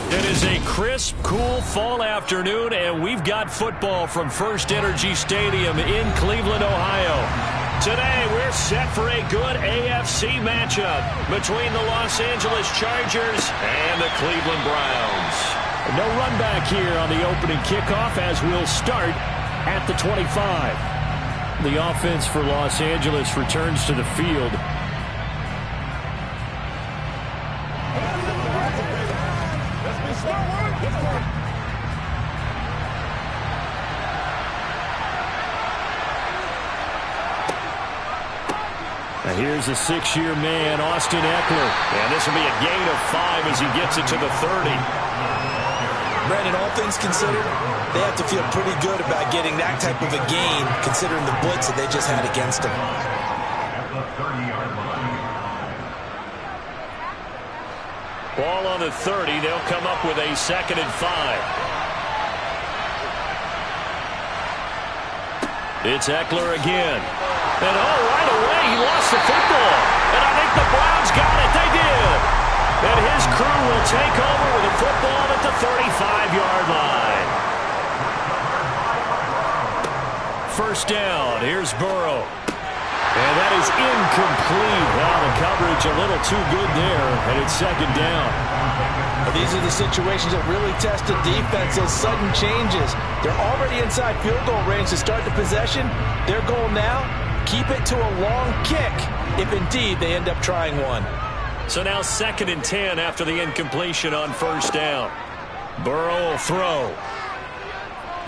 It is a crisp, cool fall afternoon, and we've got football from First Energy Stadium in Cleveland, Ohio. Today, we're set for a good AFC matchup between the Los Angeles Chargers and the Cleveland Browns. No run back here on the opening kickoff as we'll start at the 25. The offense for Los Angeles returns to the field. Now here's a six-year man, Austin Eckler. And this will be a gain of 5 as he gets it to the 30. Brandon, all things considered, they have to feel pretty good about getting that type of a gain, considering the blitz that they just had against them. Ball on the 30. They'll come up with a 2nd and 5. It's Eckler again. And right away, he lost the football. And I think the Browns got it. They did. And his crew will take over with a football at the 35-yard line. First down. Here's Burrow. And that is incomplete. Wow, the coverage a little too good there. And it's 2nd down. Well, these are the situations that really test a defense. Those sudden changes. They're already inside field goal range to start the possession. Their goal now, keep it to a long kick if indeed they end up trying one. So now 2nd and 10 after the incompletion on first down. Burrow will throw.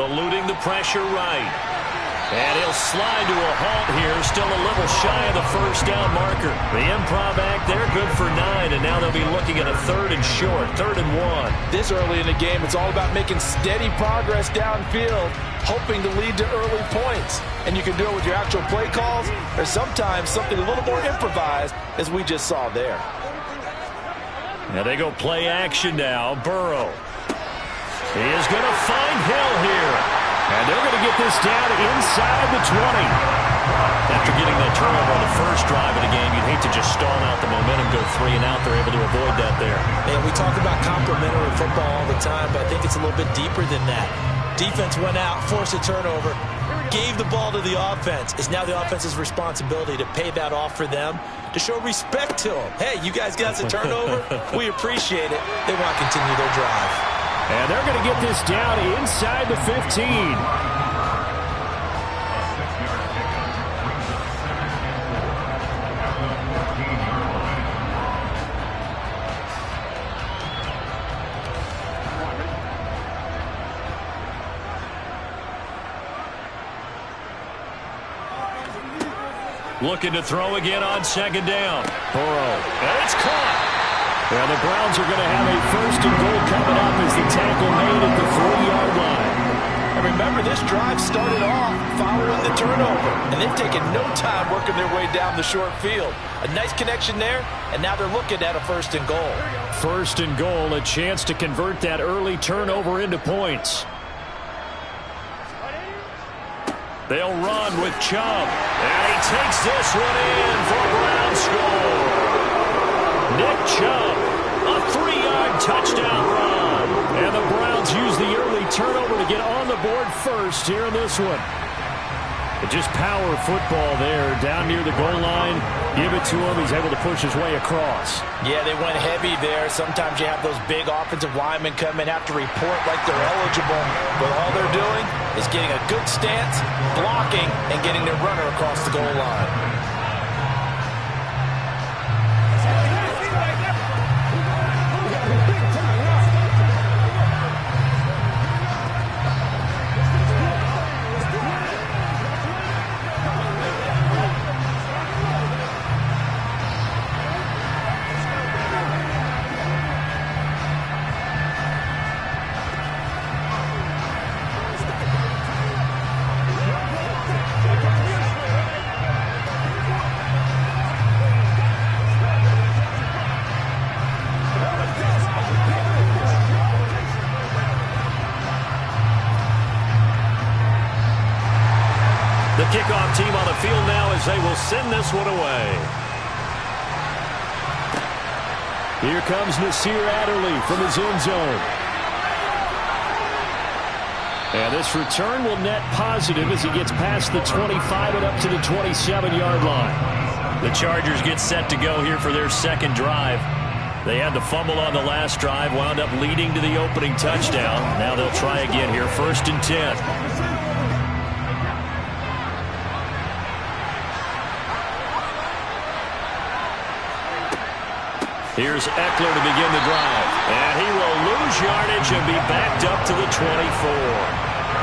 Eluding the pressure right. And he'll slide to a halt here. Still a little shy of the first down marker. The improv act, they're good for 9, and now they'll be looking at a 3rd and short, 3rd and 1. This early in the game, it's all about making steady progress downfield, hoping to lead to early points. And you can do it with your actual play calls, or sometimes something a little more improvised, as we just saw there. Now they go play action now. Burrow. He is going to find Hill here. And they're going to get this down inside the 20. After getting that turnover on the first drive of the game, you'd hate to just stall out the momentum, go 3 and out. They're able to avoid that there. And we talk about complementary football all the time, but I think it's a little bit deeper than that. Defense went out, forced a turnover, gave the ball to the offense. It's now the offense's responsibility to pay that off for them, to show respect to them. Hey, you guys got the turnover? We appreciate it. They want to continue their drive. And they're going to get this down inside the 15. Looking to throw again on 2nd down. Burrow. And it's caught. And the Browns are going to have a 1st and goal coming up as the tackle made at the 3-yard line. And remember, this drive started off following the turnover, and they've taken no time working their way down the short field. A nice connection there, and now they're looking at a 1st and goal. 1st and goal, a chance to convert that early turnover into points. They'll run with Chubb, and he takes this one in for a Brown score. Nick Chubb, a 3-yard touchdown run. And the Browns use the early turnover to get on the board first here in this one. But just power football there, down near the goal line. Give it to him. He's able to push his way across. Yeah, they went heavy there. Sometimes you have those big offensive linemen come and have to report like they're eligible. But all they're doing is getting a good stance, blocking, and getting their runner across the goal line. The kickoff team on the field now as they will send this one away. Here comes Nasir Adderley from his end zone. And this return will net positive as he gets past the 25 and up to the 27-yard line. The Chargers get set to go here for their second drive. They had the fumble on the last drive, wound up leading to the opening touchdown. Now they'll try again here, 1st and 10. Here's Eckler to begin the drive. And he will lose yardage and be backed up to the 24.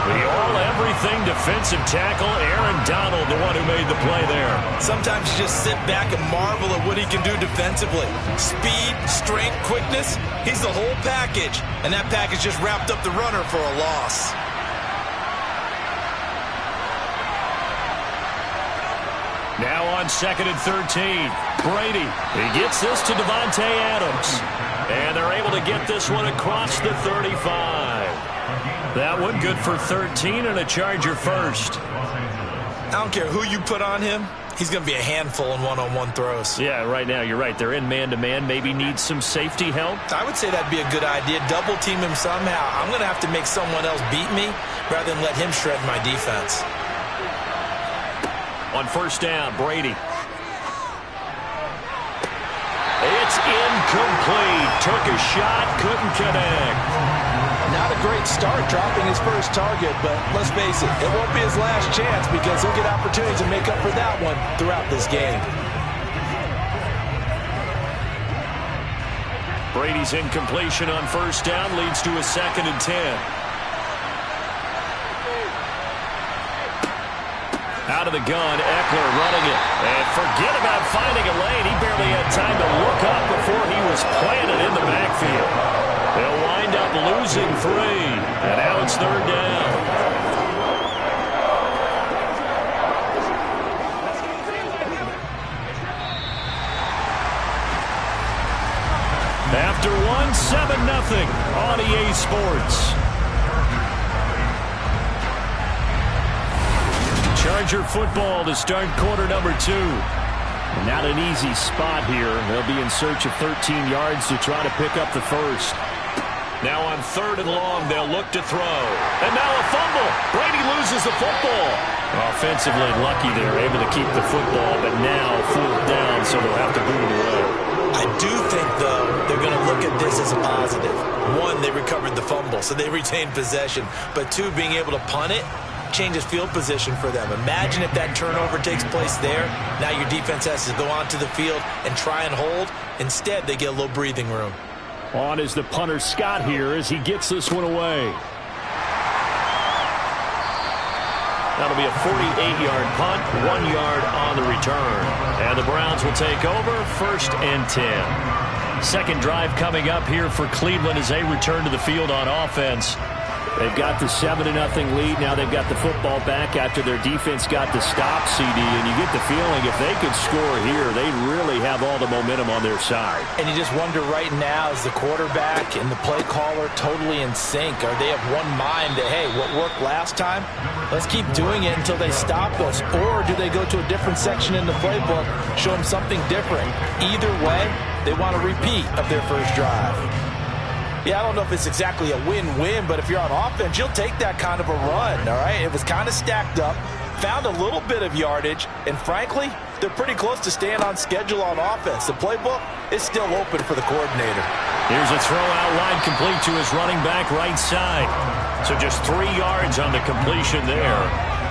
The all-everything defensive tackle, Aaron Donald, the one who made the play there. Sometimes you just sit back and marvel at what he can do defensively. Speed, strength, quickness, he's the whole package. And that package just wrapped up the runner for a loss. Now on 2nd and 13. Brady. He gets this to Devontae Adams. And they're able to get this one across the 35. That one good for 13 and a Charger first. I don't care who you put on him. He's going to be a handful in one-on-one throws. Yeah, right now, you're right. They're in man-to-man. Maybe needs some safety help. I would say that'd be a good idea. Double team him somehow. I'm going to have to make someone else beat me rather than let him shred my defense. On 1st down, Brady. It's incomplete. Took a shot, couldn't connect. Not a great start dropping his first target, but let's face it, it won't be his last chance because he'll get opportunities to make up for that one throughout this game. Brady's incompletion on 1st down leads to a 2nd and 10. Out of the gun, Eckler running it. And forget about finding a lane. He barely had time to look up before he was planted in the backfield. They'll wind up losing 3. And now it's 3rd down. After one, 7-0 on EA Sports. Charger football to start quarter number 2. Not an easy spot here. They'll be in search of 13 yards to try to pick up the first. Now on 3rd and long, they'll look to throw. And now a fumble. Brady loses the football. Offensively lucky they're able to keep the football, but now 4th down, so they'll have to boot it away. I do think, though, they're going to look at this as a positive. 1, they recovered the fumble, so they retained possession. But 2, being able to punt it changes field position for them. Imagine if that turnover takes place there. Now your defense has to go onto the field and try and hold. Instead, they get a little breathing room. On is the punter Scott here as he gets this one away. That'll be a 48-yard punt, 1 yard on the return. And the Browns will take over, 1st and 10. Second drive coming up here for Cleveland as they return to the field on offense. They've got the 7-0 lead. Now they've got the football back after their defense got the stop, CD. And you get the feeling if they could score here, they really have all the momentum on their side. And you just wonder right now, is the quarterback and the play caller totally in sync? Are they of one mind that, hey, what worked last time, let's keep doing it until they stop us? Or do they go to a different section in the playbook, show them something different? Either way, they want a repeat of their first drive. Yeah, I don't know if it's exactly a win-win, but if you're on offense, you'll take that kind of a run, all right? It was kind of stacked up, found a little bit of yardage, and frankly, they're pretty close to staying on schedule on offense. The playbook is still open for the coordinator. Here's a throw out line complete to his running back right side. So just 3 yards on the completion there.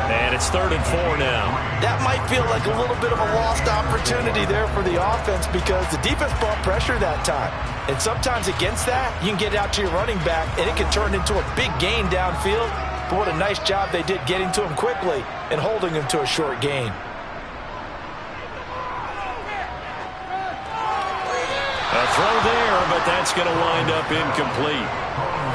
And it's 3rd and 4 now. That might feel like a little bit of a lost opportunity there for the offense because the defense brought pressure that time. And sometimes against that, you can get out to your running back, and it can turn into a big gain downfield. But what a nice job they did getting to him quickly and holding him to a short gain. A throw there, but that's going to wind up incomplete.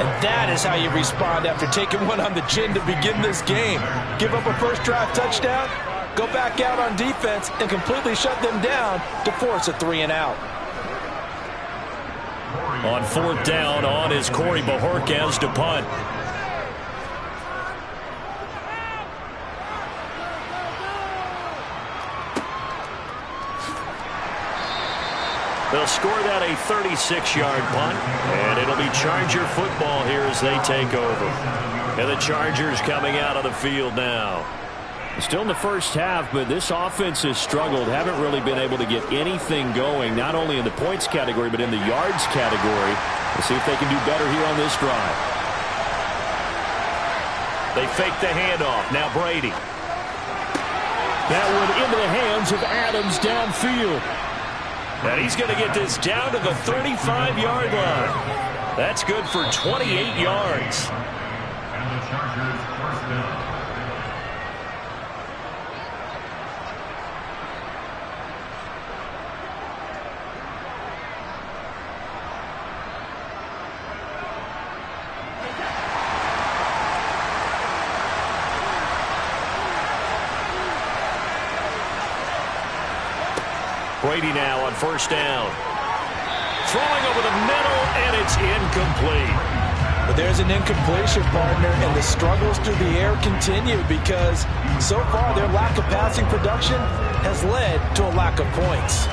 And that is how you respond after taking one on the chin to begin this game. Give up a first drive touchdown, go back out on defense, and completely shut them down to force a 3-and-out. On 4th down, on is Corey Bajorquez to punt. They'll score that a 36-yard punt, and it'll be Charger football here as they take over. And the Chargers coming out of the field now. Still in the first half, but this offense has struggled. Haven't really been able to get anything going, not only in the points category, but in the yards category. We'll see if they can do better here on this drive. They fake the handoff. Now Brady. That one into the hands of Adams downfield. And he's going to get this down to the 35-yard line. That's good for 28 yards. And the Chargers first down. Brady now on first down. Throwing over the middle, and it's incomplete. But there's an incompletion, partner, and the struggles through the air continue because so far their lack of passing production has led to a lack of points.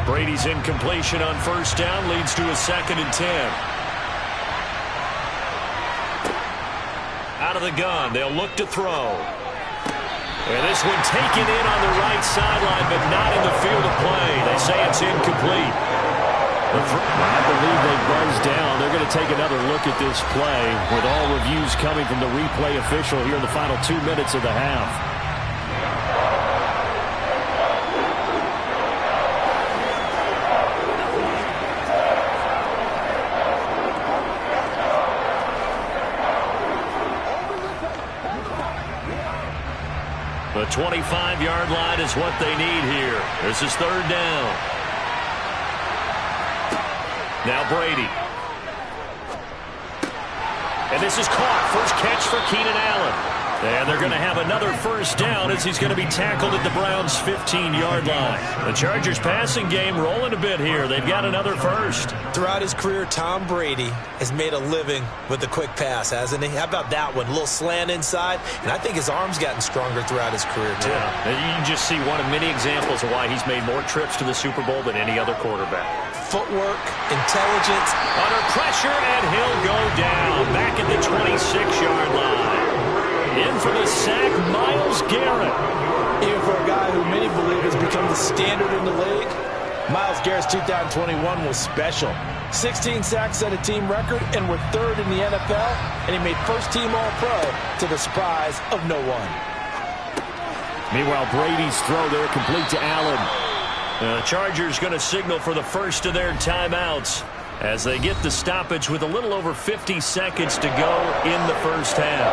Brady's incompletion on first down leads to a 2nd and 10. Out of the gun, they'll look to throw. And this one taken in on the right sideline, but not in the field of play. They say it's incomplete. I believe they buzzed down. They're going to take another look at this play with all reviews coming from the replay official here in the final 2 minutes of the half. The 25-yard line is what they need here. This is 3rd down. Now Brady. And this is caught. First catch for Keenan Allen. And they're going to have another first down as he's going to be tackled at the Browns' 15-yard line. The Chargers passing game rolling a bit here. They've got another first. Throughout his career, Tom Brady has made a living with the quick pass, hasn't he? How about that one? A little slant inside, and I think his arm's gotten stronger throughout his career, too. Yeah. You can just see one of many examples of why he's made more trips to the Super Bowl than any other quarterback. Footwork, intelligence. Under pressure, and he'll go down. Back at the 26-yard line. In for the sack, Myles Garrett. Even for a guy who many believe has become the standard in the league, Myles Garrett's 2021 was special. 16 sacks set a team record and were 3rd in the NFL, and he made first-team All-Pro to the surprise of no one. Meanwhile, Brady's throw there complete to Allen. The Chargers going to signal for the first of their timeouts as they get the stoppage with a little over 50 seconds to go in the first half.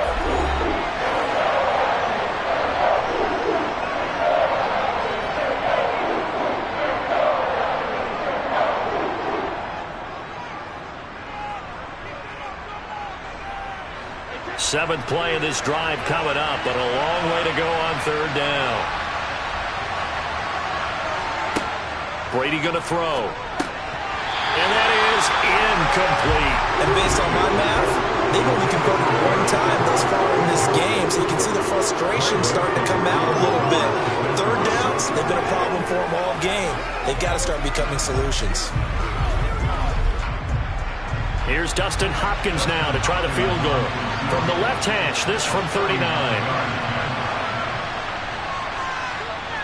Seventh play of this drive coming up, but a long way to go on 3rd down. Brady going to throw. And that is incomplete. And based on my math, they've only converted one time thus far in this game, so you can see the frustration starting to come out a little bit. 3rd downs, they've been a problem for them all game. They've got to start becoming solutions. Here's Dustin Hopkins now to try the field goal. From the left hash, this from 39.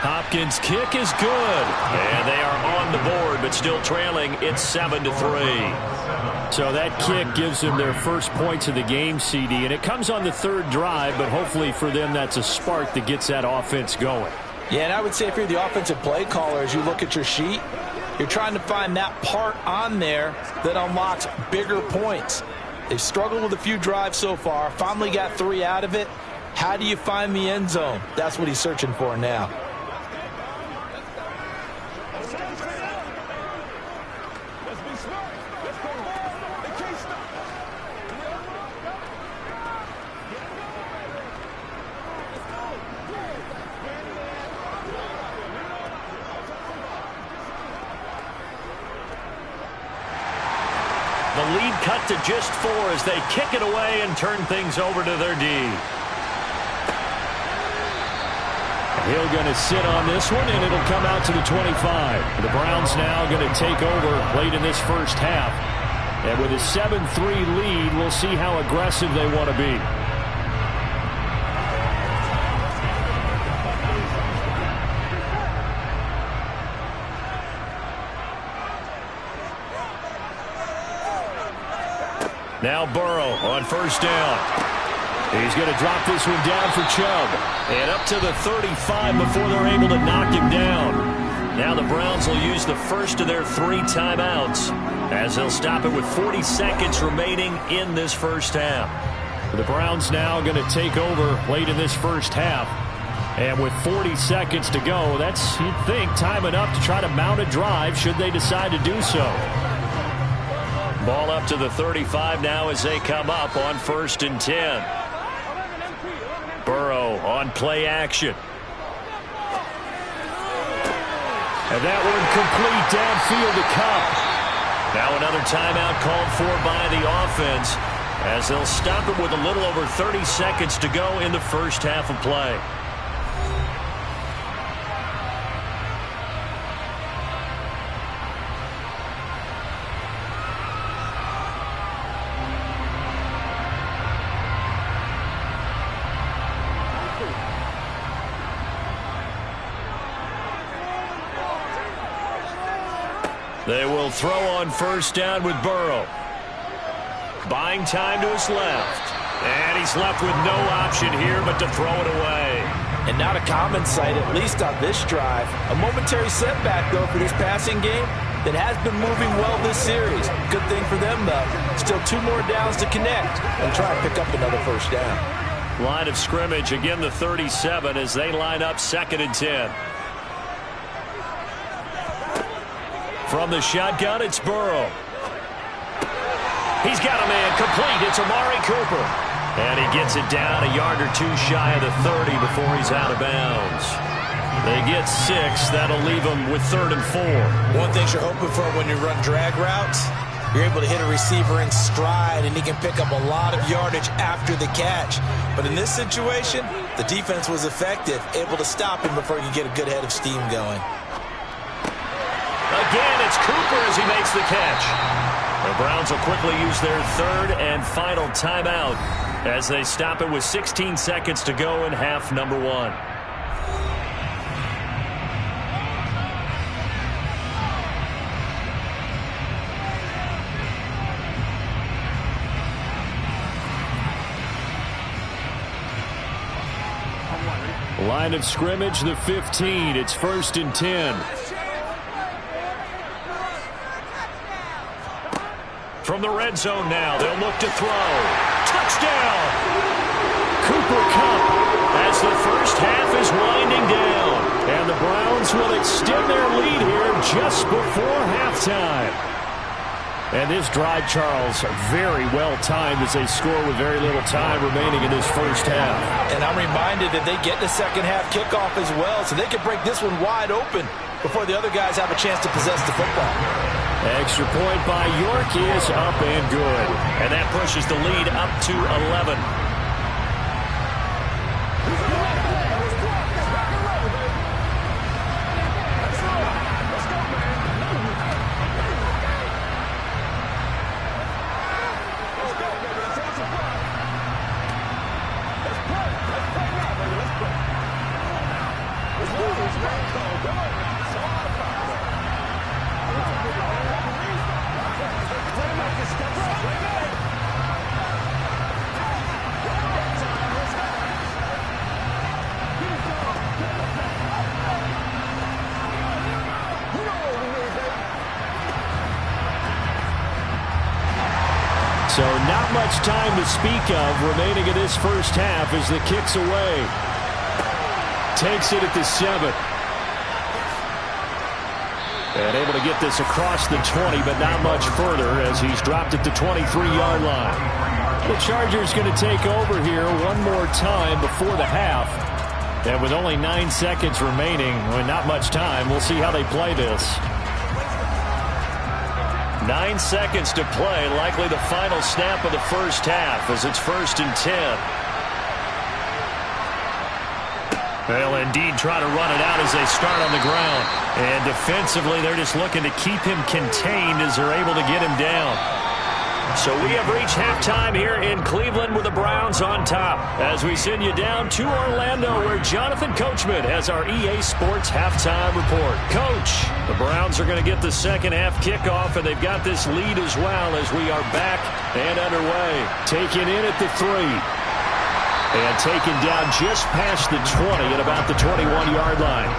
Hopkins' kick is good. And they are on the board, but still trailing. It's 7-3. So that kick gives them their first points of the game, CD. And it comes on the 3rd drive, but hopefully for them that's a spark that gets that offense going. Yeah, and I would say if you're the offensive play caller, as you look at your sheet, you're trying to find that part on there that unlocks bigger points. They've struggled with a few drives so far, finally got 3 out of it. How do you find the end zone? That's what he's searching for now. The lead cut to just 4 as they kick it away and turn things over to their D. He'll going to sit on this one, and it'll come out to the 25. The Browns now going to take over late in this first half. And with a 7-3 lead, we'll see how aggressive they want to be. Now Burrow on first down. He's going to drop this one down for Chubb. And up to the 35 before they're able to knock him down. Now the Browns will use the first of their 3 timeouts, as they'll stop it with 40 seconds remaining in this first half. The Browns now going to take over late in this first half. And with 40 seconds to go, that's, you'd think, time enough to try to mount a drive should they decide to do so. Ball up to the 35 now as they come up on 1st and 10. Burrow on play action. And that one complete downfield to Kupp. Now another timeout called for by the offense, as they'll stop it with a little over 30 seconds to go in the first half of play. They will throw on first down with Burrow. Buying time to his left. And he's left with no option here but to throw it away. And not a common sight, at least on this drive. A momentary setback, though, for this passing game that has been moving well this series. Good thing for them, though. Still 2 more downs to connect and try and pick up another first down. Line of scrimmage, again the 37 as they line up 2nd and 10. From the shotgun, it's Burrow. He's got a man complete. It's Amari Cooper. And he gets it down a yard or 2 shy of the 30 before he's out of bounds. They get 6. That'll leave them with 3rd and 4. One thing you're hoping for when you run drag routes, you're able to hit a receiver in stride, and he can pick up a lot of yardage after the catch. But in this situation, the defense was effective, able to stop him before he could get a good head of steam going. Again, it's Cooper as he makes the catch. The Browns will quickly use their 3rd and final timeout as they stop it with 16 seconds to go in half number 1. Line of scrimmage, the 15. It's 1st and 10. From the red zone now, they'll look to throw. Touchdown! Cooper Kupp as the first half is winding down. And the Browns will extend their lead here just before halftime. And this drive, Charles, very well timed as they score with very little time remaining in this first half. And I'm reminded that they get the second half kickoff as well, so they can break this one wide open before the other guys have a chance to possess the football. Extra point by York is up and good. And that pushes the lead up to 11. So not much time to speak of remaining in this first half as the kick's away. Takes it at the 7. And able to get this across the 20, but not much further as he's dropped at the 23-yard line. The Chargers going to take over here one more time before the half. And with only 9 seconds remaining, well, not much time, we'll see how they play this. 9 seconds to play, likely the final snap of the first half as it's 1st and 10. They'll indeed try to run it out as they start on the ground. And defensively, they're just looking to keep him contained as they're able to get him down. So we have reached halftime here in Cleveland with the Browns on top. As we send you down to Orlando, where Jonathan Coachman has our EA Sports halftime report. Coach, the Browns are going to get the second half kickoff, and they've got this lead as well as we are back and underway. Taken in at the 3. And taken down just past the 20 at about the 21-yard line.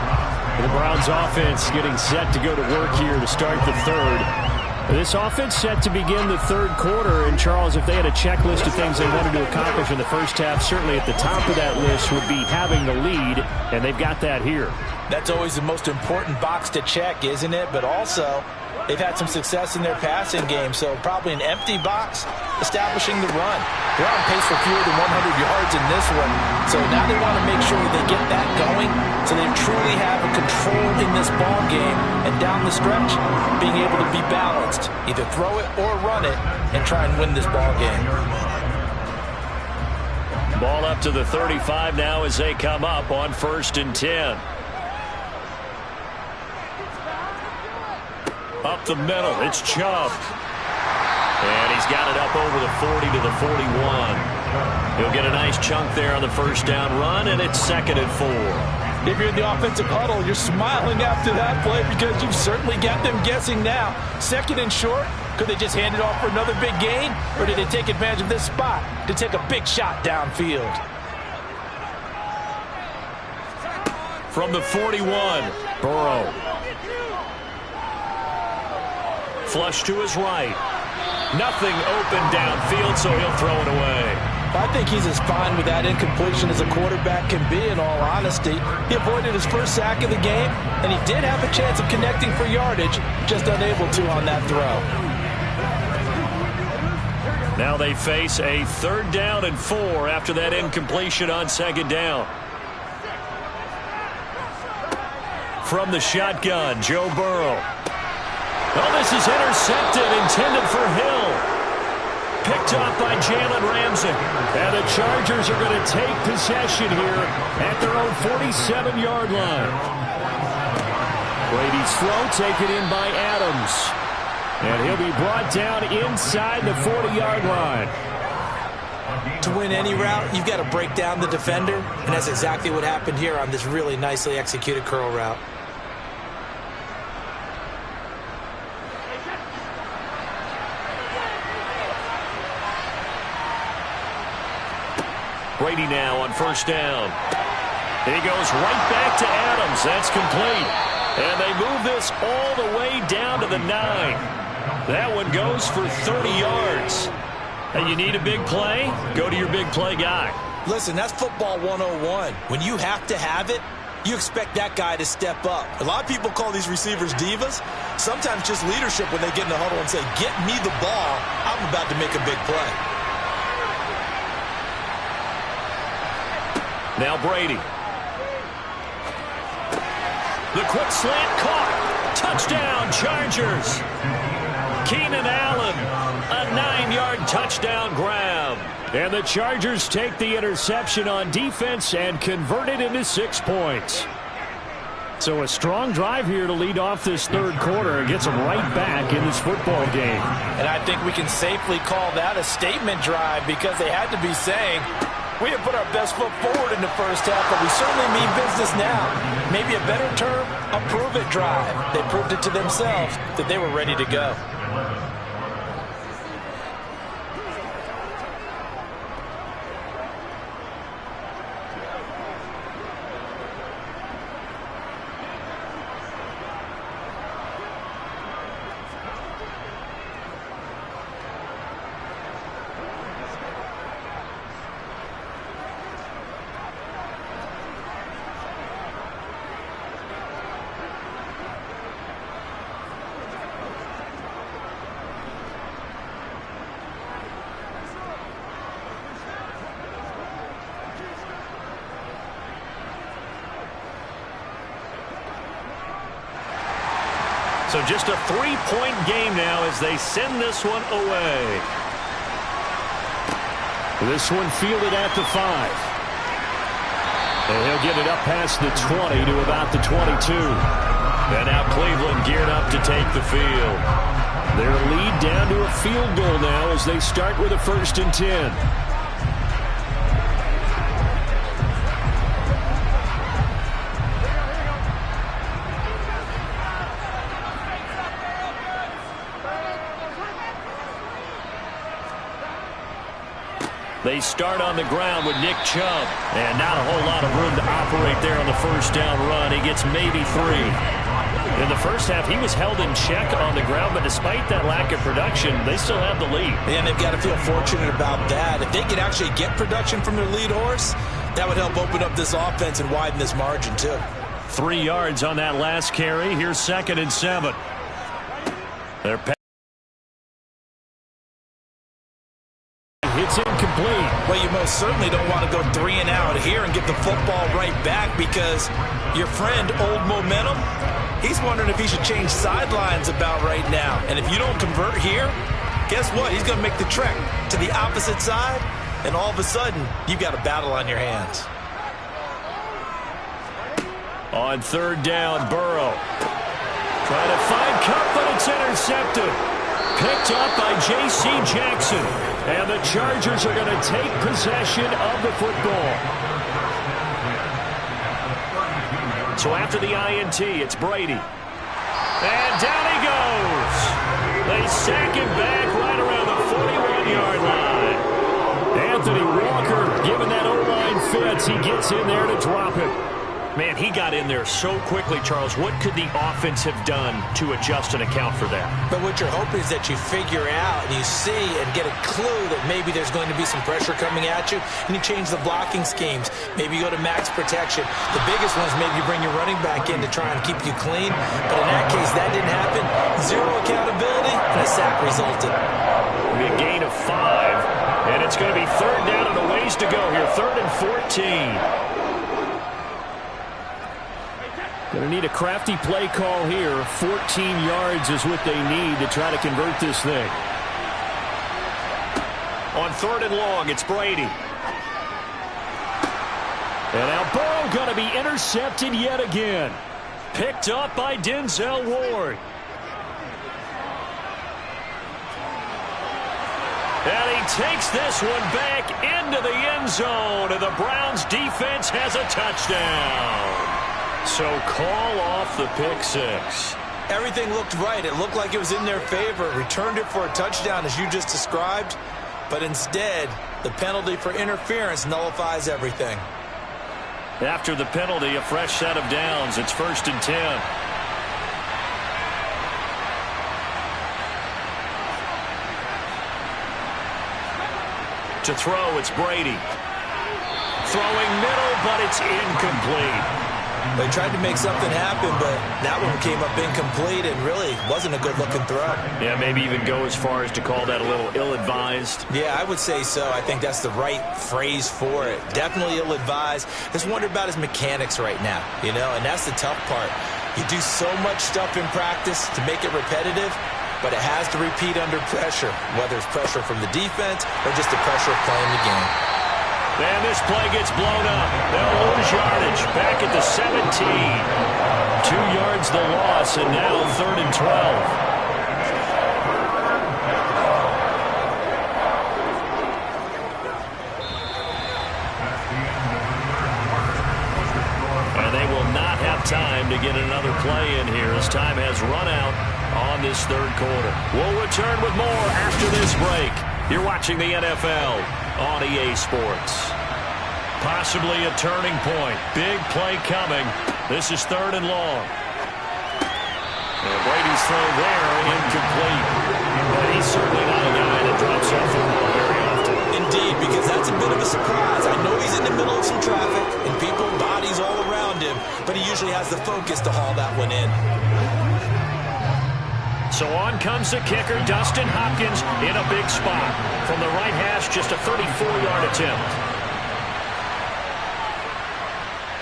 The Browns offense getting set to go to work here to start the third. This offense set to begin the third quarter. And, Charles, if they had a checklist of things they wanted to accomplish in the first half, certainly at the top of that list would be having the lead, and they've got that here. That's always the most important box to check, isn't it? But also, they've had some success in their passing game, so probably an empty box establishing the run. They're on pace for fewer than 100 yards in this one, so now they want to make sure that they get that going so they truly have a control in this ball game, and down the stretch, being able to be balanced, either throw it or run it, and try and win this ball game. Ball up to the 35 now as they come up on 1st and 10. Up the middle, it's Chubb. And he's got it up over the 40 to the 41. He'll get a nice chunk there on the first down run, and it's 2nd and 4. If you're in the offensive huddle, you're smiling after that play because you've certainly got them guessing now. 2nd and short, could they just hand it off for another big gain, or did they take advantage of this spot to take a big shot downfield? From the 41, Burrow. Flush to his right. Nothing open downfield, so he'll throw it away. I think he's as fine with that incompletion as a quarterback can be, in all honesty. He avoided his first sack of the game, and he did have a chance of connecting for yardage, just unable to on that throw. Now they face a 3rd down and 4 after that incompletion on 2nd down. From the shotgun, Joe Burrow. Oh, this is intercepted, intended for Hill. Picked off by Jalen Ramsey. And the Chargers are going to take possession here at their own 47-yard line. Brady's throw taken in by Adams. And he'll be brought down inside the 40-yard line. To win any route, you've got to break down the defender, and that's exactly what happened here on this really nicely executed curl route. Brady now on 1st down. He goes right back to Adams. That's complete. And they move this all the way down to the 9. That one goes for 30 yards. And you need a big play? Go to your big play guy. Listen, that's football 101. When you have to have it, you expect that guy to step up. A lot of people call these receivers divas. Sometimes just leadership when they get in the huddle and say, get me the ball. I'm about to make a big play. Now Brady. The quick slant caught. Touchdown, Chargers. Keenan Allen, a 9-yard touchdown grab. And the Chargers take the interception on defense and convert it into 6 points. So a strong drive here to lead off this third quarter and gets them right back in this football game. And I think we can safely call that a statement drive because they had to be saying, we have put our best foot forward in the first half, but we certainly mean business now. Maybe a better term, a prove-it drive. They proved it to themselves that they were ready to go. So just a 3-point game now as they send this one away. This one fielded at the 5. And he'll get it up past the 20 to about the 22. And now Cleveland geared up to take the field. Their lead down to a field goal now as they start with a 1st and 10. They start on the ground with Nick Chubb. And not a whole lot of room to operate there on the 1st down run. He gets maybe 3. In the first half, he was held in check on the ground, but despite that lack of production, they still have the lead. And they've got to feel fortunate about that. If they could actually get production from their lead horse, that would help open up this offense and widen this margin, too. 3 yards on that last carry. Here's 2nd and 7. They're it's incomplete. Well, you most certainly don't want to go 3 and out here and get the football right back because your friend, Old Momentum, he's wondering if he should change sidelines about right now. And if you don't convert here, guess what? He's going to make the trek to the opposite side, and all of a sudden, you've got a battle on your hands. On 3rd down, Burrow. Trying to find Cup, but it's intercepted. Picked up by J.C. Jackson. And the Chargers are going to take possession of the football. So after the INT, it's Brady. And down he goes. They sack him back right around the 41-yard line. Anthony Walker giving that O-line fits. He gets in there to drop it. Man, he got in there so quickly, Charles. What could the offense have done to adjust and account for that? But what you're hoping is that you figure out and you see and get a clue that maybe there's going to be some pressure coming at you, and you change the blocking schemes. Maybe you go to max protection. The biggest one is maybe you bring your running back in to try and keep you clean. But in that case, that didn't happen. 0 accountability, and a sack resulted. A gain of 5, and it's going to be 3rd down and a ways to go here. 3rd and 14. Going to need a crafty play call here. 14 yards is what they need to try to convert this thing. On 3rd and long, it's Brady. And now Burrow going to be intercepted yet again. Picked up by Denzel Ward. And he takes this one back into the end zone. And the Browns defense has a touchdown. So call off the pick 6. Everything looked right. It looked like it was in their favor. Returned it for a touchdown, as you just described. But instead, the penalty for interference nullifies everything. After the penalty, a fresh set of downs. It's 1st and 10. To throw, it's Brady. Throwing middle, but it's incomplete. They tried to make something happen, but that one came up incomplete and really wasn't a good-looking throw. Yeah, maybe even go as far as to call that a little ill-advised. Yeah, I would say so. I think that's the right phrase for it. Definitely ill-advised. Just wonder about his mechanics right now, you know, and that's the tough part. You do so much stuff in practice to make it repetitive, but it has to repeat under pressure, whether it's pressure from the defense or just the pressure of playing the game. And this play gets blown up. They'll lose yardage. Back at the 17. 2 yards the loss, and now 3rd and 12. And they will not have time to get another play in here as time has run out on this 3rd quarter. We'll return with more after this break. You're watching the NFL on EA Sports. Possibly a turning point. Big play coming. This is 3rd and long. And Brady's throw there, incomplete. And he's certainly not a guy that drops that football very often. Indeed, because that's a bit of a surprise. I know he's in the middle of some traffic and people, bodies all around him, but he usually has the focus to haul that one in. So on comes the kicker, Dustin Hopkins, in a big spot. From the right hash, just a 34-yard attempt.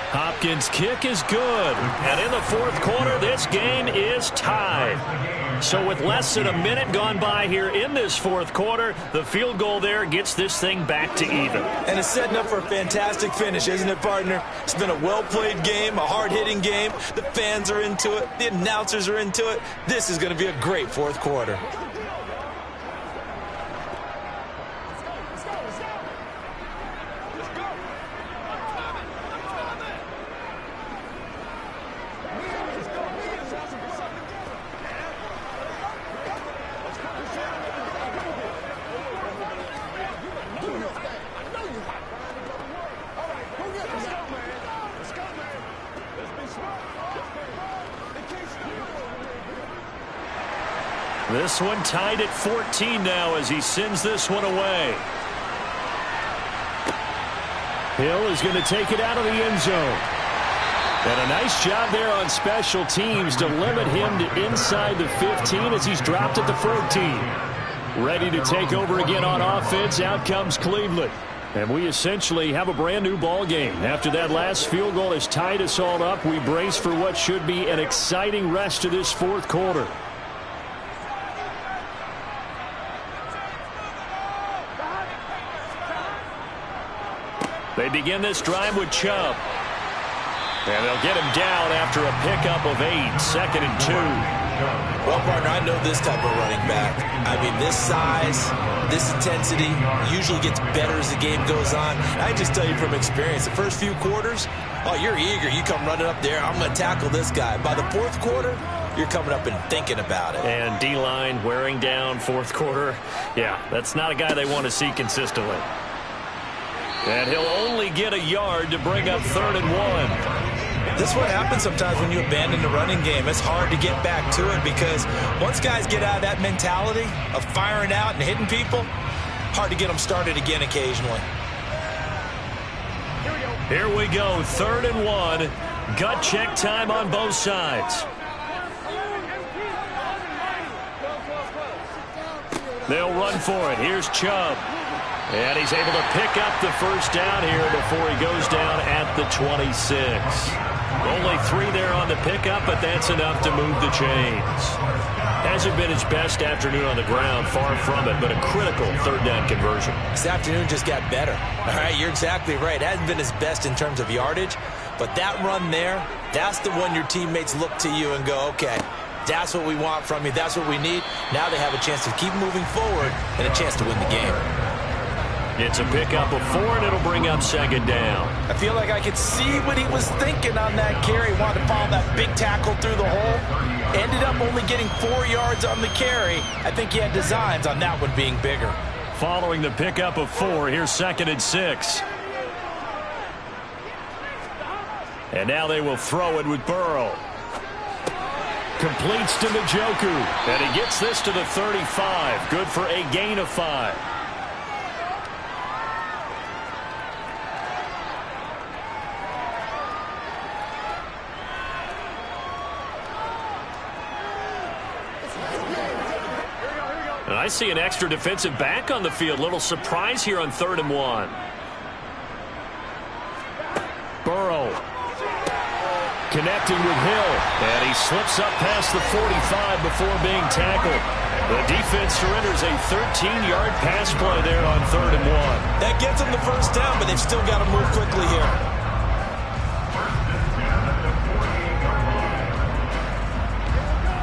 Hopkins' kick is good. And in the fourth quarter, this game is tied. So with less than a minute gone by here in this fourth quarter, the field goal there gets this thing back to even. And it's setting up for a fantastic finish, isn't it, partner? It's been a well-played game, a hard-hitting game. The fans are into it. The announcers are into it. This is going to be a great fourth quarter. This one tied at 14 now as he sends this one away. Hill is going to take it out of the end zone. And a nice job there on special teams to limit him to inside the 15 as he's dropped at the 14. Ready to take over again on offense. Out comes Cleveland. And we essentially have a brand new ball game. After that last field goal has tied us all up, we brace for what should be an exciting rest of this fourth quarter. They begin this drive with Chubb. And they'll get him down after a pickup of 8, 2nd and 2. Well, partner, I know this type of running back. I mean, this size, this intensity usually gets better as the game goes on. I just tell you from experience, the first few quarters, oh, you're eager. You come running up there, I'm going to tackle this guy. By the fourth quarter, you're coming up and thinking about it. And D-line wearing down fourth quarter. Yeah, that's not a guy they want to see consistently. And he'll only get a yard to bring up 3rd and 1. This is what happens sometimes when you abandon the running game. It's hard to get back to it because once guys get out of that mentality of firing out and hitting people, hard to get them started again occasionally. Here we go, 3rd and 1. Gut check time on both sides. They'll run for it. Here's Chubb. And he's able to pick up the first down here before he goes down at the 26. Only 3 there on the pickup, but that's enough to move the chains. Hasn't been his best afternoon on the ground, far from it, but a critical 3rd down conversion. This afternoon just got better. All right, you're exactly right. It hasn't been his best in terms of yardage, but that run there, that's the one your teammates look to you and go, okay, that's what we want from you. That's what we need. Now they have a chance to keep moving forward and a chance to win the game. It's a pickup of 4, and it'll bring up 2nd down. I feel like I could see what he was thinking on that carry. He wanted to follow that big tackle through the hole. Ended up only getting 4 yards on the carry. I think he had designs on that one being bigger. Following the pickup of 4, here's 2nd and 6. And now they will throw it with Burrow. Completes to Njoku. And he gets this to the 35. Good for a gain of 5. And I see an extra defensive back on the field. Little surprise here on 3rd and 1. Burrow connecting with Hill. And he slips up past the 45 before being tackled. The defense surrenders a 13-yard pass play there on 3rd and 1. That gets them the first down, but they've still got to move quickly here.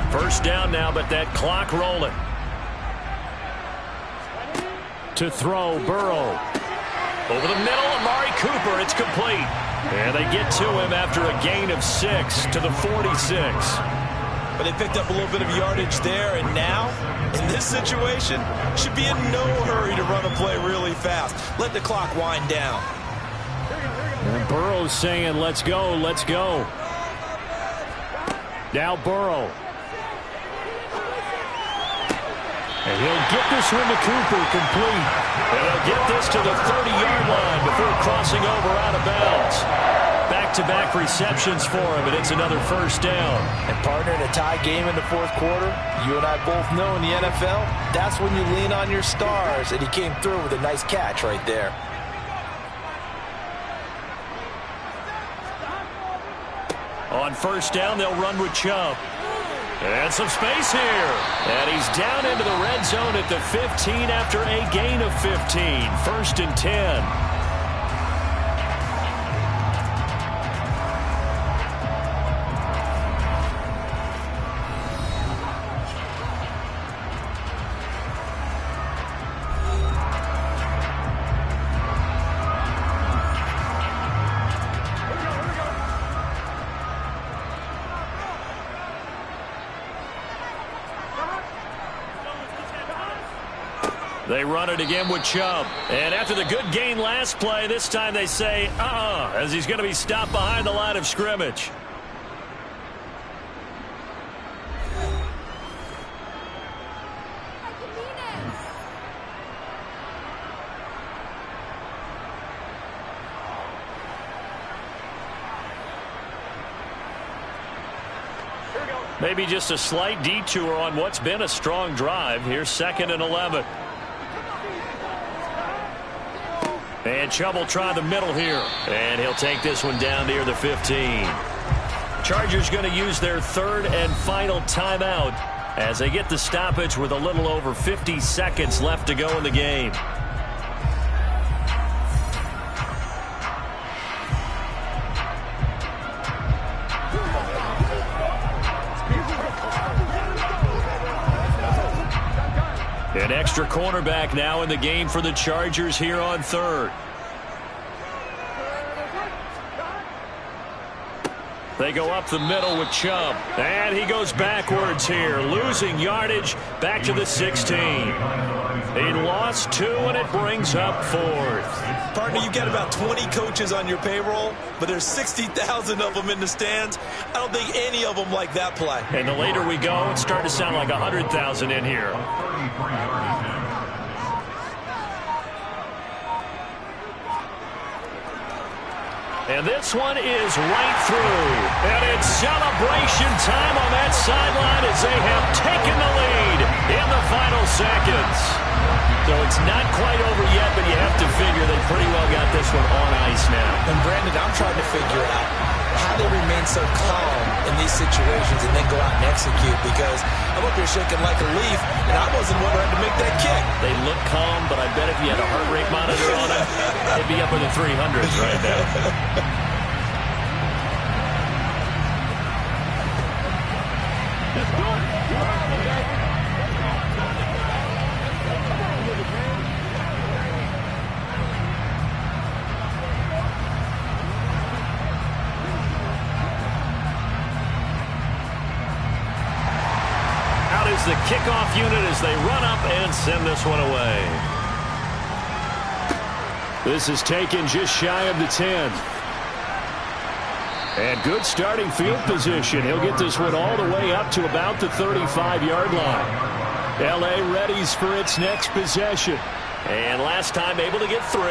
First down now, but that clock rolling. To throw, Burrow. Over the middle, Amari Cooper. It's complete. And they get to him after a gain of 6 to the 46. But they picked up a little bit of yardage there, and now, in this situation, should be in no hurry to run a play really fast. Let the clock wind down. And Burrow's saying, let's go, let's go. Now Burrow. And he'll get this one to Cooper, complete. And he'll get this to the 30-yard line before crossing over out of bounds. Back-to-back receptions for him, and it's another first down. And partner, in a tie game in the fourth quarter, you and I both know in the NFL, that's when you lean on your stars, and he came through with a nice catch right there. On first down, they'll run with Chubb. And some space here. And he's down into the red zone at the 15 after a gain of 15. First and 10. They run it again with Chubb. And after the good gain last play, this time they say, as he's going to be stopped behind the line of scrimmage. Maybe just a slight detour on what's been a strong drive. Here's 2nd and 11. And Chubb will try the middle here. And he'll take this one down near the 15. Chargers going to use their 3rd and final timeout as they get the stoppage with a little over 50 seconds left to go in the game. An extra cornerback now in the game for the Chargers here on 3rd. They go up the middle with Chubb. And he goes backwards here, losing yardage back to the 16. He lost 2, and it brings up 4th. Partner, you got about 20 coaches on your payroll, but there's 60,000 of them in the stands. I don't think any of them like that play. And the later we go, it's starting to sound like 100,000 in here. And this one is right through. And it's celebration time on that sideline as they have taken the lead in the final seconds. So it's not quite over yet, but you have to figure they pretty well got this one on ice now. And Brandon, I'm trying to figure out how they remain so calm in these situations and then go out and execute, because I'm up here shaking like a leaf, and I wasn't one who had to make that kick. They look calm, but I bet if you had a heart rate monitor on it, it'd be up in the 300s right now. The kickoff unit as they run up and send this one away. This is taken just shy of the 10. And good starting field position. He'll get this one all the way up to about the 35-yard line. L.A. readies for its next possession. And last time able to get 3.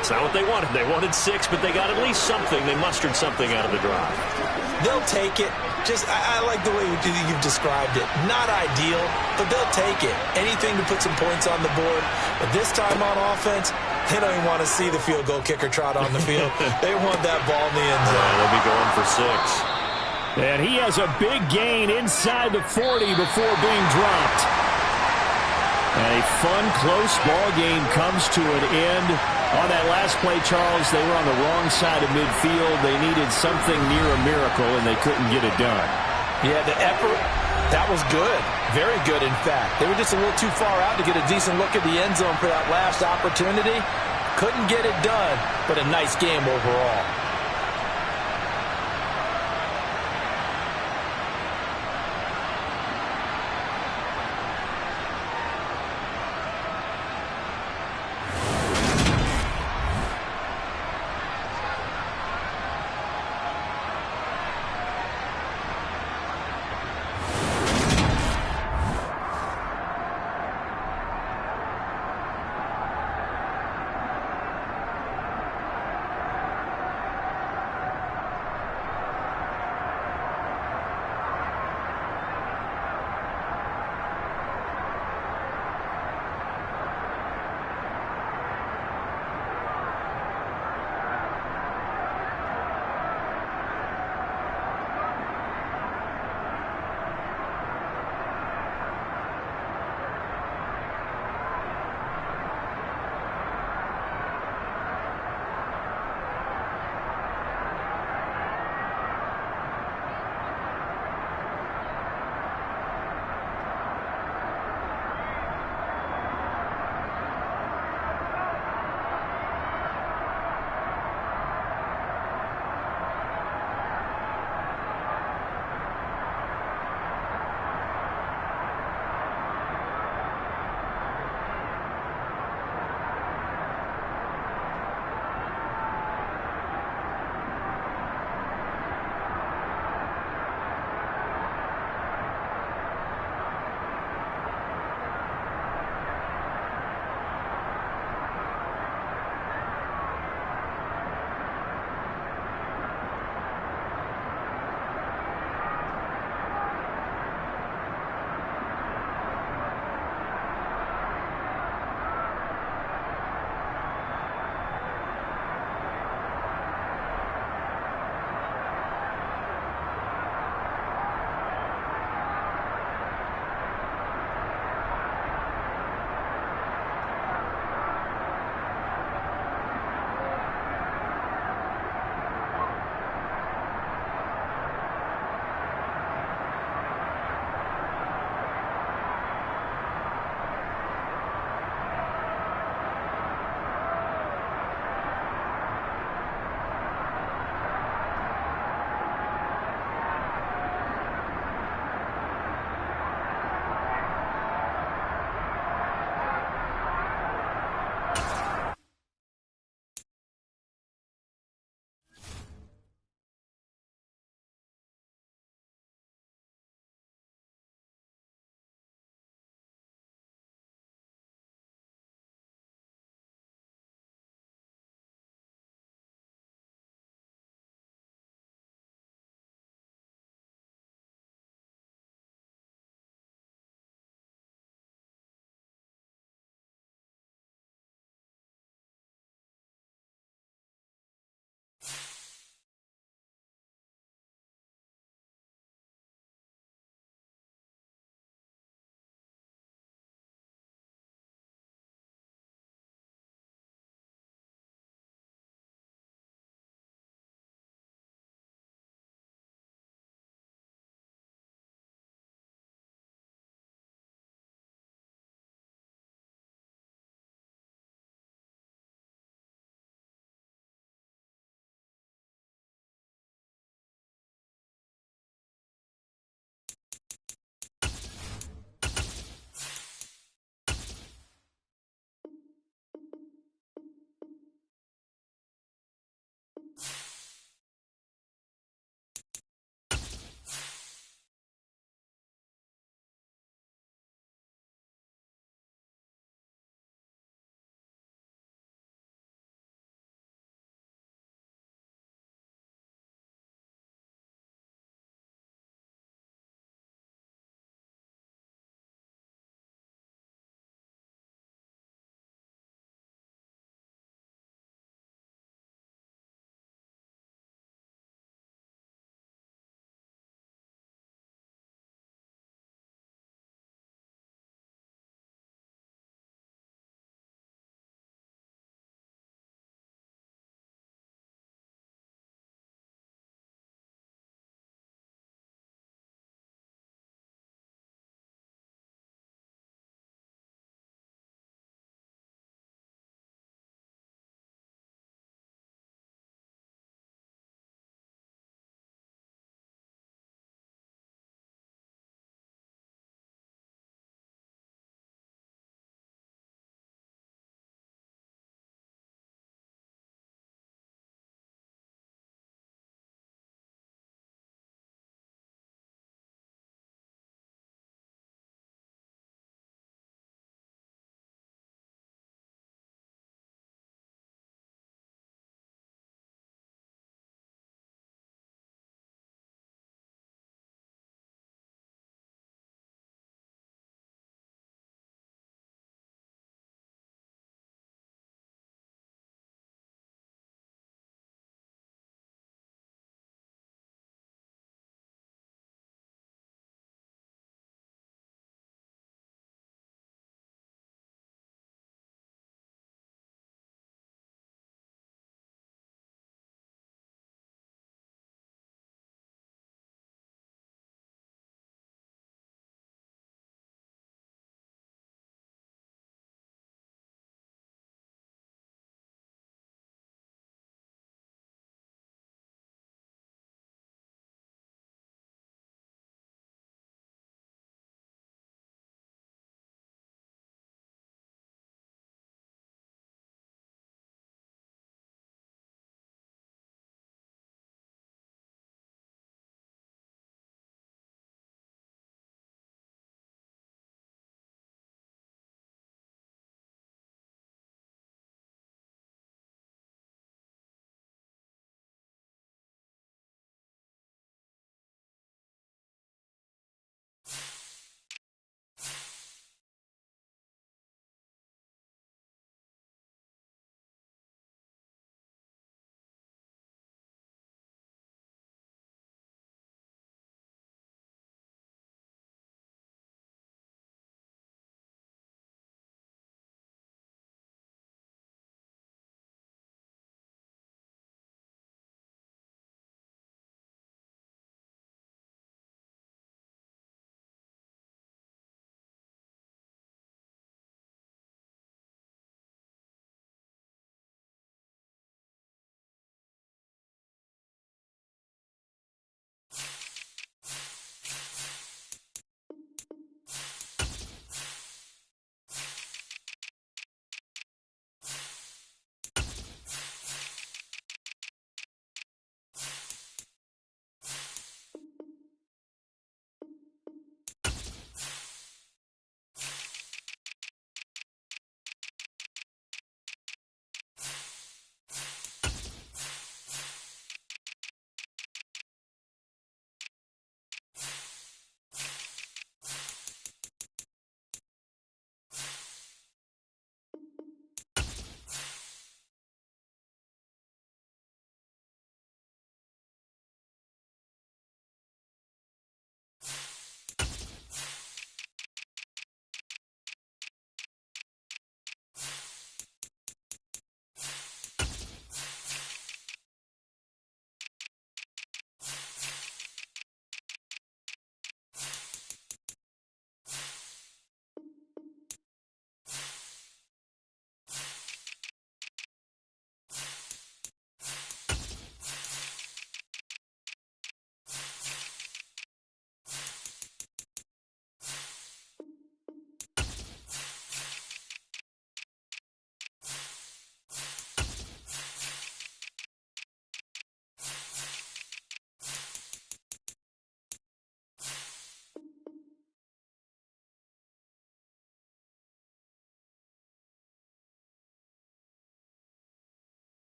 It's not what they wanted. They wanted 6, but they got at least something. They mustered something out of the drive. They'll take it. I like the way you've described it. Not ideal, but they'll take it. Anything to put some points on the board. But this time on offense, they don't even want to see the field goal kicker trot on the field. They want that ball in the end zone. They'll be going for 6. And he has a big gain inside the 40 before being dropped. And a fun, close ball game comes to an end. On that last play, Charles, they were on the wrong side of midfield. They needed something near a miracle, and they couldn't get it done. Yeah, the effort, that was good. Very good, in fact. They were just a little too far out to get a decent look at the end zone for that last opportunity. Couldn't get it done, but a nice game overall.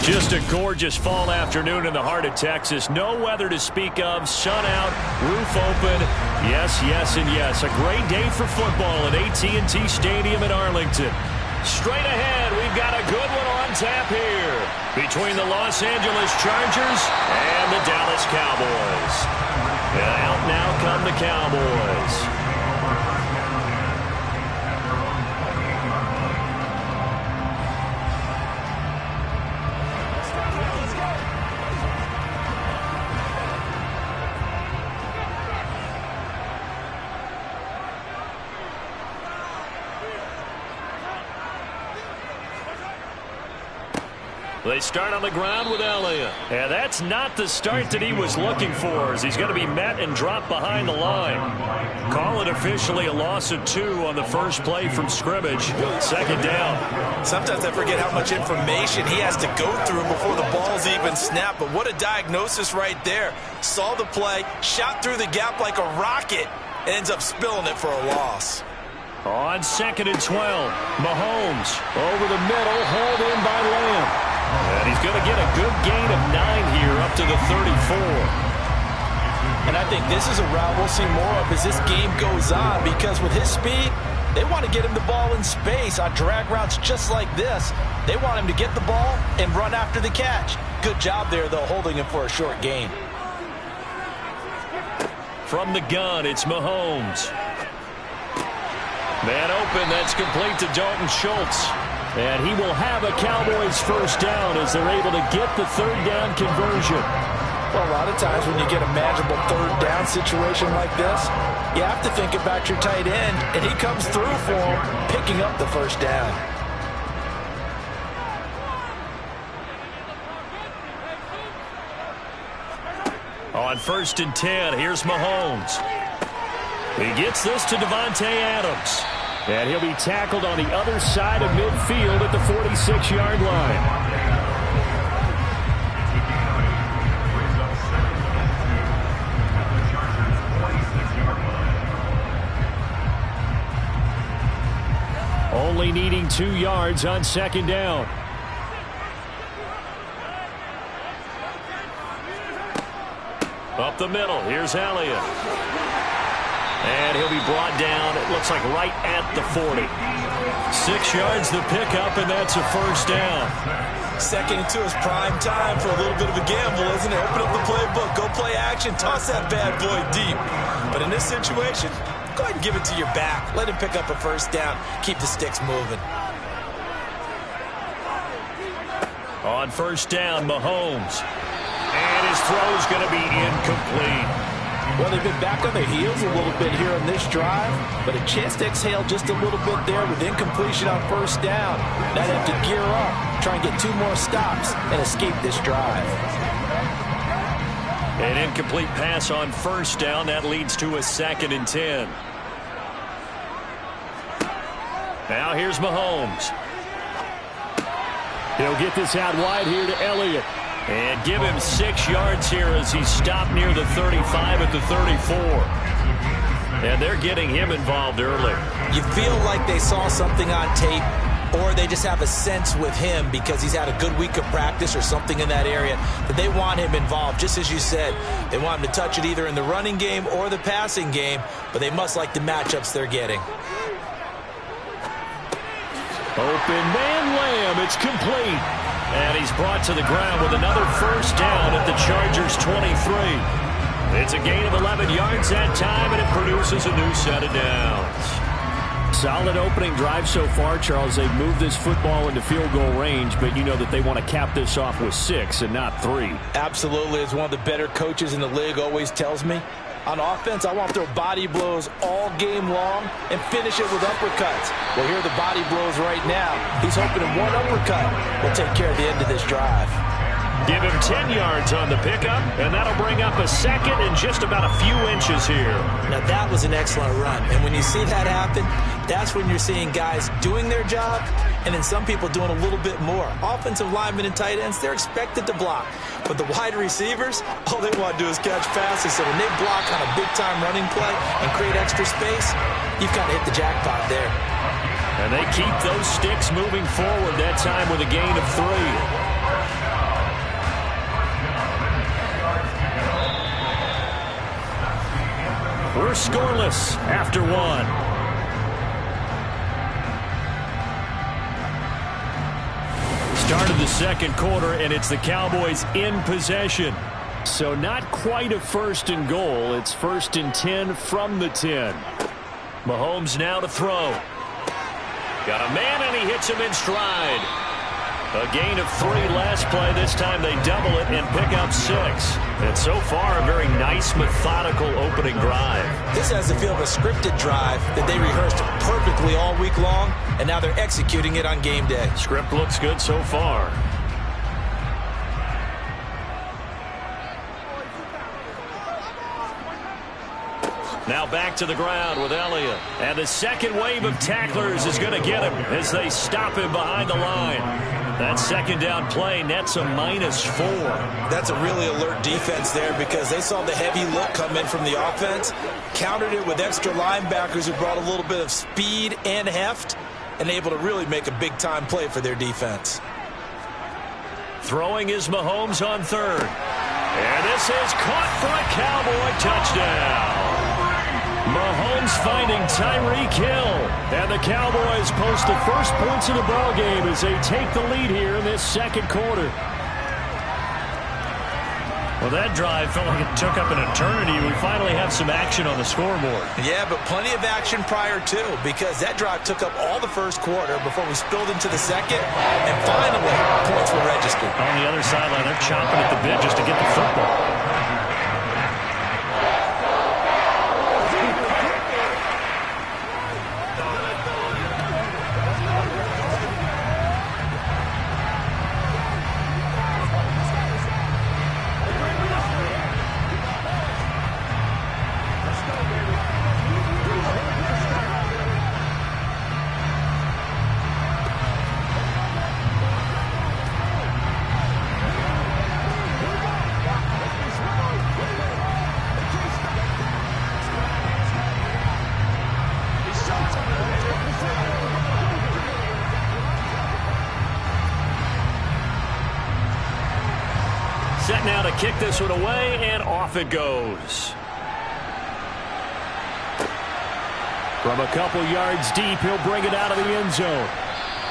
Just a gorgeous fall afternoon in the heart of Texas. No weather to speak of. Sun out, roof open. Yes, yes, and yes. A great day for football at AT&T Stadium in Arlington. Straight ahead, we've got a good one on tap here between the Los Angeles Chargers and the Dallas Cowboys. And out now come the Cowboys. They start on the ground with Elliott. And that's not the start that he was looking for, as he's going to be met and dropped behind the line. Call it officially a loss of 2 on the first play from scrimmage. Second down. Sometimes I forget how much information he has to go through before the ball's even snapped. But what a diagnosis right there. Saw the play, shot through the gap like a rocket, and ends up spilling it for a loss. On 2nd and 12, Mahomes over the middle, hauled in by Lamb. And he's going to get a good gain of 9 here up to the 34. And I think this is a route we'll see more of as this game goes on, because with his speed, they want to get him the ball in space on drag routes just like this. They want him to get the ball and run after the catch. Good job there, though, holding him for a short gain. From the gun, it's Mahomes. Man open, that's complete to Dalton Schultz. And he will have a Cowboys first down as they're able to get the third down conversion. Well, a lot of times when you get a manageable third down situation like this, you have to think about your tight end, and he comes through for him, picking up the first down. On 1st and 10, here's Mahomes. He gets this to Davante Adams. And he'll be tackled on the other side of midfield at the 46-yard line. Only needing 2 yards on 2nd down. Up the middle, here's Elliott. And he'll be brought down, it looks like right at the 40. 6 yards the pickup, and that's a first down. 2nd and 2 is prime time for a little bit of a gamble, isn't it? Open up the playbook, go play action, toss that bad boy deep. But in this situation, go ahead and give it to your back. Let him pick up a first down, keep the sticks moving. On 1st down, Mahomes. And his throw's going to be incomplete. Well, they've been back on their heels a little bit here on this drive, but a chance to exhale just a little bit there with incompletion on 1st down. Now they have to gear up, try and get 2 more stops, and escape this drive. An incomplete pass on 1st down. That leads to a 2nd and 10. Now here's Mahomes. He'll get this out wide here to Elliott. And give him 6 yards here as he stopped near the 35 at the 34. And they're getting him involved early. You feel like they saw something on tape, or they just have a sense with him because he's had a good week of practice or something in that area that they want him involved. Just as you said, they want him to touch it either in the running game or the passing game, but they must like the matchups they're getting. Open man Lamb, it's complete. And he's brought to the ground with another first down at the Chargers' 23. It's a gain of 11 yards that time, and it produces a new set of downs. Solid opening drive so far, Charles. They've moved this football into field goal range, but you know that they want to cap this off with 6 and not 3. Absolutely. As one of the better coaches in the league always tells me, on offense, I want to throw body blows all game long and finish it with uppercuts. Well, here are the body blows right now. He's hoping in one uppercut will take care of the end of this drive. Give him 10 yards on the pickup, and that'll bring up a 2nd and just about a few inches here. Now, that was an excellent run. And when you see that happen, that's when you're seeing guys doing their job and then some people doing a little bit more. Offensive linemen and tight ends, they're expected to block. But the wide receivers, all they want to do is catch passes. So when they block on a big-time running play and create extra space, you've kind of hit the jackpot there. And they keep those sticks moving forward, that time with a gain of 3. We're scoreless after one. Start of the second quarter, and it's the Cowboys in possession. So not quite a 1st and goal. It's 1st and 10 from the 10. Mahomes now to throw. Got a man, and he hits him in stride. A gain of 3 last play. This time they double it and pick up 6. And so far, a very nice, methodical opening drive. This has the feel of a scripted drive that they rehearsed perfectly all week long, and now they're executing it on game day. Script looks good so far. Now back to the ground with Elliott. And the second wave of tacklers is going to get him as they stop him behind the line. That second down play nets a -4. That's a really alert defense there because they saw the heavy look come in from the offense, countered it with extra linebackers who brought a little bit of speed and heft, and able to really make a big-time play for their defense. Throwing is Mahomes on 3rd. And this is caught for a Cowboy touchdown. Mahomes finding Tyreek Hill. And the Cowboys post the first points of the ballgame as they take the lead here in this second quarter. Well, that drive felt like it took up an eternity. We finally have some action on the scoreboard. Yeah, but plenty of action prior to, because that drive took up all the first quarter before we spilled into the second, and finally, points were registered. On the other sideline, they're chomping at the bit just to get the football. Set now to kick this one away, and off it goes. From a couple yards deep, he'll bring it out of the end zone.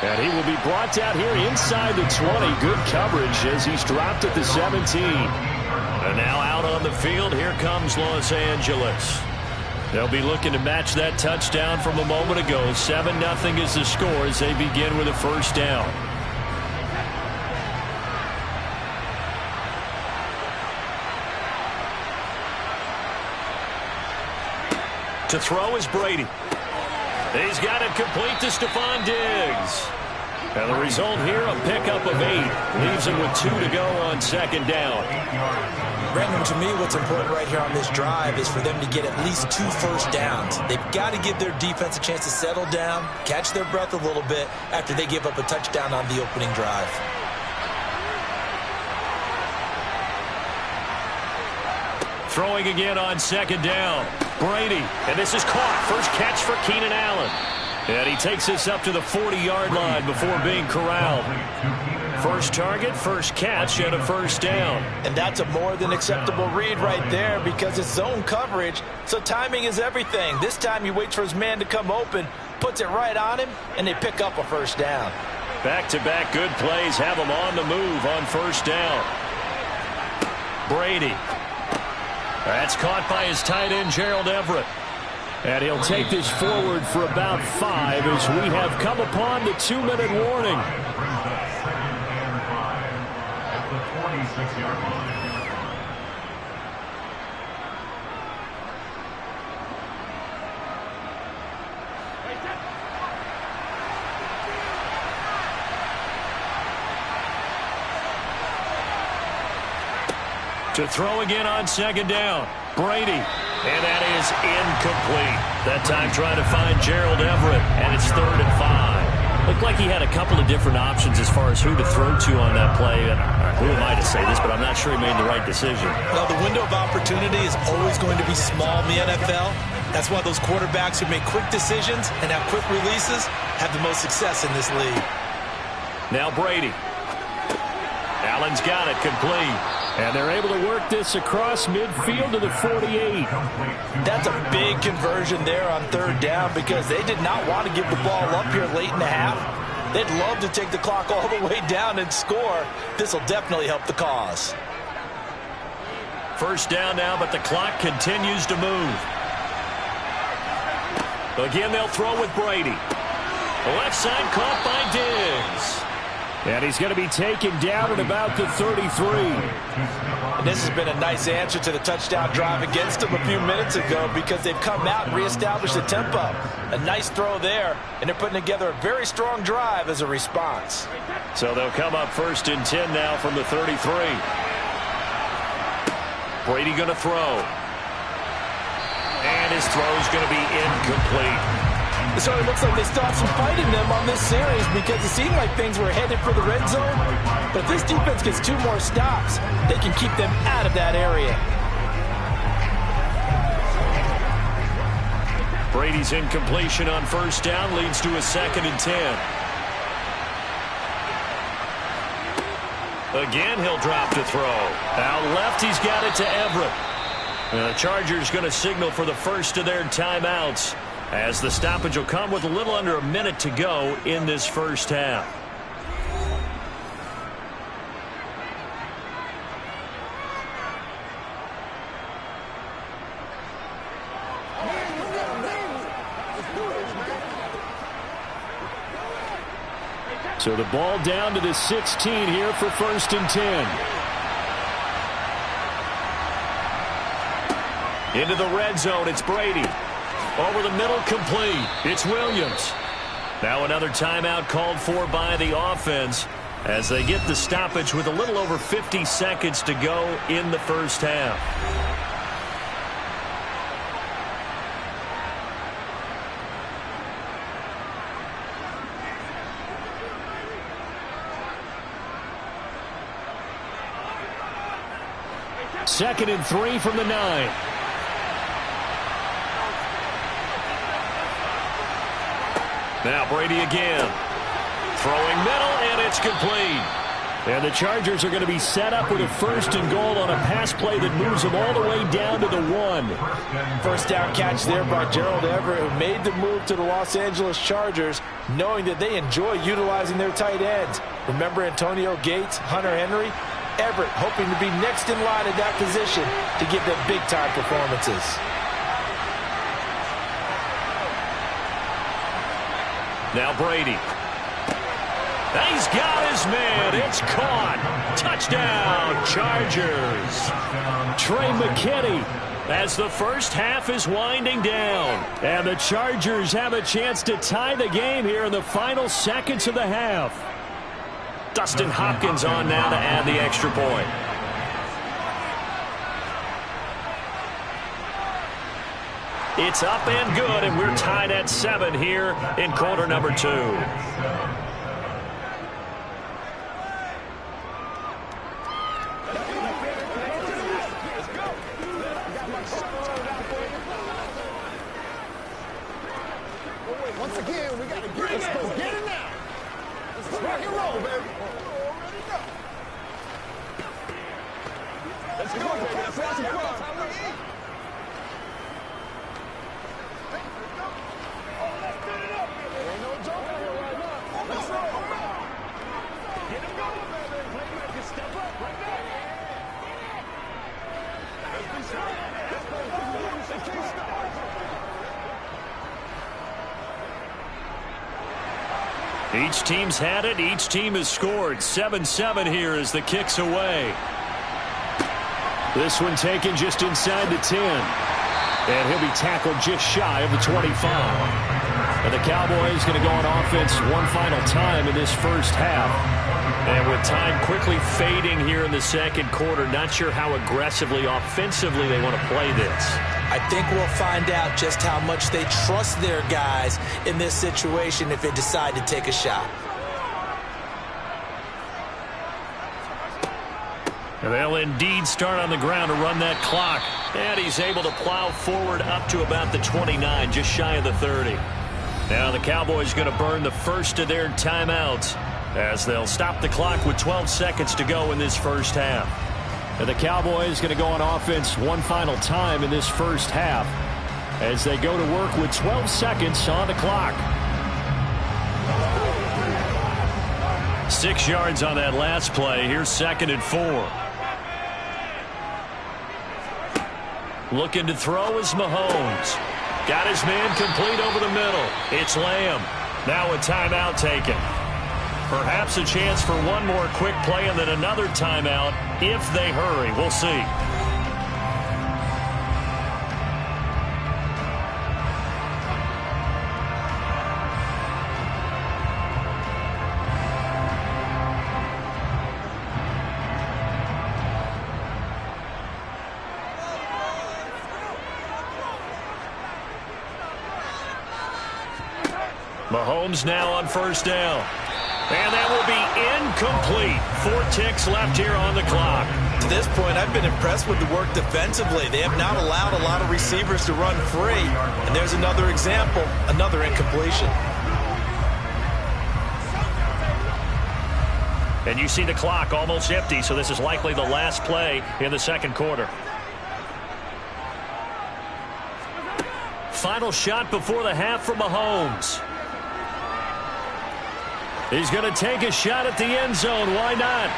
And he will be brought down here inside the 20. Good coverage as he's dropped at the 17. And now out on the field, here comes Los Angeles. They'll be looking to match that touchdown from a moment ago. 7-0 is the score as they begin with a first down. To throw is Brady. He's got it complete to Stephon Diggs. And the result here, a pickup of 8. Leaves him with 2 to go on second down. Brandon, to me, what's important right here on this drive is for them to get at least 2 first downs. They've got to give their defense a chance to settle down, catch their breath a little bit after they give up a touchdown on the opening drive. Throwing again on second down. Brady, and this is caught. First catch for Keenan Allen. And he takes this up to the 40-yard line before being corralled. First target, first catch, and a first down. And that's a more than acceptable read right there because it's zone coverage, so timing is everything. This time he waits for his man to come open, puts it right on him, and they pick up a first down. Back-to-back good plays have him on the move on first down. Brady. That's caught by his tight end, Gerald Everett. And he'll take this forward for about 5 as we have come upon the 2-minute warning. At the 26-yard line. To throw again on second down. Brady. And that is incomplete. That time trying to find Gerald Everett. And it's 3rd and 5. Looked like he had a couple of different options as far as who to throw to on that play. And who am I to say this, but I'm not sure he made the right decision. Well, the window of opportunity is always going to be small in the NFL. That's why those quarterbacks who make quick decisions and have quick releases have the most success in this league. Now Brady. Allen's got it, complete. And they're able to work this across midfield to the 48. That's a big conversion there on third down because they did not want to give the ball up here late in the half. They'd love to take the clock all the way down and score. This will definitely help the cause. First down now, but the clock continues to move. Again, they'll throw with Brady. Left side caught by Diggs. And he's going to be taken down at about the 33. And this has been a nice answer to the touchdown drive against them a few minutes ago because they've come out and reestablished the tempo. A nice throw there, and they're putting together a very strong drive as a response. So they'll come up 1st and 10 now from the 33. Brady going to throw. And his throw is going to be incomplete. So it looks like they still have some fight in them on this series because it seemed like things were headed for the red zone. But if this defense gets 2 more stops, they can keep them out of that area. Brady's incompletion on 1st down leads to a 2nd and 10. Again, he'll drop to throw. Out left, he's got it to Everett. And the Chargers going to signal for the first of their timeouts, as the stoppage will come with a little under a minute to go in this first half. So the ball down to the 16 here for 1st and 10. Into the red zone, it's Brady. Over the middle, complete. It's Williams. Now another timeout called for by the offense as they get the stoppage with a little over 50 seconds to go in the first half. Second and 3 from the 9. Now Brady again. Throwing middle, and it's complete. And the Chargers are going to be set up with a 1st and goal on a pass play that moves them all the way down to the 1. First down catch there by Gerald Everett, who made the move to the Los Angeles Chargers, knowing that they enjoy utilizing their tight ends. Remember Antonio Gates, Hunter Henry? Everett hoping to be next in line at that position to give them big-time performances. Now Brady. He's got his man. It's caught. Touchdown, Chargers. Trey McKinney as the first half is winding down. And the Chargers have a chance to tie the game here in the final seconds of the half. Dustin Hopkins on now to add the extra point. It's up and good, and we're tied at 7 here in quarter number 2. Once again, we got to get it. Let's go get it now. Let's rock and roll, baby. Already go. Let's go, baby. That's how we eat. Each team's had it. Each team has scored. 7-7 here as the kick's away. This one taken just inside the 10. And he'll be tackled just shy of the 25. And the Cowboys going to go on offense one final time in this first half. And with time quickly fading here in the second quarter, not sure how aggressively, offensively they want to play this. I think we'll find out just how much they trust their guys in this situation if they decide to take a shot. And they'll indeed start on the ground to run that clock. And he's able to plow forward up to about the 29, just shy of the 30. Now the Cowboys going to burn the first of their timeouts as they'll stop the clock with 12 seconds to go in this first half. And the Cowboys going to go on offense one final time in this first half as they go to work with 12 seconds on the clock. 6 yards on that last play. Here's 2nd and 4. Looking to throw is Mahomes. Got his man complete over the middle. It's Lamb. Now a timeout taken. Perhaps a chance for one more quick play and then another timeout if they hurry. We'll see. Mahomes now on first down. And that will be incomplete. 4 ticks left here on the clock. To this point, I've been impressed with the work defensively. They have not allowed a lot of receivers to run free. And there's another example, another incompletion. And you see the clock almost empty, so this is likely the last play in the second quarter. Final shot before the half from Mahomes. He's going to take a shot at the end zone. Why not?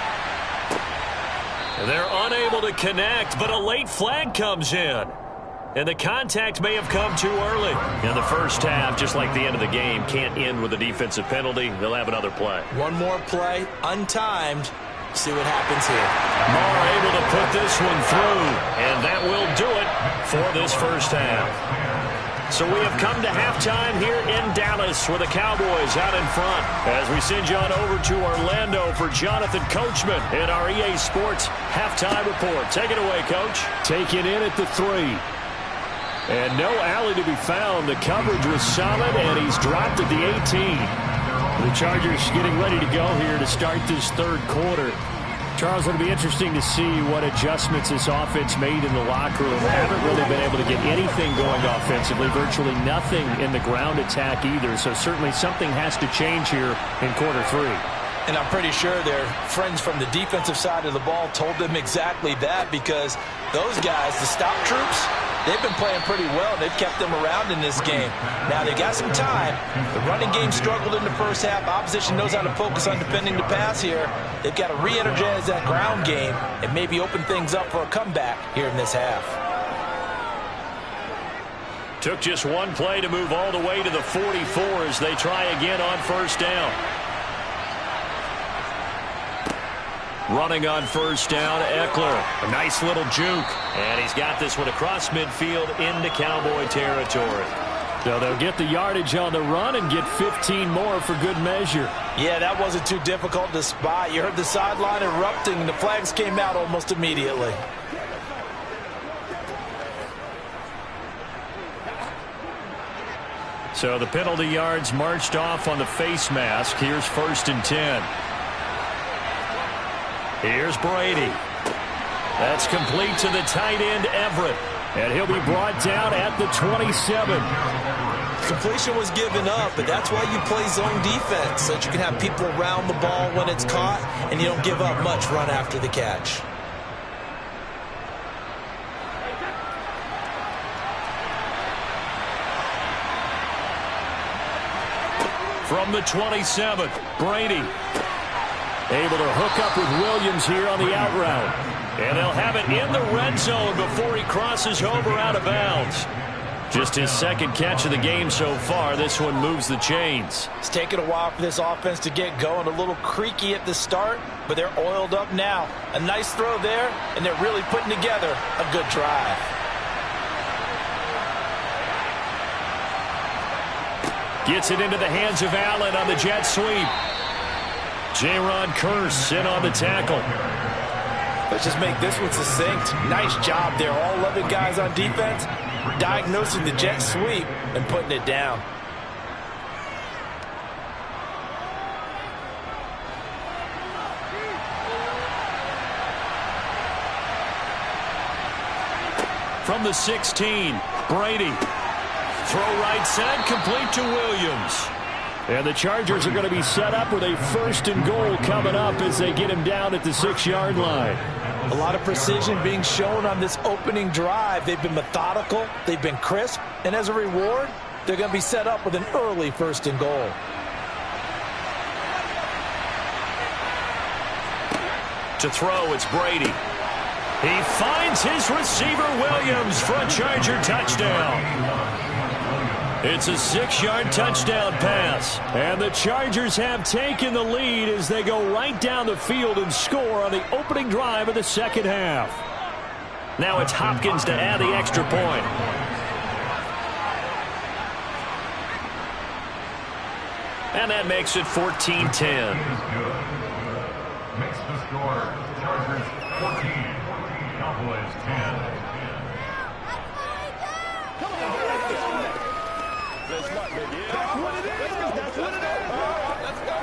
They're unable to connect, but a late flag comes in. And the contact may have come too early. In the first half, just like the end of the game, can't end with a defensive penalty. They'll have another play. One more play, untimed. See what happens here. Moore able to put this one through, and that will do it for this first half. So we have come to halftime here in Dallas with the Cowboys out in front as we send you on over to Orlando for Jonathan Coachman in our EA Sports halftime report. Take it away, Coach. Taken in at the 3. And no alley to be found. The coverage was solid, and he's dropped at the 18. The Chargers getting ready to go here to start this third quarter. Charles, it'll be interesting to see what adjustments this offense made in the locker room. Haven't really been able to get anything going offensively, virtually nothing in the ground attack either. So certainly something has to change here in quarter 3. And I'm pretty sure their friends from the defensive side of the ball told them exactly that, because those guys, the stop troops, they've been playing pretty well. They've kept them around in this game. Now, they got some time. The running game struggled in the first half. Opposition knows how to focus on defending the pass here. They've got to re-energize that ground game and maybe open things up for a comeback here in this half. Took just one play to move all the way to the 44 as they try again on first down. Running on first down, Eckler. A nice little juke. And he's got this one across midfield into Cowboy territory. So they'll get the yardage on the run and get 15 more for good measure. Yeah, that wasn't too difficult to spot. You heard the sideline erupting, and the flags came out almost immediately. So the penalty yards marched off on the face mask. Here's 1st and 10. Here's Brady. That's complete to the tight end, Everett. And he'll be brought down at the 27. Completion was given up, but that's why you play zone defense, so that you can have people around the ball when it's caught, and you don't give up much run after the catch. From the 27, Brady. Able to hook up with Williams here on the out route. And they'll have it in the red zone before he crosses over out of bounds. Just his second catch of the game so far. This one moves the chains. It's taken a while for this offense to get going. A little creaky at the start, but they're oiled up now. A nice throw there, and they're really putting together a good drive. Gets it into the hands of Allen on the jet sweep. J-Ron Curse in on the tackle. Let's just make this one succinct. Nice job there. All 11 guys on defense diagnosing the jet sweep and putting it down. From the 16, Brady throw right side, complete to Williams. And the Chargers are going to be set up with a 1st and goal coming up as they get him down at the 6-yard line. A lot of precision being shown on this opening drive. They've been methodical, they've been crisp, and as a reward, they're going to be set up with an early 1st and goal. To throw, it's Brady. He finds his receiver, Williams, for a Charger touchdown. It's a 6-yard touchdown pass. And the Chargers have taken the lead as they go right down the field and score on the opening drive of the second half. Now it's Hopkins to add the extra point. And that makes it 14-10. Makes the score. Chargers 14. Cowboys 10. That's what it is. That's what it is. Let's go.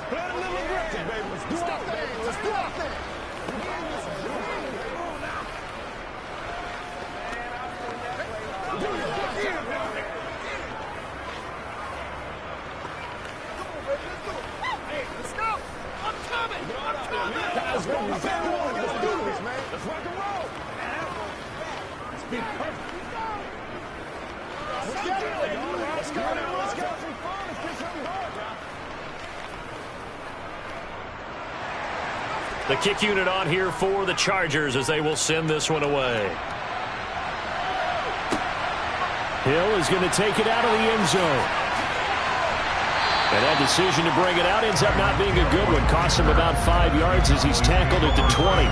Play a little aggressive, baby. Let's do our thing. Let's do our thing. Let's go. I'm coming. Let's go. Let's do this, man. Let's rock and roll. Let's be perfect. Let's get it. Let's go. Let's get some fun. Let's get something going, bro. The kick unit on here for the Chargers as they will send this one away. Hill is going to take it out of the end zone. And that decision to bring it out ends up not being a good one. Costs him about 5 yards as he's tackled at the 20.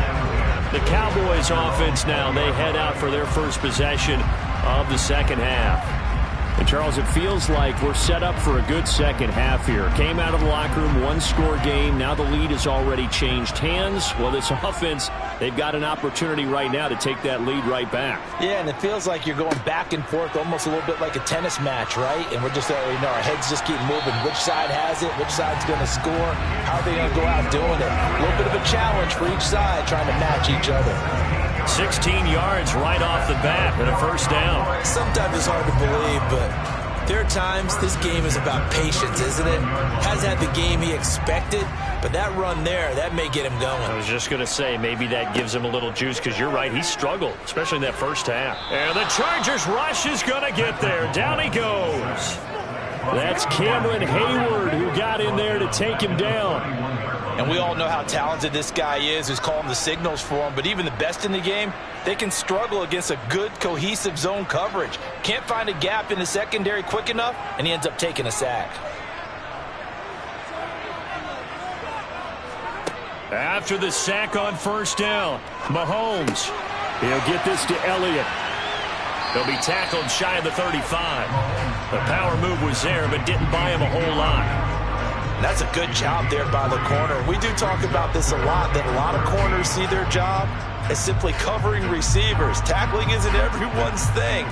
The Cowboys offense now, they head out for their first possession of the second half. And Charles, it feels like we're set up for a good second half here. Came out of the locker room, 1-score game. Now the lead has already changed hands. Well, this offense, they've got an opportunity right now to take that lead right back. Yeah, and it feels like you're going back and forth almost a little bit like a tennis match, right? And we're just already know our heads just keep moving. Which side has it? Which side's going to score? How are they going to go out doing it? A little bit of a challenge for each side trying to match each other. 16 yards right off the bat and a first down. Sometimes it's hard to believe, but there are times this game is about patience, isn't it? Hasn't had the game he expected, but that run there, that may get him going. I was just going to say, maybe that gives him a little juice because you're right, he struggled, especially in that first half. And the Chargers rush is going to get there. Down he goes. That's Cameron Hayward who got in there to take him down. And we all know how talented this guy is who's calling the signals for him. But even the best in the game, they can struggle against a good, cohesive zone coverage. Can't find a gap in the secondary quick enough, and he ends up taking a sack. After the sack on first down, Mahomes. He'll get this to Elliott. He'll be tackled shy of the 35. The power move was there, but didn't buy him a whole lot. That's a good job there by the corner. We do talk about this a lot, that a lot of corners see their job as simply covering receivers. Tackling isn't everyone's thing.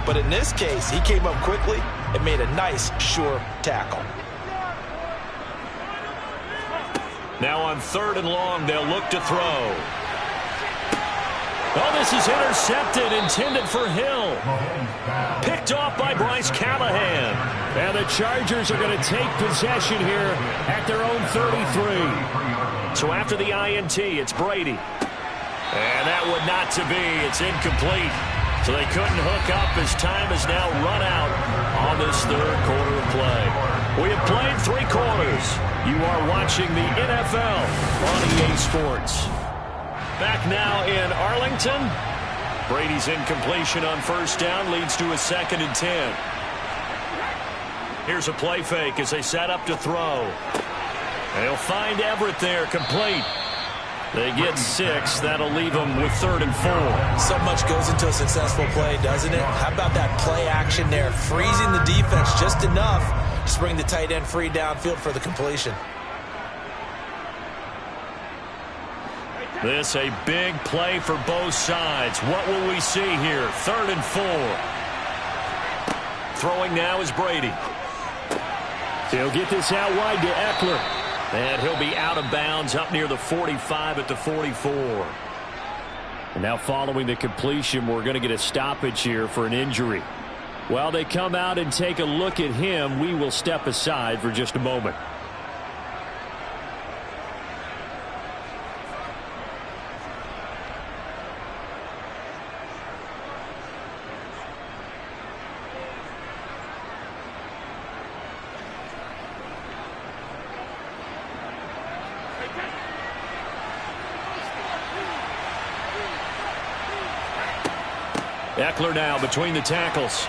But in this case, he came up quickly and made a nice, sure tackle. Now on 3rd and long, they'll look to throw. Oh, this is intercepted, intended for Hill. Picked off by Bryce Callahan. And the Chargers are going to take possession here at their own 33. So after the INT, it's Brady. And that would not to be. It's incomplete. So they couldn't hook up as time has now run out on this 3rd quarter of play. We have played 3 quarters. You are watching the NFL on EA Sports. Back now in Arlington. Brady's incompletion on first down leads to a 2nd and 10. Here's a play fake as they set up to throw. They'll find Everett there, complete. They get 6. That'll leave them with 3rd and 4. So much goes into a successful play, doesn't it? How about that play action there? Freezing the defense just enough to bring the tight end free downfield for the completion. This a big play for both sides. What will we see here? 3rd and 4. Throwing now is Brady. He'll get this out wide to Eckler. And he'll be out of bounds up near the 45 at the 44. Now following the completion, we're going to get a stoppage here for an injury. While they come out and take a look at him, we will step aside for just a moment. Eckler now between the tackles.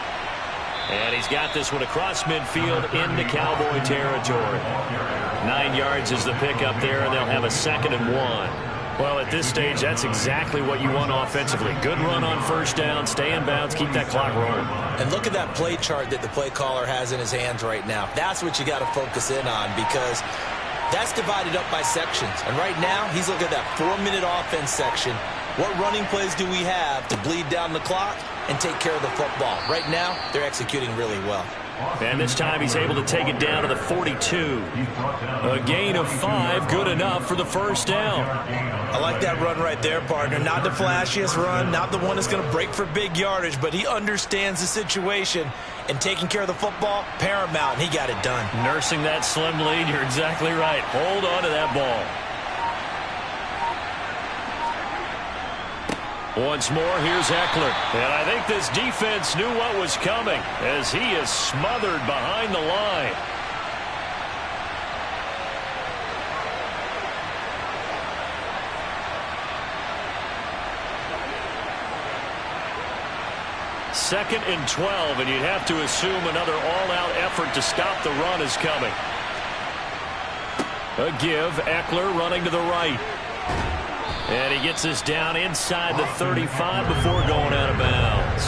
And he's got this one across midfield into Cowboy territory. 9 yards is the pickup there, and they'll have a 2nd and 1. Well, at this stage, that's exactly what you want offensively. Good run on first down, stay in bounds, keep that clock rolling. And look at that play chart that the play caller has in his hands right now. That's what you got to focus in on, because that's divided up by sections. And right now, he's looking at that 4-minute offense section. What running plays do we have to bleed down the clock and take care of the football? Right now, they're executing really well. And this time he's able to take it down to the 42. A gain of 5, good enough for the first down. I like that run right there, partner. Not the flashiest run, not the one that's going to break for big yardage, but he understands the situation, and taking care of the football, paramount, and he got it done. Nursing that slim lead, you're exactly right. Hold on to that ball. Once more, here's Eckler. And I think this defense knew what was coming as he is smothered behind the line. Second and 12, and you'd have to assume another all-out effort to stop the run is coming. A give, Eckler running to the right. And he gets this down inside the 35 before going out of bounds.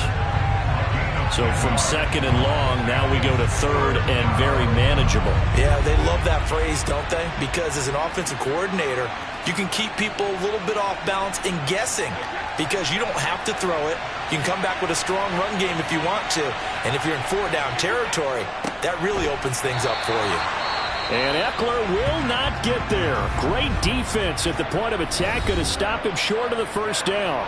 So from 2nd and long, now we go to 3rd and very manageable. Yeah, they love that phrase, don't they? Because as an offensive coordinator, you can keep people a little bit off balance and guessing, because you don't have to throw it. You can come back with a strong run game if you want to. And if you're in 4-down territory, that really opens things up for you. And Eckler will not get there. Great defense at the point of attack, going to stop him short of the first down.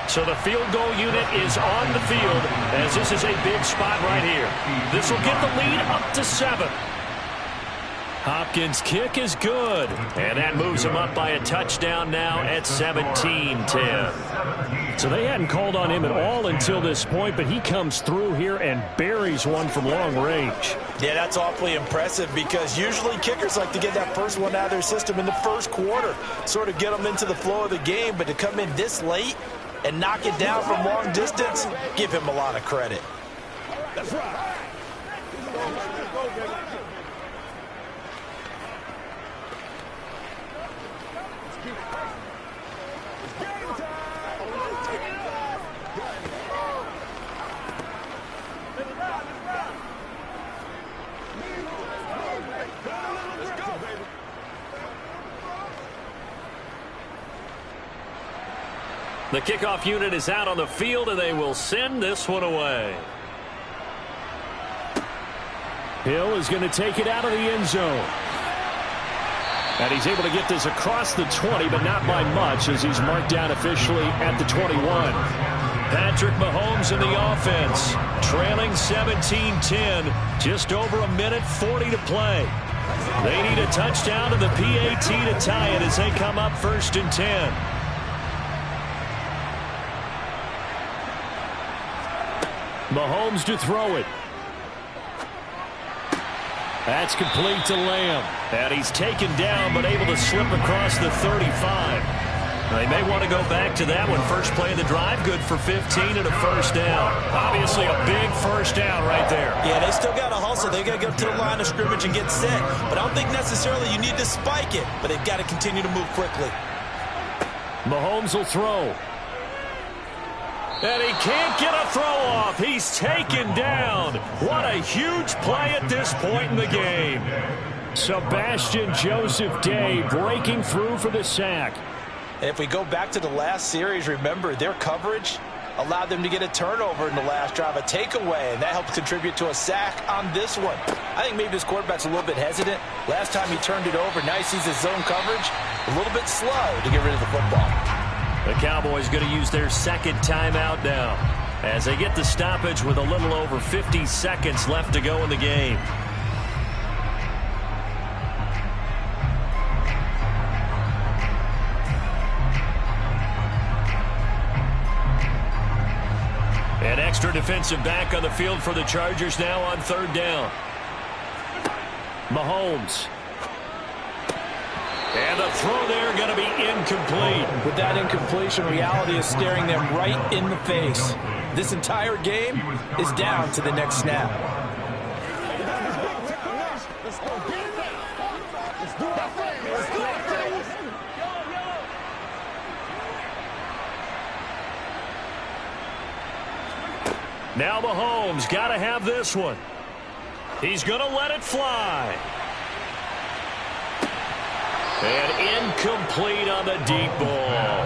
So the field goal unit is on the field as this is a big spot right here. This will get the lead up to 7. Hopkins' kick is good, and that moves him up by a touchdown now at 17-10. So they hadn't called on him at all until this point, but he comes through here and buries one from long range. Yeah, that's awfully impressive, because usually kickers like to get that first one out of their system in the first quarter, sort of get them into the flow of the game, but to come in this late and knock it down from long distance, give him a lot of credit. That's right. The kickoff unit is out on the field, and they will send this one away. Hill is going to take it out of the end zone. And he's able to get this across the 20, but not by much, as he's marked down officially at the 21. Patrick Mahomes in the offense, trailing 17-10, just over a minute 40 to play. They need a touchdown to the PAT to tie it as they come up 1st and 10. Mahomes to throw it. That's complete to Lamb. And he's taken down, but able to slip across the 35. They may want to go back to that one. First play of the drive, good for 15 and a first down. Obviously a big first down right there. Yeah, they still got to hustle. They got to get up to the line of scrimmage and get set. But I don't think necessarily you need to spike it, but they've got to continue to move quickly. Mahomes will throw. And he can't get a throw off. He's taken down. What a huge play at this point in the game. Sebastian Joseph Day breaking through for the sack. And if we go back to the last series, remember, their coverage allowed them to get a turnover in the last drive, a takeaway, and that helped contribute to a sack on this one. I think maybe this quarterback's a little bit hesitant. Last time he turned it over, now he sees his zone coverage a little bit slow to get rid of the football. The Cowboys going to use their second timeout now as they get the stoppage with a little over 50 seconds left to go in the game. An extra defensive back on the field for the Chargers now on third down. Mahomes. And the throw there going to be incomplete. With that incompletion, reality is staring them right in the face. This entire game is down to the next snap. Let's go get it now. Let's do our thing. Let's do our thing. Now Mahomes got to have this one. He's going to let it fly. And incomplete on the deep ball.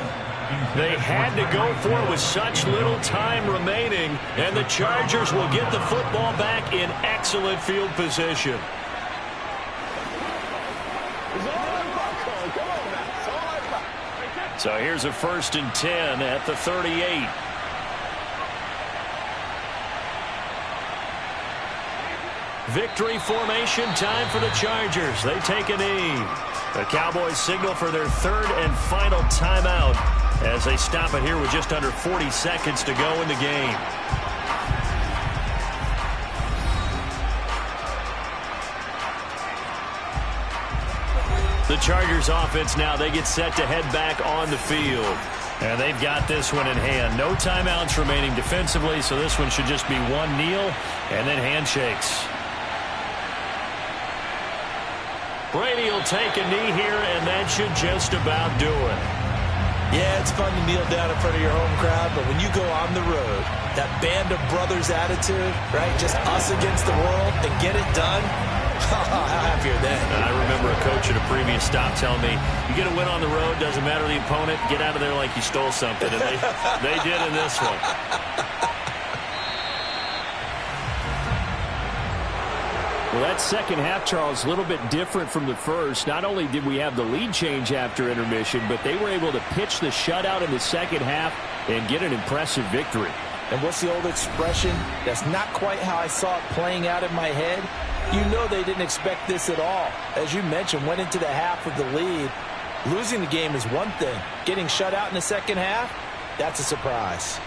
They had to go for it with such little time remaining, and the Chargers will get the football back in excellent field position. So here's a 1st and 10 at the 38. Victory formation time for the Chargers. They take a knee. The Cowboys signal for their third and final timeout as they stop it here with just under 40 seconds to go in the game. The Chargers offense now, they get set to head back on the field. And they've got this one in hand. No timeouts remaining defensively, so this one should just be one kneel and then handshakes. Brady will take a knee here, and that should just about do it. Yeah, it's fun to kneel down in front of your home crowd, but when you go on the road, that band of brothers attitude, right, just us against the world, and get it done, how happier then. I remember a coach at a previous stop telling me, you get a win on the road, doesn't matter the opponent, get out of there like you stole something, and they did in this one. Well, that second half, Charles, a little bit different from the first. Not only did we have the lead change after intermission, but they were able to pitch the shutout in the second half and get an impressive victory. And what's the old expression? That's not quite how I saw it playing out in my head. You know they didn't expect this at all. As you mentioned, went into the half with the lead. Losing the game is one thing. Getting shut out in the second half, that's a surprise.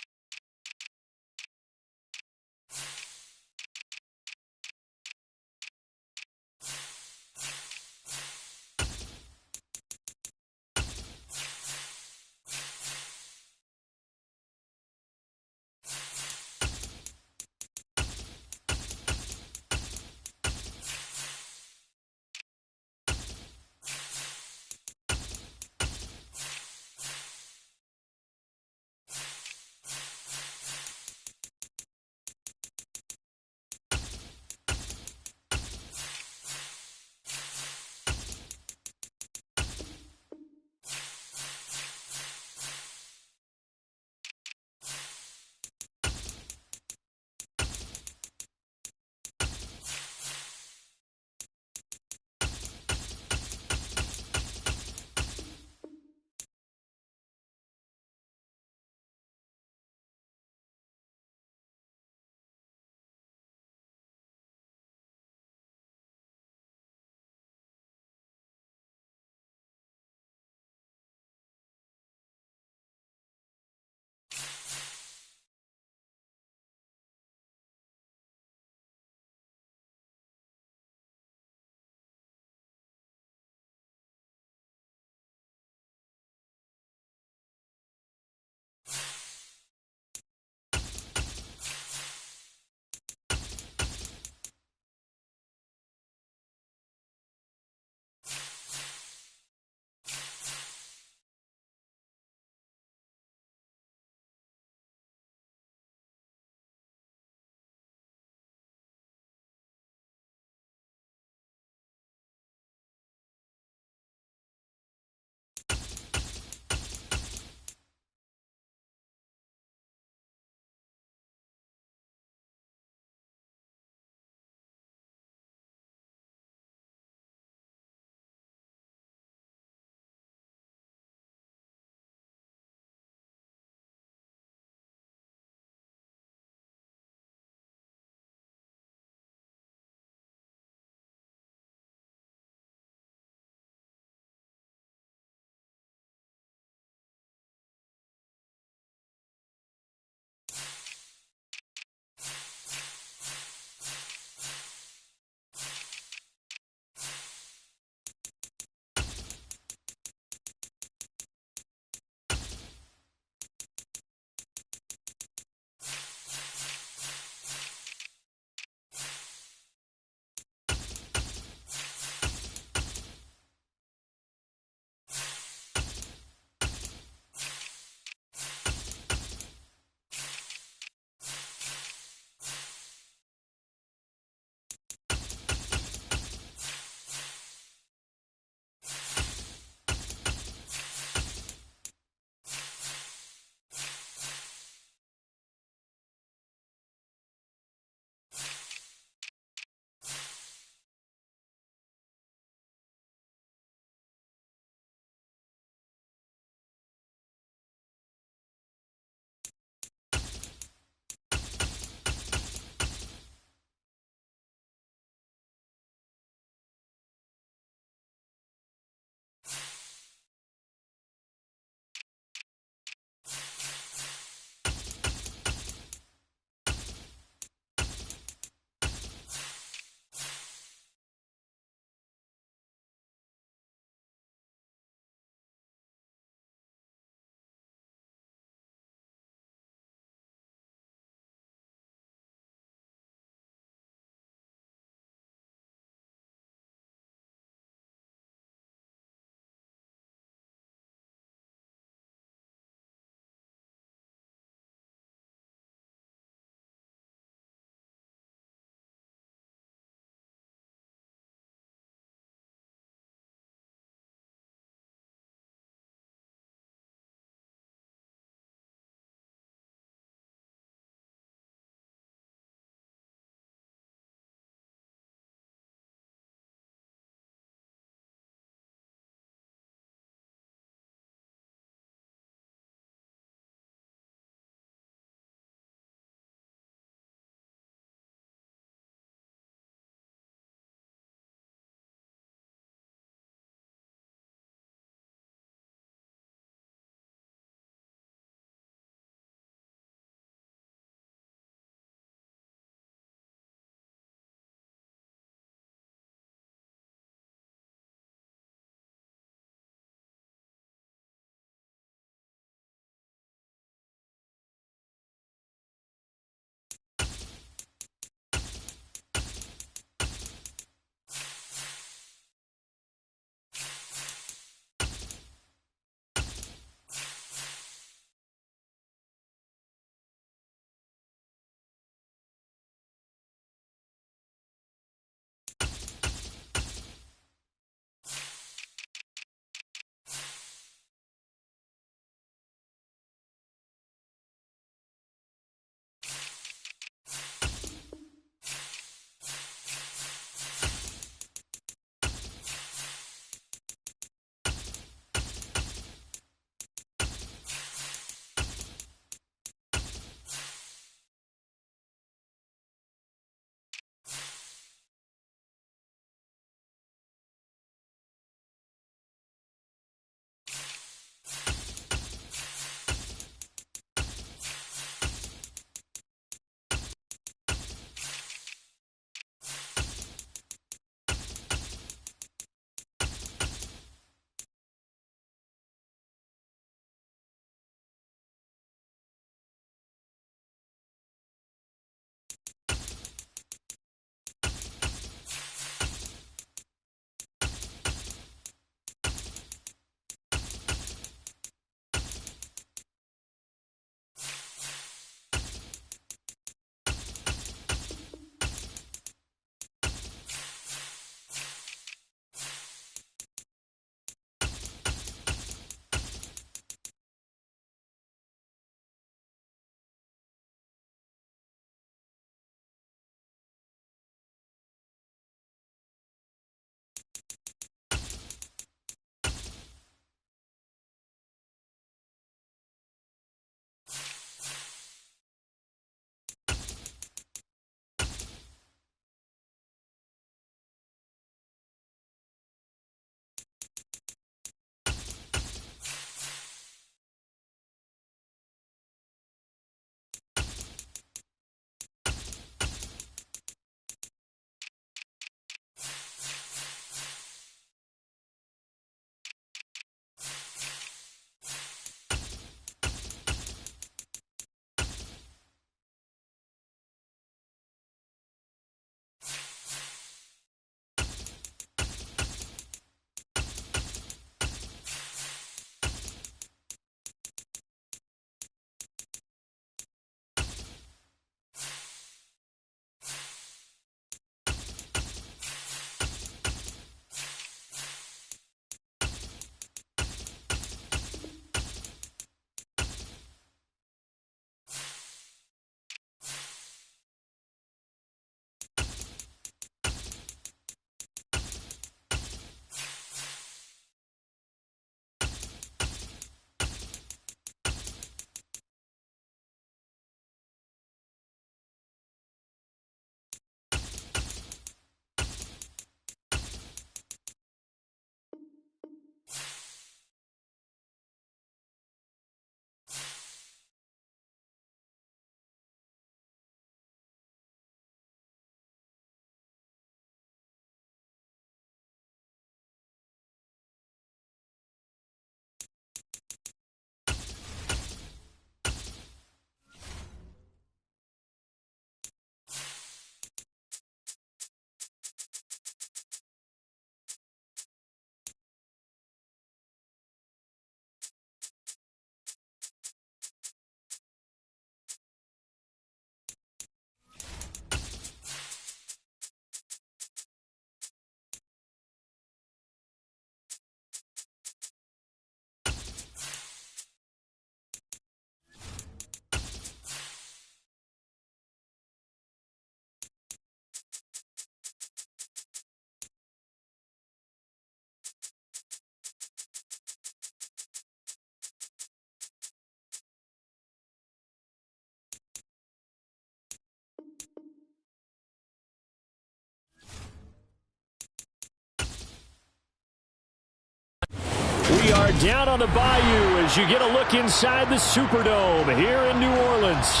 We are down on the Bayou as you get a look inside the Superdome here in New Orleans.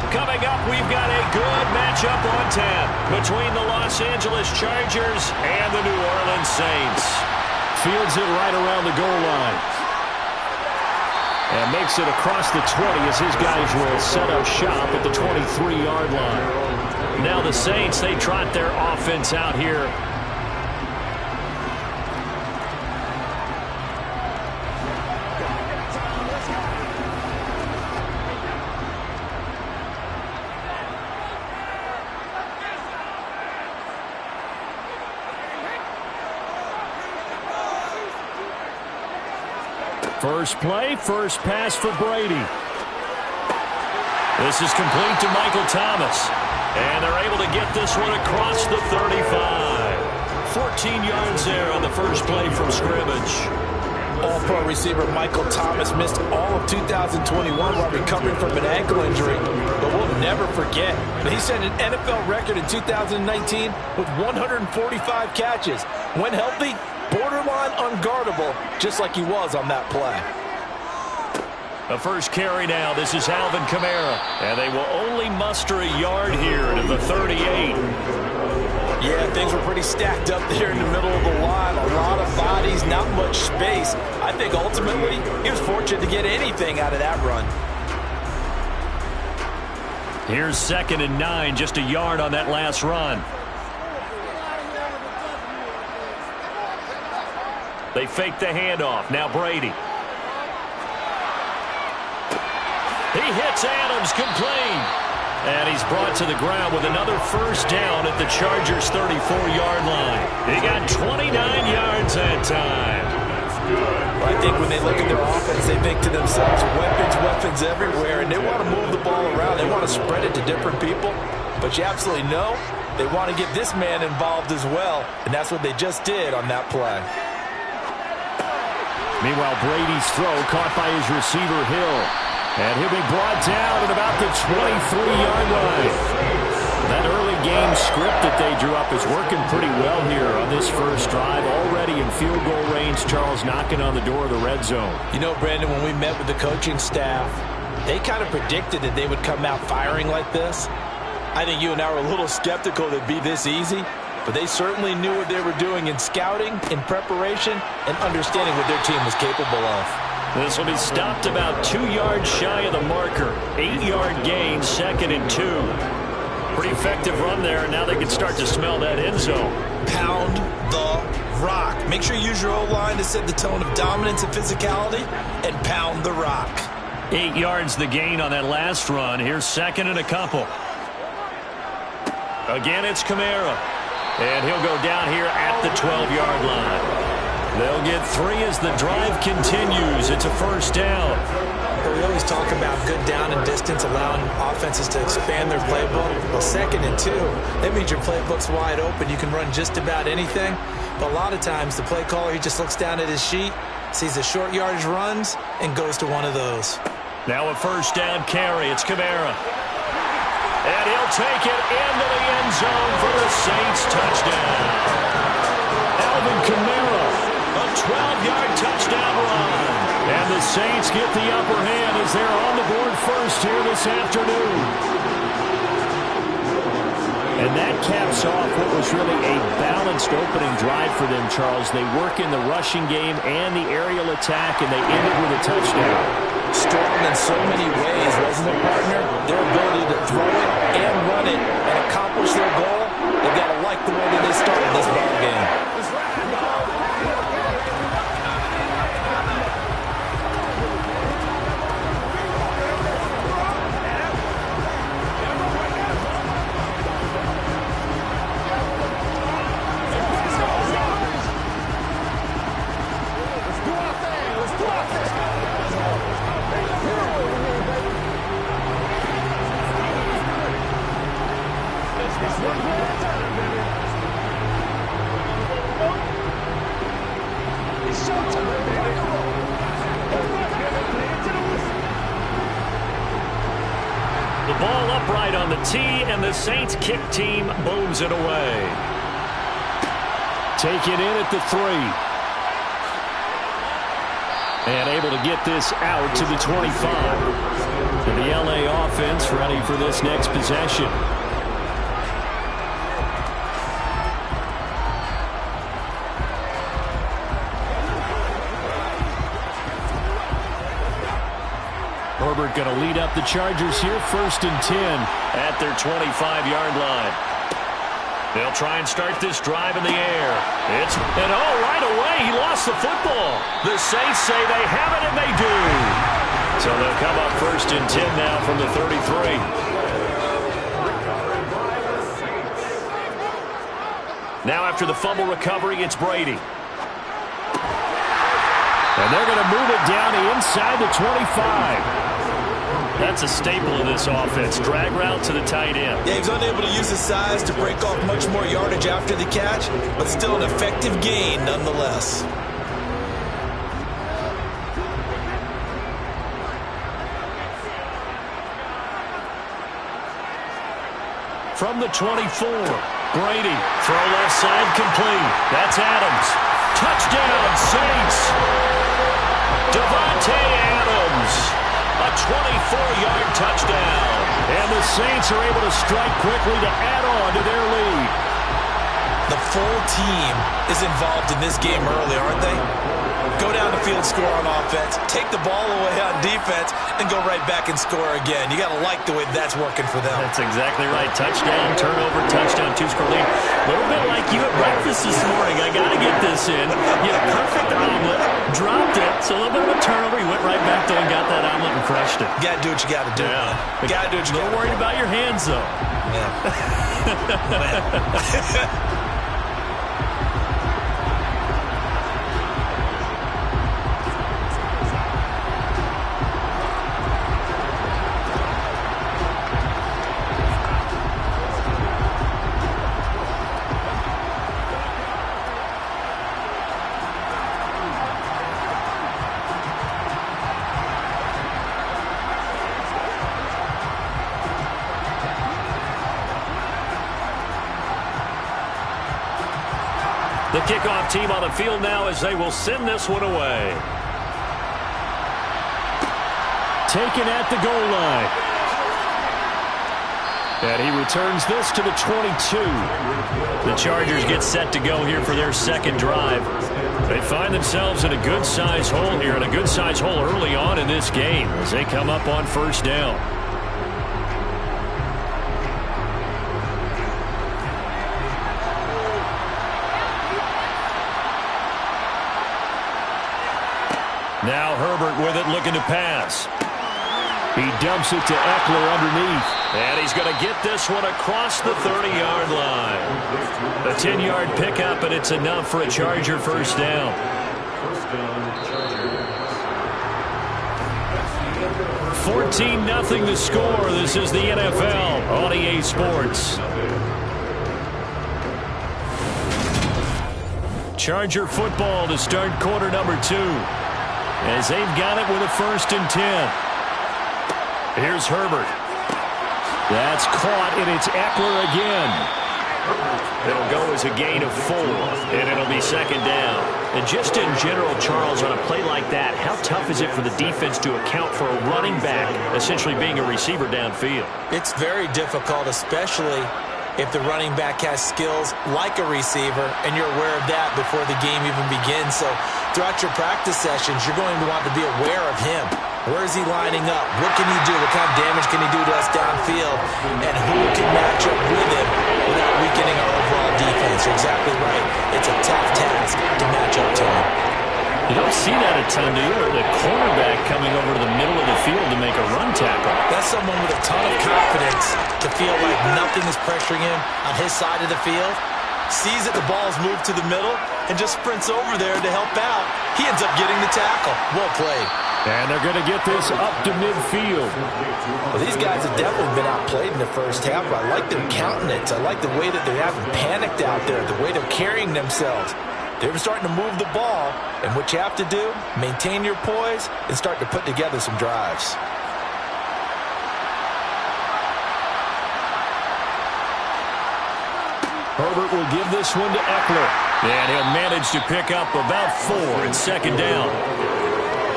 Coming up, we've got a good matchup on tap between the Los Angeles Chargers and the New Orleans Saints. Fields it right around the goal line. And makes it across the 20 as his guys will set up shop at the 23-yard line. Now the Saints, they trot their offense out here. First play, first pass for Brady. This is complete to Michael Thomas. And they're able to get this one across the 35. 14 yards there on the first play from scrimmage. All-pro receiver Michael Thomas missed all of 2021 while recovering from an ankle injury. But we'll never forget that he set an NFL record in 2019 with 145 catches. When healthy, borderline unguardable, just like he was on that play. The first carry now. This is Alvin Kamara. And they will only muster a yard here to the 38. Yeah, things were pretty stacked up there in the middle of the line. A lot of bodies, not much space. I think ultimately he was fortunate to get anything out of that run. Here's 2nd and 9, just a yard on that last run. They fake the handoff. Now Brady. He hits Adams, complete. And he's brought to the ground with another first down at the Chargers' 34-yard line. He got 29 yards that time. Well, I think when they look at their offense, they think to themselves, weapons everywhere, and they want to move the ball around. They want to spread it to different people. But you absolutely know they want to get this man involved as well, and that's what they just did on that play. Meanwhile, Brady's throw caught by his receiver, Hill. And he'll be brought down at about the 23-yard line. That early game script that they drew up is working pretty well here on this first drive. Already in field goal range, Charles knocking on the door of the red zone. You know, Brandon, when we met with the coaching staff, they kind of predicted that they would come out firing like this. I think you and I were a little skeptical that it'd be this easy, but they certainly knew what they were doing in scouting, in preparation, and understanding what their team was capable of. This will be stopped about 2 yards shy of the marker. 8-yard gain, 2nd and 2. Pretty effective run there, and now they can start to smell that end zone. Pound the rock. Make sure you use your O-line to set the tone of dominance and physicality, and pound the rock. 8 yards the gain on that last run. Here's 2nd and a couple. Again, it's Kamara. And he'll go down here at the 12-yard line. They'll get 3 as the drive continues. It's a first down. We always talk about good down and distance, allowing offenses to expand their playbook. Well, 2nd and 2, that means your playbook's wide open. You can run just about anything. But a lot of times, the play caller, he just looks down at his sheet, sees the short yardage runs, and goes to one of those. Now a first down carry. It's Kamara. And he'll take it into the end zone for the Saints touchdown. Alvin Kamara. A 12-yard touchdown run. And the Saints get the upper hand as they're on the board first here this afternoon. And that caps off what was really a balanced opening drive for them, Charles. They work in the rushing game and the aerial attack, and they ended with a touchdown. Strong in so many ways, wasn't it, partner? Their ability to throw it and run it and accomplish their goal, they've got to like the way that they started this ball game. The ball upright on the tee, and the Saints kick team booms it away. Take it in at the 3. And able to get this out to the 25. And the LA offense ready for this next possession. Herbert going to lead up the Chargers here, 1st and 10 at their 25-yard line. They'll try and start this drive in the air. Right away, he lost the football. The Saints say they have it, and they do. So they'll come up 1st and 10 now from the 33. Now after the fumble recovery, it's Brady. And they're going to move it down inside the 25. That's a staple of this offense. Drag route to the tight end. Yeah, he was unable to use his size to break off much more yardage after the catch, but still an effective gain nonetheless. From the 24, Brady, throw left side complete. That's Adams. Touchdown, Saints. Devontae Adams. A 24-yard touchdown. And the Saints are able to strike quickly to add on to their lead. The full team is involved in this game early, aren't they? Go down the field, score on offense, take the ball away on defense, and go right back and score again. You got to like the way that's working for them. That's exactly right. Touchdown, turnover, touchdown, 2-score lead. A little bit like you at breakfast this morning. I got to get this in. You had a perfect omelet, dropped it, so a little bit of a turnover. You went right back there and got that omelet and crushed it. You got to do what you got to do. Yeah. You got to do what you got to do. A little worried about your hands, though. Yeah. The kickoff team on the field now as they will send this one away. Taken at the goal line. And he returns this to the 22. The Chargers get set to go here for their second drive. They find themselves in a good-sized hole here, and a good-sized hole early on in this game as they come up on 1st down. Now Herbert with it, looking to pass. He dumps it to Eckler underneath. And he's going to get this one across the 30-yard line. A 10-yard pickup, and it's enough for a Charger 1st down. 14-0 the score. This is the NFL on EA Sports. Charger football to start quarter number 2. As they've got it with a 1st and 10. Here's Herbert. That's caught, and it's Eckler again. It'll go as a gain of 4, and it'll be 2nd down. And just in general, Charles, on a play like that, how tough is it for the defense to account for a running back essentially being a receiver downfield? It's very difficult, especially if the running back has skills like a receiver, and you're aware of that before the game even begins. So throughout your practice sessions, you're going to want to be aware of him. Where is he lining up? What can he do? What kind of damage can he do to us downfield? And who can match up with him without weakening our overall defense? You're exactly right. It's a tough task to match up to him. You don't see that a ton, do you? The cornerback coming over to the middle of the field to make a run tackle. That's someone with a ton of confidence to feel like nothing is pressuring him on his side of the field. Sees that the ball's moved to the middle and just sprints over there to help out. He ends up getting the tackle. Well played. And they're going to get this up to midfield. Well, these guys have definitely been outplayed in the first half, but I like their countenance. I like the way that they haven't panicked out there, the way they're carrying themselves. They're starting to move the ball, and what you have to do, maintain your poise and start to put together some drives. Herbert will give this one to Eckler. And he'll manage to pick up about 4 in 2nd down.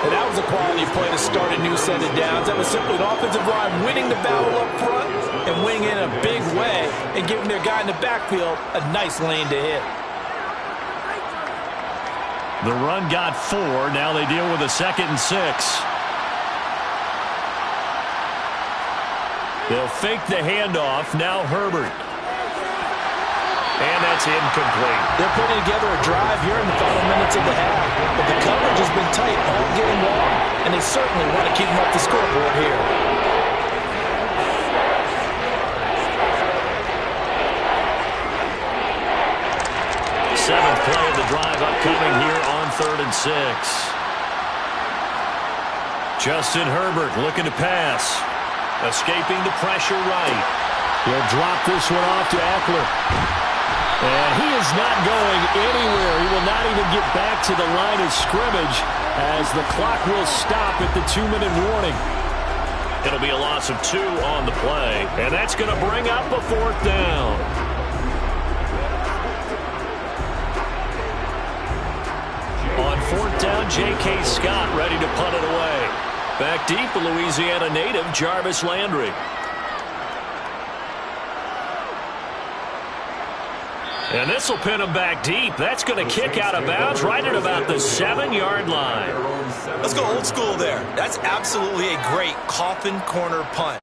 And that was a quality play to start a new set of downs. That was simply an offensive line winning the battle up front and winning in a big way and giving their guy in the backfield a nice lane to hit. The run got 4. Now they deal with a 2nd and 6. They'll fake the handoff. Now Herbert. And that's incomplete. They're putting together a drive here in the final minutes of the half. But the coverage has been tight all game long, and they certainly want to keep them up the scoreboard here. Seventh play of the drive upcoming here on 3rd and 6. Justin Herbert looking to pass. Escaping the pressure right. He'll drop this one off to Eckler. And he is not going anywhere. He will not even get back to the line of scrimmage as the clock will stop at the 2-minute warning. It'll be a loss of 2 on the play. And that's going to bring up a 4th down. On 4th down, J.K. Scott ready to punt it away. Back deep, the Louisiana native, Jarvis Landry. And this will pin him back deep. That's going to kick out of bounds right at about the 7-yard line. Let's go old school there. That's absolutely a great coffin corner punt.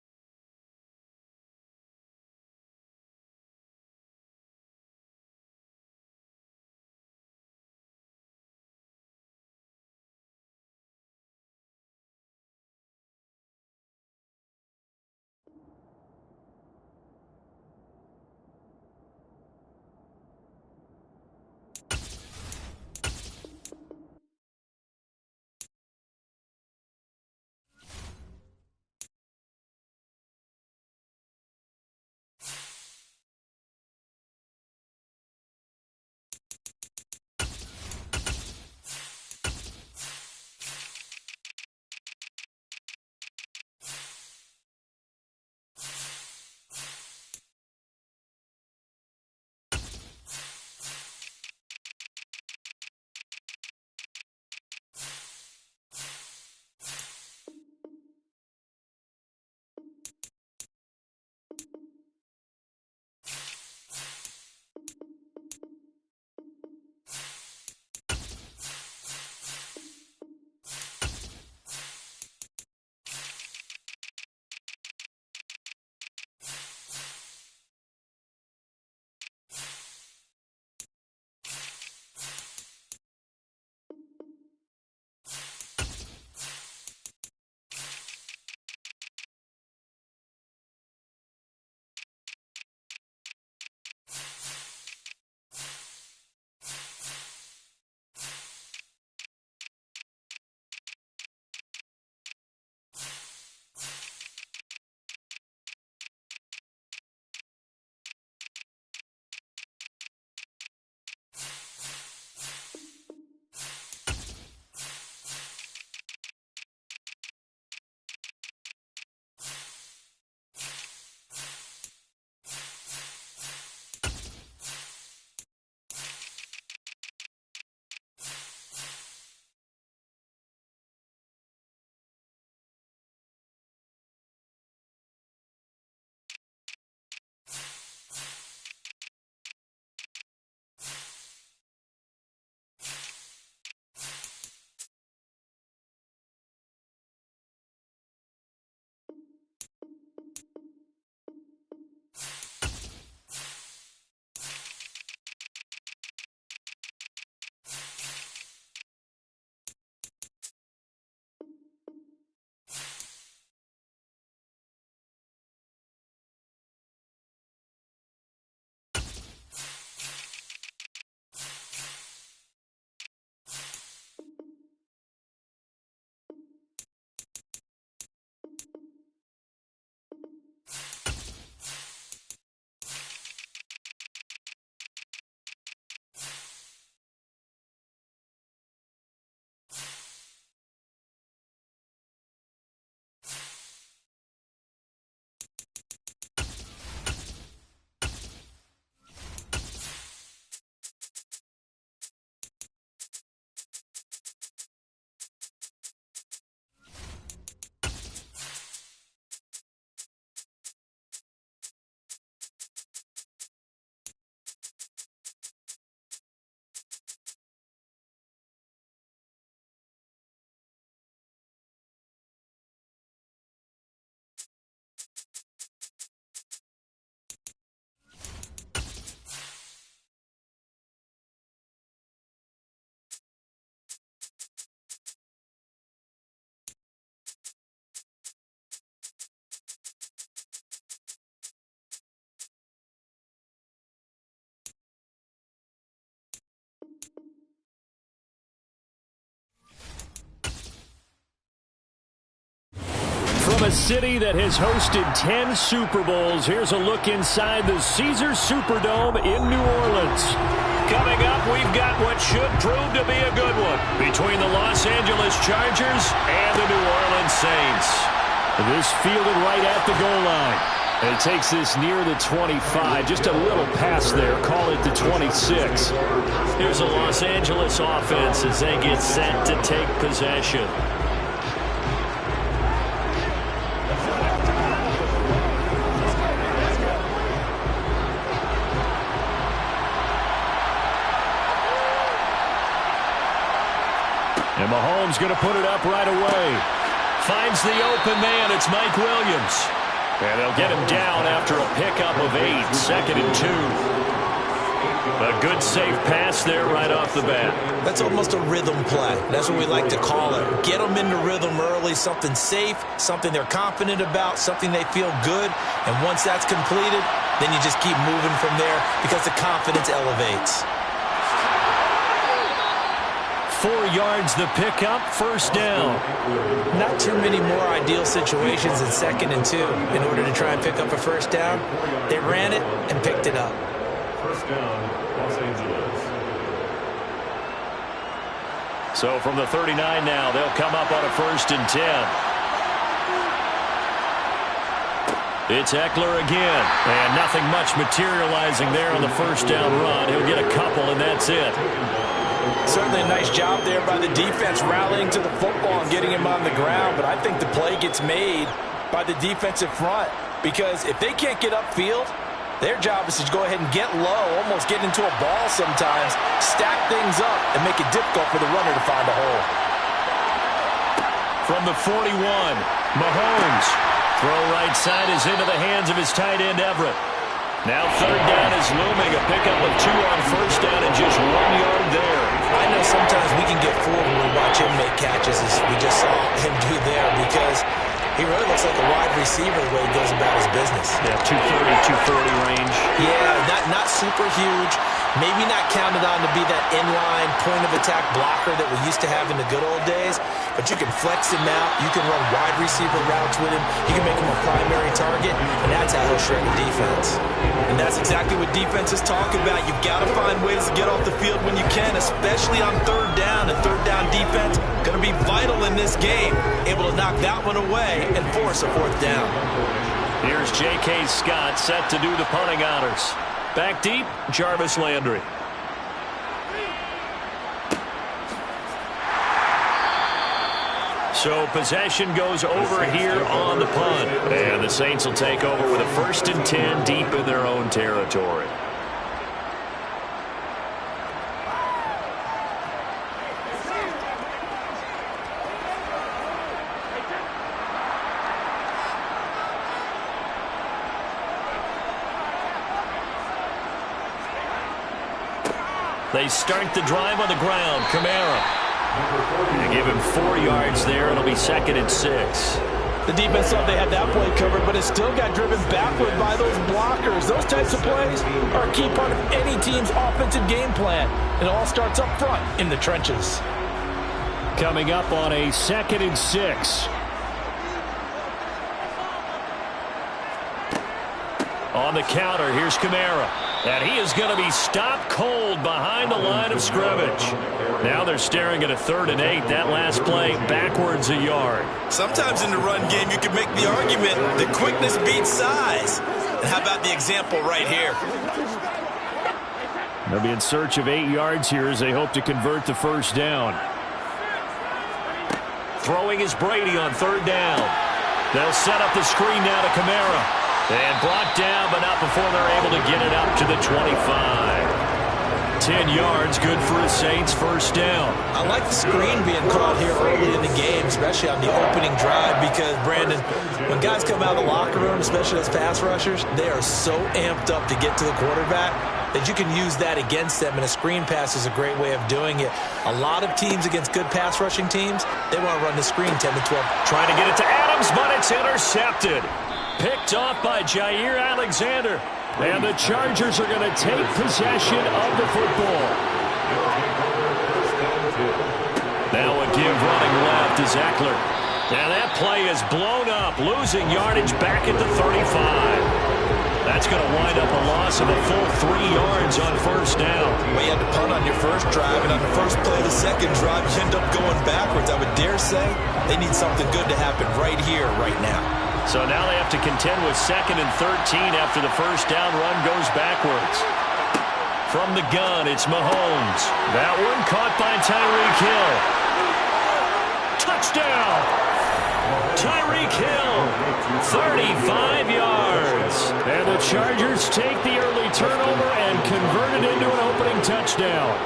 a city that has hosted 10 Super Bowls. Here's a look inside the Caesars Superdome in New Orleans. Coming up, we've got what should prove to be a good one between the Los Angeles Chargers and the New Orleans Saints. This fielded right at the goal line. And it takes this near the 25, just a little past there. Call it the 26. Here's a Los Angeles offense as they get set to take possession. And Mahomes going to put it up right away. Finds the open man. It's Mike Williams. And they'll get him down after a pickup of 8, 2nd and 2. A good, safe pass there right off the bat. That's almost a rhythm play. That's what we like to call it. Get them into rhythm early, something safe, something they're confident about, something they feel good. And once that's completed, then you just keep moving from there because the confidence elevates. 4 yards the pickup, first down. Not too many more ideal situations in 2nd and 2 in order to try and pick up a first down. They ran it and picked it up. First down, Los Angeles. So from the 39 now, they'll come up on a 1st and 10. It's Eckler again. And nothing much materializing there on the first down run. He'll get a couple, and that's it. Certainly a nice job there by the defense rallying to the football and getting him on the ground, but I think the play gets made by the defensive front because if they can't get upfield, their job is to go ahead and get low, almost get into a ball sometimes, stack things up, and make it difficult for the runner to find a hole. From the 41, Mahomes. Throw right side is into the hands of his tight end, Everett. Now 3rd down is looming. A pickup of 2 on first down and just 1 yard there. I know sometimes we can get fooled when we watch him make catches, as we just saw him do there, because he really looks like a wide receiver the way he goes about his business. Yeah, 230, 240 range. Yeah, not super huge. Maybe not counted on to be that inline point-of-attack blocker that we used to have in the good old days, but you can flex him out. You can run wide receiver routes with him. You can make him a primary target, and that's how he'll shred the defense. And that's exactly what defenses talk about. You've got to find ways to get off the field when you can, especially on 3rd down. And 3rd down defense going to be vital in this game, able to knock that one away and force a 4th down. Here's J.K. Scott set to do the punting honors. Back deep, Jarvis Landry. So possession goes over here on the punt. And the Saints will take over with a 1st and 10 deep in their own territory. They start the drive on the ground. Kamara. They give him 4 yards there. It'll be 2nd and 6. The defense thought they had that play covered, but it still got driven backward by those blockers. Those types of plays are a key part of any team's offensive game plan. It all starts up front in the trenches. Coming up on a 2nd and 6. On the counter, here's Kamara. And he is going to be stopped cold behind the line of scrimmage. Now they're staring at a 3rd and 8. That last play backwards a yard. Sometimes in the run game, you can make the argument that quickness beats size. And how about the example right here? They'll be in search of 8 yards here as they hope to convert the first down. Throwing is Brady on 3rd down. They'll set up the screen now to Kamara. And blocked down, but not before they're able to get it up to the 25. 10 yards, good for the Saints, first down. I like the screen being called here early in the game, especially on the opening drive, because, Brandon, when guys come out of the locker room, especially as pass rushers, they are so amped up to get to the quarterback that you can use that against them, and a screen pass is a great way of doing it. A lot of teams against good pass rushing teams, they want to run the screen 10 to 12. Trying to get it to Adams, but it's intercepted. Picked off by Jair Alexander. And the Chargers are going to take possession of the football. Now a give running left is Eckler. And that play is blown up, losing yardage back at the 35. That's going to wind up a loss of a full 3 yards on first down. Well, you had to punt on your first drive, and on the first play of the second drive, you end up going backwards. I would dare say they need something good to happen right here, right now. So now they have to contend with 2nd and 13 after the first down run goes backwards. From the gun, it's Mahomes. That one caught by Tyreek Hill. Touchdown! Tyreek Hill, 35 yards. And the Chargers take the early turnover and convert it into an opening touchdown.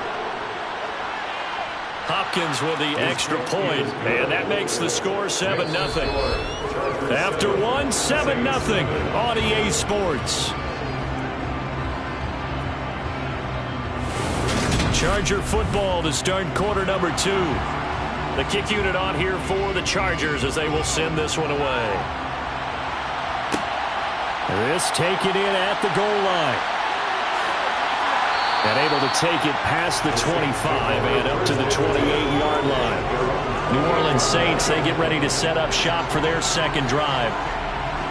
Hopkins with the extra point, and that makes the score 7-0. After one, 7-0 on EA Sports. Charger football to start quarter number 2. The kick unit on here for the Chargers as they will send this one away. This taken in at the goal line. And able to take it past the 25 and up to the 28-yard line. New Orleans Saints, they get ready to set up shop for their second drive.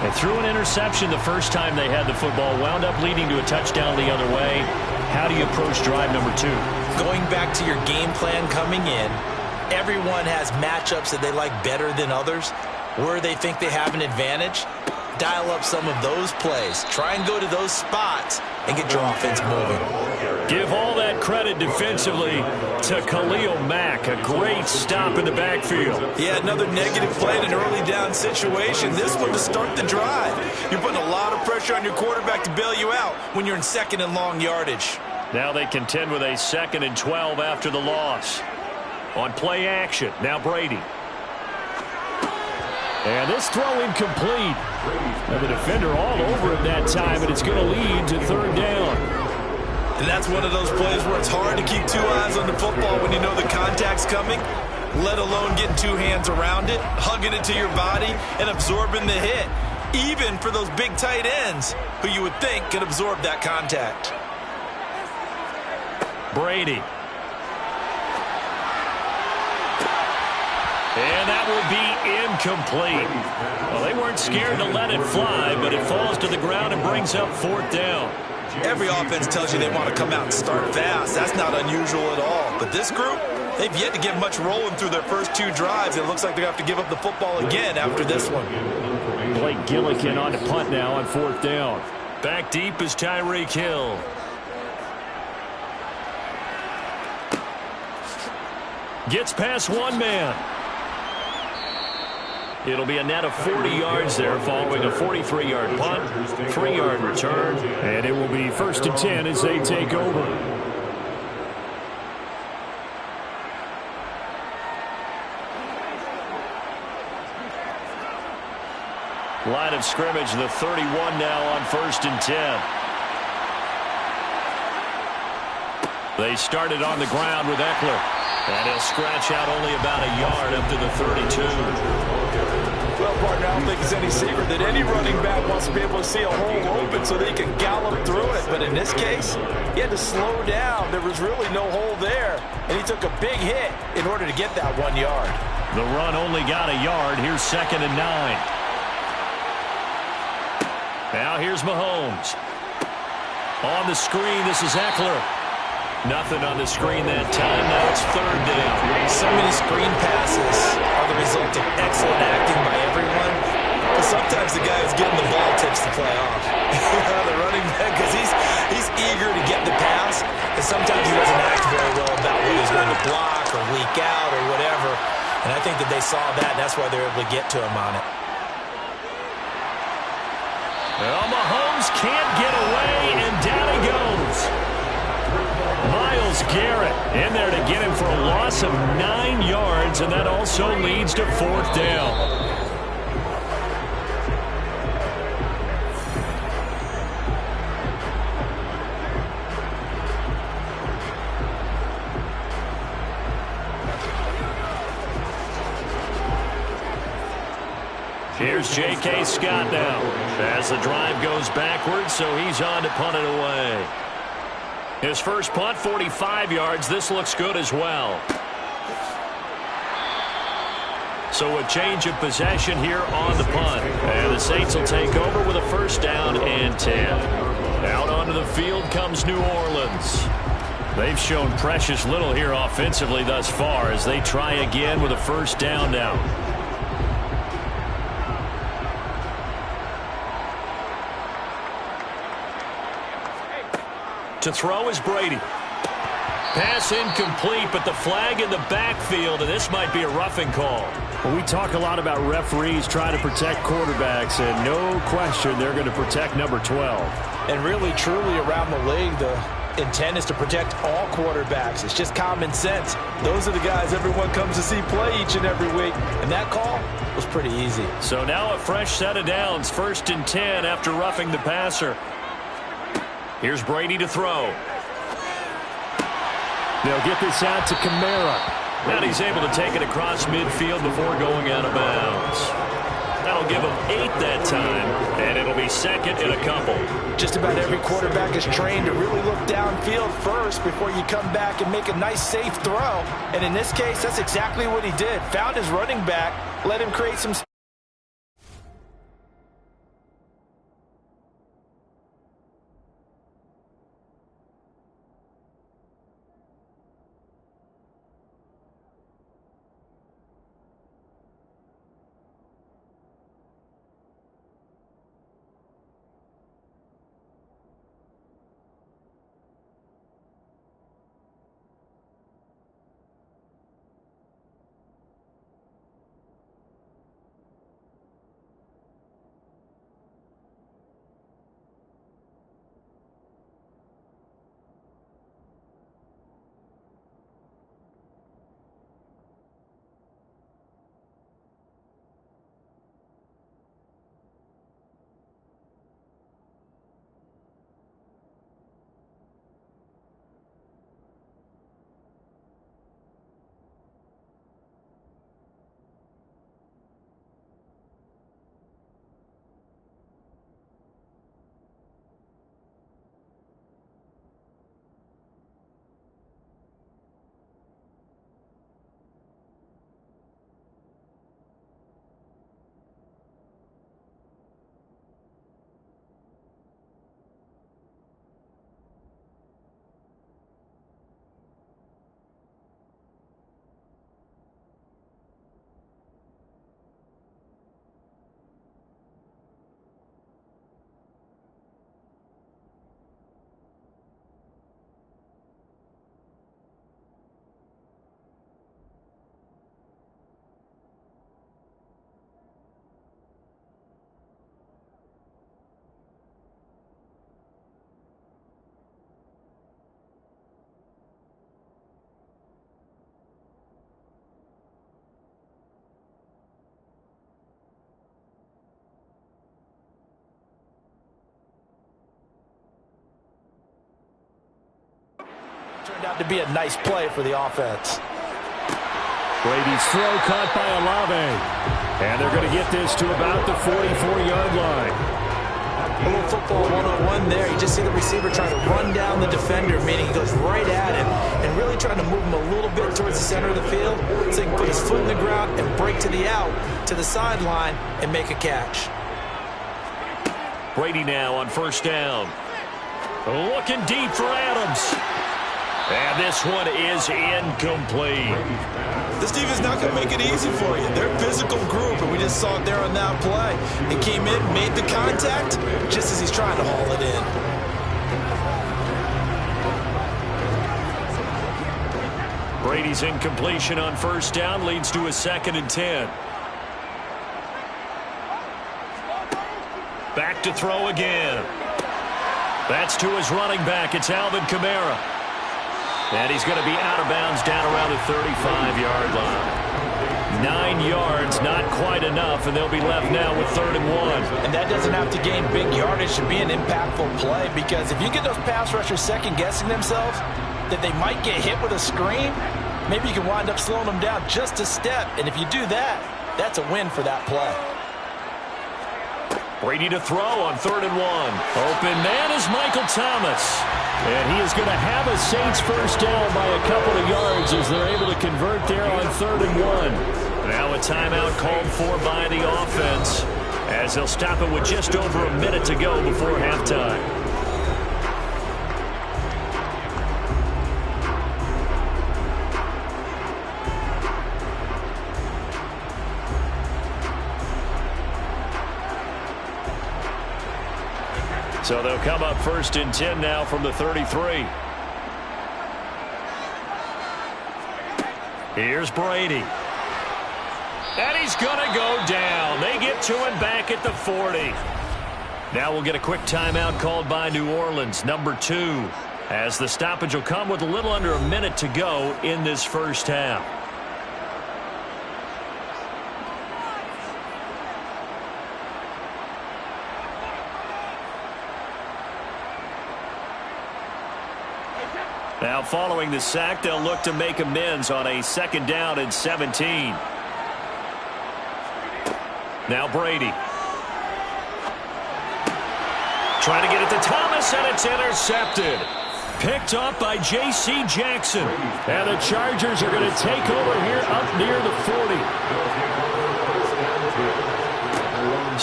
They threw an interception the first time they had the football, wound up leading to a touchdown the other way. How do you approach drive number 2? Going back to your game plan coming in, everyone has matchups that they like better than others. Where they think they have an advantage, dial up some of those plays. Try and go to those spots and get your offense moving. Give all that credit defensively to Khalil Mack. A great stop in the backfield. Yeah, another negative play in an early down situation. This one to start the drive. You're putting a lot of pressure on your quarterback to bail you out when you're in 2nd and long yardage. Now they contend with a 2nd and 12 after the loss. On play action, now Brady. And this throw incomplete. And the defender all over it that time, and it's going to lead to 3rd down. And that's one of those plays where it's hard to keep 2 eyes on the football when you know the contact's coming, let alone getting 2 hands around it, hugging it to your body, and absorbing the hit. Even for those big tight ends who you would think could absorb that contact. Brady. And that will be incomplete. Well, they weren't scared to let it fly, but it falls to the ground and brings up 4th down. Every offense tells you they want to come out and start fast. That's not unusual at all. But this group, they've yet to get much rolling through their first 2 drives. It looks like they're going to have to give up the football again after this one. Blake Gillikin on to punt now on 4th down. Back deep is Tyreek Hill. Gets past one man. It'll be a net of 40 yards there following a 43-yard punt, 3-yard return, and it will be 1st and 10 as they take over. Line of scrimmage, the 31 now on 1st and 10. They started on the ground with Eckler. And he'll scratch out only about a yard up to the 32. Well, partner, I don't think it's any secret that any running back wants to be able to see a hole open so that he can gallop through it. But in this case, he had to slow down. There was really no hole there. And he took a big hit in order to get that 1 yard. The run only got a yard. Here's 2nd and 9. Now here's Mahomes. On the screen, this is Eckler. Nothing on the screen that time. Now it's 3rd down. So many screen passes are the result of excellent acting by everyone. But sometimes the guy who's getting the ball takes the play off. The running back, because he's eager to get the pass. And sometimes he doesn't act very well about what he's going to block or leak out or whatever. And I think that they saw that, and that's why they were able to get to him on it. Well, Mahomes can't get away, and down he goes. Myles Garrett in there to get him for a loss of 9 yards, and that also leads to 4th down. Here's J.K. Scott now as the drive goes backwards, so he's on to punt it away. His first punt, 45 yards. This looks good as well. So a change of possession here on the punt. And the Saints will take over with a first down and 10. Out onto the field comes New Orleans. They've shown precious little here offensively thus far as they try again with a first down now. To throw is Brady. Pass incomplete, but the flag in the backfield, and this might be a roughing call. Well, we talk a lot about referees trying to protect quarterbacks, and no question they're going to protect number 12. And really, truly, around the league, the intent is to protect all quarterbacks. It's just common sense. Those are the guys everyone comes to see play each and every week. And that call was pretty easy. So now a fresh set of downs, 1st and 10 after roughing the passer. Here's Brady to throw. They'll get this out to Kamara. And he's able to take it across midfield before going out of bounds. That'll give him 8 that time, and it'll be 2nd and a couple. Just about every quarterback is trained to really look downfield first before you come back and make a nice, safe throw. And in this case, that's exactly what he did. Found his running back, let him create some space. Turned out to be a nice play for the offense. Brady's throw caught by Olave. And they're going to get this to about the 44-yard line. A little football 101 there. You just see the receiver trying to run down the defender, meaning he goes right at him and really trying to move him a little bit towards the center of the field so he can put his foot in the ground and break to the out, to the sideline, and make a catch. Brady now on first down. Looking deep for Adams. And this one is incomplete. This defense is not going to make it easy for you. They're a physical group, and we just saw it there on that play. He came in, made the contact, just as he's trying to haul it in. Brady's incompletion on first down leads to a 2nd and 10. Back to throw again. That's to his running back. It's Alvin Kamara. And he's going to be out of bounds down around the 35-yard line. 9 yards, not quite enough, and they'll be left now with 3rd and 1. And that doesn't have to gain big yardage to be an impactful play, because if you get those pass rushers second-guessing themselves that they might get hit with a screen, maybe you can wind up slowing them down just a step. And if you do that, that's a win for that play. Brady to throw on 3rd and 1. Open man is Michael Thomas. And he is going to have a Saints first down by a couple of yards as they're able to convert there on 3rd and 1. Now a timeout called for by the offense, as they'll stop it with just over a minute to go before halftime. So they'll come up 1st and 10 now from the 33. Here's Brady. And he's going to go down. They get to him back at the 40. Now we'll get a quick timeout called by New Orleans, number 2, as the stoppage will come with a little under a minute to go in this first half. Now following the sack, they'll look to make amends on a 2nd down and 17. Now Brady. Trying to get it to Thomas, and it's intercepted. Picked up by J.C. Jackson. And the Chargers are going to take over here up near the 40.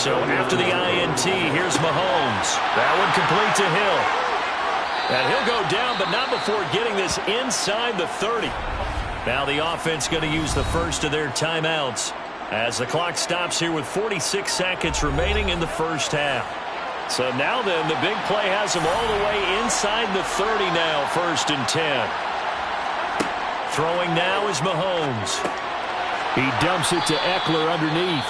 So after the INT, here's Mahomes. That one complete to Hill. And he'll go down, but not before getting this inside the 30. Now the offense going to use the first of their timeouts as the clock stops here with 46 seconds remaining in the first half. So now then, the big play has them all the way inside the 30 now, 1st and 10. Throwing now is Mahomes. He dumps it to Eckler underneath.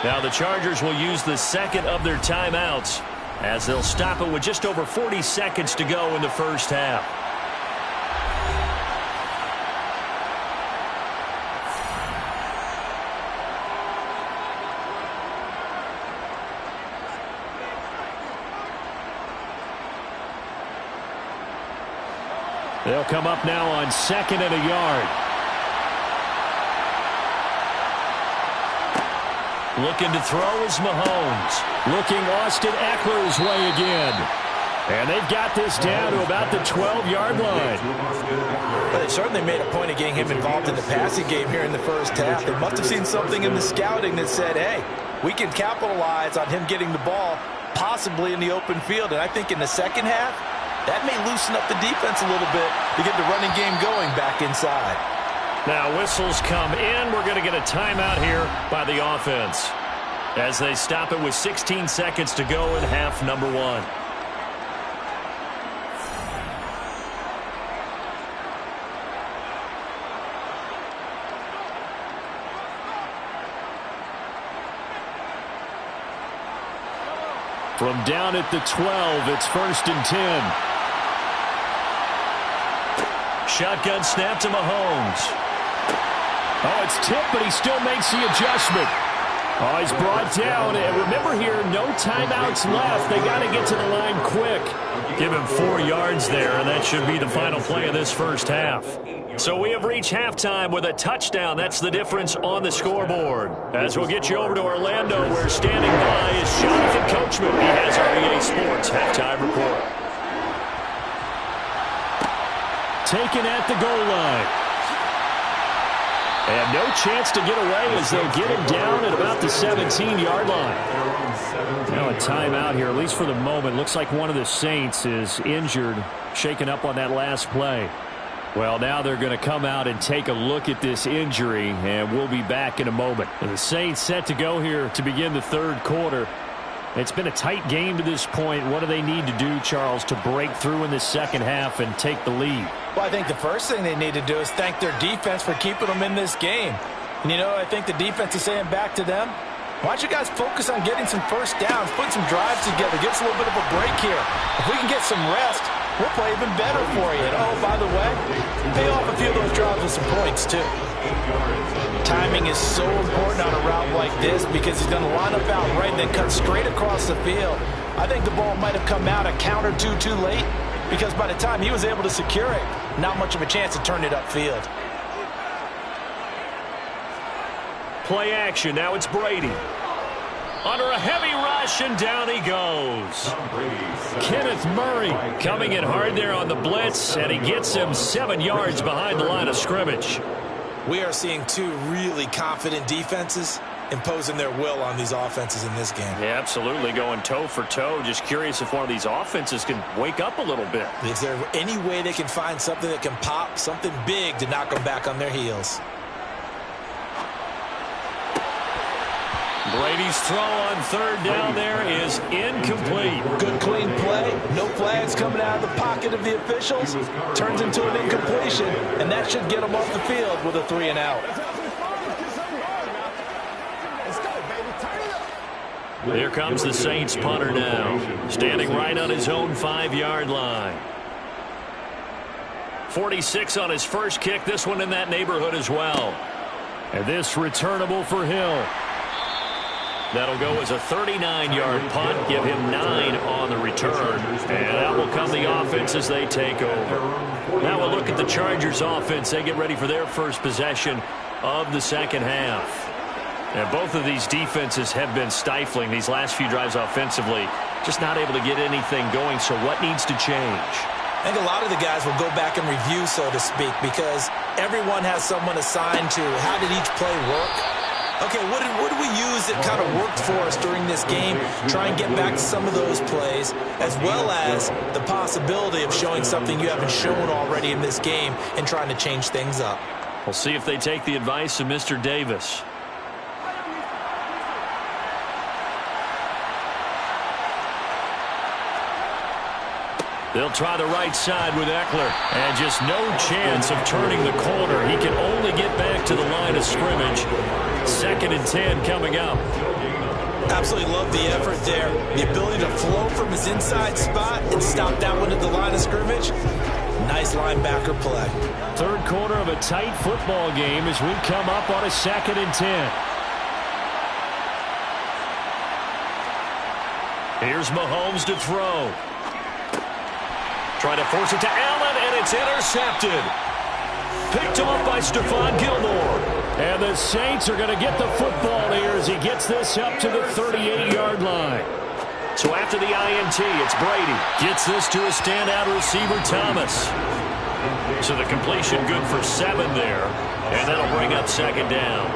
Now the Chargers will use the second of their timeouts, as they'll stop it with just over 40 seconds to go in the first half. They'll come up now on 2nd and a yard. Looking to throw is Mahomes. Looking Austin Eckler's way again. And they've got this down to about the 12-yard line. Well, they certainly made a point of getting him involved in the passing game here in the first half. They must have seen something in the scouting that said, hey, we can capitalize on him getting the ball possibly in the open field. And I think in the second half, that may loosen up the defense a little bit to get the running game going back inside. Now whistles come in. We're going to get a timeout here by the offense as they stop it with 16 seconds to go in half number 1. From down at the 12, it's 1st and 10. Shotgun snap to Mahomes. Oh, it's tipped, but he still makes the adjustment. Oh, he's brought down. And remember here, no timeouts left. They got to get to the line quick. Give him 4 yards there, and that should be the final play of this first half. So we have reached halftime with a touchdown. That's the difference on the scoreboard. As we'll get you over to Orlando, where standing by is Jonathan Coachman. He has our EA Sports halftime report. Taken at the goal line. And no chance to get away as they'll get him down at about the 17-yard line. Now a timeout here, at least for the moment. Looks like one of the Saints is injured, shaken up on that last play. Well, now they're going to come out and take a look at this injury, and we'll be back in a moment. And the Saints set to go here to begin the third quarter. It's been a tight game to this point. What do they need to do, Charles, to break through in the second half and take the lead? Well, I think the first thing they need to do is thank their defense for keeping them in this game. And, you know, I think the defense is saying back to them, why don't you guys focus on getting some first downs, put some drives together, give us a little bit of a break here. If we can get some rest, we'll play even better for you. And, oh, by the way, pay off a few of those drives with some points, too. Timing is so important on a route like this because he's going to line up out right and then cut straight across the field. I think the ball might have come out a count or two too late because by the time he was able to secure it, not much of a chance to turn it upfield. Play action. Now it's Brady. Under a heavy rush, and down he goes. Kenneth Murray coming in hard there on the blitz, and he gets him 7 yards behind the line of scrimmage. We are seeing two really confident defenses imposing their will on these offenses in this game. Yeah, absolutely, going toe for toe. Just curious if one of these offenses can wake up a little bit. Is there any way they can find something that can pop, something big to knock them back on their heels? Brady's throw on third down there is incomplete. Good clean play. No flags coming out of the pocket of the officials. Turns into an incompletion, and that should get them off the field with a 3 and out. Here comes the Saints punter now, standing right on his own 5-yard line. 46 on his first kick, this one in that neighborhood as well. And this returnable for Hill. That'll go as a 39-yard punt, give him 9 on the return. And out will come the offense as they take over. Now we'll look at the Chargers offense. They get ready for their first possession of the second half. And both of these defenses have been stifling these last few drives offensively. Just not able to get anything going, so what needs to change? I think a lot of the guys will go back and review, so to speak, because everyone has someone assigned to how did each play work. Okay, what did we use that kind of worked for us during this game? Try and get back to some of those plays, as well as the possibility of showing something you haven't shown already in this game and trying to change things up. We'll see if they take the advice of Mr. Davis. They'll try the right side with Eckler. And just no chance of turning the corner. He can only get back to the line of scrimmage. 2nd and 10 coming up. Absolutely love the effort there. The ability to flow from his inside spot and stop that one at the line of scrimmage. Nice linebacker play. Third quarter of a tight football game as we come up on a 2nd and 10. Here's Mahomes to throw. Trying to force it to Allen, and it's intercepted. Picked off by Stephon Gilmore. And the Saints are going to get the football here as he gets this up to the 38-yard line. So after the INT, it's Brady. Gets this to a standout receiver, Thomas. So the completion good for 7 there. And that'll bring up 2nd down.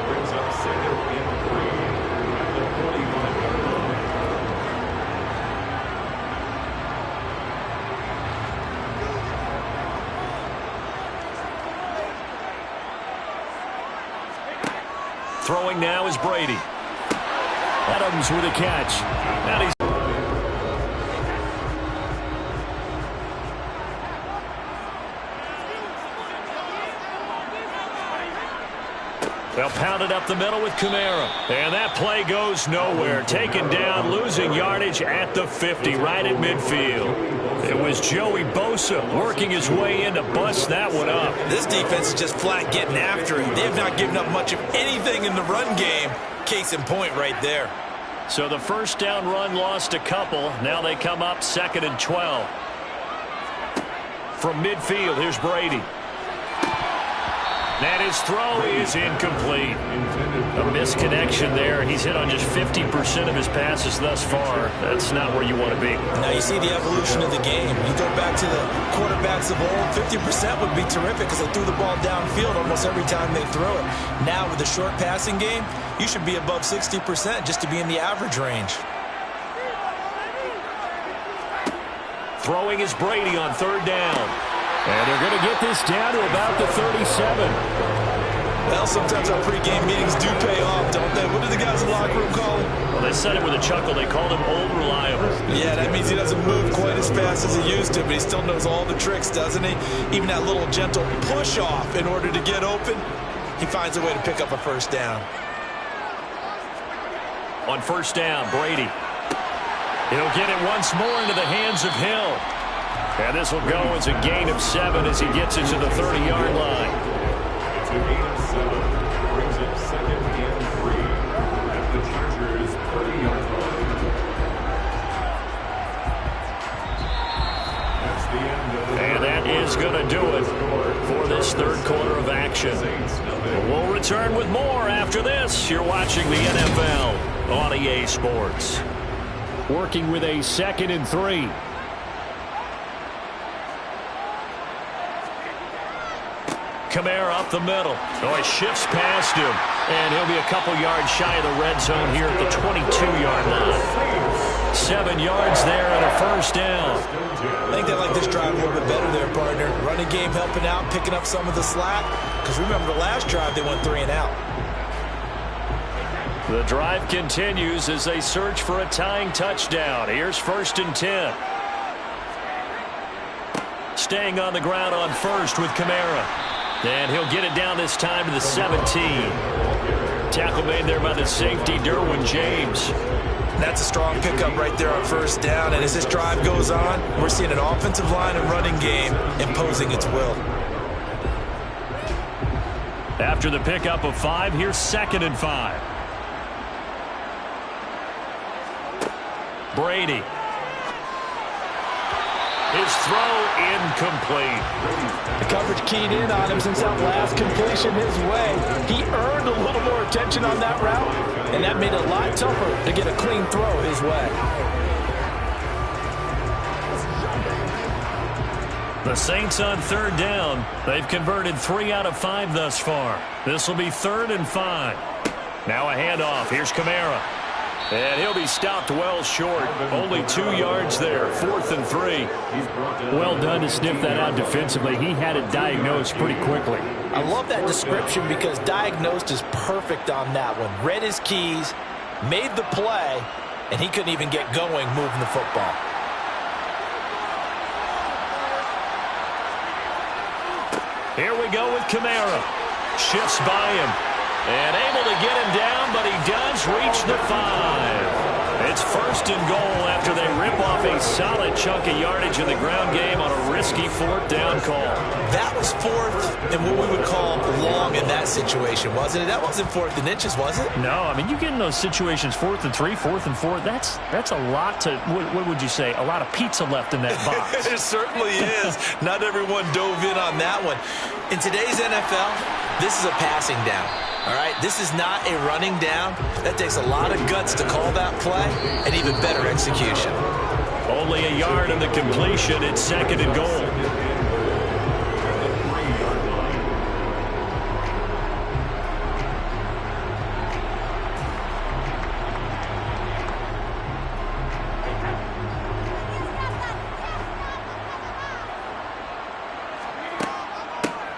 Throwing now is Brady. Adams with a catch. And he's they'll pound it up the middle with Kamara. And that play goes nowhere. Taken down, losing yardage at the 50, right at midfield. It was Joey Bosa working his way in to bust that one up. This defense is just flat getting after it. They have not given up much of anything in the run game. Case in point right there. So the first down run lost a couple. Now they come up 2nd and 12. From midfield, here's Brady. And his throw is incomplete. A misconnection there. He's hit on just 50% of his passes thus far. That's not where you want to be. Now you see the evolution of the game. You go back to the quarterbacks of old, 50% would be terrific because they threw the ball downfield almost every time they throw it. Now with the short passing game, you should be above 60% just to be in the average range. Throwing is Brady on 3rd down. And they're going to get this down to about the 37. Well, sometimes our pregame meetings do pay off, don't they? What do the guys in the locker room call him? Well, they said it with a chuckle. They called him Old Reliable. Yeah, that means he doesn't move quite as fast as he used to, but he still knows all the tricks, doesn't he? Even that little gentle push-off in order to get open, he finds a way to pick up a first down. On 1st down, Brady. He'll get it once more into the hands of Hill. And this will go as a gain of 7 as he gets it to the 30-yard line. It's a gain of 7. Brings up 2nd and 3 at the Chargers' 30-yard line. That's the end of the and that is going to do it for this 3rd quarter of action. We'll return with more after this. You're watching the NFL on EA Sports. Working with a 2nd and 3. Kamara up the middle. Oh, he shifts past him. And he'll be a couple yards shy of the red zone here at the 22-yard line. 7 yards there and a first down. I think they like this drive a little bit better there, partner. Running game helping out, picking up some of the slack. Because remember, the last drive, they went 3 and out. The drive continues as they search for a tying touchdown. Here's 1st and 10. Staying on the ground on first with Kamara. And he'll get it down this time to the 17. Tackle made there by the safety, Derwin James. That's a strong pickup right there on 1st down. And as this drive goes on, we're seeing an offensive line and running game imposing its will. After the pickup of 5, here's 2nd and 5. Brady. His throw incomplete. The coverage keyed in on him since that last completion his way. He earned a little more attention on that route, and that made it a lot tougher to get a clean throw his way. The Saints on 3rd down. They've converted 3 out of 5 thus far. This will be 3rd and 5. Now a handoff. Here's Kamara. And he'll be stopped well short. Only 2 yards there. 4th and 3. Well done to sniff that out defensively. He had it diagnosed pretty quickly. I love that description because diagnosed is perfect on that one. Read his keys, made the play, and he couldn't even get going moving the football. Here we go with Kamara. Shifts by him. And able to get him down, but he does reach the 5. It's 1st and goal after they rip off a solid chunk of yardage in the ground game on a risky 4th down call. That was 4th and what we would call long in that situation, wasn't it? That wasn't 4th and inches, was it? No, I mean, you get in those situations 4th and 3, 4th and 4. That's a lot to, what would you say, a lot of pizza left in that box. It certainly is. Not everyone dove in on that one. In today's NFL, this is a passing down. All right, this is not a running down. That takes a lot of guts to call that play and even better execution. Only a yard in the completion. It's 2nd and goal.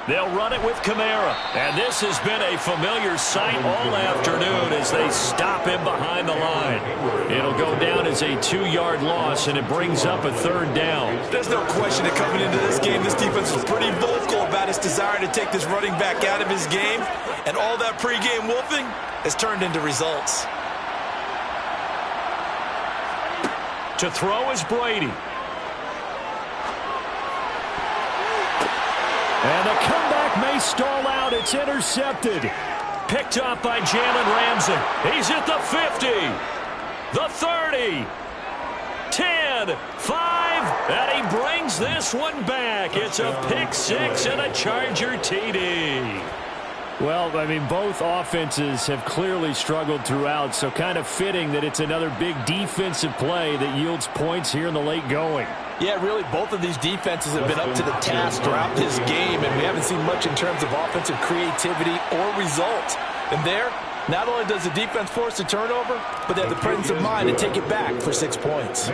They'll run it with Kamara. And this has been a familiar sight all afternoon as they stop him behind the line. It'll go down as a 2-yard loss, and it brings up a 3rd down. There's no question that coming into this game, this defense was pretty vocal about its desire to take this running back out of his game. And all that pregame wolfing has turned into results. To throw is Brady. And the comeback may stall out. It's intercepted. Picked up by Jalen Ramsey. He's at the 50. The 30. 10. 5. And he brings this one back. It's a pick 6 and a Charger TD. Well, I mean, both offenses have clearly struggled throughout, so kind of fitting that it's another big defensive play that yields points here in the late going. Yeah, really, both of these defenses have been up to the task throughout this game, and we haven't seen much in terms of offensive creativity or results. And there, not only does the defense force a turnover, but they have the presence of mind to take it back for 6 points.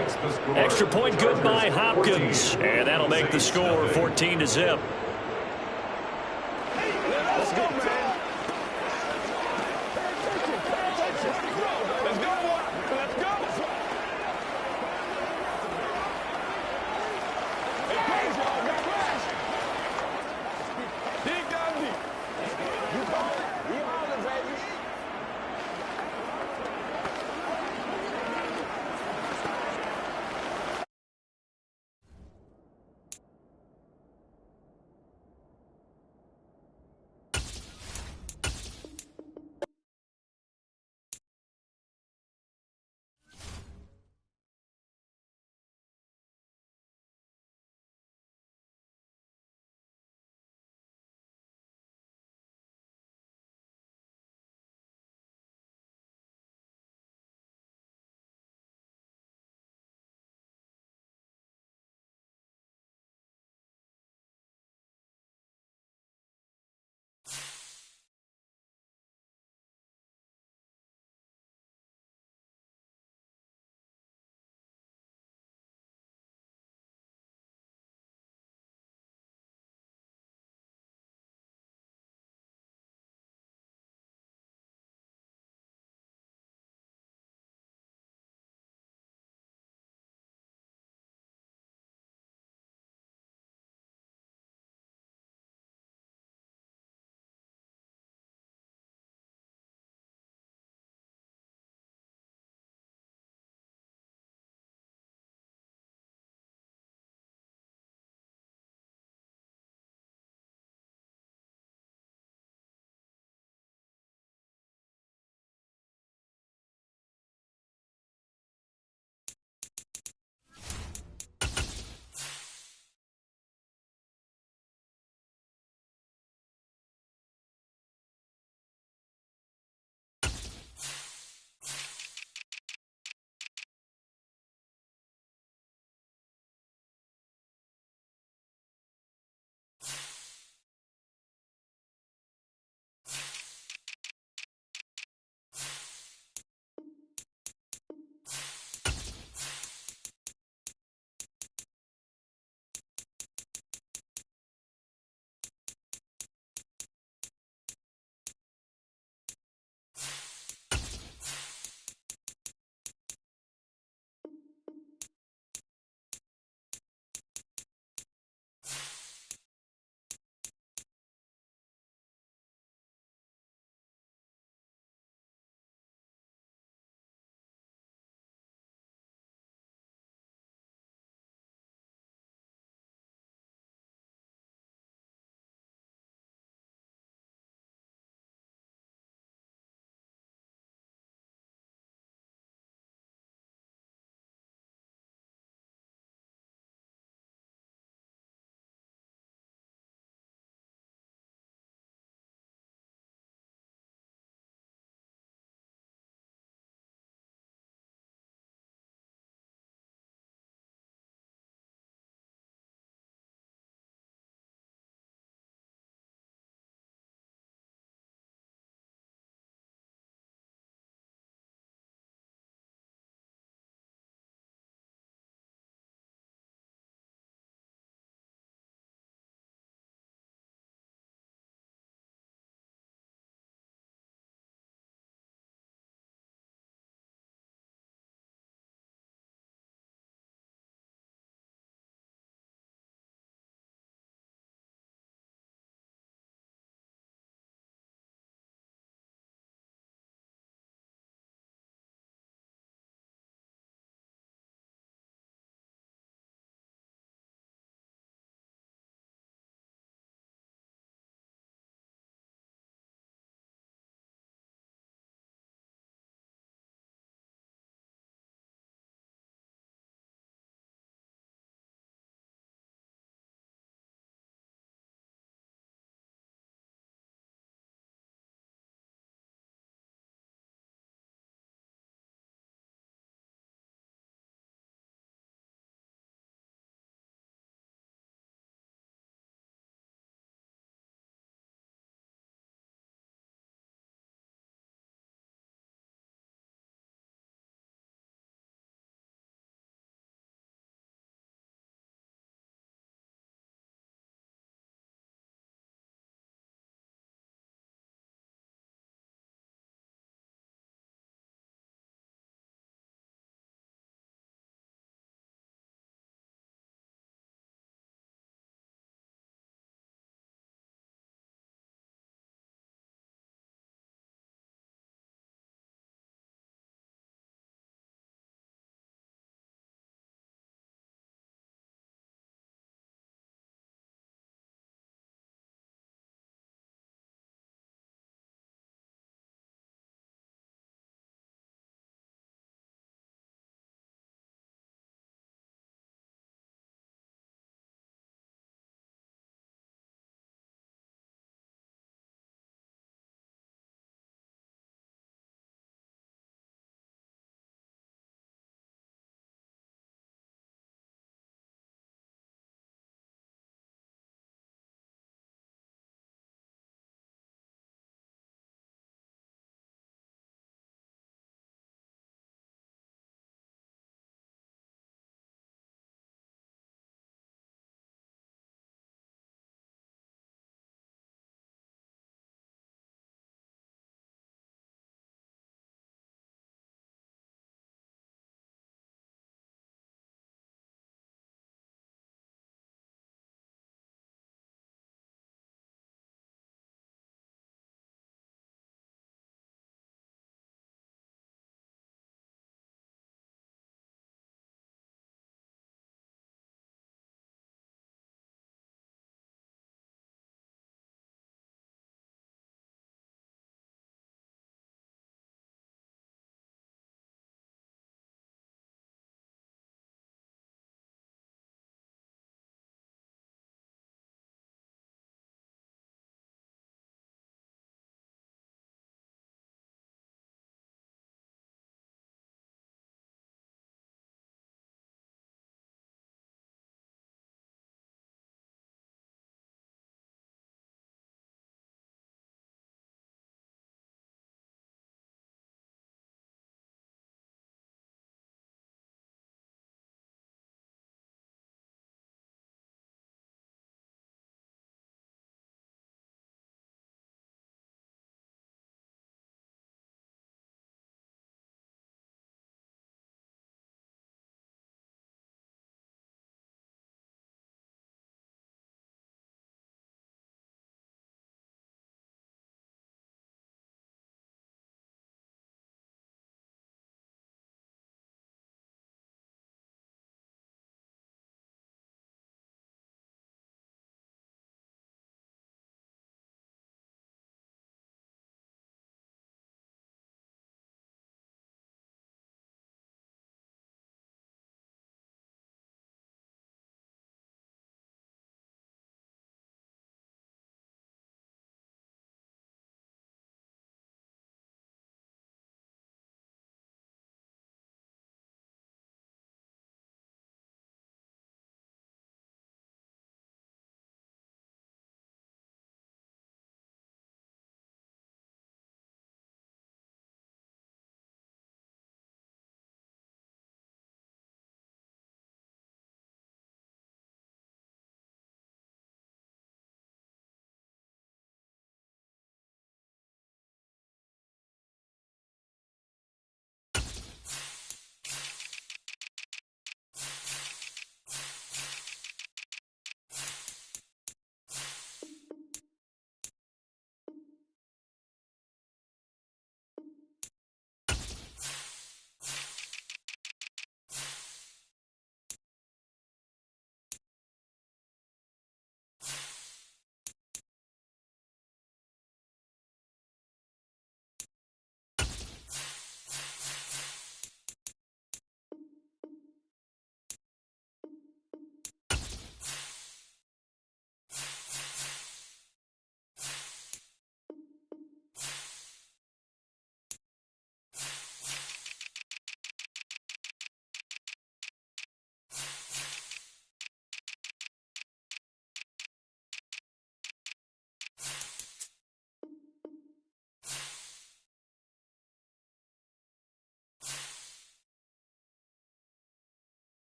Extra point good by Hopkins, and that'll make the score 14-0. Let's go, man. Let's go, boy. Let's go. Hey, crazy, y'all. Got flash. Dig down deep. You call it. We on it, baby.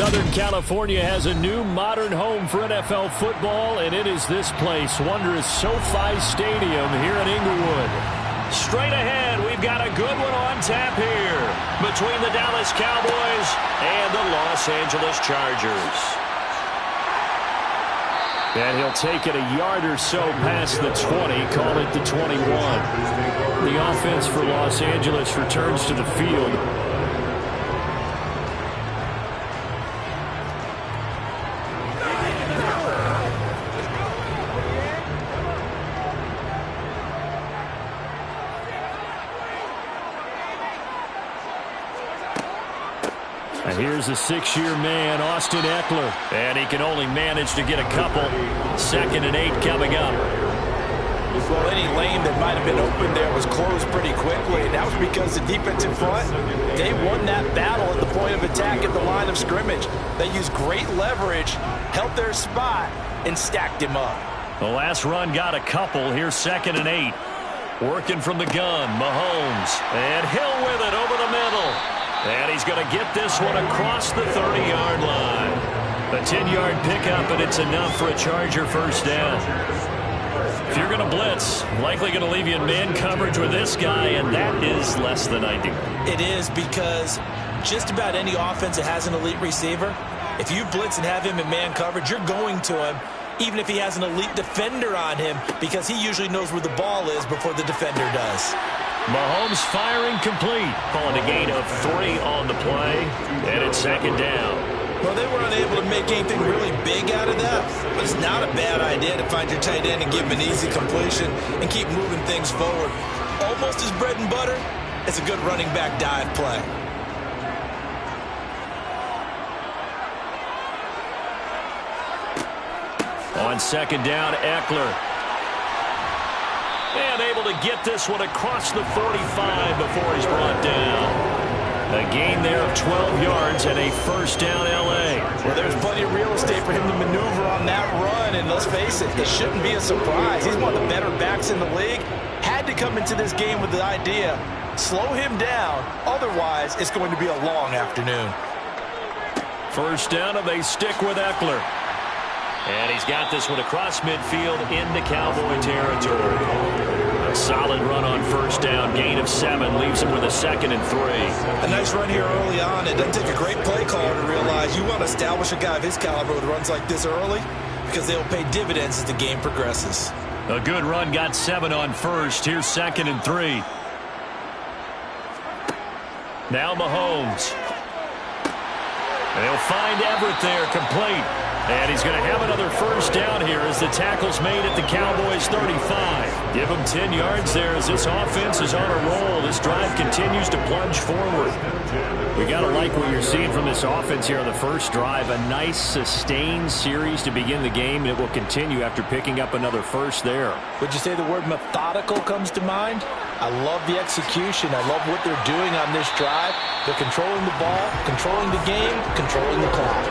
Southern California has a new modern home for NFL football, and it is this place, wondrous SoFi Stadium here in Inglewood. Straight ahead, we've got a good one on tap here between the Dallas Cowboys and the Los Angeles Chargers. And he'll take it a yard or so past the 20, call it the 21. The offense for Los Angeles returns to the field. And here's a 6-year man, Austin Eckler. And he can only manage to get a couple. 2nd and 8 coming up. Well, any lane that might have been open there was closed pretty quickly, and that was because the defensive front, they won that battle at the point of attack at the line of scrimmage. They used great leverage, held their spot, and stacked him up. The last run got a couple. Here's 2nd and 8. Working from the gun, Mahomes. And Hill with it over the middle. And he's going to get this one across the 30-yard line. A 10-yard pickup, and it's enough for a Charger first down. If you're going to blitz, likely going to leave you in man coverage with this guy, and that is less than ideal. It is, because just about any offense that has an elite receiver, if you blitz and have him in man coverage, you're going to him, even if he has an elite defender on him, because he usually knows where the ball is before the defender does. Mahomes firing complete. Calling a gain of 3 on the play, and it's 2nd down. Well, they were unable to make anything really big out of that, but it's not a bad idea to find your tight end and give him an easy completion and keep moving things forward. Almost his bread and butter. It's a good running back dive play. On 2nd down, Eckler. And able to get this one across the 45 before he's brought down. A gain there of 12 yards and a first down L.A. Well, there's plenty of real estate for him to maneuver on that run, and let's face it, it shouldn't be a surprise. He's one of the better backs in the league. Had to come into this game with the idea, slow him down, otherwise it's going to be a long afternoon. First down, and they stick with Eckler. And he's got this one across midfield into Cowboy territory. A solid run on first down. Gain of 7 leaves him with a 2nd and 3. A nice run here early on. It doesn't take a great play caller to realize you want to establish a guy of his caliber with runs like this early, because they'll pay dividends as the game progresses. A good run, got 7 on first. Here's 2nd and 3. Now Mahomes. They'll find Everett there, complete. And he's going to have another first down here as the tackle's made at the Cowboys' 35. Give him 10 yards there as this offense is on a roll. This drive continues to plunge forward. We got to like what you're seeing from this offense here on the first drive. A nice, sustained series to begin the game, and it will continue after picking up another first there. Would you say the word methodical comes to mind? I love the execution. I love what they're doing on this drive. They're controlling the ball, controlling the game, controlling the clock.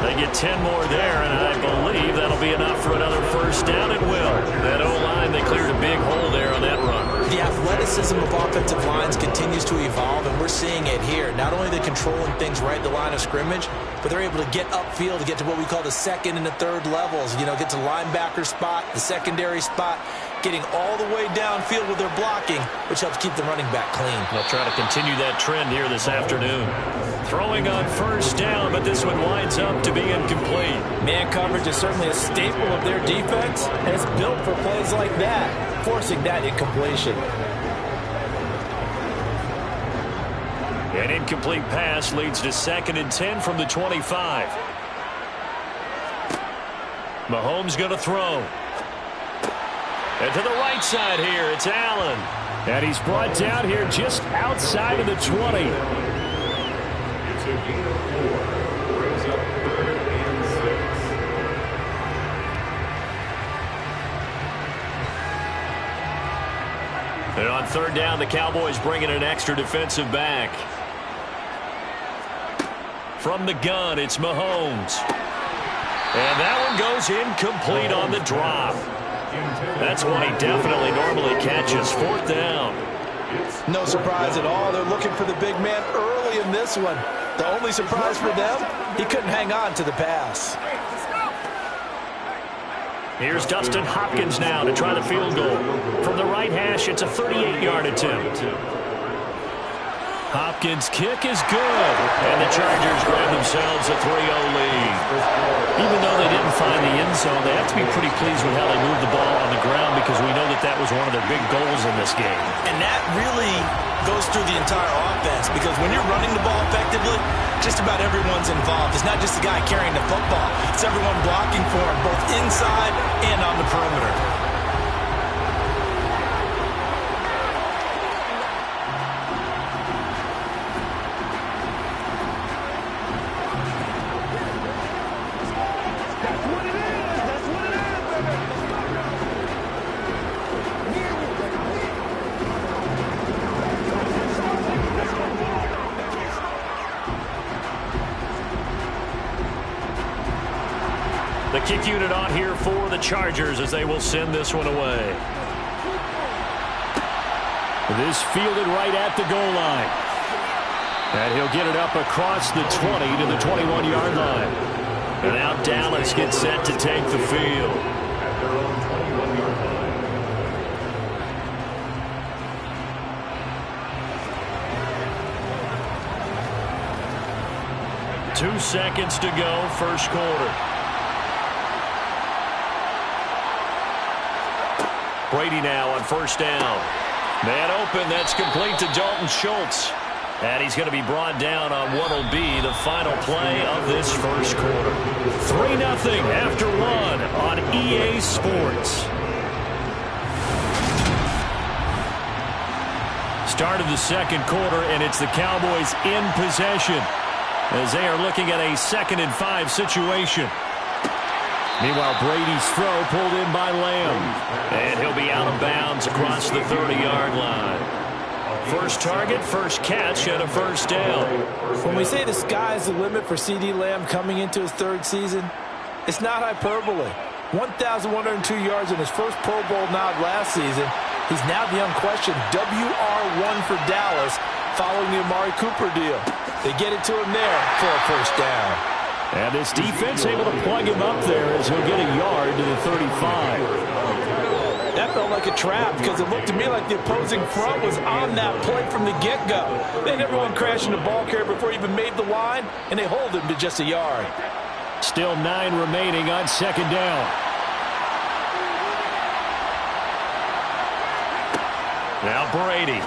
They get 10 more there, and I believe that'll be enough for another first down. It will. That O-line, they cleared a big hole there on that run. The athleticism of offensive lines continues to evolve, and we're seeing it here. Not only are they controlling things right at the line of scrimmage, but they're able to get upfield to get to what we call the 2nd and the 3rd levels. You know, get to linebacker spot, the secondary spot, getting all the way downfield with their blocking, which helps keep the running back clean. They'll try to continue that trend here this afternoon. Throwing on first down, but this one winds up to be incomplete. Man coverage is certainly a staple of their defense, and it's built for plays like that, forcing that incompletion. An incomplete pass leads to 2nd and 10 from the 25. Mahomes going to throw. And to the right side here, it's Allen. And he's brought down here just outside of the 20. It's a gain of 4. Brings up 3rd and 6. And on 3rd down, the Cowboys bringing an extra defensive back. From the gun, it's Mahomes. And that one goes incomplete on the drop. That's one he definitely normally catches. 4th down. No surprise at all. They're looking for the big man early in this one. The only surprise for them, he couldn't hang on to the pass. Here's Dustin Hopkins now to try the field goal. From the right hash, it's a 38-yard attempt. Hopkins' kick is good, and the Chargers grab themselves a 3-0 lead. Even though they didn't find the end zone, they have to be pretty pleased with how they moved the ball on the ground because we know that was one of their big goals in this game. And that really goes through the entire offense because when you're running the ball effectively, just about everyone's involved. It's not just the guy carrying the football. It's everyone blocking for him, both inside and on the perimeter. The kick unit on here for the Chargers as they will send this one away. This fielded right at the goal line. And he'll get it up across the 20 to the 21-yard line. And now Dallas gets set to take the field. At their own 21-yard line. 2 seconds to go, first quarter. Brady now on first down. Man open, that's complete to Dalton Schultz. And he's going to be brought down on what will be the final play of this first quarter. 3-0 after 1 on EA Sports. Start of the second quarter, and it's the Cowboys in possession as they are looking at a 2nd and 5 situation. Meanwhile, Brady's throw pulled in by Lamb. And he'll be out of bounds across the 30-yard line. First target, first catch, and a first down. When we say the sky's the limit for C.D. Lamb coming into his 3rd season, it's not hyperbole. 1,102 yards in his first Pro Bowl nod last season. He's now the unquestioned WR1 for Dallas following the Amari Cooper deal. They get it to him there for a first down. And this defense able to plug him up there as he'll get a yard to the 35. That felt like a trap because it looked to me like the opposing front was on that play from the get-go. They had everyone crashing the ball carrier before he even made the line, and they hold him to just a yard. Still 9 remaining on second down. Now Brady.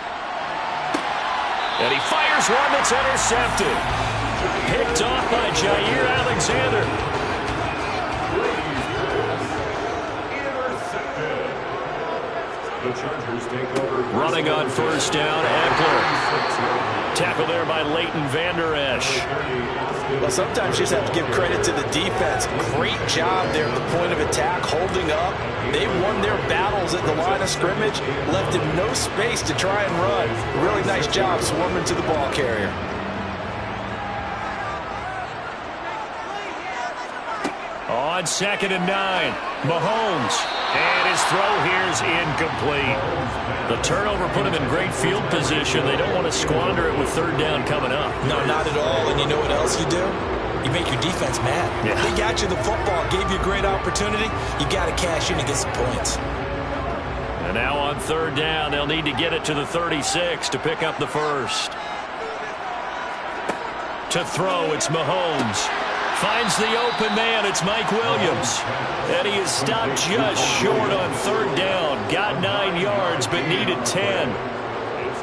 And he fires one that's intercepted. Picked off by Jair Alexander. Intercepted. The Chargers take over. Running on first down, Eckler. Tackle there by Leighton Vander Esch. Well, sometimes you just have to give credit to the defense. Great job there at the point of attack, holding up. They won their battles at the line of scrimmage, left him no space to try and run. Really nice job swarming to the ball carrier. On 2nd and 9, Mahomes. And his throw here is incomplete. The turnover put him in great field position. They don't want to squander it with 3rd down coming up. No, not at all. And you know what else you do? You make your defense mad. Yeah. They got you the football, gave you a great opportunity. You got to cash in and get some points. And now on 3rd down, they'll need to get it to the 36 to pick up the first. To throw, it's Mahomes. Finds the open man. It's Mike Williams. And he is stopped just short on 3rd down. Got 9 yards, but needed 10.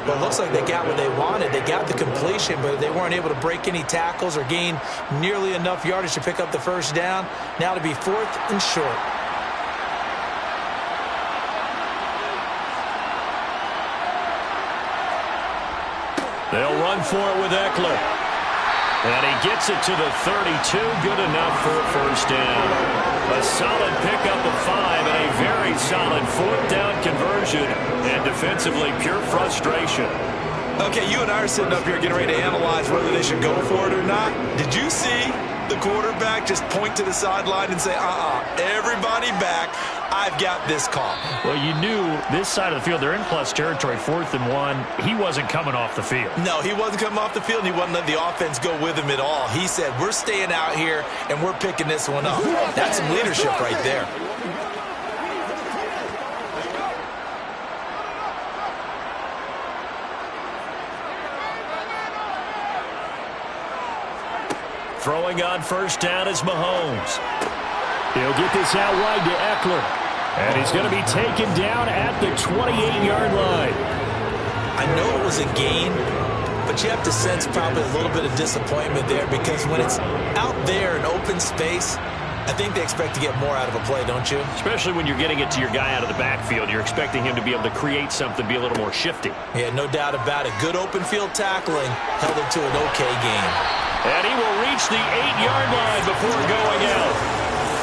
Well, it looks like they got what they wanted. They got the completion, but they weren't able to break any tackles or gain nearly enough yardage to pick up the first down. Now to be 4th and short. They'll run for it with Eckler. And he gets it to the 32. Good enough for a first down. A solid pickup of 5 and a very solid 4th down conversion. And defensively, pure frustration. Okay, you and I are sitting up here getting ready to analyze whether they should go for it or not. Did you see the quarterback just point to the sideline and say, everybody back. I've got this call. Well, you knew this side of the field, they're in plus territory, 4th and 1. He wasn't coming off the field. No, he wasn't coming off the field, and he wasn't letting the offense go with him at all. He said, we're staying out here, and we're picking this one up. That's some leadership right there. Throwing on first down is Mahomes. He'll get this out wide to Eckler. And he's going to be taken down at the 28-yard line. I know it was a gain, but you have to sense probably a little bit of disappointment there because when it's out there in open space, I think they expect to get more out of a play, don't you? Especially when you're getting it to your guy out of the backfield. You're expecting him to be able to create something, be a little more shifty. Yeah, no doubt about it. Good open field tackling held him to an okay game. And he will reach the 8-yard line before going out.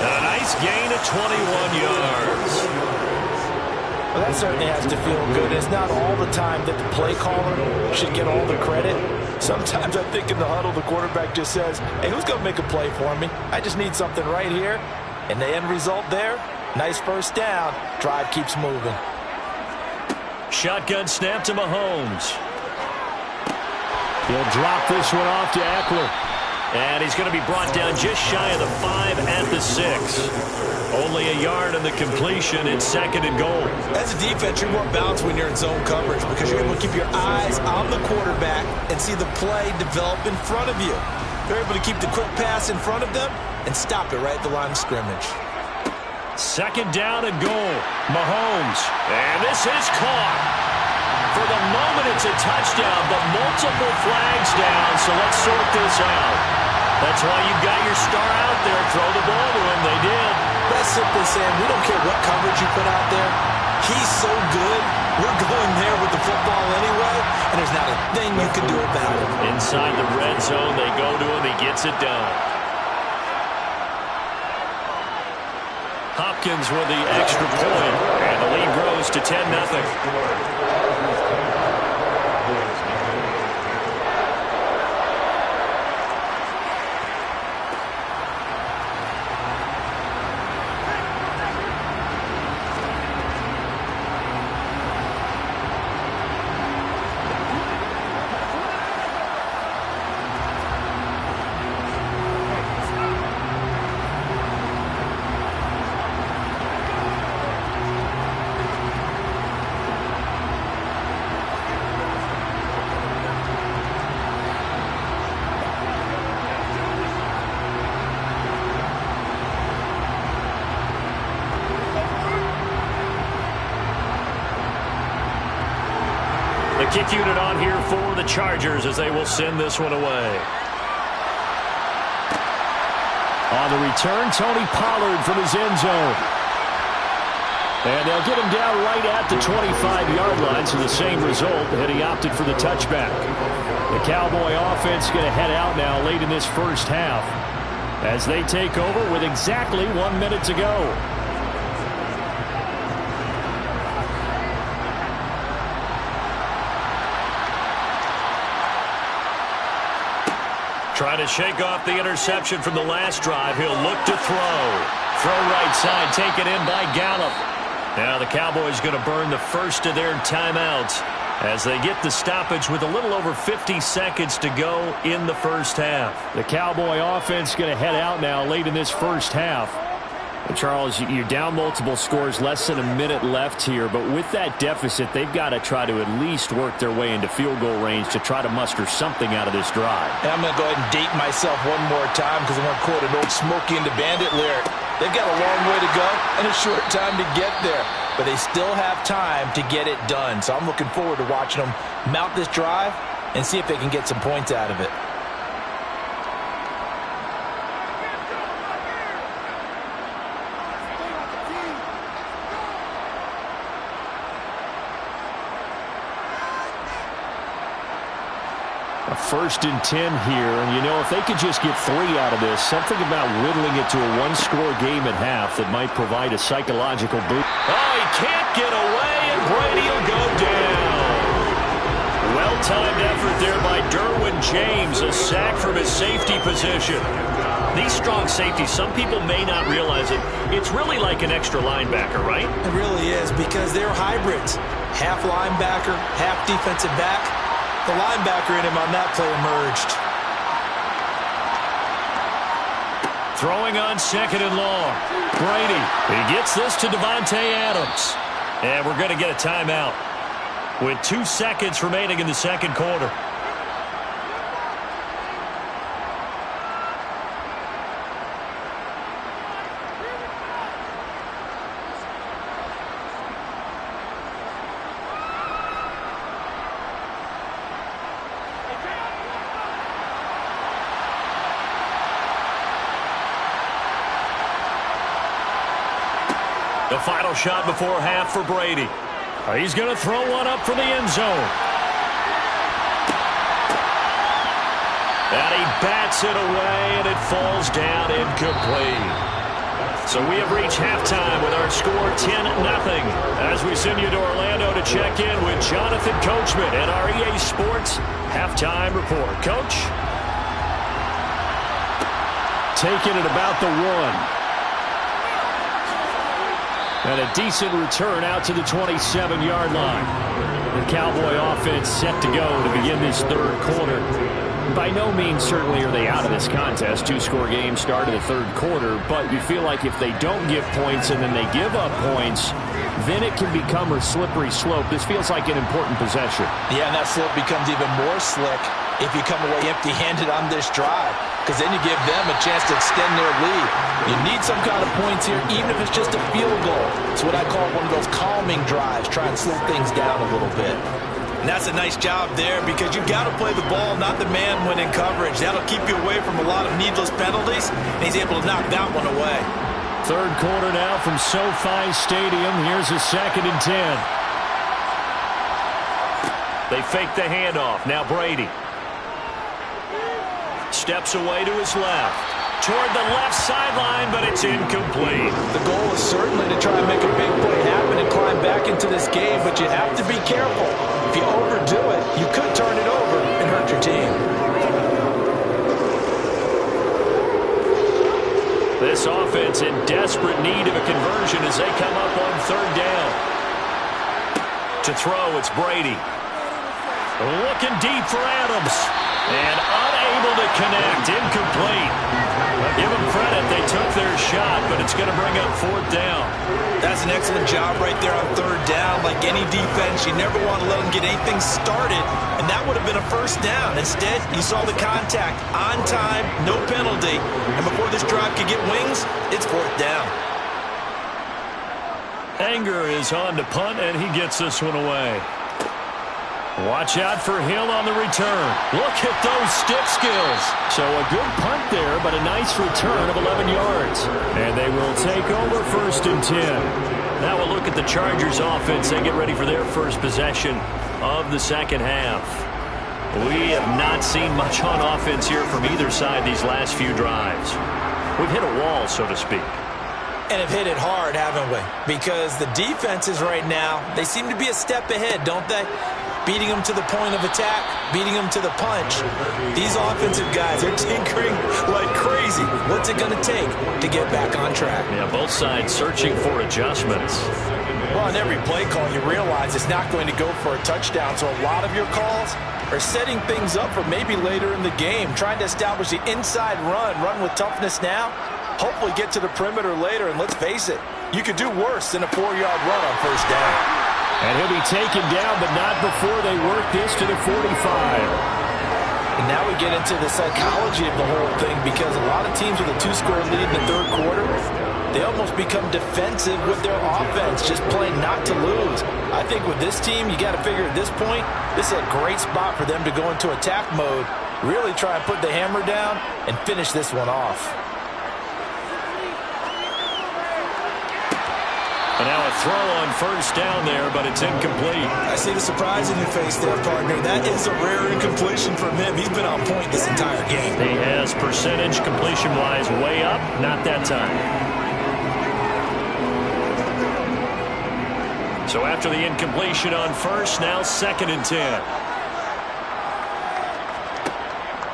And a nice gain of 21 yards. Well, that certainly has to feel good. It's not all the time that the play caller should get all the credit. Sometimes I think in the huddle, the quarterback just says, hey, who's going to make a play for me? I just need something right here. And the end result there, nice first down. Drive keeps moving. Shotgun snap to Mahomes. He'll drop this one off to Eckler. And he's going to be brought down just shy of the 5 at the 6. Only a yard in the completion. It's 2nd and goal. As a defense, you're more balanced when you're in zone coverage because you're able to keep your eyes on the quarterback and see the play develop in front of you. They're able to keep the quick pass in front of them and stop it right at the line of scrimmage. 2nd down and goal. Mahomes. And this is caught. For the moment, it's a touchdown, but multiple flags down, so let's sort this out. That's why you got your star out there. Throw the ball to him. They did. That's simply saying we don't care what coverage you put out there. He's so good. We're going there with the football anyway, and there's not a thing you can do about it. Inside the red zone, they go to him. He gets it done. Hopkins with the extra point, and the lead grows to 10-0. Kick unit on here for the Chargers as they will send this one away. On the return, Tony Pollard from his end zone. And they'll get him down right at the 25-yard line, so the same result, and he opted for the touchback. The Cowboy offense going to head out now late in this first half as they take over with exactly 1 minute to go. Trying to shake off the interception from the last drive. He'll look to throw. Throw right side, taken in by Gallup. Now the Cowboys going to burn the first of their timeouts as they get the stoppage with a little over 50 seconds to go in the first half. The Cowboy offense going to head out now late in this first half. And Charles, you're down multiple scores, less than a minute left here, but with that deficit, they've got to try to at least work their way into field goal range to try to muster something out of this drive. And I'm going to go ahead and date myself one more time because I want to quote an old Smokey and the Bandit lyric. They've got a long way to go and a short time to get there, but they still have time to get it done. So I'm looking forward to watching them mount this drive and see if they can get some points out of it. A 1st and 10 here, and you know, if they could just get 3 out of this, something about whittling it to a one-score game at half that might provide a psychological boost. Oh, he can't get away, and Brady will go down. Well-timed effort there by Derwin James, a sack from his safety position. These strong safeties, some people may not realize it. It's really like an extra linebacker, right? It really is, because they're hybrids. Half linebacker, half defensive back. The linebacker in him on that play emerged. Throwing on 2nd and long. Brady, he gets this to Davante Adams. And we're going to get a timeout with 2 seconds remaining in the second quarter. The final shot before half for Brady. He's going to throw one up for the end zone. And he bats it away, and it falls down incomplete. So we have reached halftime with our score 10-0. As we send you to Orlando to check in with Jonathan Coachman and our EA Sports halftime report. Coach? Taking it about the 1. And a decent return out to the 27-yard line. The Cowboy offense set to go to begin this third quarter. By no means certainly are they out of this contest. 2-score game start of the third quarter, but you feel like if they don't give points and then they give up points, then it can become a slippery slope. This feels like an important possession. Yeah, and that slope becomes even more slick if you come away empty-handed on this drive, because then you give them a chance to extend their lead. You need some kind of points here, even if it's just a field goal. It's what I call one of those calming drives. Try and slow things down a little bit. And that's a nice job there, because you've got to play the ball, not the man when in coverage. That'll keep you away from a lot of needless penalties, and he's able to knock that one away. Third quarter now from SoFi Stadium. Here's a 2nd and 10. They fake the handoff. Now Brady steps away to his left. Toward the left sideline, but it's incomplete. The goal is certainly to try and make a big play happen and climb back into this game, but you have to be careful. If you overdo it, you could turn it over and hurt your team. This offense in desperate need of a conversion as they come up on 3rd down. To throw, it's Brady. Looking deep for Adams. And unable to connect. Incomplete. Well, give them credit. They took their shot, but it's going to bring up 4th down. That's an excellent job right there on 3rd down. Like any defense, you never want to let them get anything started, and that would have been a 1st down. Instead, you saw the contact on time, no penalty, and before this drive could get wings, it's 4th down. Anger is on to punt, and he gets this one away. Watch out for Hill on the return. Look at those stick skills. So a good punt there, but a nice return of 11 yards. And they will take over 1st and 10. Now we'll look at the Chargers offense. They get ready for their first possession of the second half. We have not seen much on offense here from either side these last few drives. We've hit a wall, so to speak. And have hit it hard, haven't we? Because the defenses right now, they seem to be a step ahead, don't they? Beating them to the point of attack, beating them to the punch. These offensive guys are tinkering like crazy. What's it going to take to get back on track? Yeah, both sides searching for adjustments. Well, on every play call, you realize it's not going to go for a touchdown. So a lot of your calls are setting things up for maybe later in the game, trying to establish the inside run with toughness now, hopefully get to the perimeter later. And let's face it, you could do worse than a 4-yard run on 1st down. And he'll be taken down, but not before they work this to the 45. And now we get into the psychology of the whole thing, because a lot of teams with a 2-score lead in the 3rd quarter, they almost become defensive with their offense, just playing not to lose. I think with this team, you got to figure at this point, this is a great spot for them to go into attack mode, really try and put the hammer down and finish this one off. And now a throw on 1st down there, but it's incomplete. I see the surprise in your face there, partner. That is a rare incompletion from him. He's been on point this entire game. He has percentage completion-wise way up, not that time. So after the incompletion on 1st, now 2nd and 10.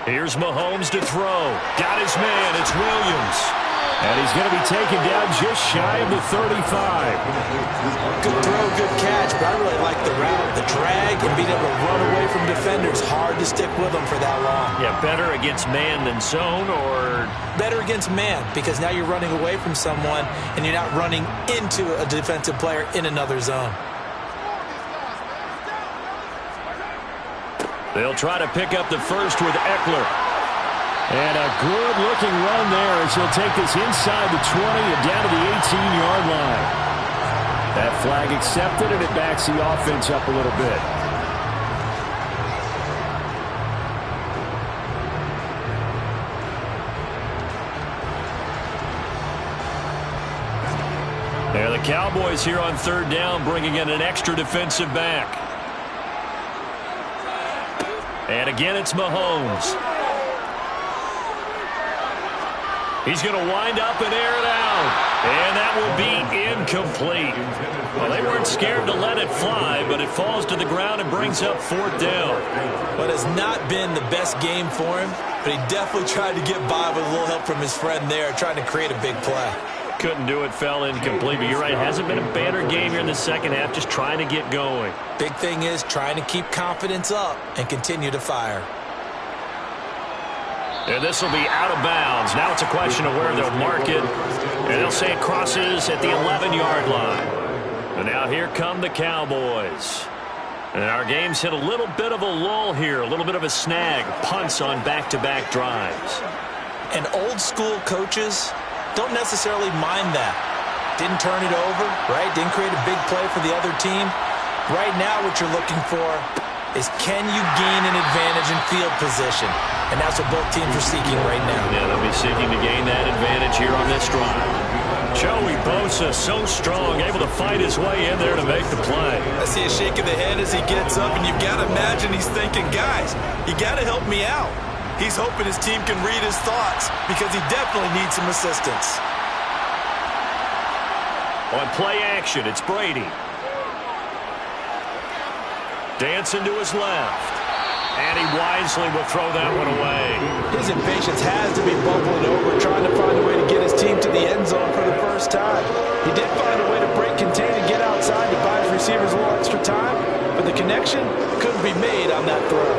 Here's Mahomes to throw. Got his man. It's Williams. And he's going to be taken down just shy of the 35. Good throw, good catch, but I really like the route, the drag, and being able to run away from defenders. Hard to stick with them for that long. Yeah, better against man than zone, or? Better against man, because now you're running away from someone, and you're not running into a defensive player in another zone. They'll try to pick up the first with Eckler. And a good-looking run there as he'll take this inside the 20 and down to the 18-yard line. That flag accepted, and it backs the offense up a little bit. There the Cowboys here on third down, bringing in an extra defensive back. And again, it's Mahomes. He's going to wind up and air it out. And that will be incomplete. Well, they weren't scared to let it fly, but it falls to the ground and brings up fourth down. But it's not been the best game for him, but he definitely tried to get by with a little help from his friend there, trying to create a big play. Couldn't do it, fell incomplete. But you're right, it hasn't been a banner game here in the second half, just trying to get going. Big thing is trying to keep confidence up and continue to fire. And this will be out of bounds. Now it's a question of where they'll mark it. And they'll say it crosses at the 11-yard line. And now here come the Cowboys. And our game's hit a little bit of a lull here, a little bit of a snag. Punts on back-to-back drives. And old-school coaches don't necessarily mind that. Didn't turn it over, right? Didn't create a big play for the other team. Right now what you're looking for is, can you gain an advantage in field position? And that's what both teams are seeking right now. Yeah, they'll be seeking to gain that advantage here on this drive. Joey Bosa, so strong, able to fight his way in there to make the play. I see a shake of the head as he gets up, and you've got to imagine he's thinking, guys, you got to help me out. He's hoping his team can read his thoughts because he definitely needs some assistance. On play action, it's Brady. Dancing to his left. And he wisely will throw that one away. His impatience has to be bubbling over, trying to find a way to get his team to the end zone for the first time. He did find a way to break contain and get outside to buy his receivers a little extra time, but the connection couldn't be made on that throw.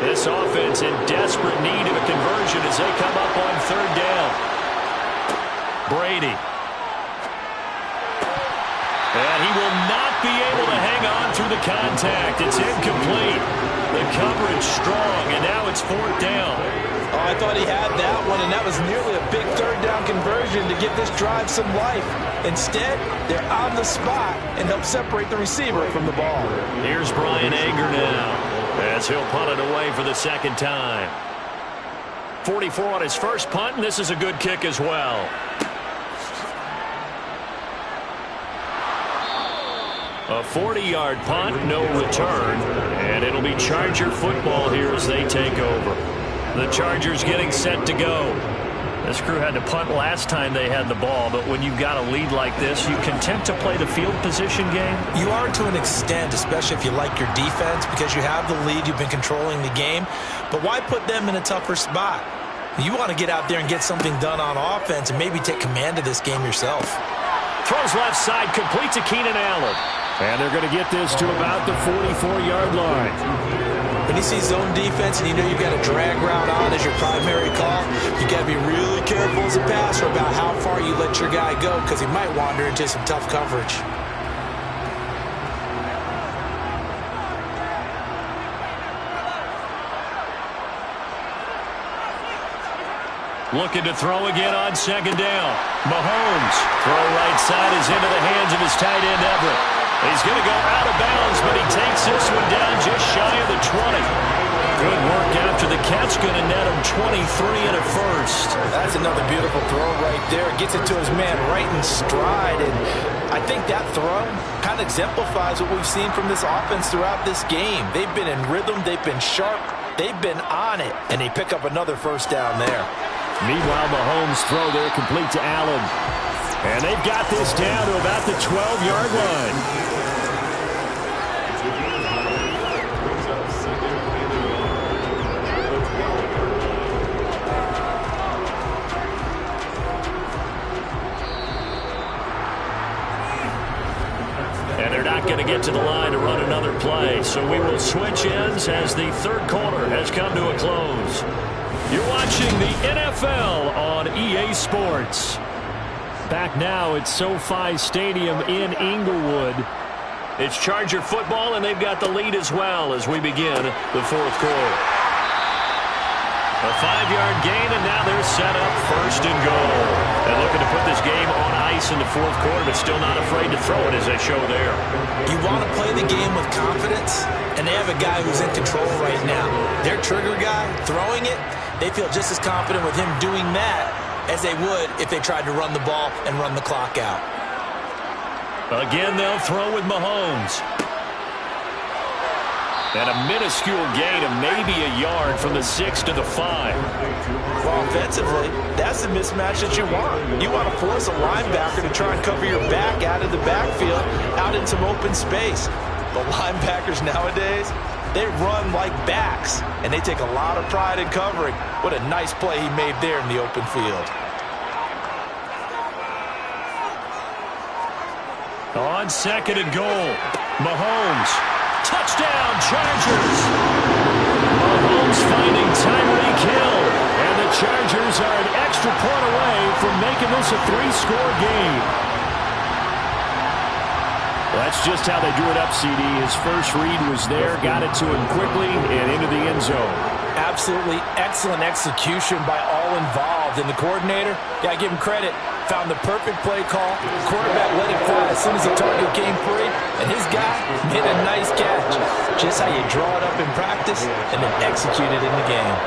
This offense in desperate need of a conversion as they come up on third down. Brady. And he will not be able to hang on through the contact. It's incomplete. The coverage strong, and now it's fourth down. Oh, I thought he had that one, and that was nearly a big third down conversion to give this drive some life. Instead, they're on the spot and help separate the receiver from the ball. Here's Brian Anger now as he'll punt it away for the second time. 44 on his first punt, and this is a good kick as well. A 40-yard punt, no return, and it'll be Charger football here as they take over. The Chargers getting set to go. This crew had to punt last time they had the ball, but when you've got a lead like this, you content to play the field position game? You are to an extent, especially if you like your defense, because you have the lead, you've been controlling the game. But why put them in a tougher spot? You want to get out there and get something done on offense and maybe take command of this game yourself. Throws left side, complete to Keenan Allen. And they're going to get this to about the 44-yard line. When you see zone defense and you know you've got a drag route on as your primary call, you got to be really careful as a passer about how far you let your guy go, because he might wander into some tough coverage. Looking to throw again on second down. Mahomes. Throw right side is into the hands of his tight end, Everett. He's going to go out of bounds, but he takes this one down just shy of the 20. Good work after the catch. Going to net him 23 and a first. That's another beautiful throw right there. Gets it to his man right in stride. And I think that throw kind of exemplifies what we've seen from this offense throughout this game. They've been in rhythm. They've been sharp. They've been on it. And they pick up another first down there. Meanwhile, Mahomes' throw there complete to Allen. And they've got this down to about the 12-yard line. And they're not going to get to the line to run another play. So we will switch ends as the third quarter has come to a close. You're watching the NFL on EA Sports. Back now at SoFi Stadium in Inglewood. It's Charger football, and they've got the lead as well as we begin the fourth quarter. A 5-yard gain, and now they're set up first and goal. And looking to put this game on ice in the fourth quarter, but still not afraid to throw it as they show there. You want to play the game with confidence, and they have a guy who's in control right now. Their trigger guy, throwing it, they feel just as confident with him doing that as they would if they tried to run the ball and run the clock out. Again, they'll throw with Mahomes. And a minuscule gain of maybe a yard from the 6 to the 5. Well, offensively, that's the mismatch that you want. You want to force a linebacker to try and cover your back out of the backfield, out in some open space. The linebackers nowadays, they run like backs, and they take a lot of pride in covering. What a nice play he made there in the open field. On second and goal, Mahomes. Touchdown, Chargers. Mahomes finding Tyreek Hill. And the Chargers are an extra point away from making this a 3-score game. That's just how they drew it up, CD. His first read was there, got it to him quickly, and into the end zone. Absolutely excellent execution by all involved. And the coordinator, got to give him credit, found the perfect play call. The quarterback let it fly as soon as the target came free, and his guy made a nice catch. Just how you draw it up in practice and then execute it in the game.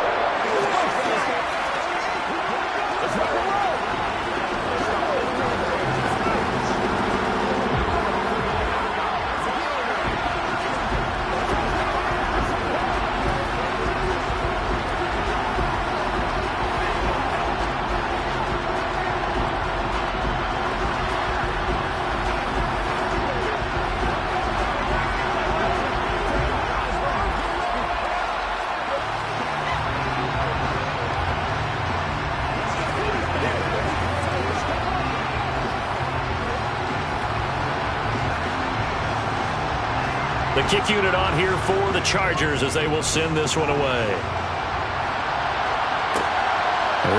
The kick unit on here for the Chargers as they will send this one away.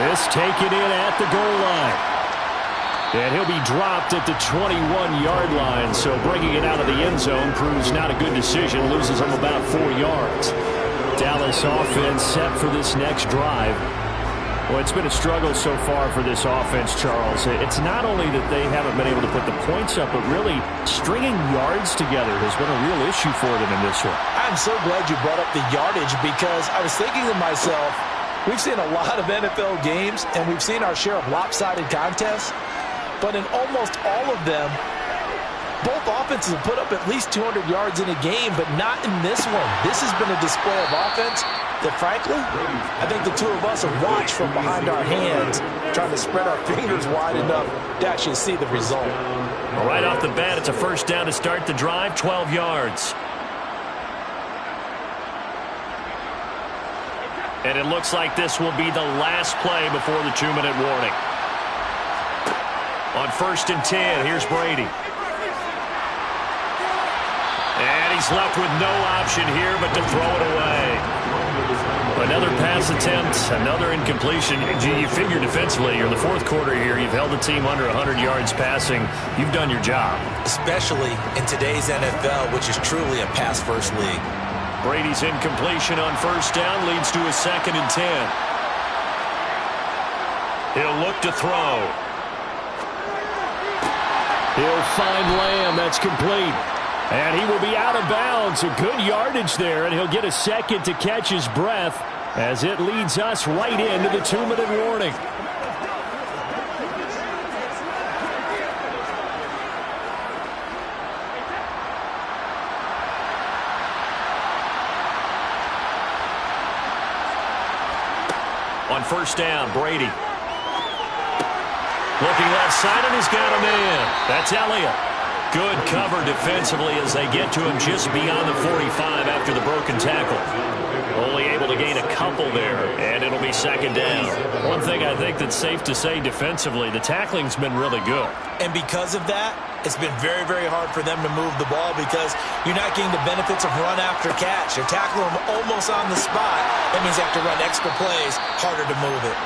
This taken in at the goal line. And he'll be dropped at the 21-yard line. So bringing it out of the end zone proves not a good decision. Loses him about 4 yards. Dallas offense set for this next drive. Well, it's been a struggle so far for this offense, Charles. It's not only that they haven't been able to put the points up, but really stringing yards together has been a real issue for them in this one. I'm so glad you brought up the yardage because I was thinking to myself, we've seen a lot of NFL games and we've seen our share of lopsided contests, but in almost all of them, both offenses have put up at least 200 yards in a game, but not in this one. This has been a display of offense that, frankly, I think the two of us have watched from behind our hands, trying to spread our fingers wide enough to actually see the result. Well, right off the bat, it's a first down to start the drive, 12 yards. And it looks like this will be the last play before the 2-minute warning. On 1st and 10, here's Brady. And he's left with no option here but to throw it away. Another pass attempt, another incompletion. You figure defensively, you're in the fourth quarter here. You've held the team under 100 yards passing. You've done your job. Especially in today's NFL, which is truly a pass-first league. Brady's incompletion on 1st down leads to a 2nd and 10. He'll look to throw. He'll find Lamb. That's complete. And he will be out of bounds. A good yardage there, and he'll get a second to catch his breath as it leads us right into the 2-minute warning. On 1st down, Brady. Looking left side, and he's got him in. That's Elliott. Good cover defensively as they get to him just beyond the 45 after the broken tackle. Only able to gain a couple there, and it'll be second down. One thing I think that's safe to say defensively, the tackling's been really good. And because of that, it's been very, very hard for them to move the ball because you're not getting the benefits of run after catch. You're tackling them almost on the spot. That means they have to run extra plays, harder to move it.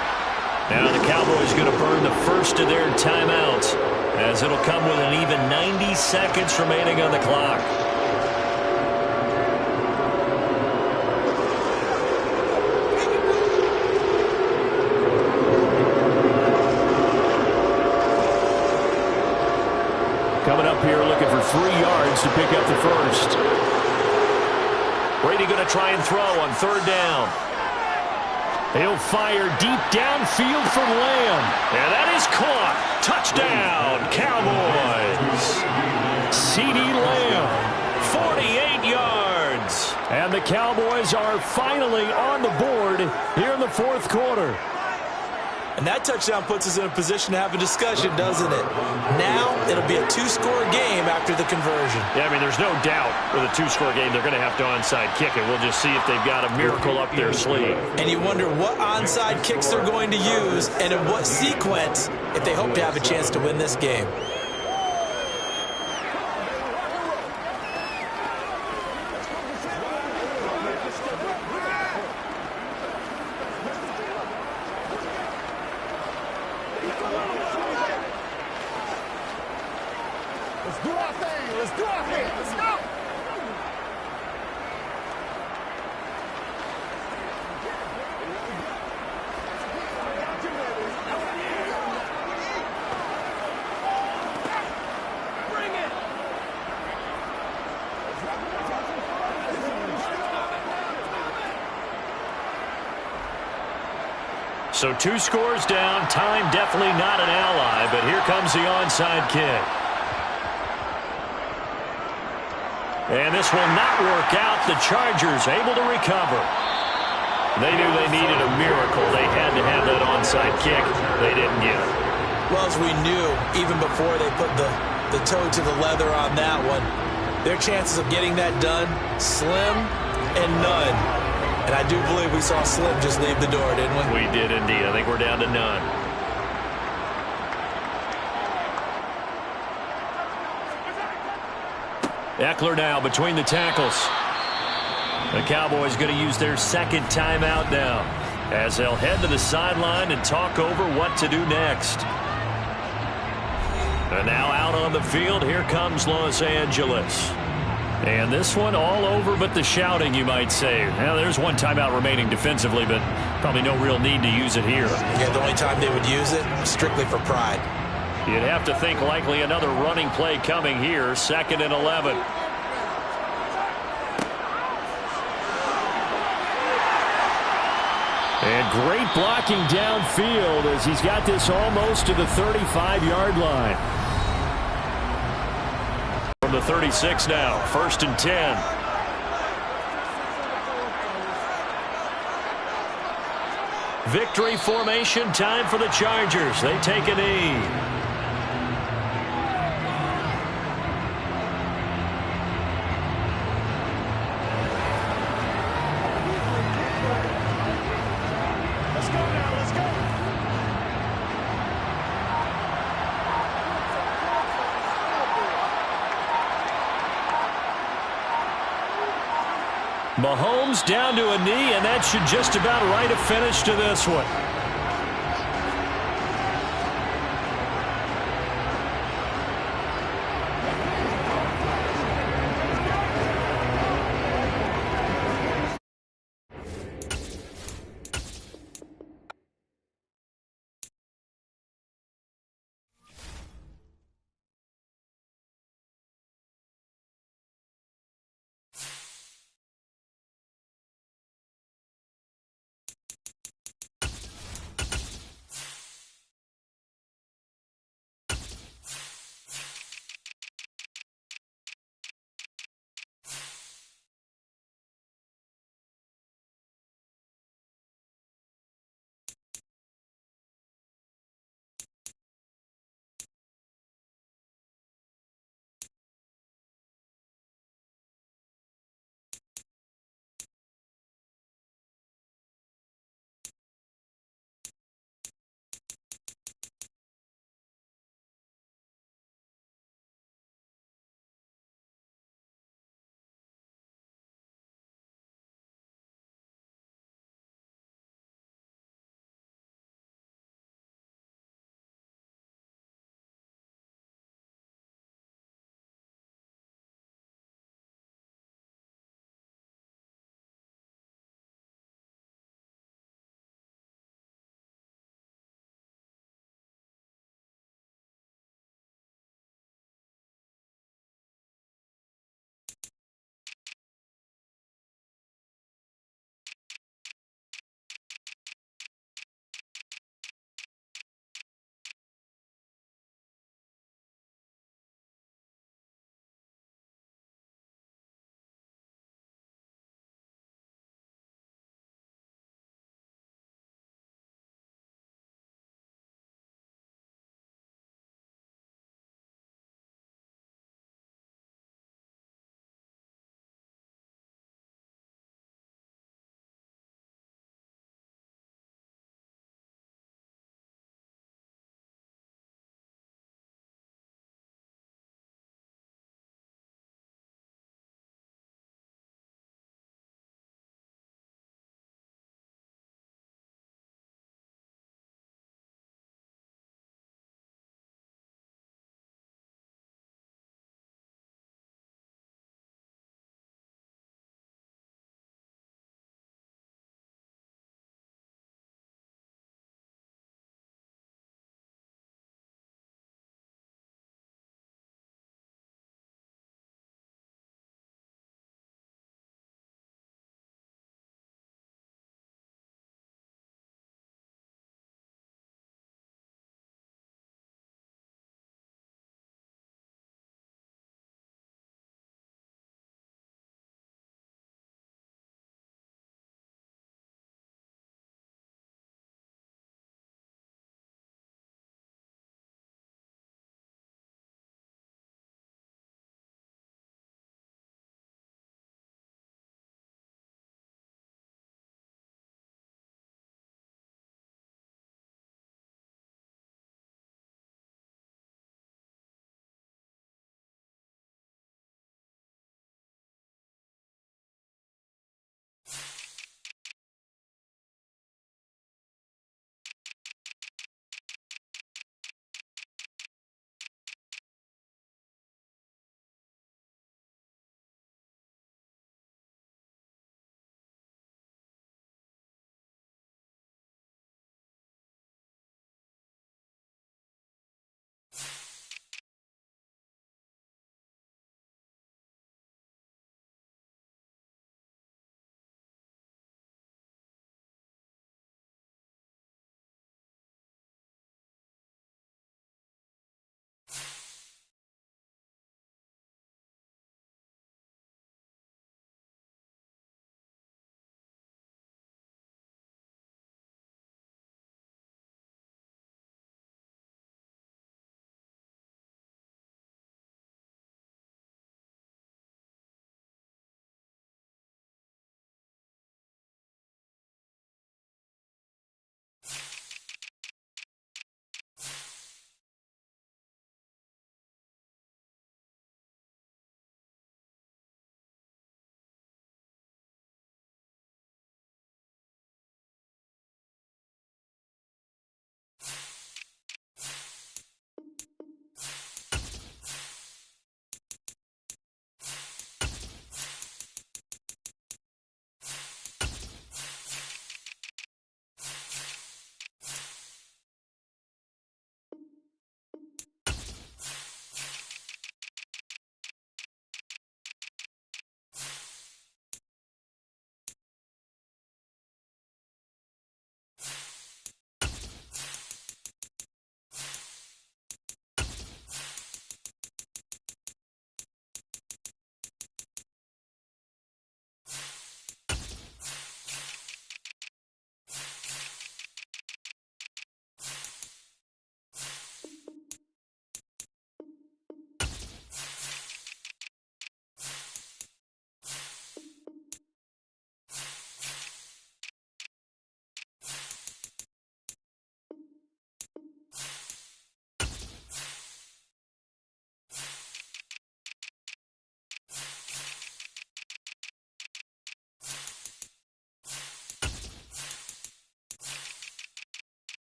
Now the Cowboys going to burn the first of their timeouts as it'll come with an even 90 seconds remaining on the clock. Coming up here looking for 3 yards to pick up the first. Brady going to try and throw on third down. He'll fire deep downfield for Lamb. And that is caught. Touchdown, Cowboys. CeeDee Lamb, 48 yards. And the Cowboys are finally on the board here in the fourth quarter. And that touchdown puts us in a position to have a discussion, doesn't it? Now it'll be a 2-score game after the conversion. Yeah, I mean, there's no doubt with a 2-score game they're going to have to onside kick it. We'll just see if they've got a miracle up their sleeve. And you wonder what onside kicks they're going to use and in what sequence if they hope to have a chance to win this game. Let's do our thing. Let's do our thing. Let's go. Bring it. So 2 scores down. Time definitely not an ally, but here comes the onside kick. And this will not work out. The Chargers able to recover. They knew they needed a miracle. They had to have that onside kick. They didn't get it. Well, as we knew, even before they put the toe to the leather on that one, their chances of getting that done, slim and none. And I do believe we saw Slim just leave the door, didn't we? We did indeed. I think we're down to none. Eckler now between the tackles. The Cowboys going to use their second timeout now as they'll head to the sideline and talk over what to do next. And now out on the field, here comes Los Angeles. And this one all over but the shouting, you might say. Now, there's one timeout remaining defensively, but probably no real need to use it here. Yeah, the only time they would use it, strictly for pride. You'd have to think likely another running play coming here, 2nd and 11. And great blocking downfield as he's got this almost to the 35-yard line. From the 36 now, 1st and 10. Victory formation time for the Chargers. They take a knee. Mahomes down to a knee, and that should just about write a finish to this one.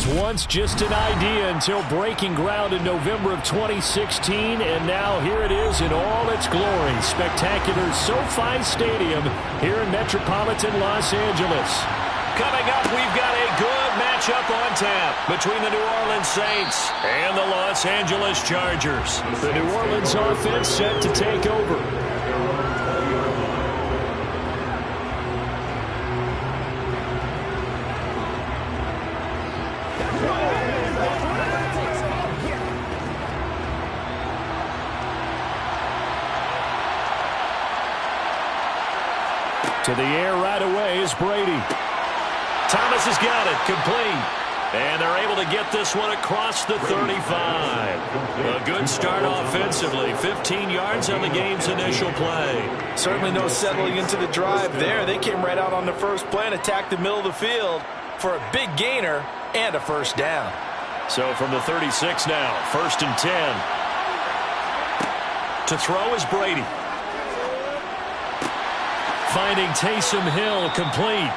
was once just an idea until breaking ground in November of 2016, and now here it is in all its glory. Spectacular SoFi Stadium here in metropolitan Los Angeles. Coming up, we've got a good matchup on tap between the New Orleans Saints and the Los Angeles Chargers. The New Orleans offense set to take over. To the air right away is Brady. Thomas has got it, complete. And they're able to get this one across the 35. A good start offensively. 15 yards on the game's initial play. Certainly no settling into the drive there. They came right out on the first play and attacked the middle of the field for a big gainer and a first down. So from the 36 now, 1st and 10. To throw is Brady. Finding Taysom Hill, complete.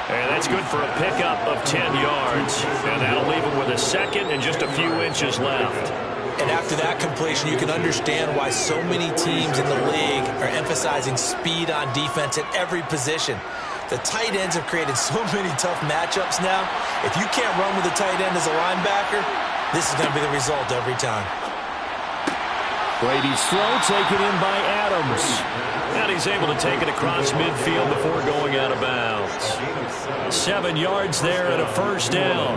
And that's good for a pickup of 10 yards. And that'll leave him with a second and just a few inches left. And after that completion, you can understand why so many teams in the league are emphasizing speed on defense at every position. The tight ends have created so many tough matchups now. If you can't run with a tight end as a linebacker, this is going to be the result every time. Brady's throw taken in by Adams. And he's able to take it across midfield before going out of bounds. 7 yards there and a first down.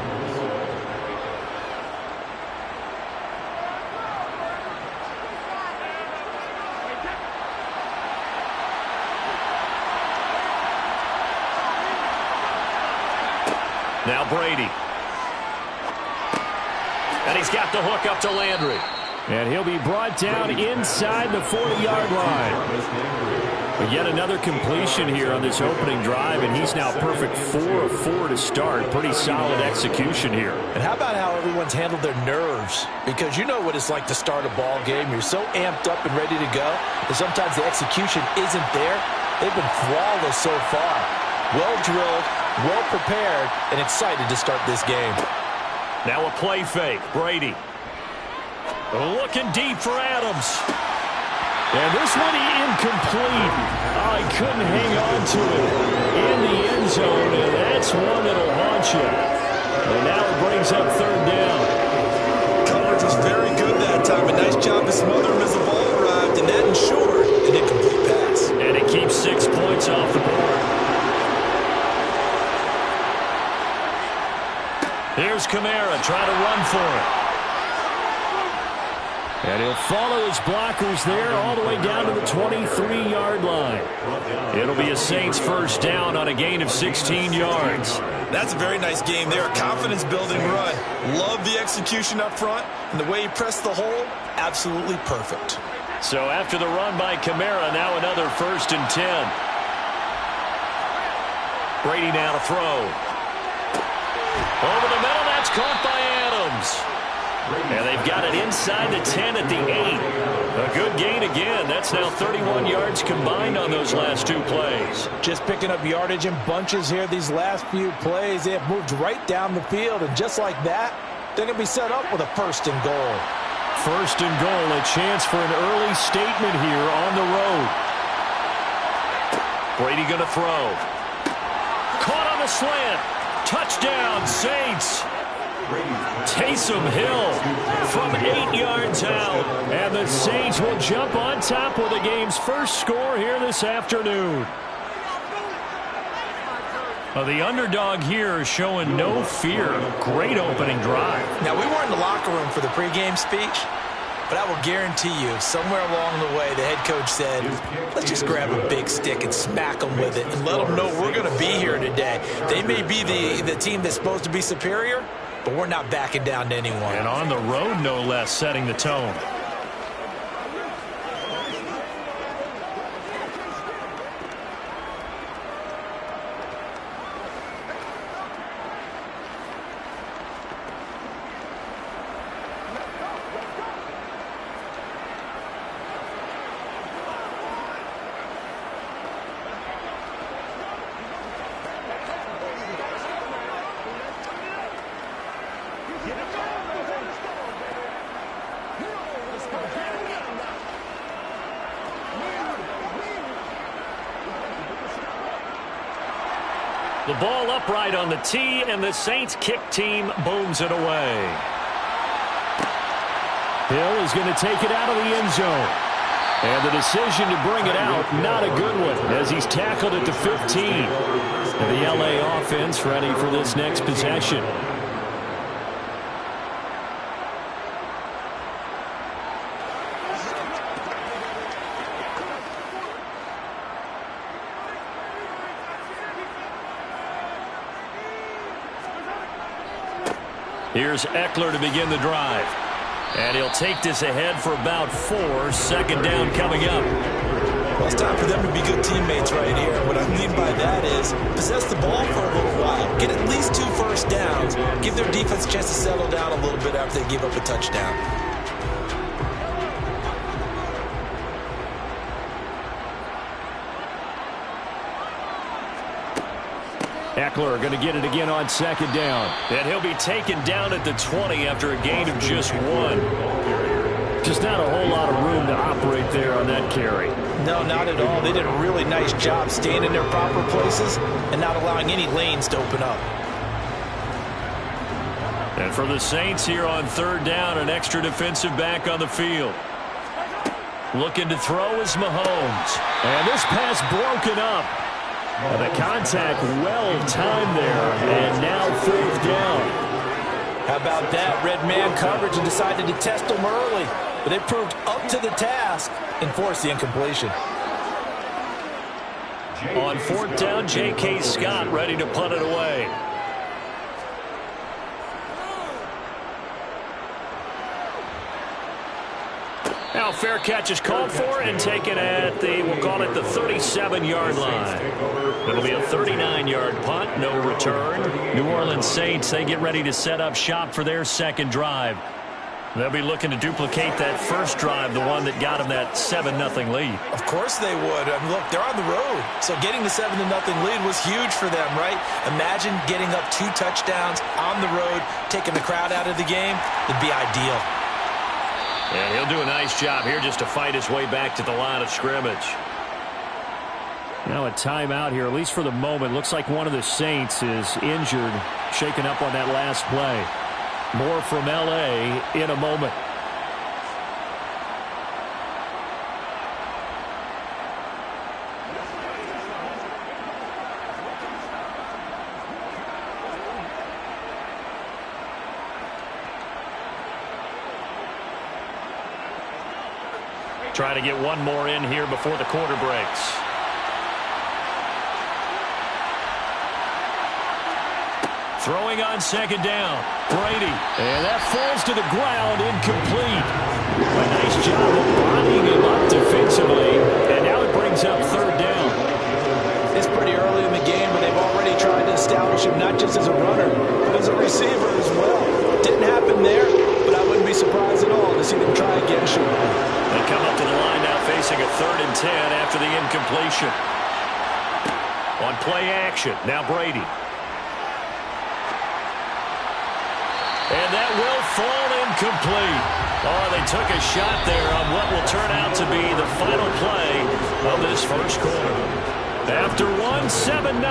Now Brady. And he's got the hook up to Landry. And he'll be brought down inside the 40-yard line. But yet another completion here on this opening drive, and he's now perfect 4 of 4 to start. Pretty solid execution here. And how about how everyone's handled their nerves? Because you know what it's like to start a ball game. You're so amped up and ready to go, and sometimes the execution isn't there. They've been flawless so far. Well drilled, well prepared, and excited to start this game. Now a play fake. Brady. Looking deep for Adams. And this one incomplete. Oh, he couldn't hang on to it in the end zone, and that's one that'll haunt you. And now it brings up 3rd down. Collins was very good that time. A nice job to smother him as the ball arrived, and that ensured an incomplete pass. And it keeps 6 points off the board. Here's Kamara trying to run for it. And he'll follow his blockers there all the way down to the 23-yard line. It'll be a Saints first down on a gain of 16 yards. That's a very nice game there. Confidence-building run. Love the execution up front. And the way he pressed the hole, absolutely perfect. So after the run by Kamara, now another 1st and 10. Brady now to throw. Over the middle, that's caught by Adams. And they've got it inside the 10 at the 8. A good gain again. That's now 31 yards combined on those last 2 plays. Just picking up yardage in bunches here these last few plays. They have moved right down the field, and just like that, they're going to be set up with a 1st and goal. 1st and goal, a chance for an early statement here on the road. Brady going to throw. Caught on the slant. Touchdown, Saints. Taysom Hill from 8 yards out. And the Saints will jump on top with the game's first score here this afternoon. Well, the underdog here is showing no fear. Great opening drive. Now, we weren't in the locker room for the pregame speech, but I will guarantee you, somewhere along the way, the head coach said, let's just grab a big stick and smack them with it and let them know we're going to be here today. They may be the team that's supposed to be superior, but we're not backing down to anyone. And on the road, no less, setting the tone. The ball upright on the tee, and the Saints kick team booms it away. Hill is going to take it out of the end zone. And the decision to bring it out, not a good one, as he's tackled at the 15. And the LA offense ready for this next possession. Here's Eckler to begin the drive. And he'll take this ahead for about 4. Second down coming up. Well, it's time for them to be good teammates right here. What I mean by that is possess the ball for a little while. Get at least 2 first downs. Give their defense a chance to settle down a little bit after they give up a touchdown. Eckler going to get it again on second down. And he'll be taken down at the 20 after a gain of just 1. Just not a whole lot of room to operate there on that carry. No, not at all. They did a really nice job staying in their proper places and not allowing any lanes to open up. And for the Saints here on third down, an extra defensive back on the field. Looking to throw is Mahomes. And this pass broken up. And the contact well-timed there, and now fourth down. How about that? Red man coverage and decided to test them early. But they proved up to the task and forced the incompletion. On fourth down, J.K. Scott ready to punt it away. Now fair catch is called for and taken at the, we'll call it the 37-yard line. It'll be a 39-yard punt, no return. New Orleans Saints, they get ready to set up shop for their second drive. They'll be looking to duplicate that first drive, the one that got them that 7-0 lead. Of course they would. I mean, look, they're on the road. So getting the 7-0 lead was huge for them, right? Imagine getting up 2 touchdowns on the road, taking the crowd out of the game. It'd be ideal. And he'll do a nice job here just to fight his way back to the line of scrimmage. Now a timeout here, at least for the moment. Looks like one of the Saints is injured, shaken up on that last play. More from L.A. in a moment. Trying to get one more in here before the quarter breaks. Throwing on second down. Brady. And that falls to the ground, incomplete. A nice job of bodying him up defensively. And now it brings up third down. It's pretty early in the game, but they've already tried to establish him not just as a runner, but as a receiver as well. Didn't happen there, but I wouldn't be surprised at all to see them try again shortly. They come up to the line now facing a 3rd and 10 after the incompletion. On play action, now Brady. And that will fall incomplete. Oh, they took a shot there on what will turn out to be the final play of this first quarter. After 7-0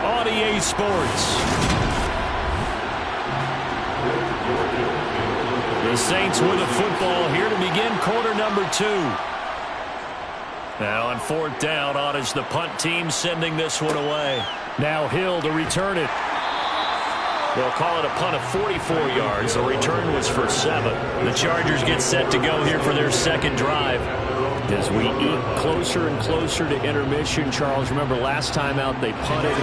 on EA Sports. The Saints with the football here to begin quarter number 2. Now on fourth down, on is the punt team sending this one away. Now Hill to return it. They'll call it a punt of 44 yards. The return was for 7. The Chargers get set to go here for their second drive. As we eat closer and closer to intermission, Charles, remember last time out they punted.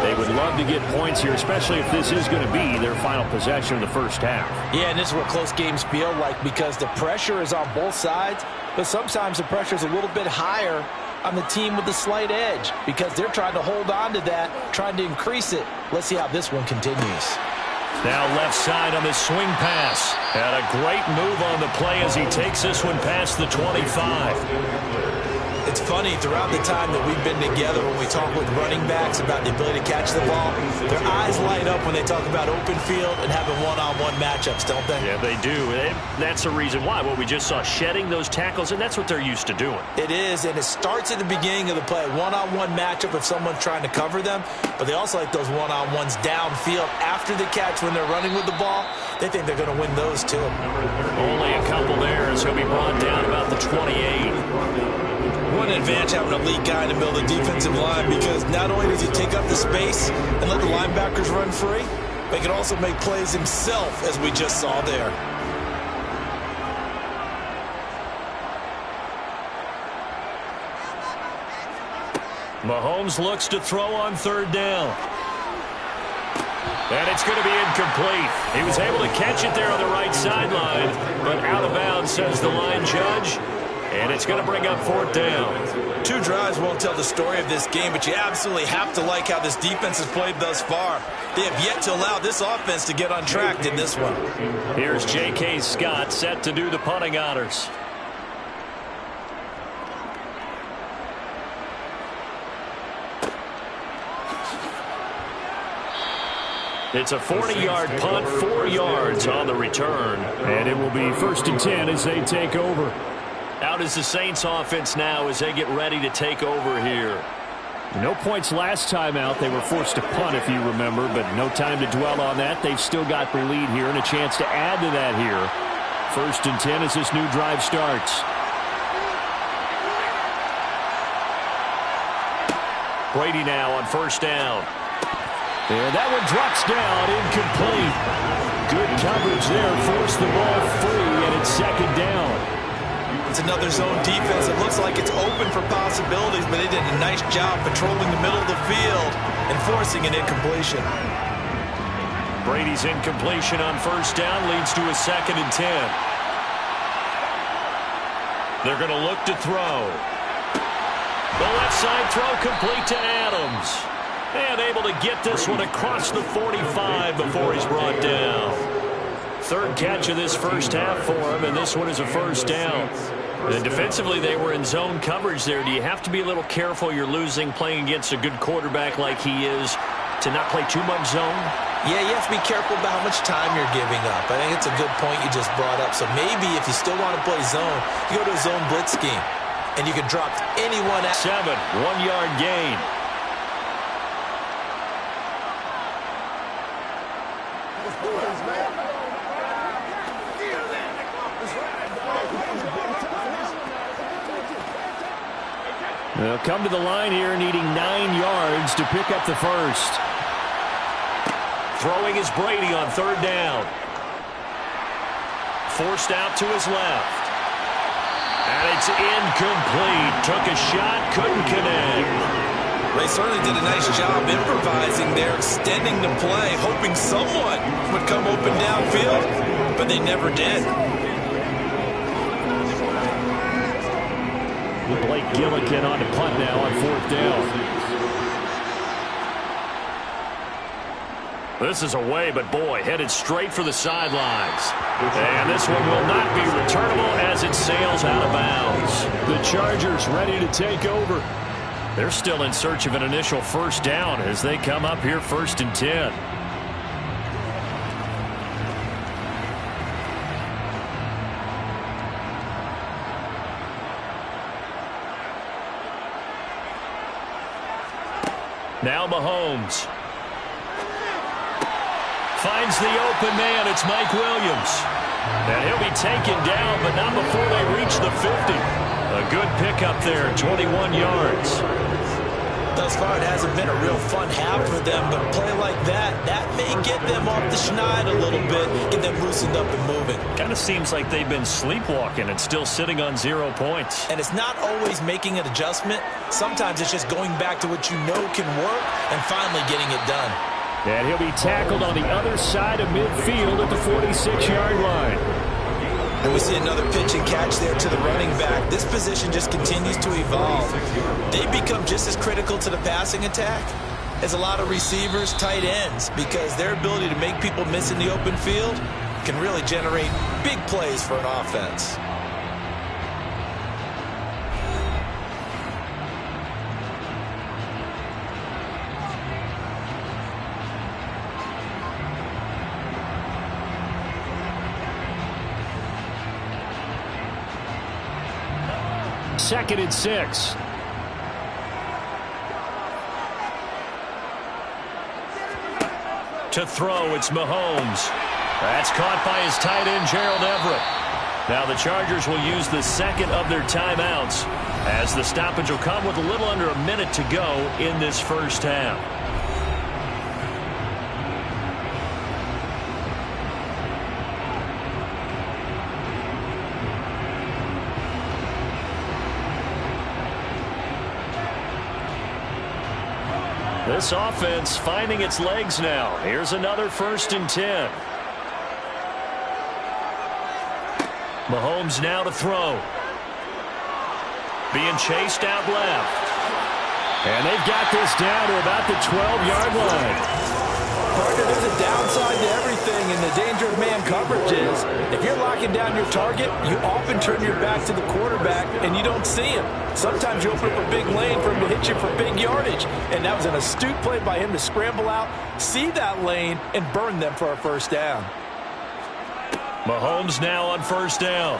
They would love to get points here, especially if this is going to be their final possession of the first half. Yeah, and this is what close games feel like because the pressure is on both sides, but sometimes the pressure is a little bit higher on the team with the slight edge because they're trying to hold on to that, trying to increase it. Let's see how this one continues. Now left side on the swing pass. And a great move on the play as he takes this one past the 25. It's funny, throughout the time that we've been together, when we talk with running backs about the ability to catch the ball, their eyes light up when they talk about open field and having one-on-one matchups, don't they? Yeah, they do. That's the reason why. Well, we just saw shedding those tackles, and that's what they're used to doing. It is, and it starts at the beginning of the play. One-on-one matchup if someone's trying to cover them, but they also like those one-on-ones downfield after the catch when they're running with the ball. They think they're going to win those, too. Only a couple there, as he'll be brought down about the 28. One advantage having a lead guy in the middle of the defensive line, because not only does he take up the space and let the linebackers run free, but he can also make plays himself, as we just saw there. Mahomes looks to throw on third down. And it's going to be incomplete. He was able to catch it there on the right sideline, but out of bounds, says the line judge. And it's going to bring up fourth down. 2 drives won't tell the story of this game, but you absolutely have to like how this defense has played thus far. They have yet to allow this offense to get on track in this one. Here's J.K. Scott set to do the punting honors. It's a 40-yard punt, 4 yards on the return. And it will be 1st and 10 as they take over. Out is the Saints offense now as they get ready to take over here. No points last time out. They were forced to punt, if you remember, but no time to dwell on that. They've still got the lead here and a chance to add to that here. 1st and 10 as this new drive starts. Brady now on first down. And that one drops down, incomplete. Good coverage there, forced the ball free, and it's 2nd down. It's another zone defense. It looks like it's open for possibilities, but they did a nice job patrolling the middle of the field and forcing an incompletion. Brady's incompletion on first down leads to a 2nd and 10. They're going to look to throw. The left side throw complete to Adams. And able to get this one across the 45 before he's brought down. 3rd catch of this first half for him, and this one is a first down. And defensively, they were in zone coverage there. Do you have to be a little careful you're losing playing against a good quarterback like he is to not play too much zone? Yeah, you have to be careful about how much time you're giving up. I think it's a good point you just brought up. So maybe if you still want to play zone, you go to a zone blitz scheme, and you can drop anyone at 7, 1-yard gain. They'll come to the line here needing 9 yards to pick up the first. Throwing is Brady on third down. Forced out to his left. And it's incomplete. Took a shot, couldn't connect. They certainly did a nice job improvising there, extending the play, hoping someone would come open downfield, but they never did. Blake Gillikin on the punt now on 4th down. This is away, but boy, headed straight for the sidelines. And this one will not be returnable as it sails out of bounds. The Chargers ready to take over. They're still in search of an initial first down as they come up here 1st and 10. Now Mahomes. Finds the open man. It's Mike Williams. And he'll be taken down, but not before they reach the 50. A good pickup there, 21 yards. Thus far, it hasn't been a real fun half for them, but a play like that may get them off the schneid a little bit, get them loosened up and moving. Kind of seems like they've been sleepwalking and still sitting on 0 points. And it's not always making an adjustment. Sometimes it's just going back to what you know can work and finally getting it done. And he'll be tackled on the other side of midfield at the 46-yard line. And we see another pitch and catch there to the running back. This position just continues to evolve. They become just as critical to the passing attack as a lot of receivers, tight ends, because their ability to make people miss in the open field can really generate big plays for an offense. 2nd and 6. To throw, it's Mahomes. That's caught by his tight end, Gerald Everett. Now the Chargers will use the second of their timeouts, as the stoppage will come with a little under a minute to go in this first half. This offense finding its legs now. Here's another 1st and 10. Mahomes now to throw. Being chased out left. And they've got this down to about the 12-yard line. Partner, there's a downside to everything, and the danger of man coverage is if you're locking down your target, you often turn your back to the quarterback and you don't see him. Sometimes you open up a big lane for him to hit you for big yardage, and that was an astute play by him to scramble out, see that lane, and burn them for a 1st down. Mahomes now on 1st down.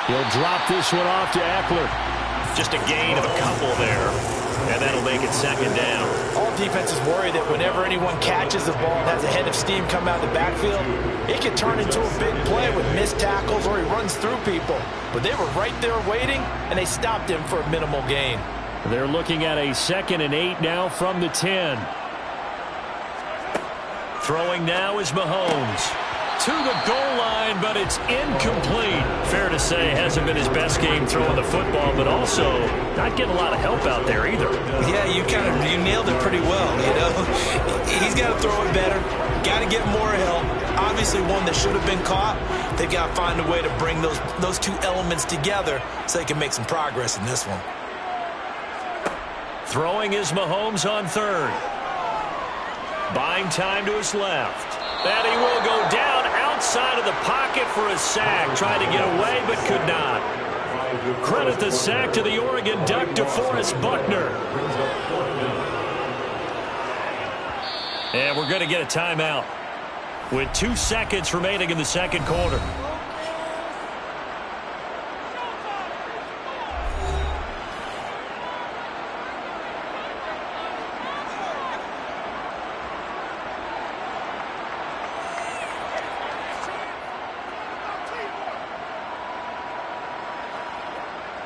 He'll drop this one off to Eckler. Just a gain of a couple there, and that'll make it 2nd down. All defenses worry that whenever anyone catches the ball and has a head of steam come out of the backfield, it can turn into a big play with missed tackles or he runs through people. But they were right there waiting, and they stopped him for a minimal gain. They're looking at a 2nd and 8 now from the 10. Throwing now is Mahomes. To the goal line, but it's incomplete. Fair to say, hasn't been his best game throwing the football, but also not getting a lot of help out there either. Yeah, you nailed it pretty well, you know. He's got to throw it better. Got to get more help. Obviously one that should have been caught. They've got to find a way to bring those two elements together so they can make some progress in this one. Throwing is Mahomes on 3rd. Buying time to his left. And he will go down outside of the pocket for a sack. Tried to get away, but could not. Credit the sack to the Oregon Duck, DeForest Buckner. And we're going to get a timeout with 2 seconds remaining in the 2nd quarter.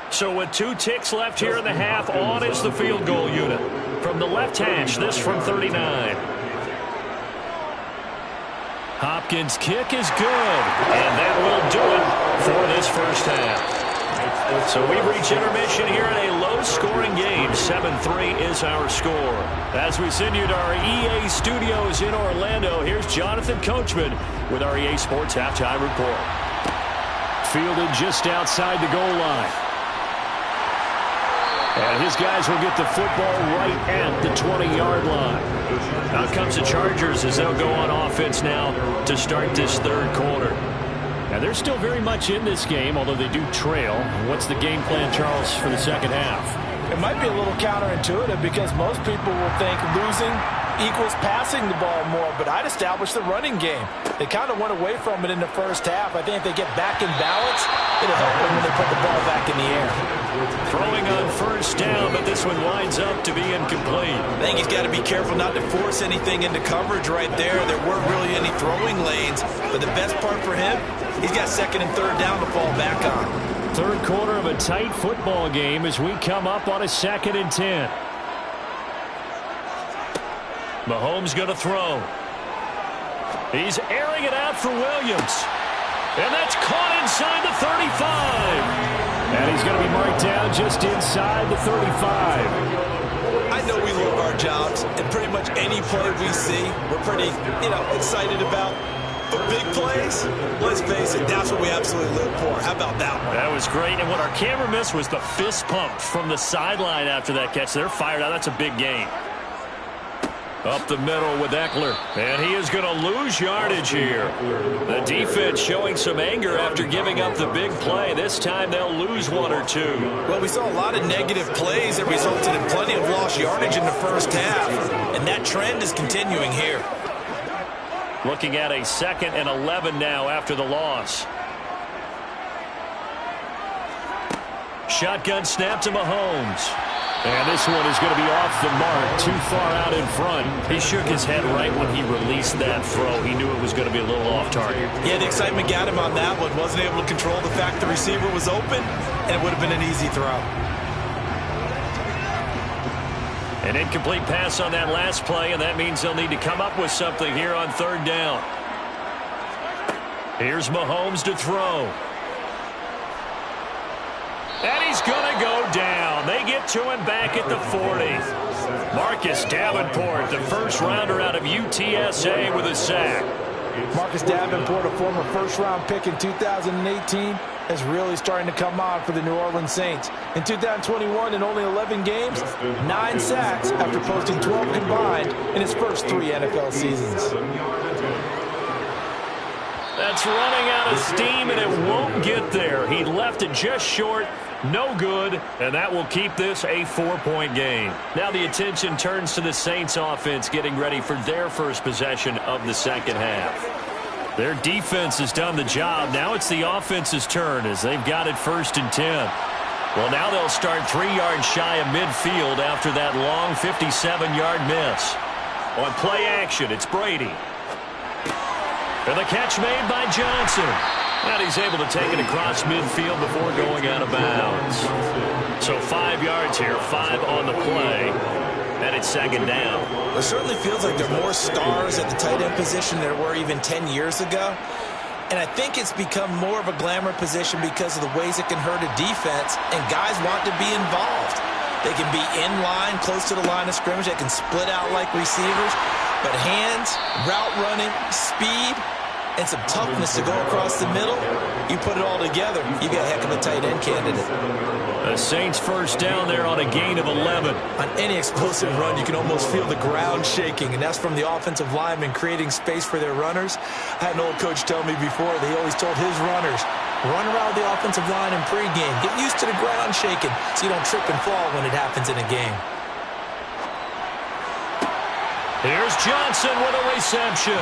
So with 2 ticks left here in the half, on is the field goal unit. From the left hash, this from 39. Hopkins' kick is good, and that will do it for this first half. So we've reached intermission here in a low-scoring game. 7-3 is our score. As we send you to our EA studios in Orlando, here's Jonathan Coachman with our EA Sports Halftime Report. Fielded just outside the goal line. And his guys will get the football right at the 20-yard line. Out comes the Chargers as they'll go on offense now to start this 3rd quarter. Now, they're still very much in this game, although they do trail. What's the game plan, Charles, for the 2nd half? It might be a little counterintuitive because most people will think losing equals passing the ball more, but I'd establish the running game. They kind of went away from it in the first half. I think if they get back in balance, it'll help them when they put the ball back in the air. Throwing on 1st down, but this one winds up to be incomplete. I think he's got to be careful not to force anything into coverage right there. There weren't really any throwing lanes, but the best part for him, he's got 2nd and 3rd down to fall back on. 3rd quarter of a tight football game as we come up on a 2nd and 10. Mahomes going to throw. He's airing it out for Williams. And that's caught inside the 35. And he's going to be marked down just inside the 35. I know we love our jobs, and pretty much any play we see, we're pretty, excited about. But big plays, let's face it, that's what we absolutely live for. How about that one? That was great, and what our camera missed was the fist pump from the sideline after that catch. They're fired out. That's a big gain. Up the middle with Eckler, and he is going to lose yardage here. The defense showing some anger after giving up the big play. This time they'll lose 1 or 2. Well, we saw a lot of negative plays that resulted in plenty of lost yardage in the first half, and that trend is continuing here. Looking at a 2nd and 11 now after the loss. Shotgun snap to Mahomes. And this one is going to be off the mark, too far out in front. He shook his head right when he released that throw. He knew it was going to be a little off target. Yeah, the excitement got him on that one. Wasn't able to control the fact the receiver was open, and it would have been an easy throw. An incomplete pass on that last play, and that means they'll need to come up with something here on third down. Here's Mahomes to throw. And he's going to go down. They get to him back at the 40. Marcus Davenport, the first rounder out of UTSA, with a sack. Marcus Davenport, a former first-round pick in 2018, is really starting to come on for the New Orleans Saints. In 2021, in only 11 games, 9 sacks after posting 12 combined in his first 3 NFL seasons. That's running out of steam, and it won't get there. He left it just short. No good, and that will keep this a 4-point game. Now the attention turns to the Saints offense getting ready for their first possession of the second half. Their defense has done the job. Now it's the offense's turn as they've got it 1st and 10. Well, now they'll start 3 yards shy of midfield after that long 57-yard miss. On play action, it's Brady. And the catch made by Johnson. And he's able to take it across midfield before going out of bounds. So 5 yards here, 5 on the play. And it's 2nd down. It certainly feels like there are more stars at the tight end position than there were even 10 years ago. And I think it's become more of a glamour position because of the ways it can hurt a defense, and guys want to be involved. They can be in line, close to the line of scrimmage. They can split out like receivers. But hands, route running, speed, and some toughness to go across the middle, you put it all together, you got a heck of a tight end candidate. The Saints first down there on a gain of 11. On any explosive run, you can almost feel the ground shaking, and that's from the offensive linemen creating space for their runners. I had an old coach tell me before, they always told his runners, run around the offensive line in pregame. Get used to the ground shaking so you don't trip and fall when it happens in a game. Here's Johnson with a reception.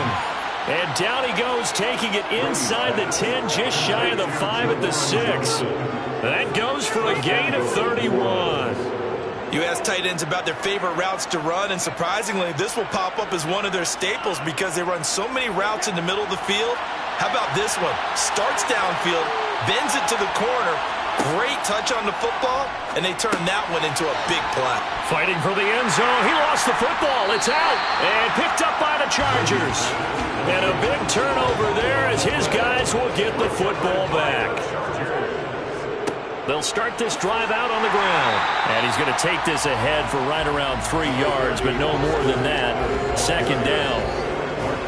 And down he goes, taking it inside the 10, just shy of the 5 at the 6. That goes for a gain of 31. You ask tight ends about their favorite routes to run, and surprisingly, this will pop up as one of their staples because they run so many routes in the middle of the field. How about this one? Starts downfield, bends it to the corner, great touch on the football, and they turn that one into a big play. Fighting for the end zone. He lost the football. It's out and picked up by the Chargers. And a big turnover there as his guys will get the football back. They'll start this drive out on the ground. And he's going to take this ahead for right around 3 yards, but no more than that. 2nd down.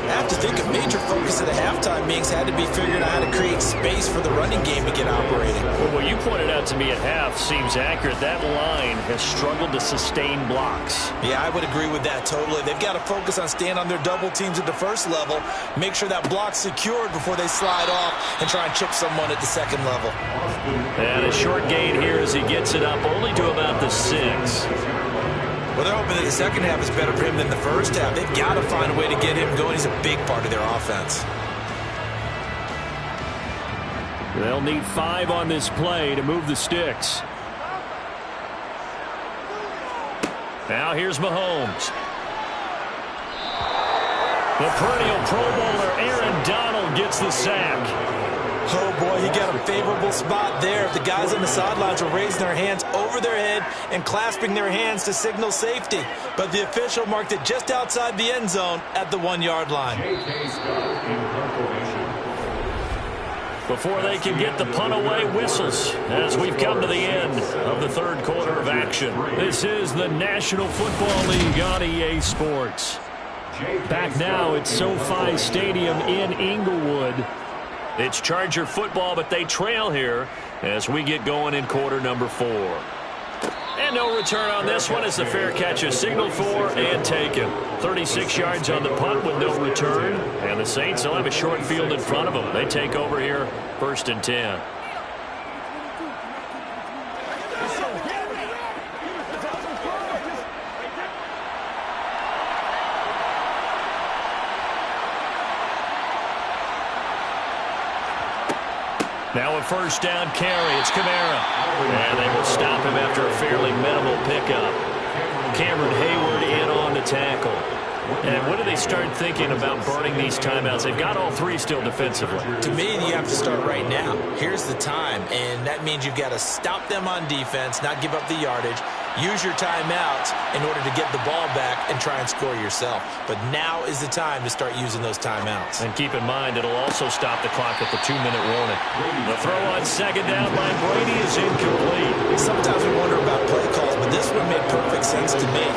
I have to think a major focus of the halftime meetings had to be figuring out how to create space for the running game to get operating. Well, what you pointed out to me at half seems accurate. That line has struggled to sustain blocks. Yeah, I would agree with that totally. They've got to focus on staying on their double teams at the first level, make sure that block's secured before they slide off and try and chip someone at the second level. And a short gain here as he gets it up only to about the 6. Well, they're hoping that the second half is better for him than the first half. They've got to find a way to get him going. He's a big part of their offense. They'll need 5 on this play to move the sticks. Now here's Mahomes. The perennial Pro Bowler Aaron Donald gets the sack. Oh, boy, he got a favorable spot there. If the guys on the sidelines were raising their hands over their head and clasping their hands to signal safety. But the official marked it just outside the end zone at the 1-yard line. Before they can get the punt away, whistles as we've come to the end of the 3rd quarter of action. This is the National Football League on EA Sports. Back now at SoFi Stadium in Inglewood. It's Charger football, but they trail here as we get going in quarter number 4. And no return on this one as the fair catch is signaled for and taken. 36 yards on the punt with no return. And the Saints will have a short field in front of them. They take over here 1st and 10. Now a first down carry. It's Kamara. And they will stop him after a fairly minimal pickup. Cameron Hayward in on the tackle. And when do they start thinking about burning these timeouts? They've got all three still defensively. To me, you have to start right now. Here's the time, and that means you've got to stop them on defense, not give up the yardage, use your timeouts in order to get the ball back and try and score yourself. But now is the time to start using those timeouts. And keep in mind, it'll also stop the clock at the 2-minute warning. The throw on second down by Brady is incomplete. Sometimes we wonder about play calls, but this one made perfect sense to me.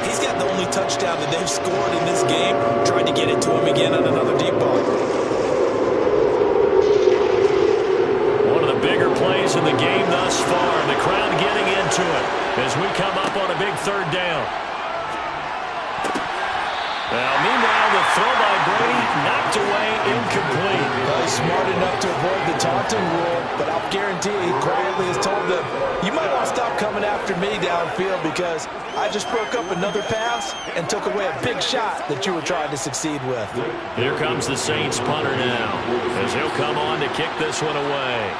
He's got the only touchdown that they've scored in this game. Tried to get it to him again on another deep ball. One of the bigger plays in the game thus far. And the crowd getting into it as we come up on a big third down. Now, meanwhile, the throw by Brady knocked away, incomplete. Well, he's smart enough to avoid the taunting rule, but I'll guarantee he quietly has told them, you might want to stop coming after me downfield because I just broke up another pass and took away a big shot that you were trying to succeed with. Here comes the Saints punter now as he'll come on to kick this one away.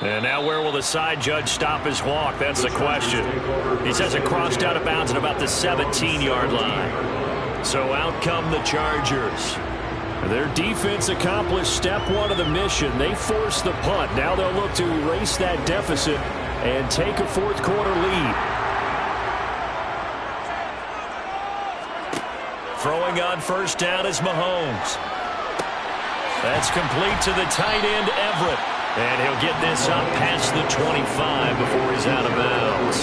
And now where will the side judge stop his walk? That's the question. He says it crossed out of bounds at about the 17-yard line. So out come the Chargers. Their defense accomplished step one of the mission. They forced the punt. Now they'll look to erase that deficit and take a fourth-quarter lead. Throwing on first down is Mahomes. That's complete to the tight end, Everett. And he'll get this up past the 25 before he's out of bounds.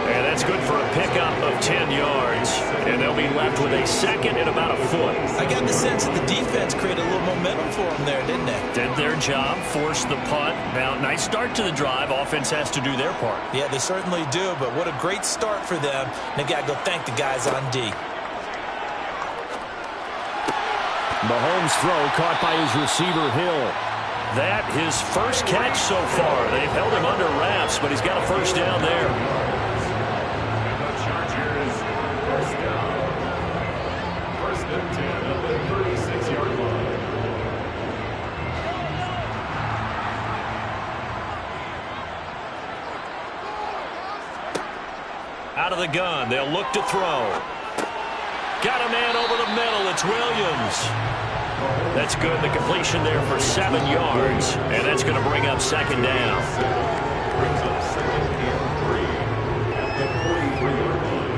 And that's good for a pickup of 10 yards. And they'll be left with a second and about a foot. I got the sense that the defense created a little momentum for them there, didn't they? Did their job, forced the punt. Now, nice start to the drive. Offense has to do their part. Yeah, they certainly do, but what a great start for them. And they've got to go thank the guys on D. Mahomes' throw caught by his receiver, Hill. That his first catch so far. They've held him under wraps, but he's got a first down there. And the Chargers, first down. First and 10 at the 36-yard line. Out of the gun, they'll look to throw. Got a man over the middle. It's Williams. That's good. The completion there for 7 yards. And that's going to bring up second down. Brings up second and 3 at the 43-yard line.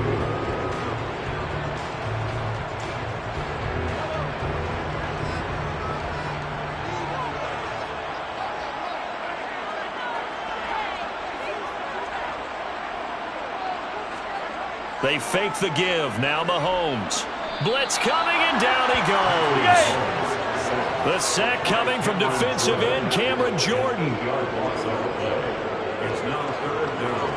They fake the give. Now Mahomes. Blitz coming, and down he goes. The sack coming from defensive end Cameron Jordan. Yard loss on the play. It's now third down.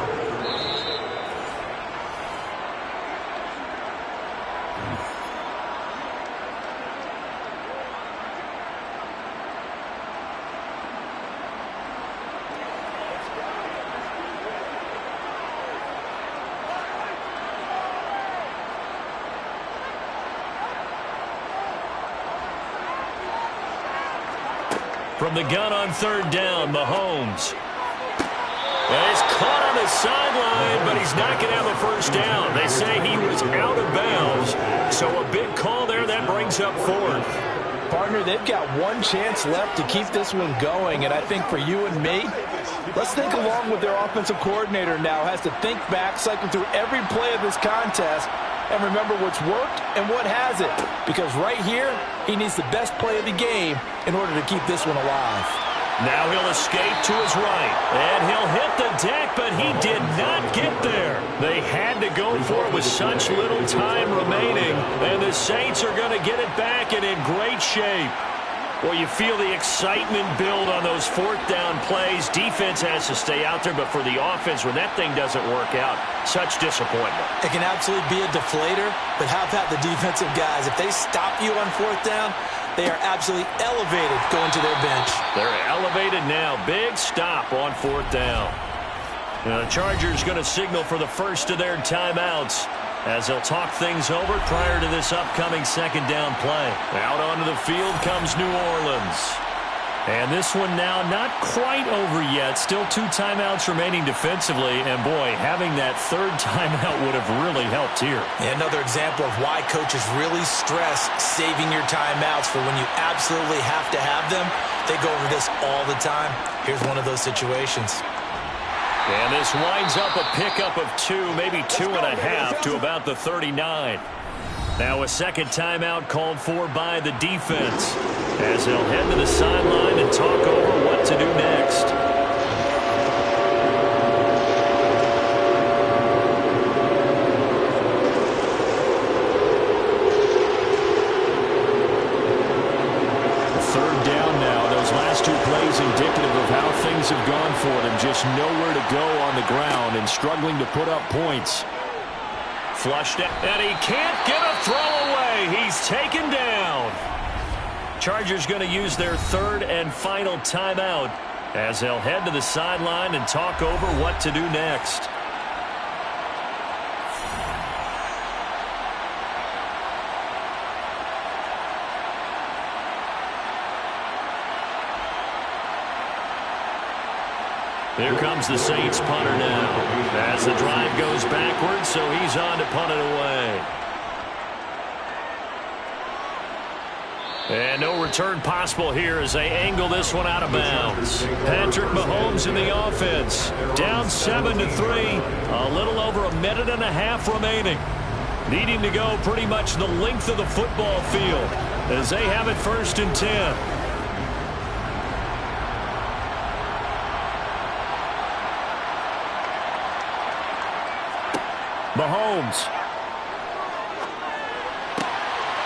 From the gun on third down, Mahomes. And he's caught on the sideline, but he's not going to have a first down. They say he was out of bounds. So a big call there. That brings up fourth. Partner, they've got one chance left to keep this one going, and I think for you and me, let's think along with their offensive coordinator now. Has to think back, cycle through every play of this contest, and remember what's worked and what hasn't. Because right here, he needs the best play of the game in order to keep this one alive. Now he'll escape to his right, and he'll hit the deck, but he did not get there. They had to go for it with such little time remaining, and the Saints are going to get it back and in great shape. Well, you feel the excitement build on those fourth down plays. Defense has to stay out there, but for the offense, when that thing doesn't work out, such disappointment. It can absolutely be a deflator, but how about the defensive guys? If they stop you on fourth down, they are absolutely elevated going to their bench. They're elevated now. Big stop on fourth down. Now the Chargers going to signal for the first of their timeouts. as they'll talk things over prior to this upcoming second down play. Out onto the field comes New Orleans. And this one now not quite over yet. Still 2 timeouts remaining defensively. And, boy, having that third timeout would have really helped here. Yeah, another example of why coaches really stress saving your timeouts for when you absolutely have to have them. They go over this all the time. Here's one of those situations. And this winds up a pickup of 2, maybe 2.5 to about the 39. Now a second timeout called for by the defense as they'll head to the sideline and talk over what to do next. Third down now. Those last 2 plays indicative of how things have gone for them. Just nowhere to go on the ground and struggling to put up points. Flushed it, and he can't get a throw away. He's taken down. Chargers going to use their third and final timeout as they'll head to the sideline and talk over what to do next. Here comes the Saints punter now as the drive goes backwards, so he's on to punt it away. And no return possible here as they angle this one out of bounds. Patrick Mahomes in the offense. Down 7-3. A little over a minute and a half remaining. Needing to go pretty much the length of the football field as they have it 1st and 10. Mahomes.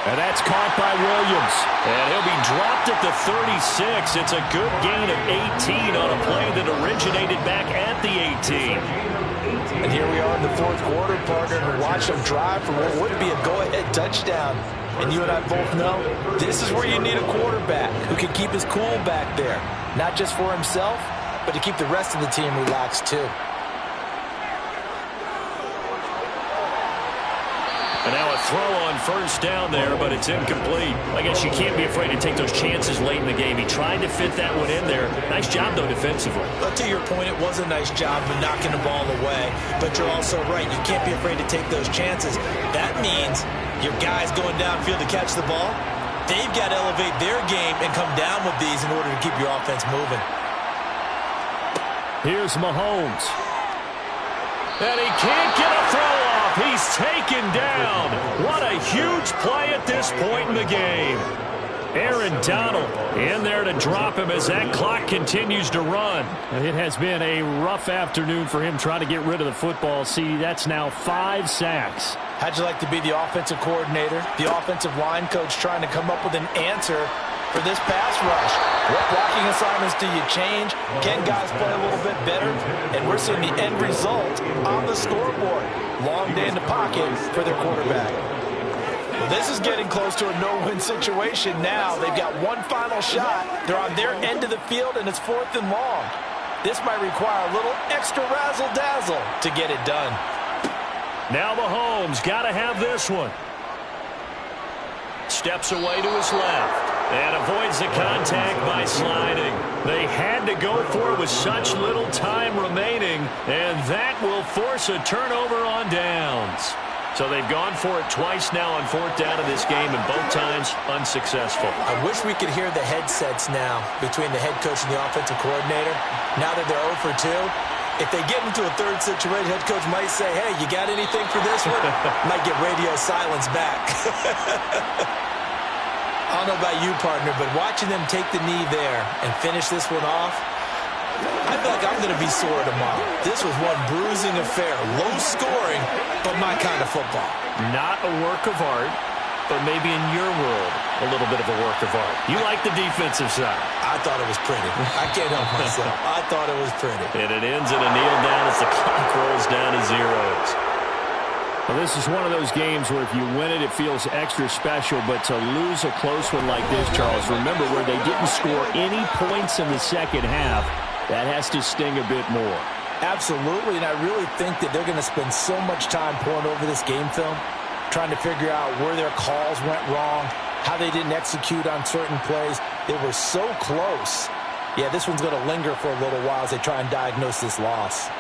And that's caught by Williams. And he'll be dropped at the 36. It's a good gain of 18 on a play that originated back at the 18. And here we are in the 4th quarter, partner, and watch them drive for what would be a go-ahead touchdown. And you and I both know this is where you need a quarterback who can keep his cool back there. Not just for himself, but to keep the rest of the team relaxed too. And now a throw on 1st down there, but it's incomplete. I guess you can't be afraid to take those chances late in the game. He tried to fit that one in there. Nice job, though, defensively. But to your point, it was a nice job of knocking the ball away. But you're also right. You can't be afraid to take those chances. That means your guys going downfield to catch the ball, they've got to elevate their game and come down with these in order to keep your offense moving. Here's Mahomes. And he can't get a throw off. He's taken down. What a huge play at this point in the game. Aaron Donald in there to drop him as that clock continues to run. It has been a rough afternoon for him trying to get rid of the football. See, that's now 5 sacks. How'd you like to be the offensive coordinator, the offensive line coach trying to come up with an answer for this pass rush? What blocking assignments do you change? Can guys play a little bit better? And we're seeing the end result on the scoreboard. Long day in the pocket for their quarterback. Well, this is getting close to a no-win situation now. They've got one final shot. They're on their end of the field, and it's 4th and long. This might require a little extra razzle-dazzle to get it done. Now Mahomes got to have this one. Steps away to his left. And avoids the contact by sliding. They had to go for it with such little time remaining, and that will force a turnover on downs. So they've gone for it twice now on 4th down in this game, and both times unsuccessful. I wish we could hear the headsets now between the head coach and the offensive coordinator. Now that they're 0 for 2, if they get into a third situation, head coach might say, hey, you got anything for this one? Might get radio silence back. I don't know about you, partner, but watching them take the knee there and finish this one off, I feel like I'm going to be sore tomorrow. This was one bruising affair. Low scoring, but my kind of football. Not a work of art, but maybe in your world, a little bit of a work of art. You like the defensive side. I thought it was pretty. I can't help myself. I thought it was pretty. And it ends in a kneel down as the clock rolls down to zeros. Well, this is one of those games where if you win it, it feels extra special. But to lose a close one like this, Charles, remember where they didn't score any points in the second half, that has to sting a bit more. Absolutely, and I really think that they're going to spend so much time pouring over this game film, trying to figure out where their calls went wrong, how they didn't execute on certain plays. They were so close. Yeah, this one's going to linger for a little while as they try and diagnose this loss.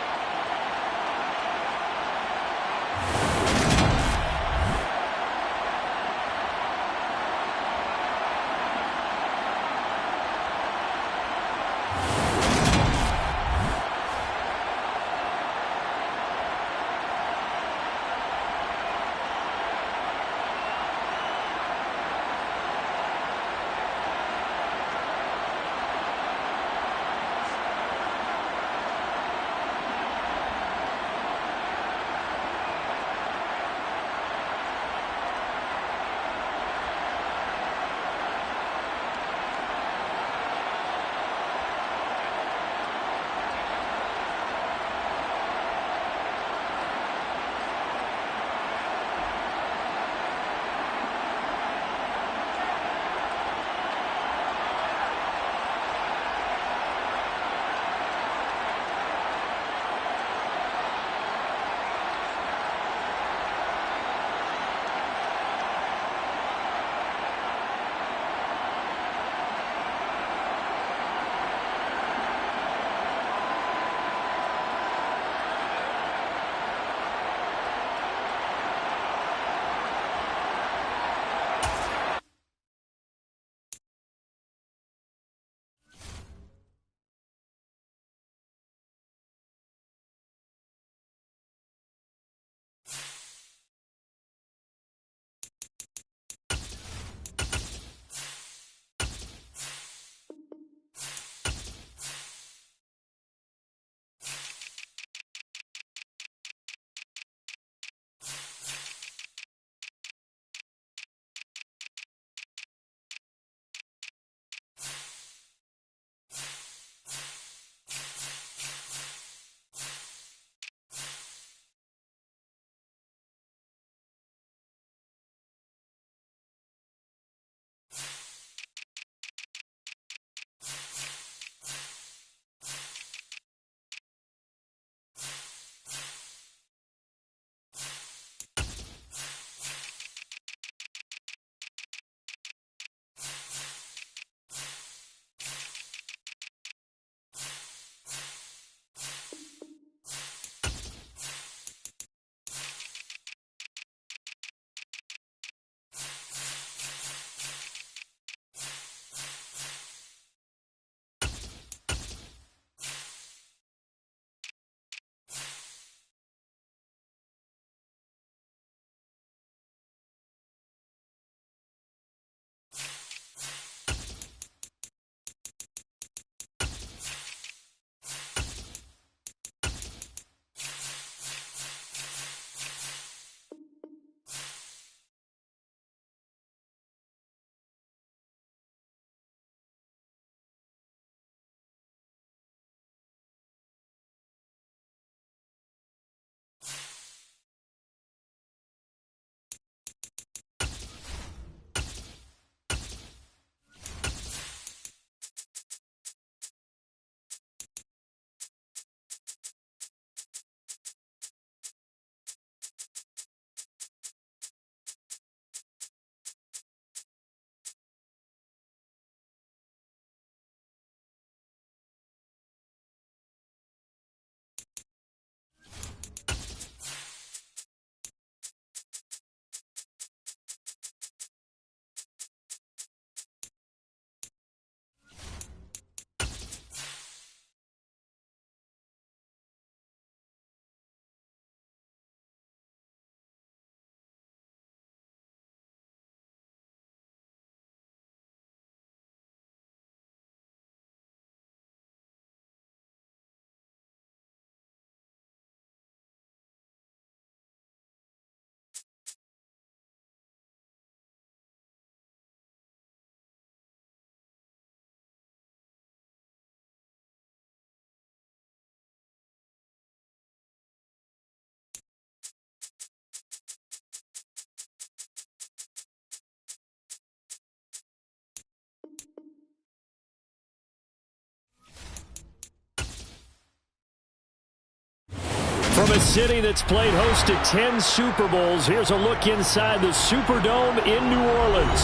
From a city that's played host to 10 Super Bowls, here's a look inside the Superdome in New Orleans.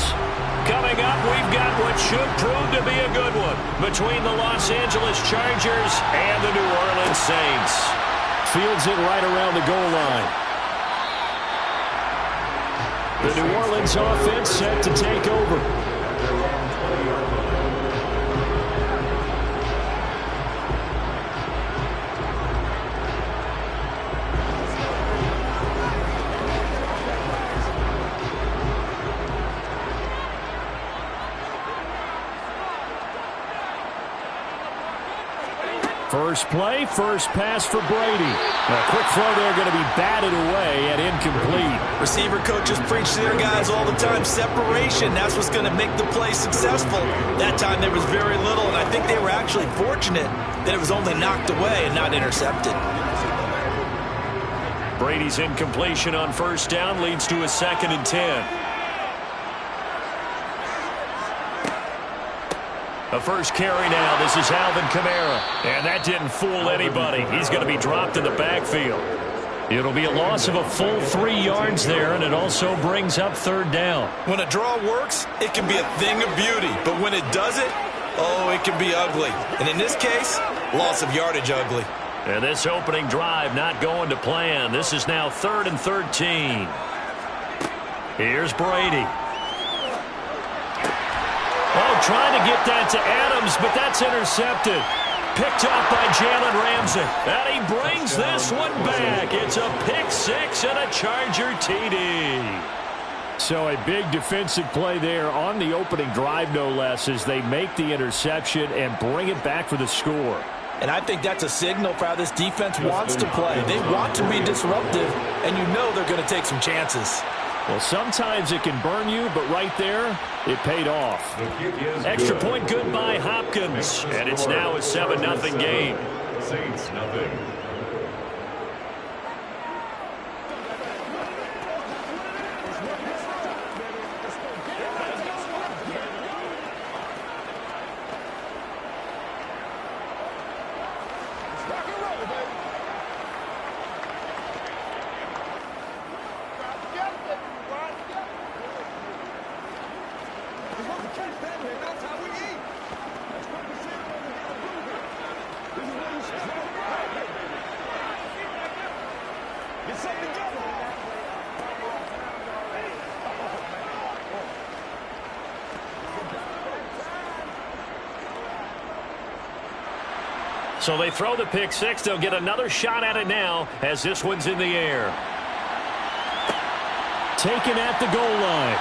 Coming up, we've got what should prove to be a good one between the Los Angeles Chargers and the New Orleans Saints. Fields it right around the goal line. The New Orleans offense set to take over. First play, first pass for Brady. A quick throw there going to be batted away and incomplete. Receiver coaches preach to their guys all the time. Separation, that's what's going to make the play successful. That time there was very little, and I think they were actually fortunate that it was only knocked away and not intercepted. Brady's incompletion on first down leads to a 2nd and 10. The first carry now. This is Alvin Kamara. And that didn't fool anybody. He's going to be dropped in the backfield. It'll be a loss of a full 3 yards there, and it also brings up 3rd down. When a draw works, it can be a thing of beauty. But when it doesn't, oh, it can be ugly. And in this case, loss of yardage ugly. And this opening drive not going to plan. This is now 3rd and 13. Here's Brady. Oh, trying to get that to Adams, but that's intercepted. Picked up by Jalen Ramsey. And he brings this one back. It's a pick 6 and a Charger TD. So a big defensive play there on the opening drive, no less, as they make the interception and bring it back for the score. And I think that's a signal for how this defense wants to play. They want to be disruptive, and you know they're going to take some chances. Well, sometimes it can burn you, but right there, it paid off. Extra point good by Hopkins. And it's now a 7-0 game. Saints nothing. So they throw the pick 6. They'll get another shot at it now as this one's in the air. Taken at the goal line.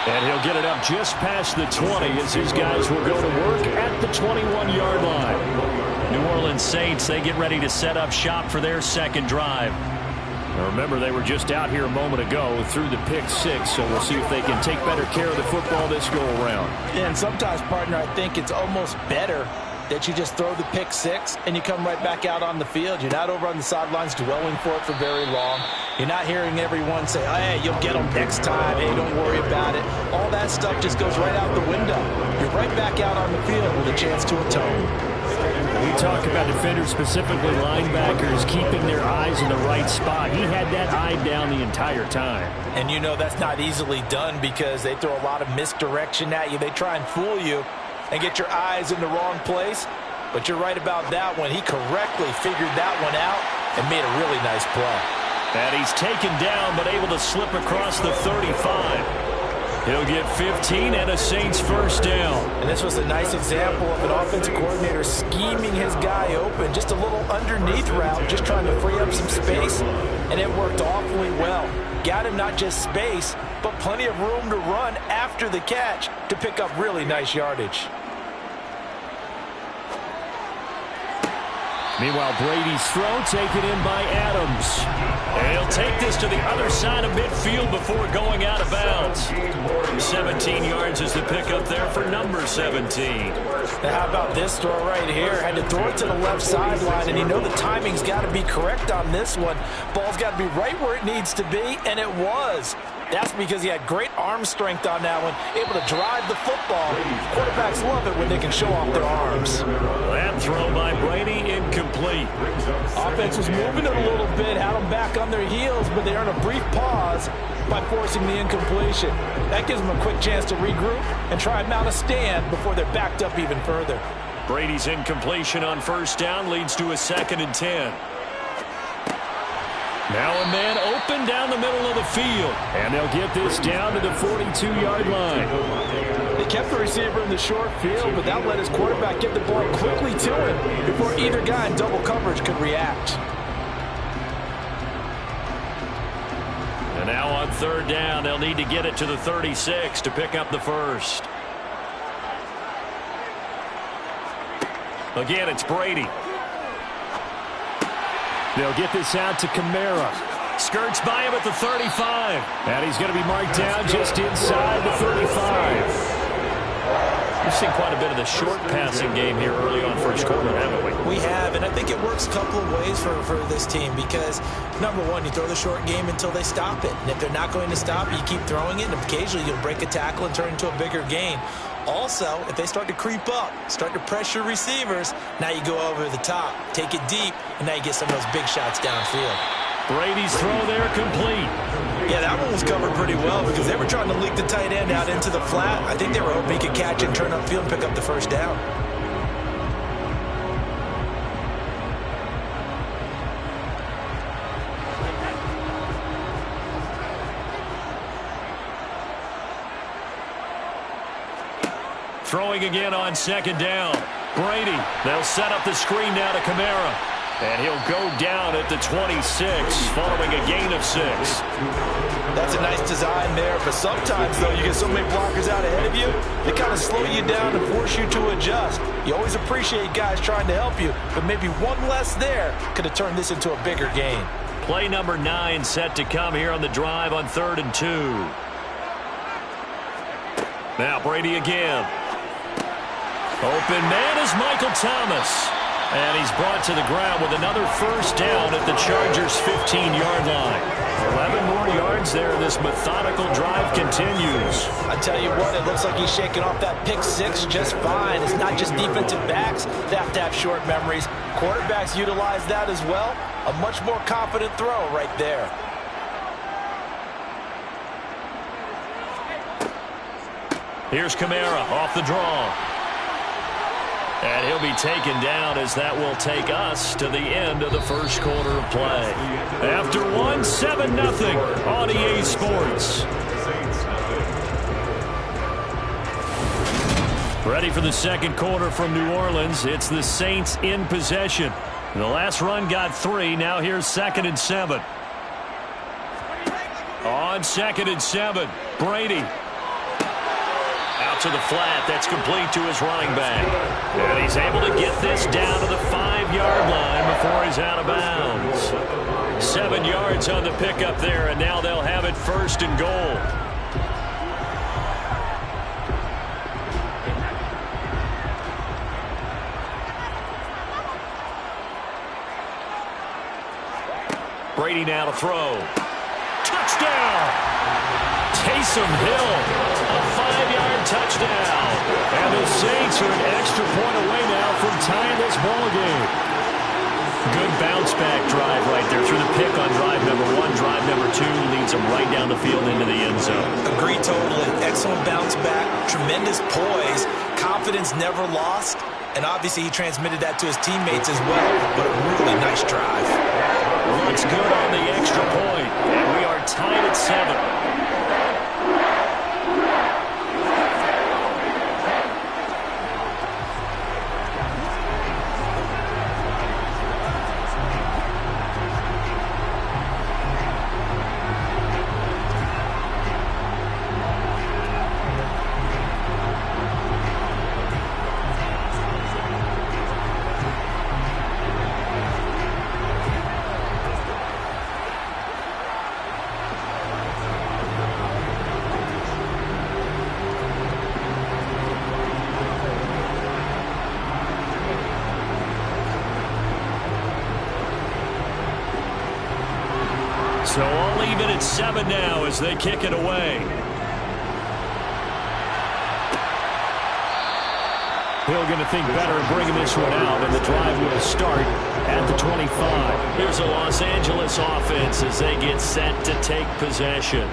And he'll get it up just past the 20 as his guys will go to work at the 21-yard line. New Orleans Saints, they get ready to set up shop for their 2nd drive. Now remember, they were just out here a moment ago through the pick 6, so we'll see if they can take better care of the football this go-around. And sometimes, partner, I think it's almost better that you just throw the pick 6 and you come right back out on the field. You're not over on the sidelines dwelling for it for very long. You're not hearing everyone say, oh, hey, you'll get them next time. Hey, don't worry about it. All that stuff just goes right out the window. You're right back out on the field with a chance to atone. We talk about defenders, specifically linebackers, keeping their eyes in the right spot. He had that eye down the entire time. And you know that's not easily done because they throw a lot of misdirection at you. They try and fool you and get your eyes in the wrong place. But you're right about that one. He correctly figured that one out and made a really nice play. And he's taken down but able to slip across the 35. He'll get 15 and a Saints 1st down. And this was a nice example of an offensive coordinator scheming his guy open. Just a little underneath route, just trying to free up some space. And it worked awfully well. Got him not just space, but plenty of room to run after the catch to pick up really nice yardage. Meanwhile, Brady's throw taken in by Adams. And he'll take this to the other side of midfield before going out of bounds. 17 yards is the pickup there for number 17. Now how about this throw right here? Had to throw it to the left sideline, and you know the timing's got to be correct on this one. Ball's got to be right where it needs to be, and it was. That's because he had great arm strength on that one, able to drive the football. Quarterbacks love it when they can show off their arms. That throw by Brady incomplete. Offense was moving it a little bit, had them back on their heels, but they earned a brief pause by forcing the incompletion. That gives them a quick chance to regroup and try and mount a stand before they're backed up even further. Brady's incompletion on first down leads to a 2nd and 10. Now a man open down the middle of the field. And they'll get this down to the 42-yard line. They kept the receiver in the short field, but that let his quarterback get the ball quickly to him before either guy in double coverage could react. And now on 3rd down, they'll need to get it to the 36 to pick up the first. Again, it's Brady. They'll get this out to Kamara. Skirts by him at the 35. And he's going to be marked down just inside the 35. We've seen quite a bit of the short passing game here early on first quarter, haven't we? We have, and I think it works a couple of ways for this team because, number one, you throw the short game until they stop it. And if they're not going to stop it, you keep throwing it, and occasionally you'll break a tackle and turn it into a bigger gain. Also, if they start to creep up, start to pressure receivers, now you go over the top, take it deep, and now you get some of those big shots downfield. Brady's throw there complete. Yeah, that one was covered pretty well because they were trying to leak the tight end out into the flat. I think they were hoping he could catch it and turn upfield and pick up the first down. Throwing again on 2nd down. Brady, they'll set up the screen now to Kamara. And he'll go down at the 26 following a gain of 6. That's a nice design there, but sometimes, though, you get so many blockers out ahead of you, they kind of slow you down and force you to adjust. You always appreciate guys trying to help you, but maybe one less there could have turned this into a bigger gain. Play number 9 set to come here on the drive on 3rd and 2. Now Brady again. Open man is Michael Thomas. And he's brought to the ground with another first down at the Chargers' 15-yard line. 11 more yards there. This methodical drive continues. I tell you what, it looks like he's shaking off that pick 6 just fine. It's not just defensive backs that have to have short memories. Quarterbacks utilize that as well. A much more confident throw right there. Here's Kamara off the draw. And he'll be taken down as that will take us to the end of the first quarter of play. After 7-0 on EA Sports. Ready for the second quarter from New Orleans. It's the Saints in possession. The last run got 3. Now here's 2nd and 7. On 2nd and 7, Brady. Out to the flat. That's complete to his running back. And he's able to get this down to the 5-yard line before he's out of bounds. 7 yards on the pickup there, and now they'll have it 1st and goal. Brady now to throw. Touchdown! Taysom Hill, a 5-yard touchdown. And the Saints are an extra point away now from tying this ball game. Good bounce-back drive right there through the pick on drive number 1. Drive number 2 leads them right down the field into the end zone. Agree totally. Excellent bounce back. Tremendous poise. Confidence never lost. And obviously he transmitted that to his teammates as well. But a really nice drive. Looks good on the extra point. And we are tied at 7. even at 7 now as they kick it away. Hill going to think better of bringing this one out, and the drive will start at the 25. Here's a Los Angeles offense as they get set to take possession.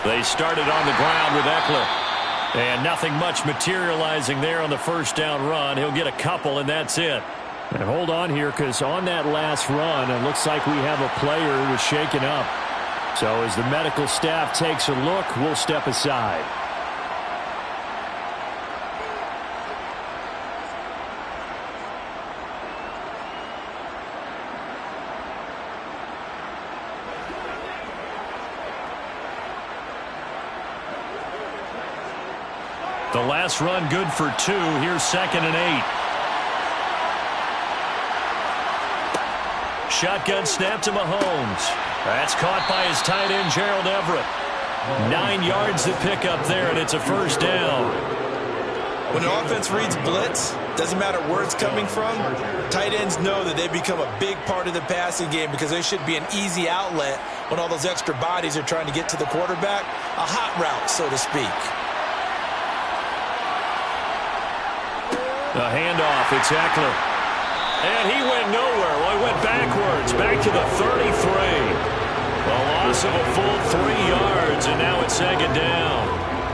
They started on the ground with Eckler. And nothing much materializing there on the first down run. He'll get a couple, and that's it. And hold on here, because on that last run, it looks like we have a player who was shaken up. So as the medical staff takes a look, we'll step aside. The last run good for 2. Here's 2nd and 8. Shotgun snap to Mahomes. That's caught by his tight end, Gerald Everett. 9 yards to pick up there, and it's a first down. When an offense reads blitz, doesn't matter where it's coming from, tight ends know that they become a big part of the passing game because they should be an easy outlet when all those extra bodies are trying to get to the quarterback. A hot route, so to speak. The handoff, it's Eckler. And he went nowhere. Well, he went backwards, back to the 33. A loss of a full 3 yards, and now it's 2nd down.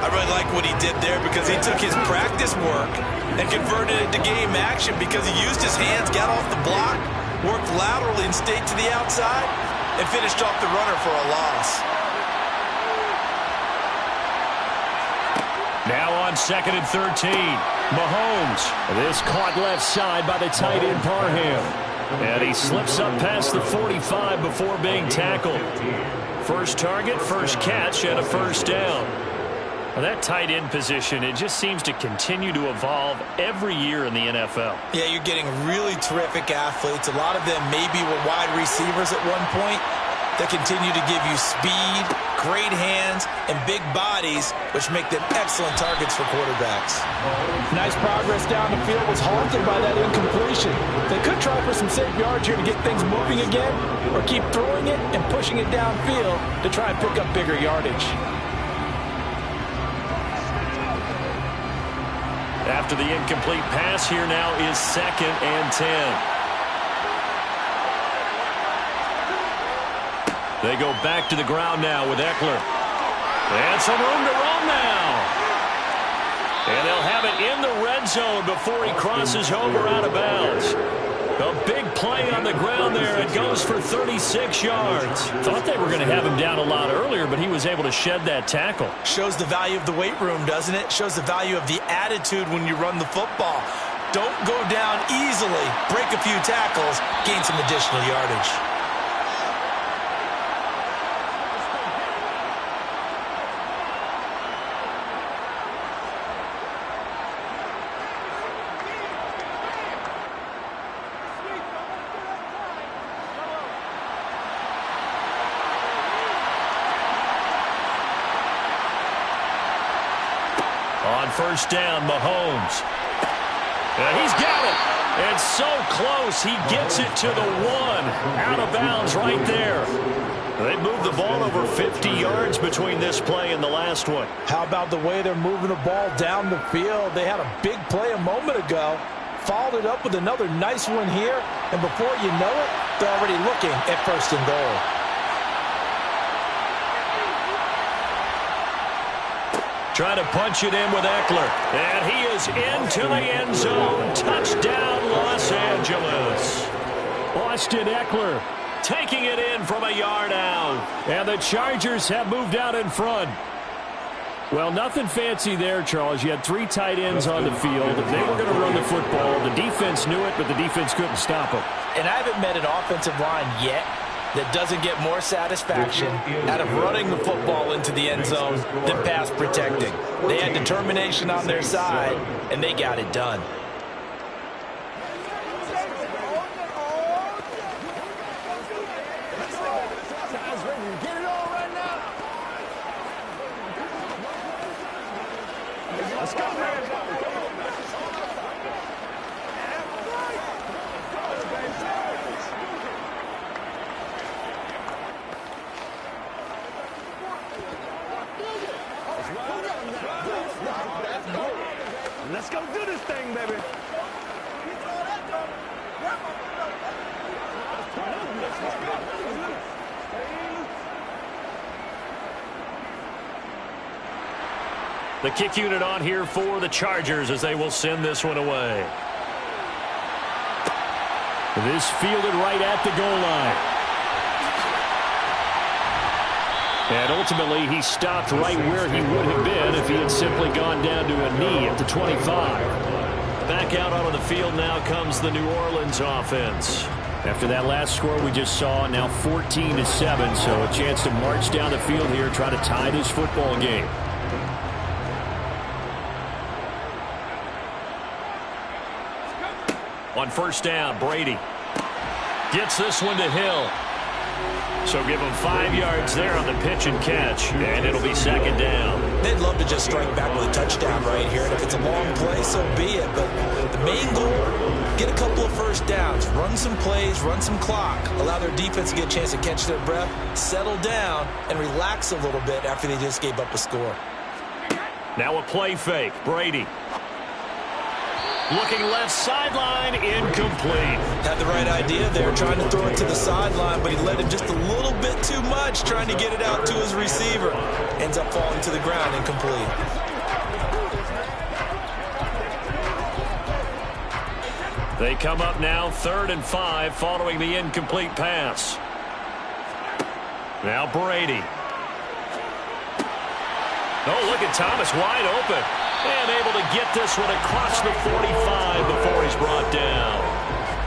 I really like what he did there because he took his practice work and converted it to game action because he used his hands, got off the block, worked laterally and stayed to the outside, and finished off the runner for a loss. Now on 2nd and 13. Mahomes. This caught left side by the tight end Parham. And he slips up past the 45 before being tackled. First target, first catch, and a first down. Well, that tight end position, it just seems to continue to evolve every year in the NFL. Yeah, you're getting really terrific athletes. A lot of them maybe were wide receivers at one point. They continue to give you speed, great hands, and big bodies, which make them excellent targets for quarterbacks. Nice progress down the field was halted by that incompletion. They could try for some safe yards here to get things moving again, or keep throwing it and pushing it downfield to try and pick up bigger yardage. After the incomplete pass, here now is 2nd and 10. They go back to the ground now with Eckler. And some room to run now. And they'll have it in the red zone before he crosses over out of bounds. A big play on the ground there. It goes for 36 yards. Thought they were going to have him down a lot earlier, but he was able to shed that tackle. Shows the value of the weight room, doesn't it? Shows the value of the attitude when you run the football. Don't go down easily. Break a few tackles. Gain some additional yardage. On first down, Mahomes. And he's got it. And so close, he gets it to the 1. Out of bounds right there. They moved the ball over 50 yards between this play and the last one. How about the way they're moving the ball down the field? They had a big play a moment ago. Followed it up with another nice one here. And before you know it, they're already looking at 1st and goal. Trying to punch it in with Eckler. And he is into the end zone. Touchdown, Los Angeles. Austin Eckler taking it in from a yard out. And the Chargers have moved out in front. Well, nothing fancy there, Charles. You had 3 tight ends on the field. They were going to run the football. The defense knew it, but the defense couldn't stop them. And I haven't met an offensive line yet that doesn't get more satisfaction out of running the football into the end zone than pass protecting. They had determination on their side, and they got it done. Let's go, man. Let's go do this thing, baby. The kick unit on here for the Chargers as they will send this one away. This fielded right at the goal line. And ultimately, he stopped right where he would have been if he had simply gone down to a knee at the 25. Back out onto the field now comes the New Orleans offense. After that last score we just saw, now 14-7, so a chance to march down the field here, try to tie this football game. On first down, Brady gets this one to Hill. So give him 5 yards there on the pitch and catch, and it'll be second down. They'd love to just strike back with a touchdown right here, and if it's a long play, so be it. But the main goal, get a couple of first downs, run some plays, run some clock, allow their defense to get a chance to catch their breath, settle down, and relax a little bit after they just gave up a score. Now a play fake, Brady. Looking left sideline, incomplete. Had the right idea there, trying to throw it to the sideline, but he let him just a little bit too much, trying to get it out to his receiver. Ends up falling to the ground, incomplete. They come up now 3rd and 5 following the incomplete pass. Now Brady. Oh, look at Thomas wide open. And able to get this one across the 45 before he's brought down.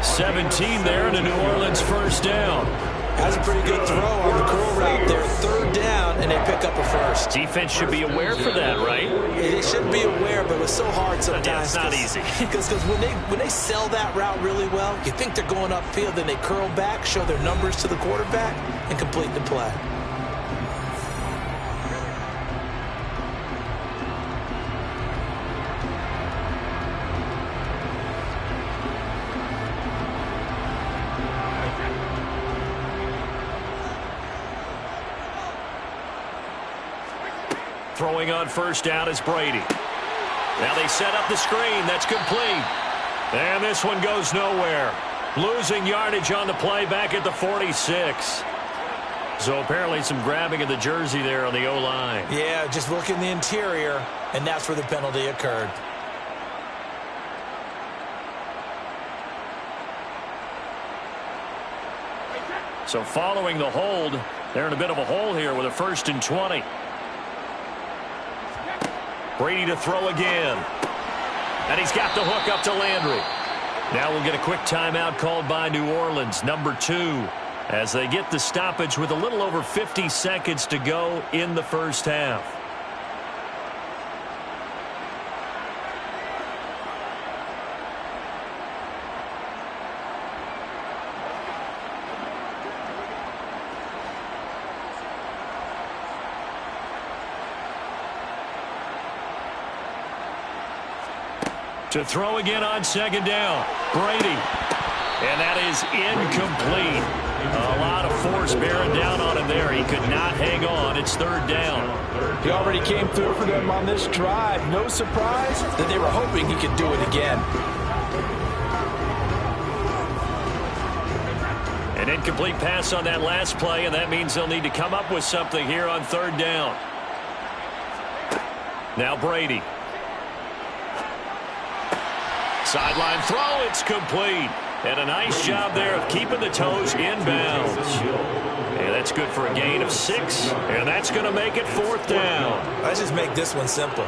17 there and a New Orleans first down. Has a pretty good throw on the curl route there. 3rd down, and they pick up a first. Defense should be aware for that, right? They should be aware, but it's so hard sometimes. Yeah, it's not easy. Because when they sell that route really well, you think they're going upfield, then they curl back, show their numbers to the quarterback, and complete the play. Throwing on first down is Brady. Now they set up the screen. That's complete. And this one goes nowhere. Losing yardage on the play back at the 46. So apparently some grabbing of the jersey there on the O-line. Yeah, just look in the interior, and that's where the penalty occurred. So following the hold, they're in a bit of a hole here with a 1st and 20. Brady to throw again. And he's got the hook up to Landry. Now we'll get a quick timeout called by New Orleans, number 2, as they get the stoppage with a little over 50 seconds to go in the first half. To throw again on second down. Brady. And that is incomplete. A lot of force bearing down on him there. He could not hang on. It's 3rd down. He already came through for them on this drive. No surprise that they were hoping he could do it again. An incomplete pass on that last play, and that means they'll need to come up with something here on 3rd down. Now Brady. Sideline throw, it's complete. And a nice job there of keeping the toes inbounds. And that's good for a gain of 6. And that's going to make it 4th down. Let's just make this one simple.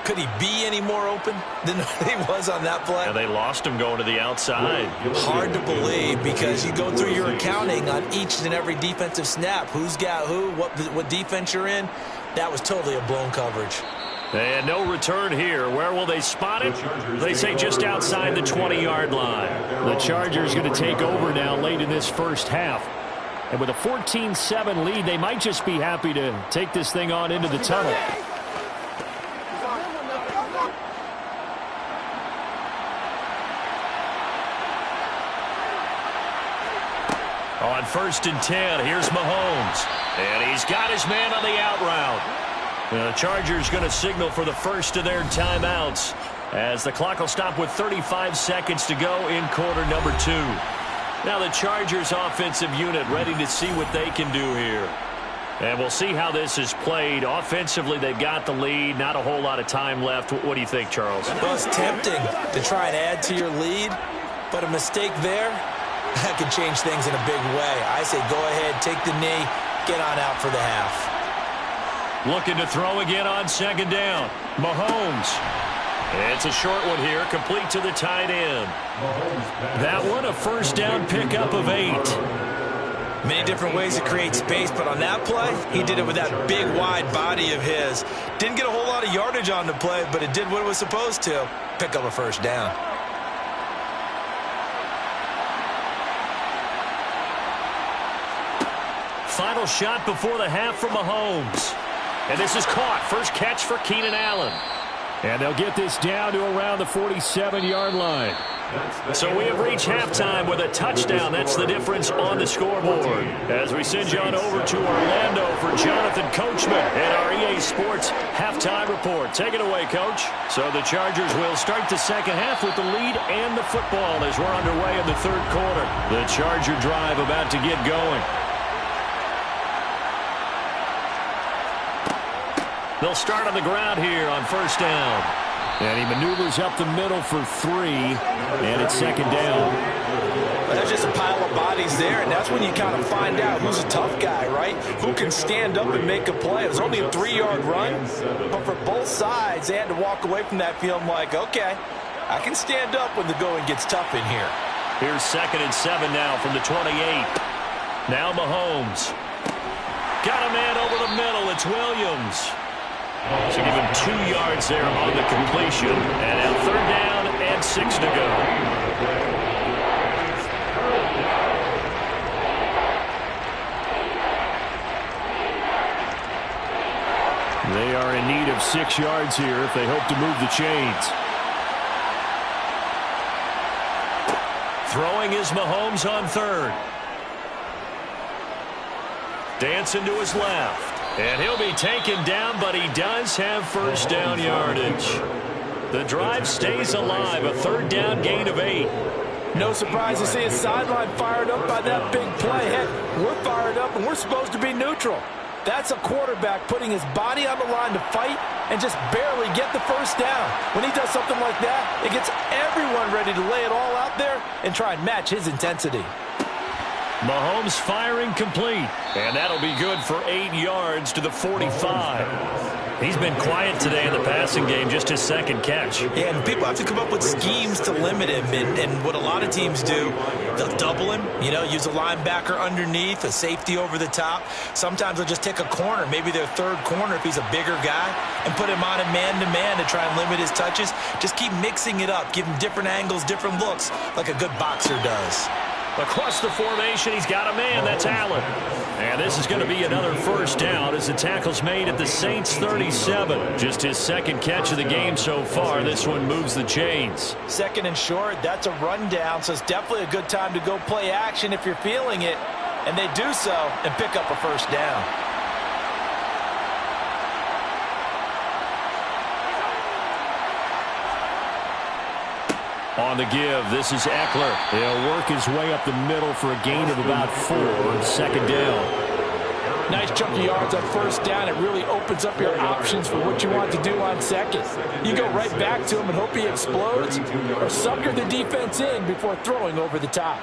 Could he be any more open than he was on that play? And they lost him going to the outside. Hard to believe because you go through your accounting on each and every defensive snap. Who's got who, what defense you're in. That was totally a blown coverage. And no return here. Where will they spot it? They say just outside the 20-yard line. The Chargers going to take over now late in this first half. And with a 14-7 lead, they might just be happy to take this thing on into the tunnel. On 1st and 10, here's Mahomes. And he's got his man on the out route. The Chargers going to signal for the first of their timeouts as the clock will stop with 35 seconds to go in quarter number 2. Now the Chargers offensive unit ready to see what they can do here. And we'll see how this is played. Offensively, they've got the lead. Not a whole lot of time left. What do you think, Charles? Well, it's tempting to try and add to your lead, but a mistake there, that can change things in a big way. I say go ahead, take the knee, get on out for the half. Looking to throw again on 2nd down. Mahomes. It's a short one here, complete to the tight end. That one, a 1st down pickup of 8. Many different ways to create space, but on that play, he did it with that big, wide body of his. Didn't get a whole lot of yardage on the play, but it did what it was supposed to. Pick up a 1st down. Final shot before the half from Mahomes. And this is caught. First catch for Keenan Allen. And they'll get this down to around the 47-yard line. So we have reached halftime with a touchdown. That's the difference on the scoreboard. As we send you on over to Orlando for Jonathan Coachman and our EA Sports halftime report. Take it away, Coach. So the Chargers will start the second half with the lead and the football as we're underway in the 3rd quarter. The Charger drive about to get going. They'll start on the ground here on 1st down. And he maneuvers up the middle for 3, and it's 2nd down. But there's just a pile of bodies there, and that's when you kind of find out who's a tough guy, right? Who can stand up and make a play. It was only a 3-yard run, but for both sides, they had to walk away from that feeling like, okay, I can stand up when the going gets tough in here. Here's 2nd and 7 now from the 28. Now Mahomes. Got a man over the middle. It's Williams. So give him 2 yards there on the completion. And now 3rd down and 6 to go. They are in need of 6 yards here if they hope to move the chains. Throwing is Mahomes on 3rd. Dancing to his left. And he'll be taken down, but he does have 1st down yardage. The drive stays alive, a 3rd down gain of 8. No surprise to see his sideline fired up by that big play. Heck, we're fired up, and we're supposed to be neutral. That's a quarterback putting his body on the line to fight and just barely get the 1st down. When he does something like that, it gets everyone ready to lay it all out there and try and match his intensity. Mahomes firing complete. And that'll be good for 8 yards to the 45. He's been quiet today in the passing game, just his 2nd catch. Yeah, and people have to come up with schemes to limit him. And what a lot of teams do, they'll double him, use a linebacker underneath, a safety over the top. Sometimes they'll just take a corner, maybe their 3rd corner if he's a bigger guy, and put him on a man-to-man to try and limit his touches. Just keep mixing it up, give him different angles, different looks, like a good boxer does. Across the formation, he's got a man. That's Allen. And this is going to be another 1st down as the tackle's made at the Saints' 37. Just his 2nd catch of the game so far. This one moves the chains. 2nd and short, that's a rundown, so it's definitely a good time to go play action if you're feeling it. And they do so and pick up a 1st down. On the give, this is Eckler. He'll work his way up the middle for a gain of about 4, 2nd down. Nice chunk of yards on 1st down. It really opens up your options for what you want to do on 2nd. You go right back to him and hope he explodes, or sucker the defense in before throwing over the top.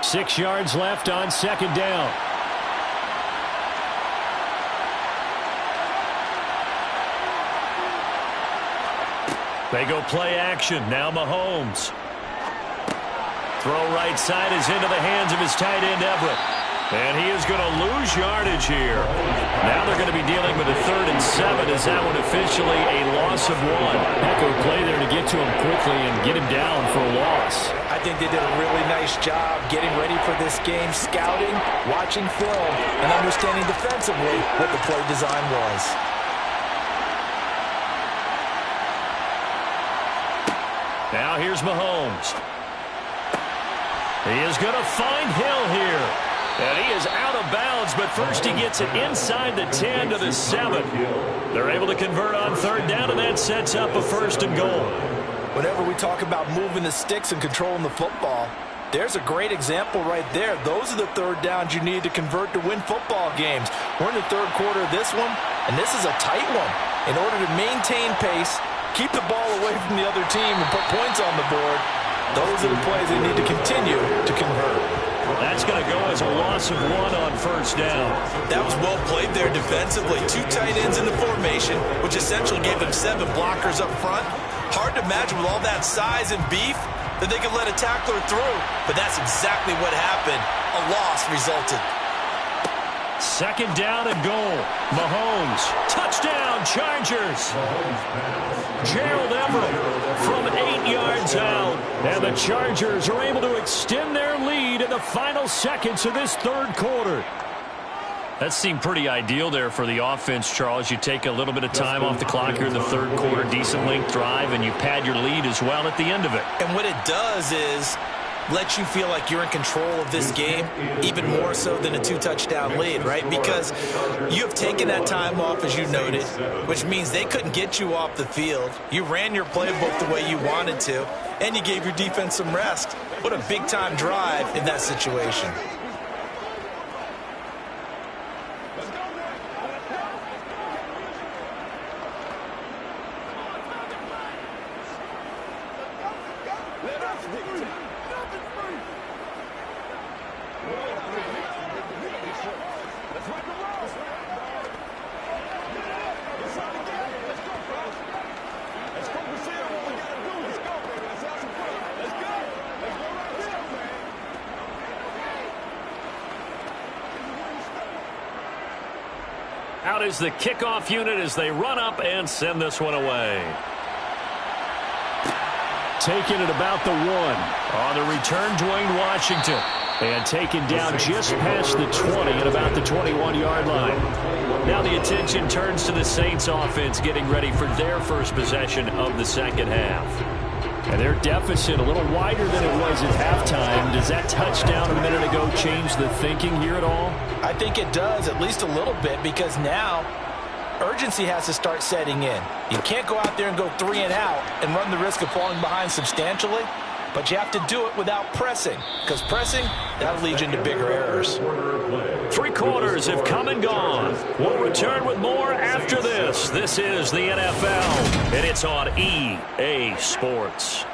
6 yards left on 2nd down. They go play action. Now Mahomes. Throw right side is into the hands of his tight end, Everett. And he is going to lose yardage here. Now they're going to be dealing with a 3rd and 7. Is that one officially a loss of 1? Heck of a play there to get to him quickly and get him down for a loss. I think they did a really nice job getting ready for this game, scouting, watching film, and understanding defensively what the play design was. Now here's Mahomes. He is going to find Hill here. And he is out of bounds, but first he gets it inside the 10 to the 7. They're able to convert on third down, and that sets up a 1st and goal. Whenever we talk about moving the sticks and controlling the football, there's a great example right there. Those are the third downs you need to convert to win football games. We're in the third quarter of this one, and this is a tight one. In order to maintain pace, keep the ball away from the other team, and put points on the board, those are the plays they need to continue to convert. That's going to go as a loss of 1 on 1st down. That was well played there defensively. 2 tight ends in the formation, which essentially gave them 7 blockers up front. Hard to imagine with all that size and beef that they could let a tackler through, but that's exactly what happened. A loss resulted. 2nd down and goal. Mahomes, touchdown, Chargers. Gerald Everett from 8 yards out, and the Chargers are able to extend their lead in the final seconds of this third quarter. That seemed pretty ideal there for the offense, Charles. You take a little bit of time off the clock here in the third quarter, decent length drive, and you pad your lead as well at the end of it. And what it does is let you feel like you're in control of this game, even more so than a 2-touchdown lead, right? Because you have taken that time off, as you noted, which means they couldn't get you off the field. You ran your playbook the way you wanted to, and you gave your defense some rest. What a big-time drive in that situation. Out is the kickoff unit as they run up and send this one away. Taking it about the 1. On the return, Dwayne Washington. And taken down just past the 20 at about the 21-yard line. Now the attention turns to the Saints offense getting ready for their first possession of the second half. And their deficit a little wider than it was at halftime. Does that touchdown a minute ago change the thinking here at all? I think it does, at least a little bit, because now urgency has to start setting in. You can't go out there and go 3 and out and run the risk of falling behind substantially, but you have to do it without pressing, because pressing, that'll lead you into bigger errors. 3 quarters have come and gone. We'll return with more after this. This is the NFL, and it's on EA Sports.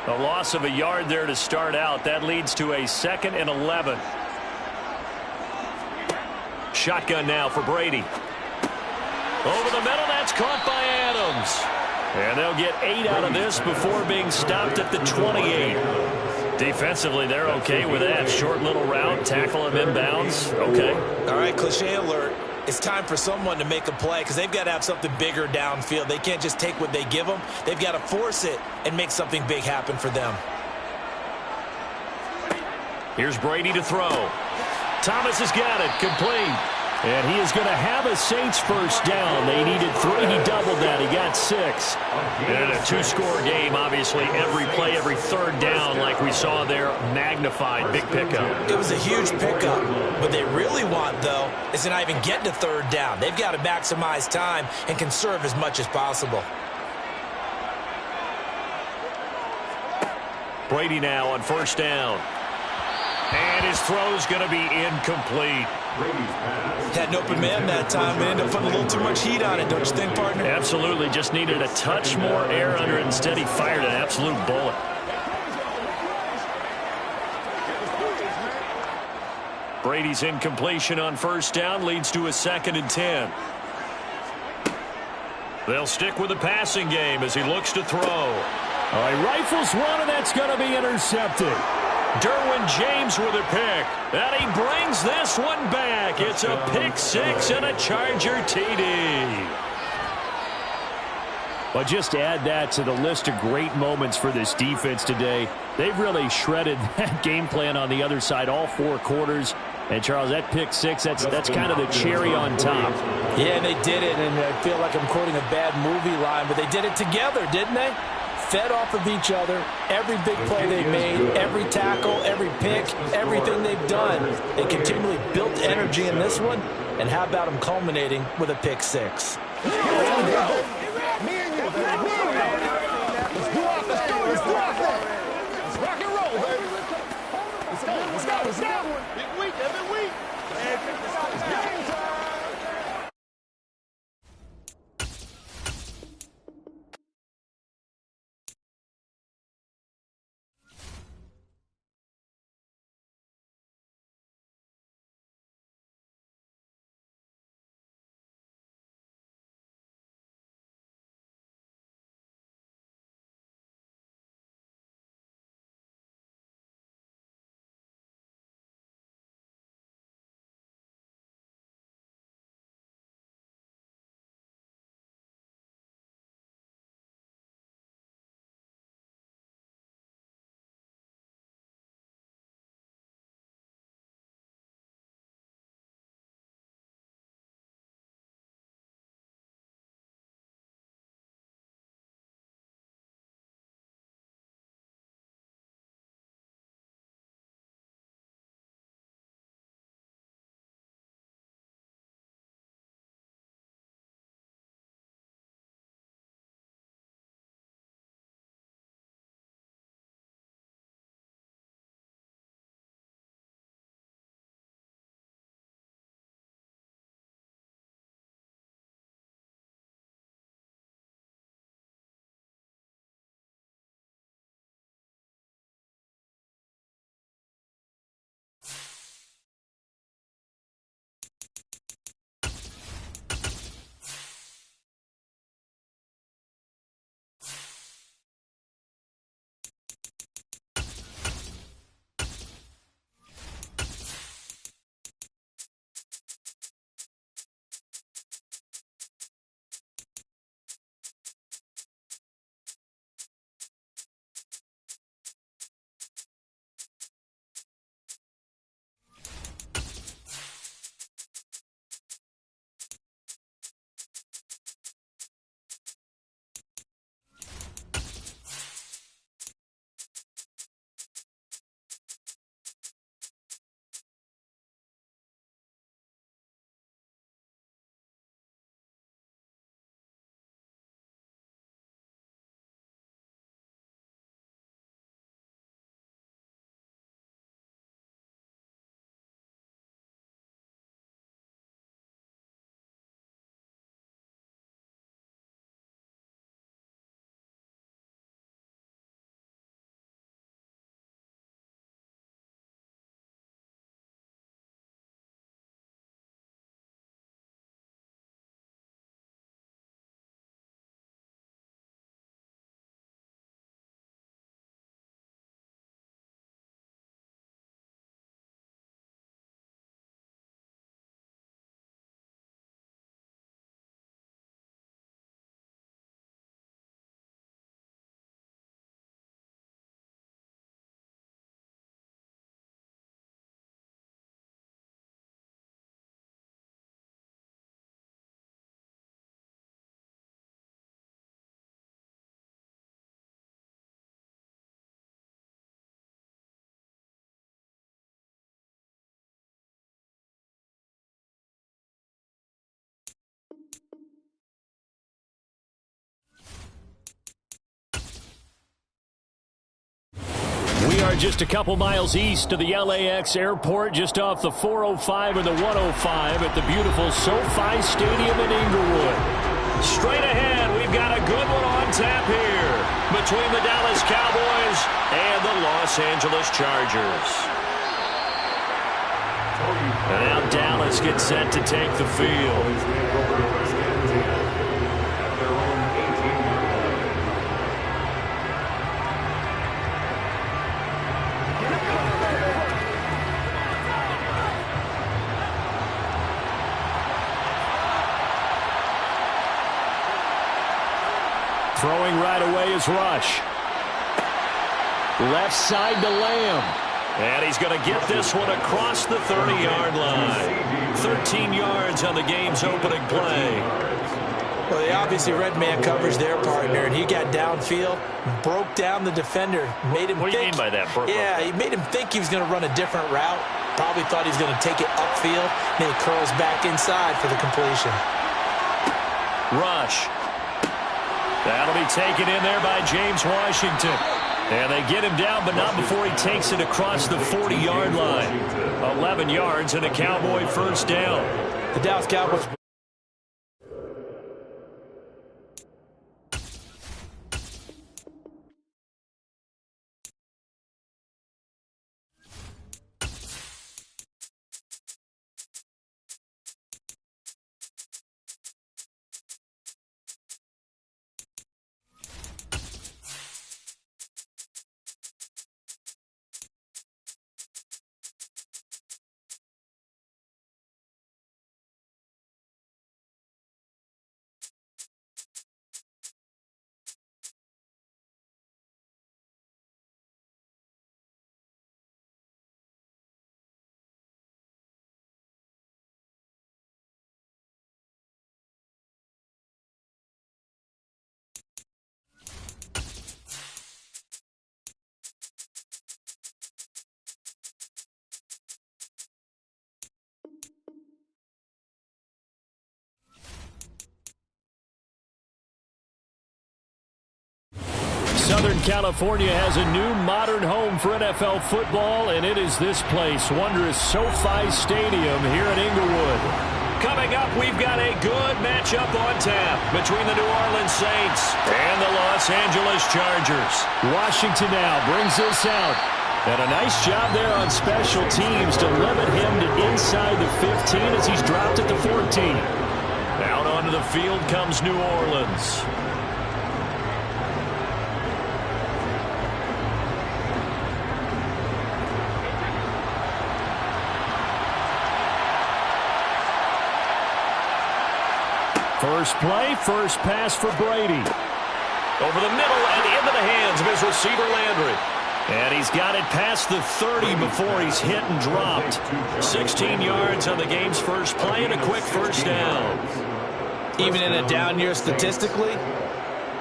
A loss of a yard there to start out. That leads to a 2nd and 11. Shotgun now for Brady. Over the middle, that's caught by Adams. And they'll get 8 out of this before being stopped at the 28. Defensively, they're okay with that. Short little route, tackle him inbounds. Okay. All right, cliche alert. It's time for someone to make a play because they've got to have something bigger downfield. They can't just take what they give them. They've got to force it and make something big happen for them. Here's Brady to throw. Thomas has got it, complete. And he is going to have a Saints first down. They needed 3. He doubled that. He got 6. And in a 2-score game, obviously, every play, every third down, like we saw there, magnified. Big pickup. It was a huge pickup. What they really want, though, is to not even get to third down. They've got to maximize time and conserve as much as possible. Brady now on first down. And his throw's going to be incomplete. Had an open man that time, but ended up putting a little too much heat on it, don't you think, partner? Absolutely. Just needed a touch more air under it. Instead, he fired an absolute bullet. Brady's incompletion on first down leads to a 2nd and 10. They'll stick with the passing game as he looks to throw. All right, rifles one, and that's going to be intercepted. Derwin James with a pick. And he brings this one back. It's a pick 6 and a Charger TD. Well, just to add that to the list of great moments for this defense today. They've really shredded that game plan on the other side all 4 quarters. And, Charles, that pick 6, that's kind of the cherry on top. Yeah, they did it, and I feel like I'm quoting a bad movie line, but they did it together, didn't they? fed off of each other. Every big play they've made, every tackle, every pick, everything they've done. They continually built energy in this one. And how about them culminating with a pick six? Let's do our thing. Let's rock and roll, baby. Let's go. Big week, every week. It's game time. We are just a couple miles east of the LAX airport, just off the 405 and the 105 at the beautiful SoFi Stadium in Inglewood. Straight ahead, we've got a good one on tap here between the Dallas Cowboys and the Los Angeles Chargers. And now Dallas gets set to take the field. Throwing right away is Rush. Left side to Lamb. And he's going to get this one across the 30-yard line. 13 yards on the game's opening play. Well, they obviously read man coverage their partner, and he got downfield, broke down the defender, made him What do you mean by that? Yeah, he made him think he was going to run a different route. Probably thought he was going to take it upfield, then he curls back inside for the completion. Rush. That'll be taken in there by James Washington. And they get him down, but not before he takes it across the 40-yard line. 11 yards and a Cowboy first down. The Dallas Cowboys. Southern California has a new modern home for NFL football, and it is this place, wondrous SoFi Stadium here in Inglewood. Coming up, we've got a good matchup on tap between the New Orleans Saints and the Los Angeles Chargers. Washington now brings this out. And a nice job there on special teams to limit him to inside the 15 as he's dropped at the 14. Out onto the field comes New Orleans. First play, first pass for Brady. Over the middle and into the hands of his receiver Landry. And he's got it past the 30 before he's hit and dropped. 16 yards on the game's first play and a quick first down. Even in a down year statistically,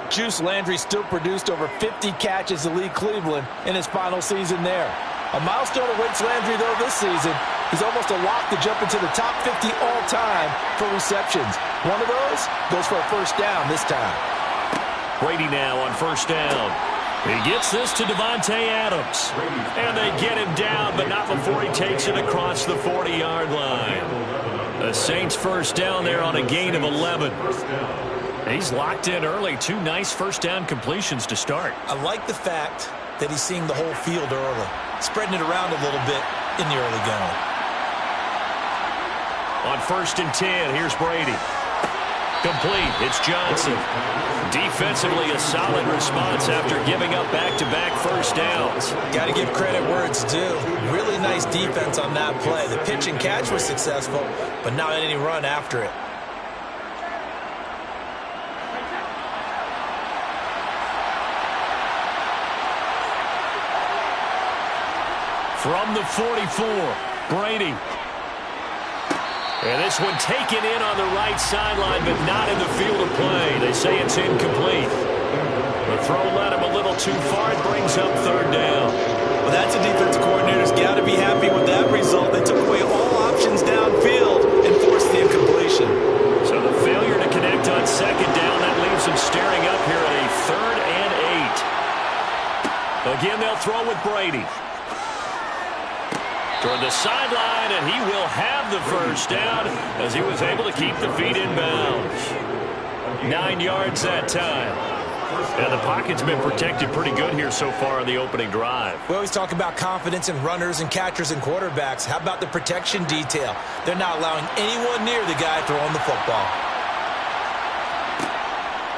Juice Landry still produced over 50 catches to lead Cleveland in his final season there. A milestone awaits Landry, though, this season. He's almost a lock to jump into the top 50 all-time for receptions. One of those goes for a first down this time. Brady now on first down. He gets this to Devontae Adams. And they get him down, but not before he takes it across the 40-yard line. The Saints first down there on a gain of 11. He's locked in early. Two nice first down completions to start. I like the fact that he's seeing the whole field early, spreading it around a little bit in the early going. On first and 10, here's Brady. Complete. It's Johnson. Defensively, a solid response after giving up back-to-back first downs. Got to give credit where it's due. Really nice defense on that play. The pitch and catch was successful, but not any run after it. From the 44, Brady. And this one taken in on the right sideline, but not in the field of play. They say it's incomplete. The throw led him a little too far. It brings up third down. Well, that's a defense coordinator's got to be happy with that result. They took away all options downfield and forced the incompletion. So the failure to connect on second down, that leaves him staring up here at a 3rd and 8. Again, they'll throw with Brady. Toward the sideline, and he will have the first down as he was able to keep the feet in bounds. 9 yards that time. And the pocket's been protected pretty good here so far in the opening drive. We always talk about confidence in runners and catchers and quarterbacks. How about the protection detail? They're not allowing anyone near the guy throwing the football.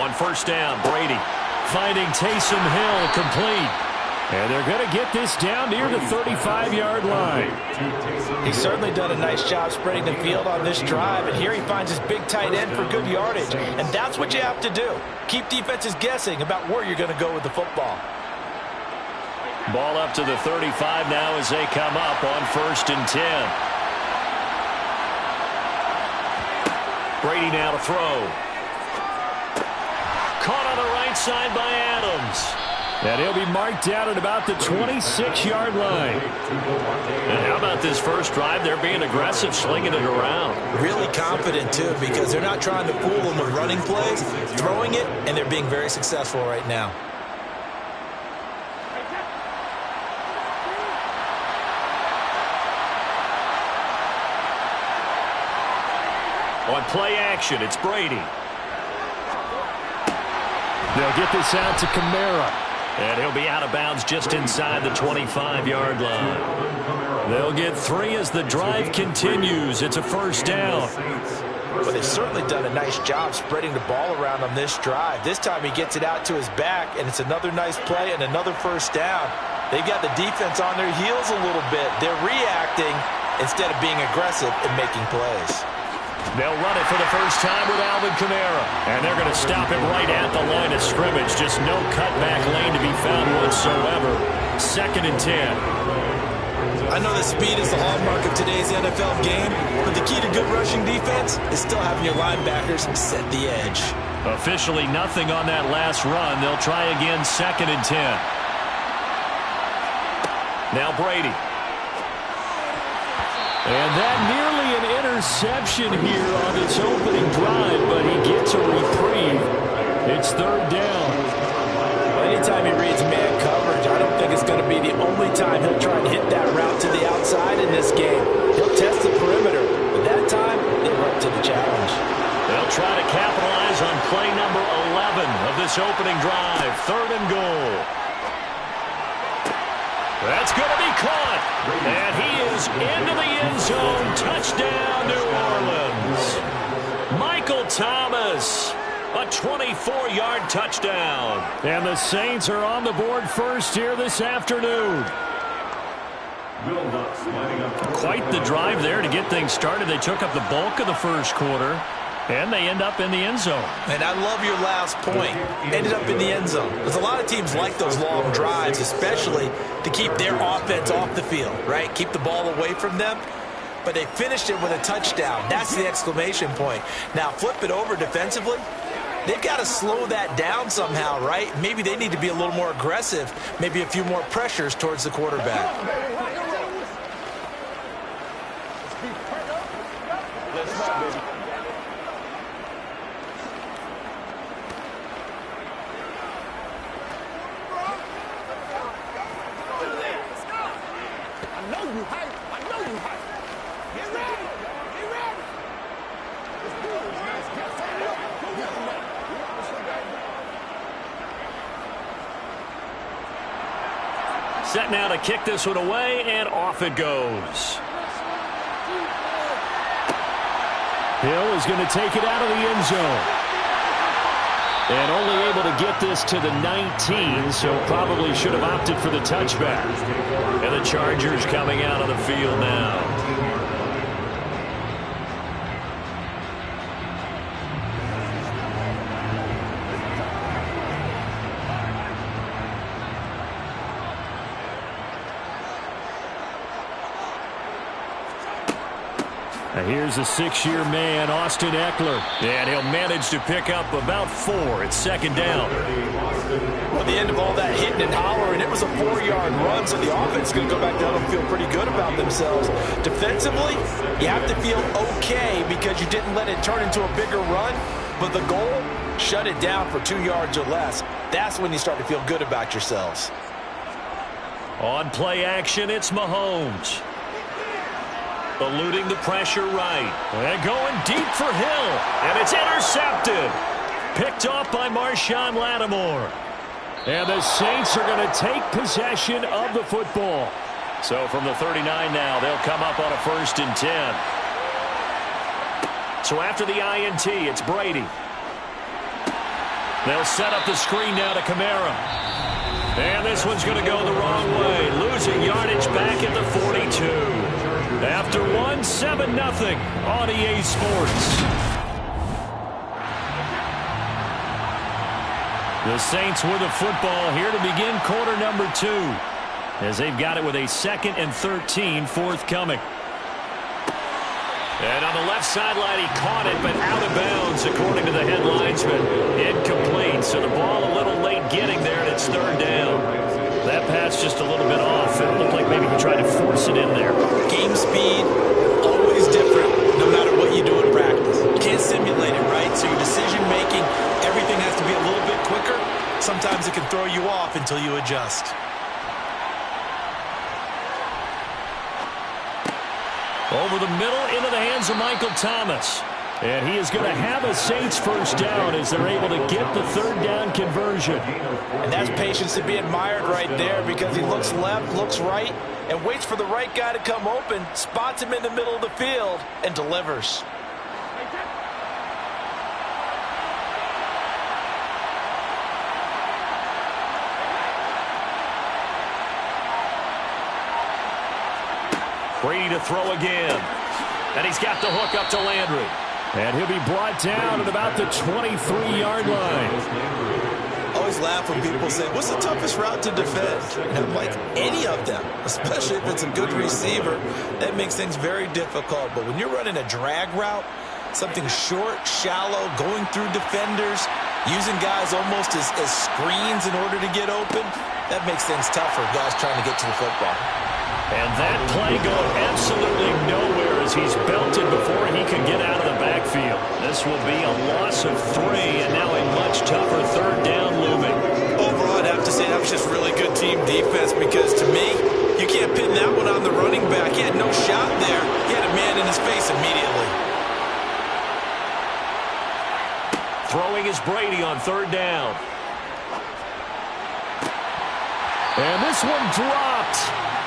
On first down, Brady finding Taysom Hill complete. And they're going to get this down near the 35-yard line. He's certainly done a nice job spreading the field on this drive, and here he finds his big tight end for good yardage. And that's what you have to do. Keep defenses guessing about where you're going to go with the football. Ball up to the 35 now as they come up on first and 10. Brady now to throw. Caught on the right side by Adams. And he'll be marked down at about the 26-yard line. And how about this first drive? They're being aggressive, slinging it around. Really confident, too, because they're not trying to fool them with running plays, throwing it, and they're being very successful right now. On play action, it's Brady. They'll get this out to Kamara. And he'll be out of bounds just inside the 25-yard line. They'll get 3 as the drive continues. It's a first down. Well, they've certainly done a nice job spreading the ball around on this drive. This time he gets it out to his back, and it's another nice play and another first down. They've got the defense on their heels a little bit. They're reacting instead of being aggressive and making plays. They'll run it for the first time with Alvin Kamara. And they're going to stop it right at the line of scrimmage. Just no cutback lane to be found whatsoever. 2nd and 10. I know that speed is the hallmark of today's NFL game, but the key to good rushing defense is still having your linebackers set the edge. Officially nothing on that last run. They'll try again 2nd and 10. Now Brady. And that nearly an interception here on its opening drive, but he gets a reprieve. It's 3rd down. Anytime he reads man coverage, I don't think it's going to be the only time he'll try and hit that route to the outside in this game. He'll test the perimeter, but that time, they're up to the challenge. They'll try to capitalize on play number 11 of this opening drive. 3rd and goal. That's going to be caught. And he is into the end zone. Touchdown, New Orleans. Michael Thomas, a 24-yard touchdown. And the Saints are on the board first here this afternoon. Quite the drive there to get things started. They took up the bulk of the first quarter. And they end up in the end zone. And I love your last point. Ended up in the end zone. Because a lot of teams like those long drives, especially to keep their offense off the field, right? Keep the ball away from them. But they finished it with a touchdown. That's the exclamation point. Now, flip it over defensively. They've got to slow that down somehow, right? Maybe they need to be a little more aggressive. Maybe a few more pressures towards the quarterback. Set now to kick this one away, and off it goes. Hill is going to take it out of the end zone. And only able to get this to the 19, so probably should have opted for the touchback. And the Chargers coming out on the field now. Here's a 6-year man, Austin Eckler. And he'll manage to pick up about 4. It's 2nd down. Well, at the end of all that hitting and hollering, it was a 4-yard run, so the offense is going to go back down and feel pretty good about themselves. Defensively, you have to feel okay because you didn't let it turn into a bigger run, but the goal, shut it down for 2 yards or less. That's when you start to feel good about yourselves. On play action, it's Mahomes. Eluding the pressure right. And going deep for Hill. And it's intercepted. Picked off by Marshawn Lattimore. And the Saints are going to take possession of the football. So from the 39 now, they'll come up on a 1st and 10. So after the INT, it's Brady. They'll set up the screen now to Kamara. And this one's going to go the wrong way. Losing yardage back at the 42. After 1, 7-0 on EA Sports. The Saints with the football here to begin quarter number 2. As they've got it with a 2nd and 13 forthcoming. And on the left sideline, he caught it, but out of bounds, according to the head linesman. Incomplete, so the ball a little late getting there, and it's third down. That pass just a little bit off. It looked like maybe he tried to force it in there. Game speed, always different, no matter what you do in practice. You can't simulate it, right? So your decision-making, everything has to be a little bit quicker. Sometimes it can throw you off until you adjust. Over the middle, into the hands of Michael Thomas. And he is going to have a Saints first down as they're able to get the third down conversion. And that's patience to be admired right there, because he looks left, looks right, and waits for the right guy to come open, spots him in the middle of the field, and delivers. Brady to throw again. And he's got the hook up to Landry. And he'll be brought down at about the 23-yard line. I always laugh when people say, what's the toughest route to defend? And I'm like, any of them, especially if it's a good receiver. That makes things very difficult. But when you're running a drag route, something short, shallow, going through defenders, using guys almost as screens in order to get open, that makes things tougher, guys trying to get to the football. And that play going absolutely nowhere as he's belted before he can get out of the backfield. This will be a loss of 3, and now a much tougher third down looming. Overall, I'd have to say that was just really good team defense, because to me, you can't pin that one on the running back. He had no shot there. He had a man in his face immediately. Throwing is Brady on third down. And this one dropped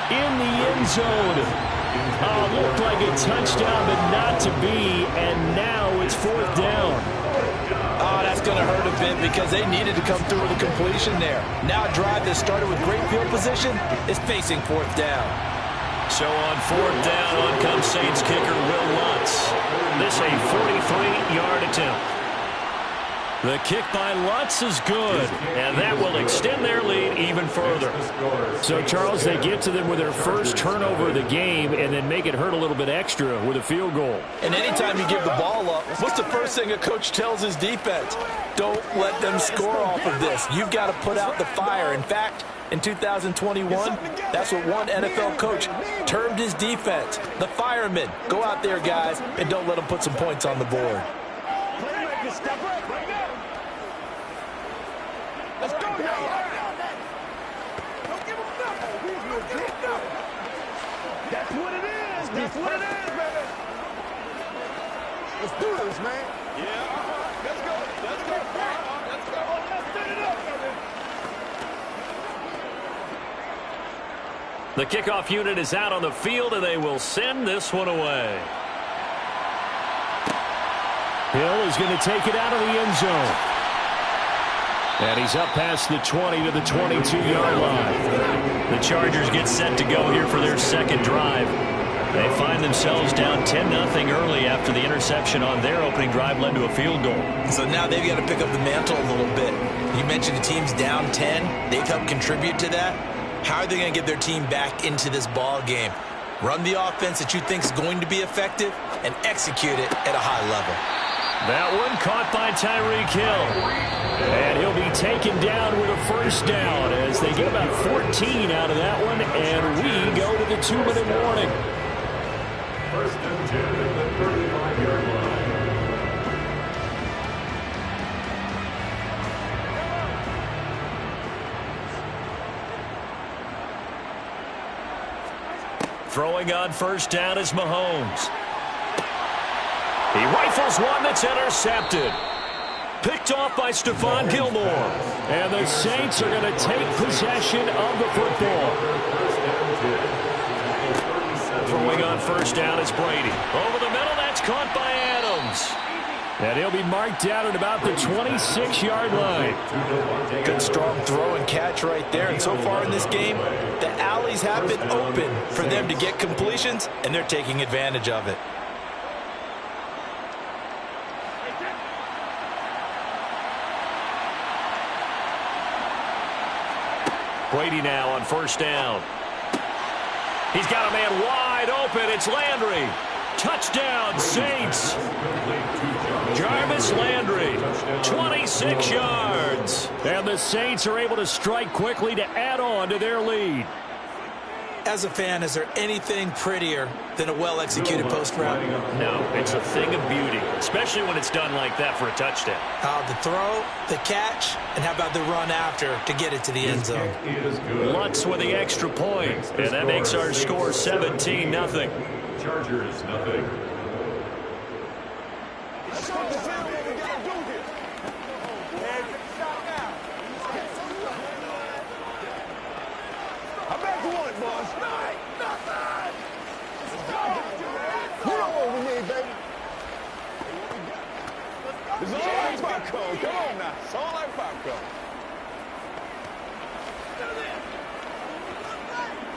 in the end zone. Looked like a touchdown, but not to be, and now it's fourth down. Oh, that's going to hurt a bit, because they needed to come through with a completion there. Now a drive that started with great field position is facing fourth down. So on fourth down, on comes Saints kicker Will Lutz. This a 43-yard attempt. The kick by Lutz is good, and that will extend their lead even further. So, Charles, they get to them with their first turnover of the game and then make it hurt a little bit extra with a field goal. And anytime you give the ball up, what's the first thing a coach tells his defense? Don't let them score off of this. You've got to put out the fire. In fact, in 2021, that's what one NFL coach termed his defense. The firemen. Go out there, guys, and don't let them put some points on the board. Let's go, y'all. Don't give him nothing. Don't give him nothing. That's what it is. That's what it is, baby. Let's do this, man. Yeah. Let's go. Let's go. Let's go. Let's set it up, baby. The kickoff unit is out on the field, and they will send this one away. Hill is going to take it out of the end zone. And he's up past the 20 to the 22-yard line. The Chargers get set to go here for their second drive. They find themselves down 10-0 early after the interception on their opening drive led to a field goal. So now they've got to pick up the mantle a little bit. You mentioned the team's down 10. They've helped contribute to that. How are they going to get their team back into this ball game? Run the offense that you think is going to be effective and execute it at a high level. That one caught by Tyreek Hill. And he'll be taken down with a first down as they get about 14 out of that one, and we go to the 2-minute warning. First and 10 at the 35-yard line. Throwing on first down is Mahomes. He rifles one that's intercepted. Picked off by Stephon Gilmore. And the Saints are going to take possession of the football. Throwing on first down is Brady. Over the middle, that's caught by Adams. And he'll be marked down at about the 26-yard line. Good strong throw and catch right there. And so far in this game, the alleys have been open for them to get completions, and they're taking advantage of it. Brady now on first down. He's got a man wide open. It's Landry. Touchdown, Saints. Jarvis Landry, 26 yards. And the Saints are able to strike quickly to add on to their lead. As a fan, is there anything prettier than a well-executed post route? No, it's a thing of beauty, especially when it's done like that for a touchdown. The throw, the catch, and how about the run after to get it to the end zone? Lutz with the extra point, and that makes our score 17-0. Chargers, nothing. It's all like popcorn. Come on now. It's all like popcorn.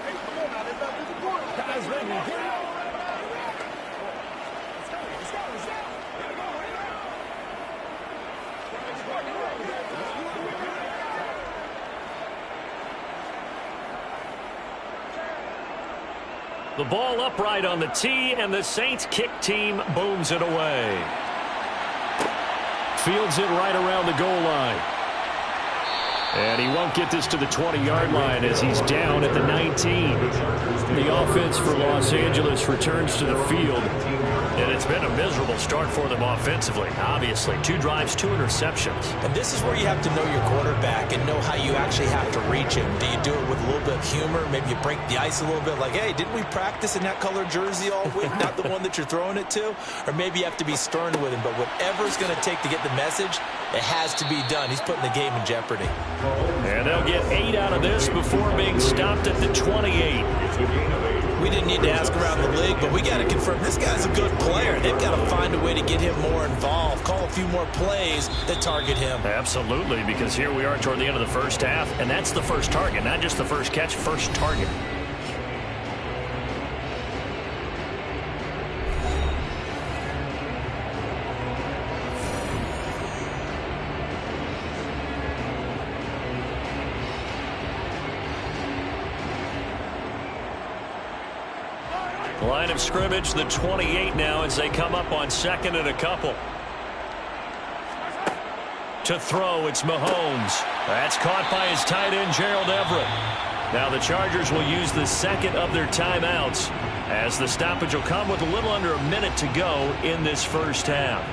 Hey, come on now. Let's not do the corner. Guys, ready. Get it on. Let's go. Let's go. The ball upright on the tee, and the Saints kick team booms it away. Fields it right around the goal line. And he won't get this to the 20-yard line as he's down at the 19. The offense for Los Angeles returns to the field. And it's been a miserable start for them offensively, obviously. 2 drives, 2 interceptions. And this is where you have to know your quarterback and know how you actually have to reach him. Do you do it with a little bit of humor? Maybe you break the ice a little bit like, hey, didn't we practice in that color jersey all week? Not the one that you're throwing it to? Or maybe you have to be stern with him. But whatever it's going to take to get the message, it has to be done. He's putting the game in jeopardy. And they'll get 8 out of this before being stopped at the 28. We didn't need to ask around the league, but we got to confirm this guy's a good player. They've got to find a way to get him more involved, call a few more plays that target him. Absolutely, because here we are toward the end of the first half, and that's the first target, not just the first catch, first target. Line of scrimmage, the 28 now as they come up on 2nd and a couple. To throw, it's Mahomes. That's caught by his tight end, Gerald Everett. Now the Chargers will use the second of their timeouts as the stoppage will come with a little under a minute to go in this first half.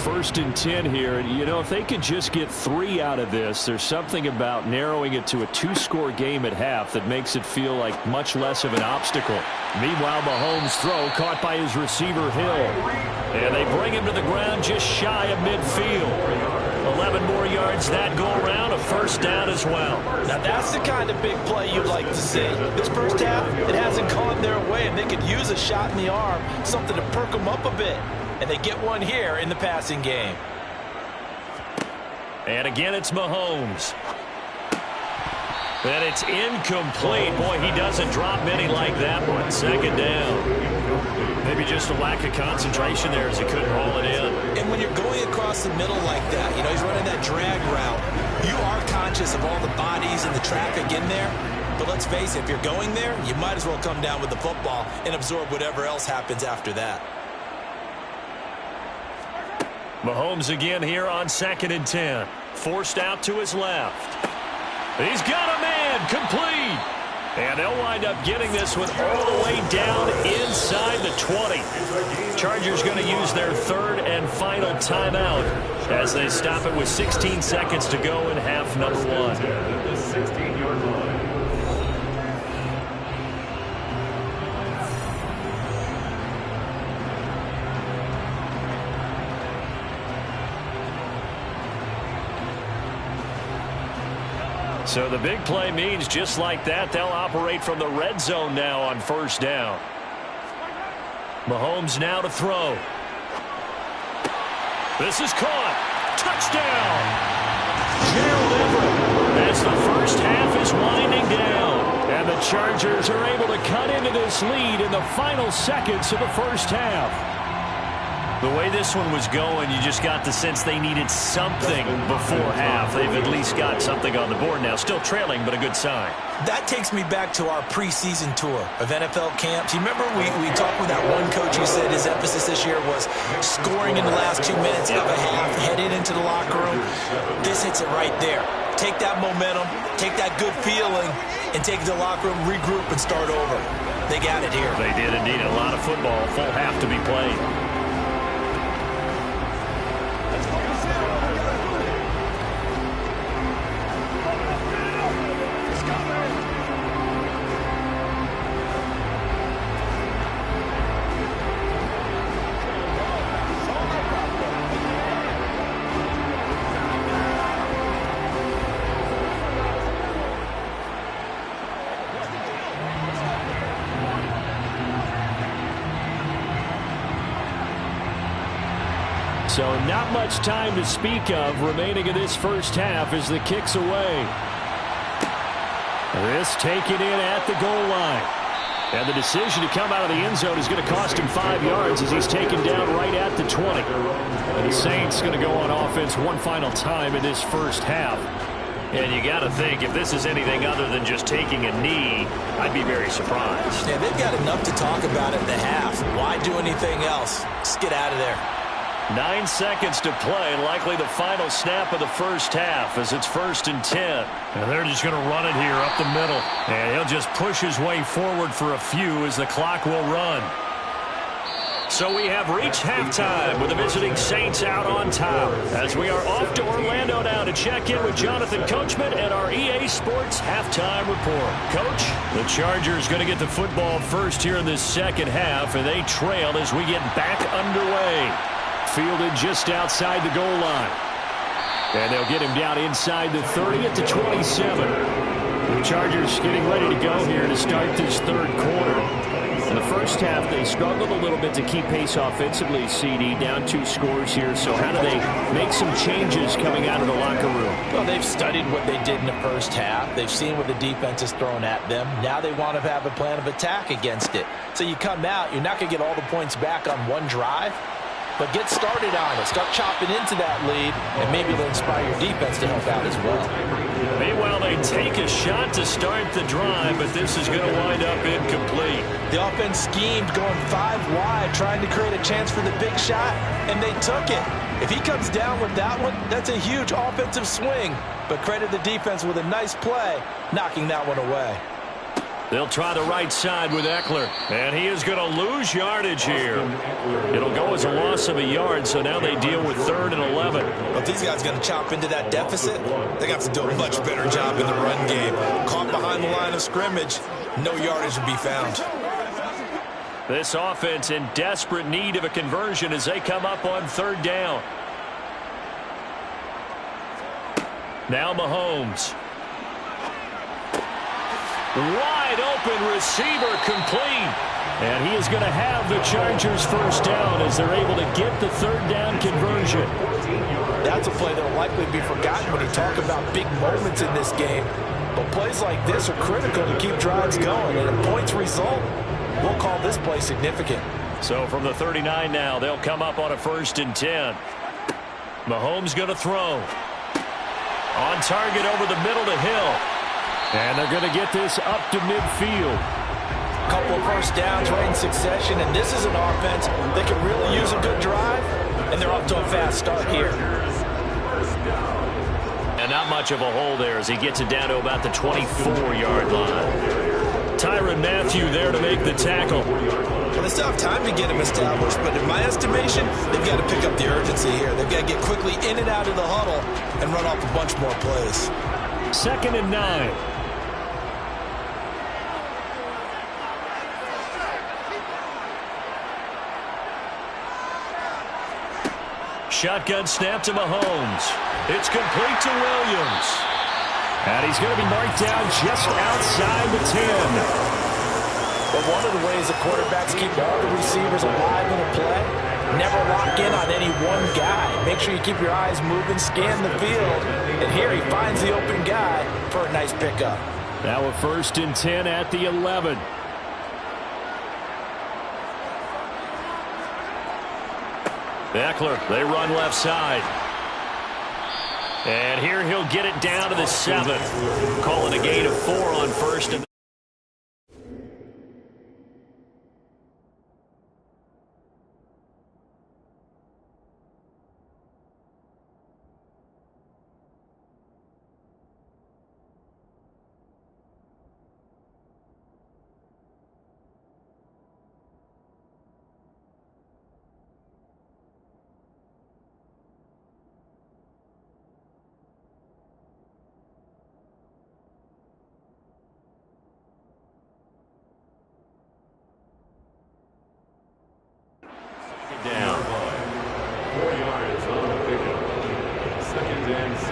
First and 10 here, and you know, if they could just get 3 out of this, there's something about narrowing it to a 2-score game at half that makes it feel like much less of an obstacle. Meanwhile, Mahomes' throw caught by his receiver Hill, and they bring him to the ground just shy of midfield. 11 more yards that go around, a first down as well. Now that's the kind of big play you'd like to see. This first half, it hasn't gone their way, and they could use a shot in the arm, something to perk them up a bit. And they get one here in the passing game. And again, it's Mahomes. And it's incomplete. Boy, he doesn't drop many like that one. 2nd down. Maybe just a lack of concentration there as he couldn't haul it in. And when you're going across the middle like that, you know, he's running that drag route, you are conscious of all the bodies and the traffic in there. But let's face it, if you're going there, you might as well come down with the football and absorb whatever else happens after that. Mahomes again here on 2nd and 10. Forced out to his left. He's got a man, complete. And they'll wind up getting this one all the way down inside the 20. Chargers going to use their 3rd and final timeout as they stop it with 16 seconds to go in half number 1. The 16-yard line. So the big play means just like that, they'll operate from the red zone now on 1st down. Mahomes now to throw. This is caught. Touchdown. Gerald Everett as the first half is winding down. And the Chargers are able to cut into this lead in the final seconds of the first half. The way this one was going, you just got the sense they needed something before half. They've at least got something on the board now. Still trailing, but a good sign. That takes me back to our preseason tour of NFL camps. You remember we talked with that one coach who said his emphasis this year was scoring in the last 2 minutes of a half, heading into the locker room. This hits it right there. Take that momentum, take that good feeling, and take it to the locker room, regroup, and start over. They got it here. They did indeed. A lot of football, full half to be played. So not much time to speak of remaining in this first half as the kick's away. This taken in at the goal line. And the decision to come out of the end zone is going to cost him 5 yards as he's taken down right at the 20. And the Saints going to go on offense one final time in this first half. And you got to think, if this is anything other than just taking a knee, I'd be very surprised. Yeah, they've got enough to talk about in the half. Why do anything else? Just get out of there. 9 seconds to play, likely the final snap of the first half as it's 1st and 10. And they're just going to run it here up the middle. And he'll just push his way forward for a few as the clock will run. So we have reached halftime with the visiting Saints out on top as we are off to Orlando now to check in with Jonathan Coachman and our EA Sports halftime report. Coach, the Chargers going to get the football first here in this second half, and they trail as we get back underway. Fielded just outside the goal line. And they'll get him down inside the 30 at the 27. The Chargers getting ready to go here to start this third quarter. In the first half, they struggled a little bit to keep pace offensively, CD, down 2 scores here. So how do they make some changes coming out of the locker room? Well, they've studied what they did in the first half. They've seen what the defense is throwing at them. Now they want to have a plan of attack against it. So you come out, you're not going to get all the points back on one drive, but get started on it. Start chopping into that lead, and maybe it'll inspire your defense to help out as well. Meanwhile, they take a shot to start the drive, but this is going to wind up incomplete. The offense schemed going 5 wide, trying to create a chance for the big shot, and they took it. If he comes down with that one, that's a huge offensive swing. But credit the defense with a nice play, knocking that one away. They'll try the right side with Eckler, and he is going to lose yardage here. It'll go as a loss of a yard, so now they deal with 3rd and 11. Well, if these guys are going to chop into that deficit, they got to do a much better job in the run game. Caught behind the line of scrimmage, no yardage to be found. This offense in desperate need of a conversion as they come up on 3rd down. Now Mahomes. Wide open receiver complete. And he is going to have the Chargers first down as they're able to get the 3rd down conversion. That's a play that will likely be forgotten when you talk about big moments in this game. But plays like this are critical to keep drives going. And if points result, we'll call this play significant. So from the 39 now, they'll come up on a 1st and 10. Mahomes going to throw. On target over the middle to Hill. And they're going to get this up to midfield. Couple of first downs right in succession, and this is an offense that can really use a good drive, and they're off to a fast start here. And not much of a hole there as he gets it down to about the 24-yard line. Tyrann Mathieu there to make the tackle. Well, they still have time to get him established, but in my estimation, they've got to pick up the urgency here. They've got to get quickly in and out of the huddle and run off a bunch more plays. 2nd and 9. Shotgun snap to Mahomes. It's complete to Williams. And he's going to be marked down just outside the 10. But one of the ways the quarterbacks keep all the receivers alive in a play, never lock in on any one guy. Make sure you keep your eyes moving, scan the field. And here he finds the open guy for a nice pickup. Now a 1st and 10 at the 11. Eckler, they run left side. And here he'll get it down to the 7. Calling a gain of 4 on first. And down. 4 yards on the pickup. 2nd and 6.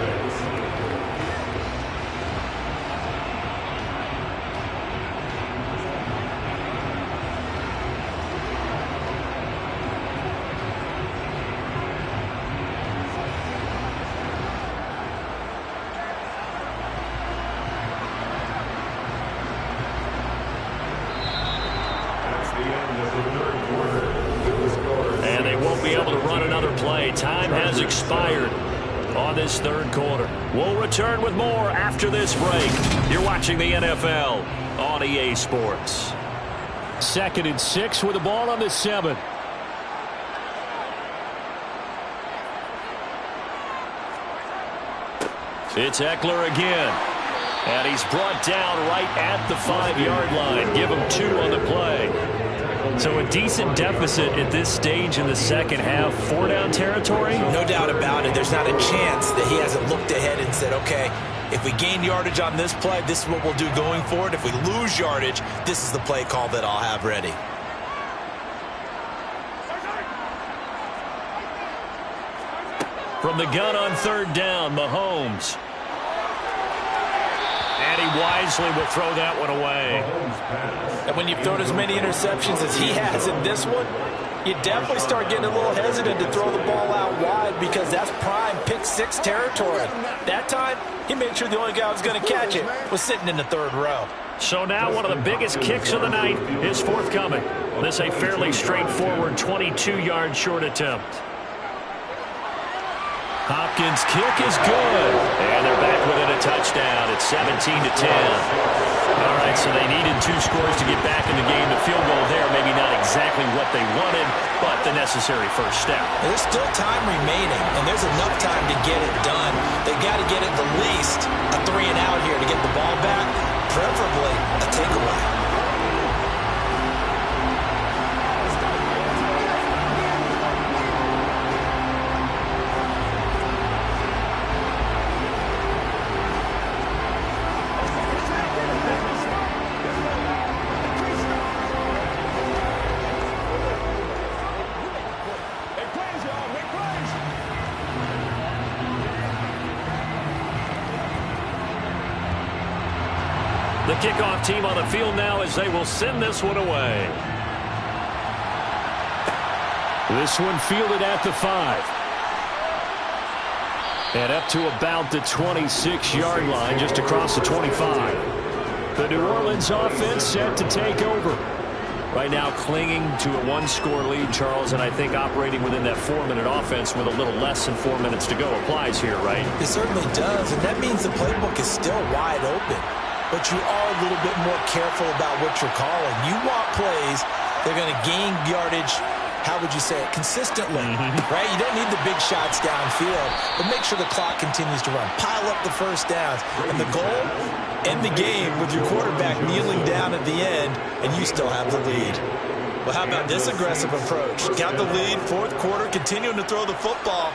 That's the end of the 3rd quarter. And they won't be able to run another play. Time has expired on this 3rd quarter. We'll return with more after this break. You're watching the NFL on EA Sports. 2nd and 6 with the ball on the 7. It's Eckler again. And he's brought down right at the 5-yard line. Give him 2 on the play. So a decent deficit at this stage in the 2nd half. 4-down territory? No doubt about it. There's not a chance that he hasn't looked ahead and said, okay, if we gain yardage on this play, this is what we'll do going forward. If we lose yardage, this is the play call that I'll have ready. From the gun on 3rd down, Mahomes. And he wisely will throw that one away. And when you've thrown as many interceptions as he has in this one, you definitely start getting a little hesitant to throw the ball out wide because that's prime pick 6 territory. That time, he made sure the only guy who was going to catch it was sitting in the 3rd row. So now one of the biggest kicks of the night is forthcoming. This a fairly straightforward 22-yard short attempt. Hopkins' kick is good. And they're back within a touchdown. It's 17-10. All right, so they needed 2 scores to get back in the game. The field goal there, maybe not exactly what they wanted, but the necessary first step. There's still time remaining, and there's enough time to get it done. They've got to get at the least a 3 and out here to get the ball back, preferably a takeaway. The kickoff team on the field now as they will send this one away. This one fielded at the 5. And up to about the 26-yard line, just across the 25. The New Orleans offense set to take over. Right now clinging to a 1-score lead, Charles, and I think operating within that 4-minute offense with a little less than 4 minutes to go applies here, right? It certainly does, and that means the playbook is still wide open. But you are a little bit more careful about what you're calling. You want plays that are going to gain yardage, how would you say it, consistently, right? You don't need the big shots downfield, but make sure the clock continues to run. Pile up the first downs. And the goal, end the game with your quarterback kneeling down at the end, and you still have the lead. Well, how about this aggressive approach? Got the lead, 4th quarter, continuing to throw the football.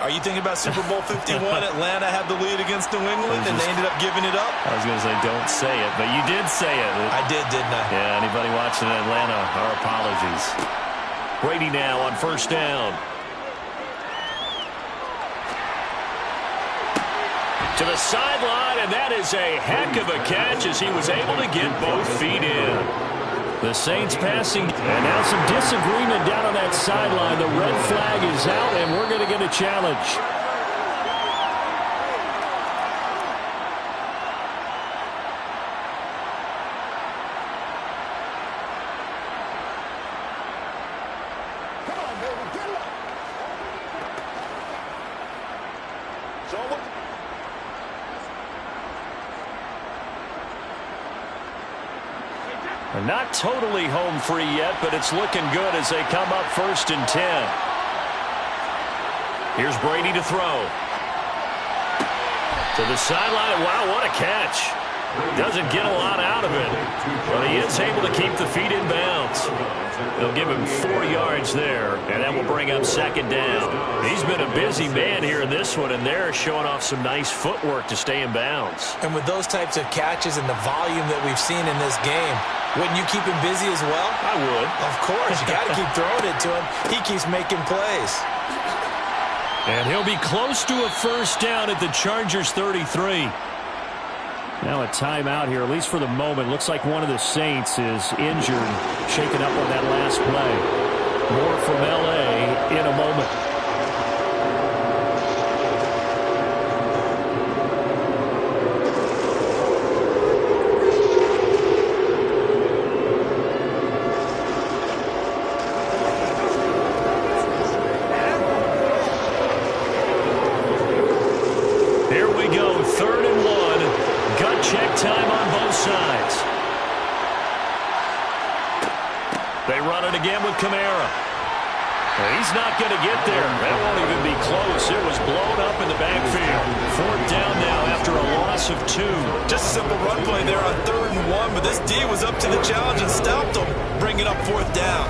Are you thinking about Super Bowl 51? Atlanta had the lead against New England, and they ended up giving it up? I was going to say don't say it, but you did say it. I did, didn't I? Yeah, anybody watching Atlanta, our apologies. Brady now on 1st down. To the sideline, and that is a heck of a catch as he was able to get both feet in. The Saints passing, and now some disagreement down on that sideline. The red flag is out, and we're going to get a challenge. Come on, baby, get up. Not totally home free yet, but it's looking good as they come up 1st and 10. Here's Brady to throw. To the sideline. Wow, what a catch. Doesn't get a lot out of it, but he is able to keep the feet in bounds. They'll give him 4 yards there, and that will bring up 2nd down. He's been a busy man here in this one, and they're showing off some nice footwork to stay in bounds. And with those types of catches and the volume that we've seen in this game, wouldn't you keep him busy as well? I would. Of course. You got to keep throwing it to him. He keeps making plays. And he'll be close to a 1st down at the Chargers 33. Now a timeout here, at least for the moment. Looks like one of the Saints is injured, shaken up on that last play. More from L.A. in a moment. Here we go, 3rd and 1. Gut check time on both sides. They run it again with Kamara. He's not going to get there. That won't even be close. It was blown up in the backfield. 4th down now after a loss of 2. Just a simple run play there on 3rd and 1, but this D was up to the challenge and stopped him, bringing up 4th down.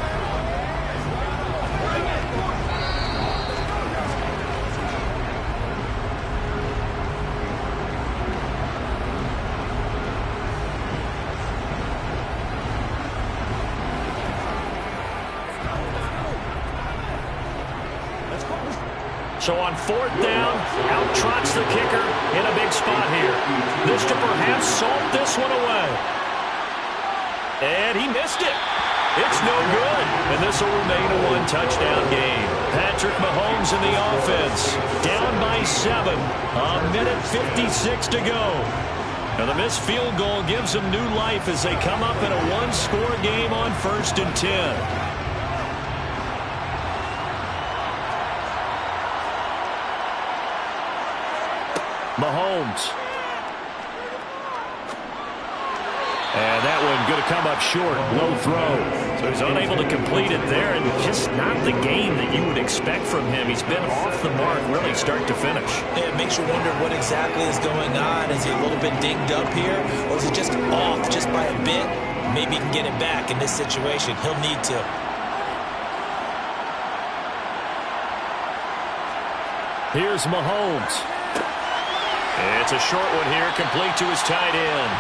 So on 4th down, out trots the kicker in a big spot here. This to perhaps salt this one away. And he missed it. It's no good. And this will remain a 1-touchdown game. Patrick Mahomes in the offense. Down by 7. A minute 56 to go. Now the missed field goal gives them new life as they come up in a 1-score game on 1st and 10. Mahomes. And that one going to come up short. Low throw. So he's unable to complete it there, and just not the game that you would expect from him. He's been off the mark really start to finish. It makes you wonder what exactly is going on. Is he a little bit dinged up here, or is he just off just by a bit? Maybe he can get it back in this situation. He'll need to. Here's Mahomes. It's a short one here, complete to his tight end.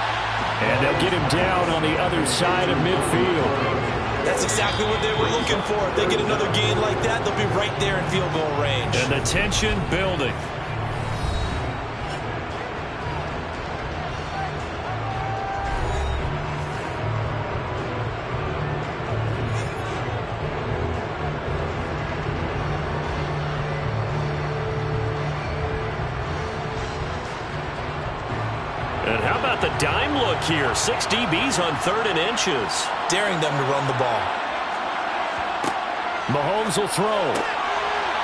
And they'll get him down on the other side of midfield. That's exactly what they were looking for. If they get another gain like that, they'll be right there in field goal range. And the tension building. And how about the dime look here? 6 DBs on 3rd and inches. Daring them to run the ball. Mahomes will throw.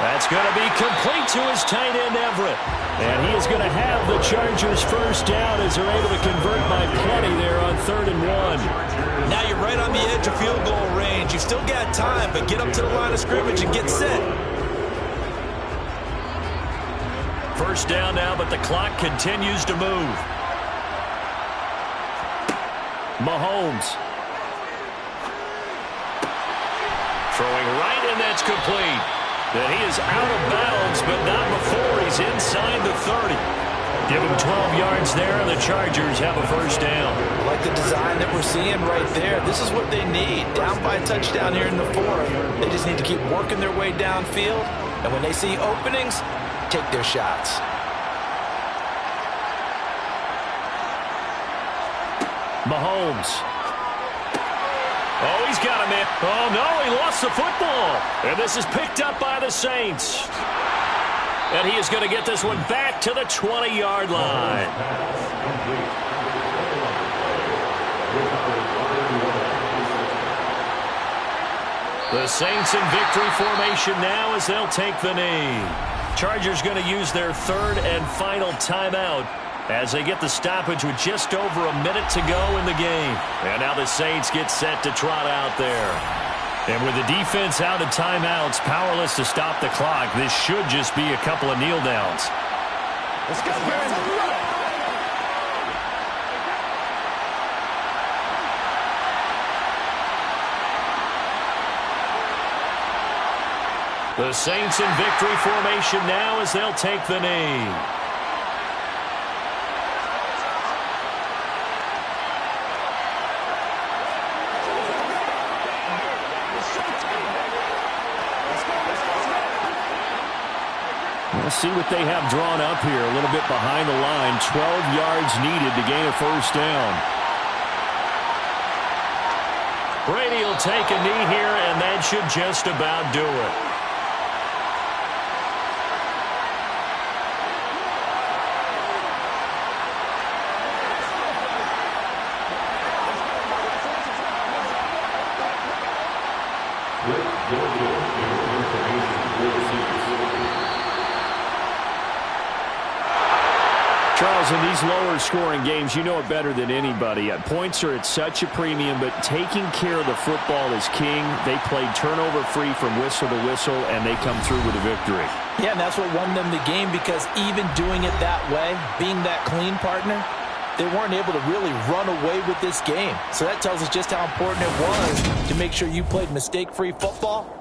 That's going to be complete to his tight end, Everett. And he is going to have the Chargers 1st down as they're able to convert by plenty there on 3rd and 1. Now you're right on the edge of field goal range. You've still got time, but get up to the line of scrimmage and get set. 1st down now, but the clock continues to move. Mahomes. Throwing right, and that's complete. Then he is out of bounds, but not before he's inside the 30. Give him 12 yards there, and the Chargers have a 1st down. Like the design that we're seeing right there. This is what they need. Down by a touchdown here in the 4th. They just need to keep working their way downfield. And when they see openings, take their shots. Mahomes. Oh, he's got him in. Oh, no, he lost the football. And this is picked up by the Saints. And he is going to get this one back to the 20-yard line. The Saints in victory formation now as they'll take the knee. Chargers going to use their 3rd and final timeout as they get the stoppage with just over a minute to go in the game. And now the Saints get set to trot out there. And with the defense out of timeouts, powerless to stop the clock, this should just be a couple of kneel downs. Let's go, Brandon. The Saints in victory formation now as they'll take the knee. Let's see what they have drawn up here. A little bit behind the line. 12 yards needed to gain a first down. Brady will take a knee here, and that should just about do it. Charles, in these lower-scoring games, you know it better than anybody. Points are at such a premium, but taking care of the football is king. They played turnover-free from whistle to whistle, and they come through with a victory. Yeah, and that's what won them the game, because even doing it that way, being that clean partner, they weren't able to really run away with this game. So that tells us just how important it was to make sure you played mistake-free football.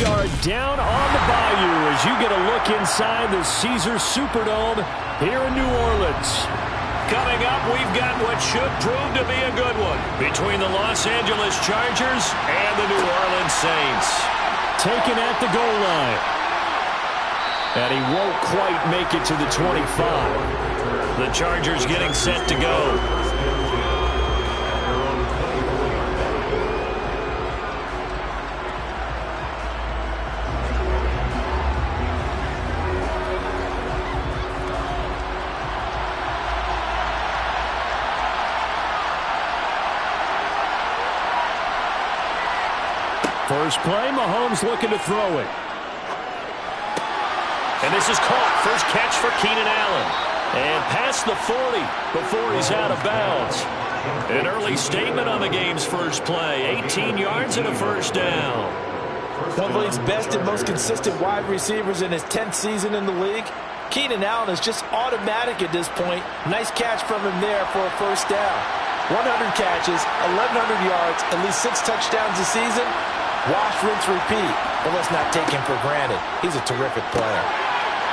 are down on the bayou as you get a look inside the Caesars Superdome here in New Orleans. Coming up, we've got what should prove to be a good one between the Los Angeles Chargers and the New Orleans Saints. Taken at the goal line. And he won't quite make it to the 25. The Chargers getting set to go. First play, Mahomes looking to throw it. And this is caught. First catch for Keenan Allen. And past the 40 before he's out of bounds. An early statement on the game's first play. 18 yards and a first down. One of the league's best and most consistent wide receivers in his 10th season in the league. Keenan Allen is just automatic at this point. Nice catch from him there for a first down. 100 catches, 1,100 yards, at least 6 touchdowns this season. Wash, rinse, repeat. But let's not take him for granted. He's a terrific player.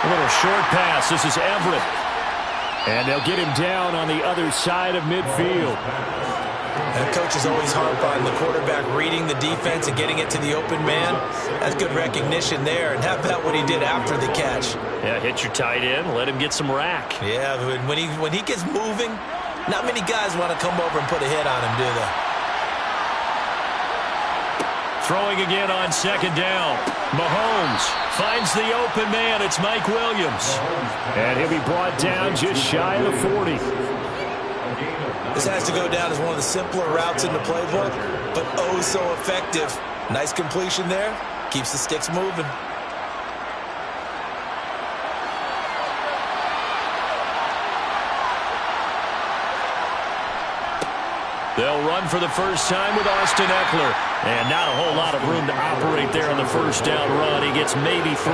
A little short pass. This is Everett. And they'll get him down on the other side of midfield. And coaches always harp on the quarterback reading the defense and getting it to the open man. That's good recognition there. And how about what he did after the catch? Yeah, hit your tight end. Let him get some rack. Yeah, when he gets moving, not many guys want to come over and put a hit on him, do they? Throwing again on second down. Mahomes finds the open man. It's Mike Williams. And he'll be brought down just shy of the 40. This has to go down as one of the simpler routes in the playbook, but oh so effective. Nice completion there. Keeps the sticks moving. They'll run for the first time with Austin Eckler. And not a whole lot of room to operate there on the first down run. He gets maybe 3.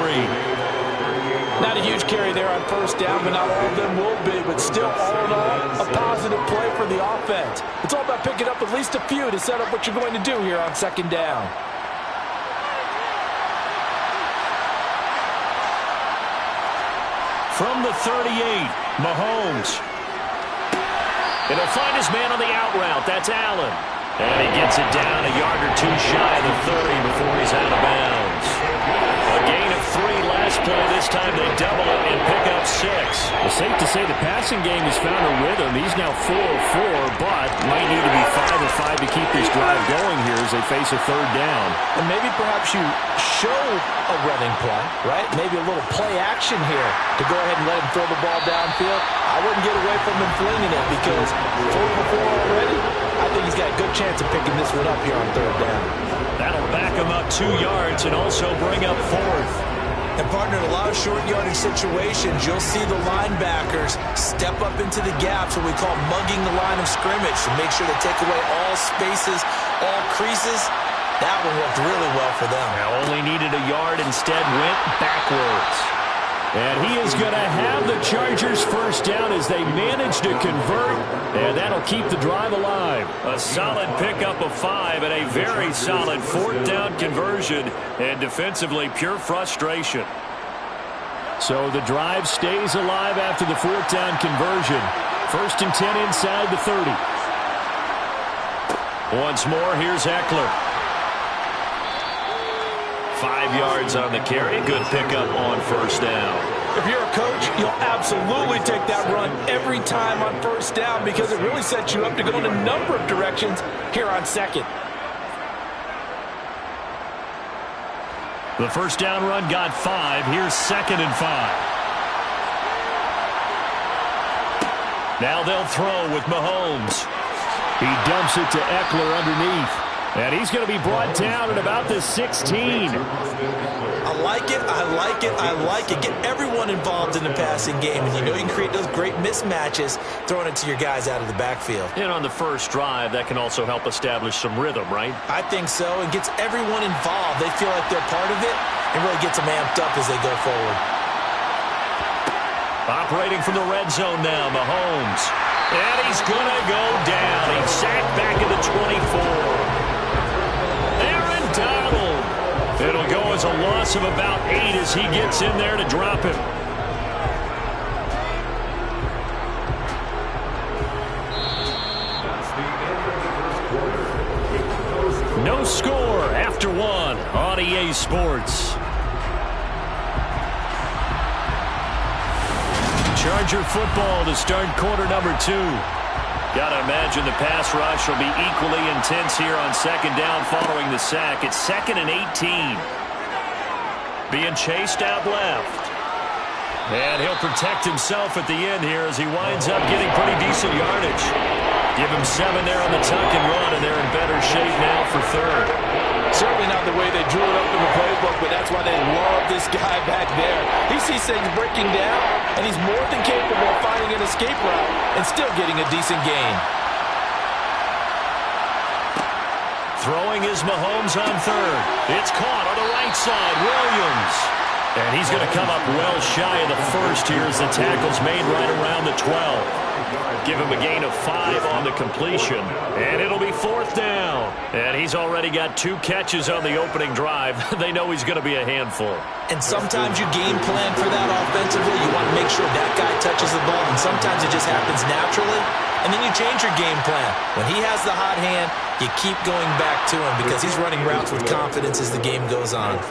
Not a huge carry there on first down, but not all of them will be. But still, all in all, a positive play for the offense. It's all about picking up at least a few to set up what you're going to do here on second down. From the 38, Mahomes. And he'll find his man on the out route. That's Allen. And he gets it down a yard or 2 shy of the 30 before he's out of bounds. A gain of 3 last play. This time they double it and pick up 6. It's safe to say the passing game has found a rhythm. He's now 4 of 4, but might need to be 5 of 5 to keep this drive going here as they face a third down. And maybe perhaps you show a running play, right? Maybe a little play action here to go ahead and let him throw the ball downfield. I wouldn't get away from him flinging it because 4 for 4 already. I think he's got a good chance of picking this one up here on third down. That'll back him up 2 yards and also bring up 4th. And, partner, in a lot of short yardage situations, you'll see the linebackers step up into the gaps, what we call mugging the line of scrimmage, to make sure they take away all spaces, all creases. That one worked really well for them. Now only needed a yard, instead went backwards. And he is going to have the Chargers first down as they manage to convert, and that'll keep the drive alive. A solid pickup of 5 and a very solid 4th down conversion, and defensively pure frustration. So the drive stays alive after the 4th down conversion. 1st and 10 inside the 30. Once more, here's Eckler. 5 yards on the carry. Good pickup on first down. If you're a coach, you'll absolutely take that run every time on first down because it really sets you up to go in a number of directions here on second. The first down run got 5. Here's 2nd and 5. Now they'll throw with Mahomes. He dumps it to Eckler underneath. And he's going to be brought down at about the 16. I like it, I like it, I like it. Get everyone involved in the passing game. And you know you can create those great mismatches throwing it to your guys out of the backfield. And on the first drive, that can also help establish some rhythm, right? I think so. It gets everyone involved. They feel like they're part of it and really gets them amped up as they go forward. Operating from the red zone now, Mahomes. And he's going to go down. He's sacked back at the 24. Aaron Donald. It'll go as a loss of about 8 as he gets in there to drop him. No score after 1 on EA Sports. Charger football to start quarter number 2. Got to imagine the pass rush will be equally intense here on second down following the sack. It's 2nd and 18. Being chased out left. And he'll protect himself at the end here as he winds up getting pretty decent yardage. Give him 7 there on the tuck and run, and they're in better shape now for 3rd. Certainly not the way they drew it up in the playbook, but that's why they love this guy back there. He sees things breaking down, and he's more than capable of finding an escape route and still getting a decent gain. Throwing is Mahomes on 3rd. It's caught on the right side. Williams. And he's going to come up well shy of the first here as the tackle's made right around the 12. Give him a gain of 5 on the completion. And it'll be 4th down. And he's already got 2 catches on the opening drive. They know he's going to be a handful. And sometimes you game plan for that offensively. You want to make sure that guy touches the ball. And sometimes it just happens naturally. And then you change your game plan. When he has the hot hand, you keep going back to him because he's running routes with confidence as the game goes on.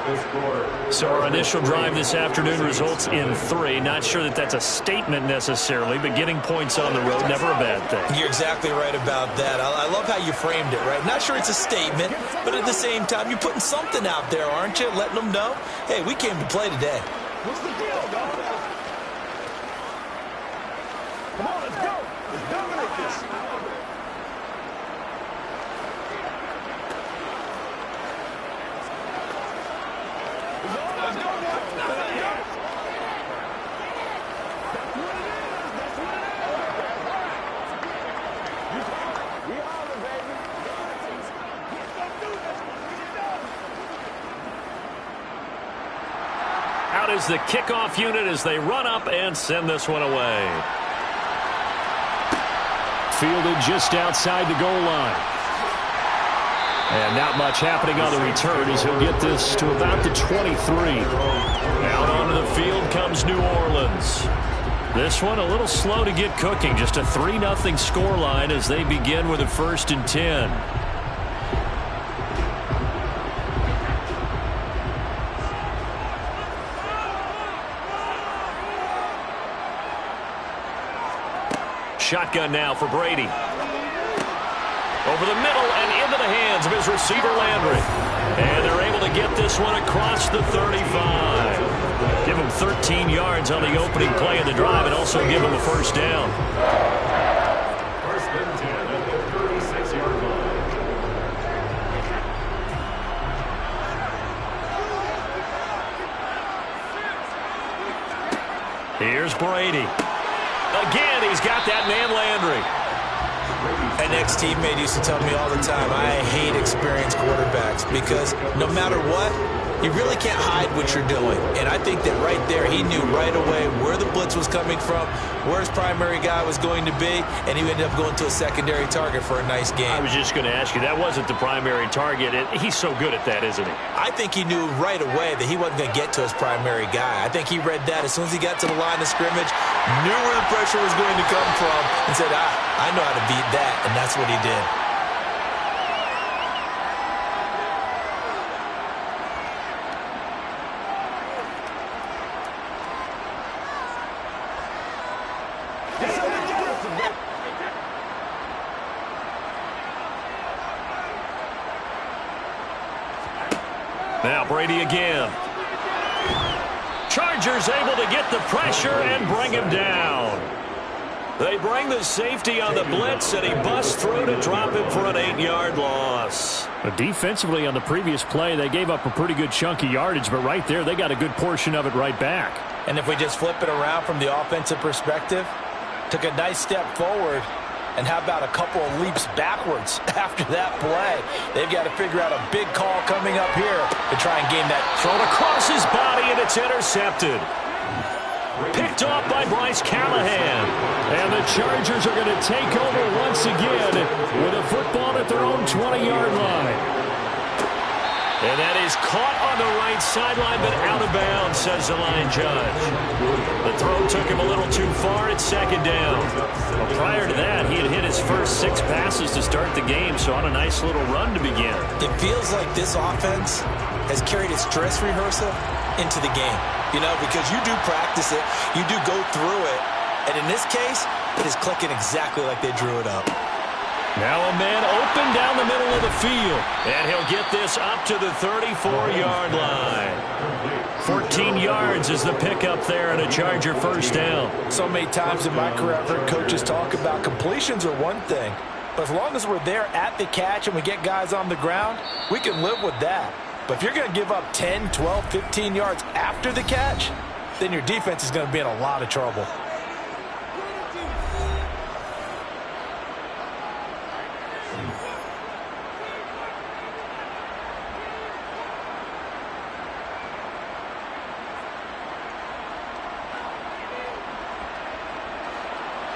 So our initial drive this afternoon results in 3. Not sure that that's a statement necessarily, but getting points on the road, never a bad thing. You're exactly right about that. I love how you framed it, right? Not sure it's a statement, but at the same time, you're putting something out there, aren't you? Letting them know, hey, we came to play today. What's the deal, dog? Come on, let's go. Let's dominate this. Out is the kickoff unit as they run up and send this one away. Fielded just outside the goal line. And not much happening on the return as he'll get this to about the 23. Out onto the field comes New Orleans. This one a little slow to get cooking. Just a 3-0 scoreline as they begin with a 1st and 10. Shotgun now for Brady. Over the middle and into the hands of his receiver Landry. And they're able to get this one across the 35. Give him 13 yards on the opening play of the drive and also give him a 1st down. 1st and 10 at the 36-yard line. Here's Brady. Again, he's got that man Landry. An ex-teammate used to tell me all the time, I hate experienced quarterbacks because no matter what, you really can't hide what you're doing. And I think that right there, he knew right away where the blitz was coming from, where his primary guy was going to be, and he ended up going to a secondary target for a nice game. I was just going to ask you, that wasn't the primary target. He's so good at that, isn't he? I think he knew right away that he wasn't going to get to his primary guy. I think he read that as soon as he got to the line of scrimmage, knew where the pressure was going to come from, and said, I know how to beat that, and that's what he did. Now Brady again. Chargers able to get the pressure and bring him down. They bring the safety on the blitz, and he busts through to drop him for an 8-yard loss. Defensively on the previous play, they gave up a pretty good chunk of yardage, but right there, they got a good portion of it right back. And if we just flip it around from the offensive perspective, took a nice step forward, and how about a couple of leaps backwards after that play? They've got to figure out a big call coming up here to try and gain that. Thrown across his body, and it's intercepted. Picked off by Bryce Callahan. And the Chargers are going to take over once again with a football at their own 20-yard line. And that is caught on the right sideline, but out of bounds, says the line judge. The throw took him a little too far. It's second down. Well, prior to that, he had hit his first 6 passes to start the game, so on a nice little run to begin. It feels like this offense has carried its dress rehearsal into the game. You know, because you do practice it, you do go through it, and in this case, it is clicking exactly like they drew it up. Now a man open down the middle of the field, and he'll get this up to the 34-yard line. 14 yards is the pickup there, and a Charger first down. So many times in my career, I've heard coaches talk about completions are one thing, but as long as we're there at the catch and we get guys on the ground, we can live with that. But if you're going to give up 10, 12, 15 yards after the catch, then your defense is going to be in a lot of trouble.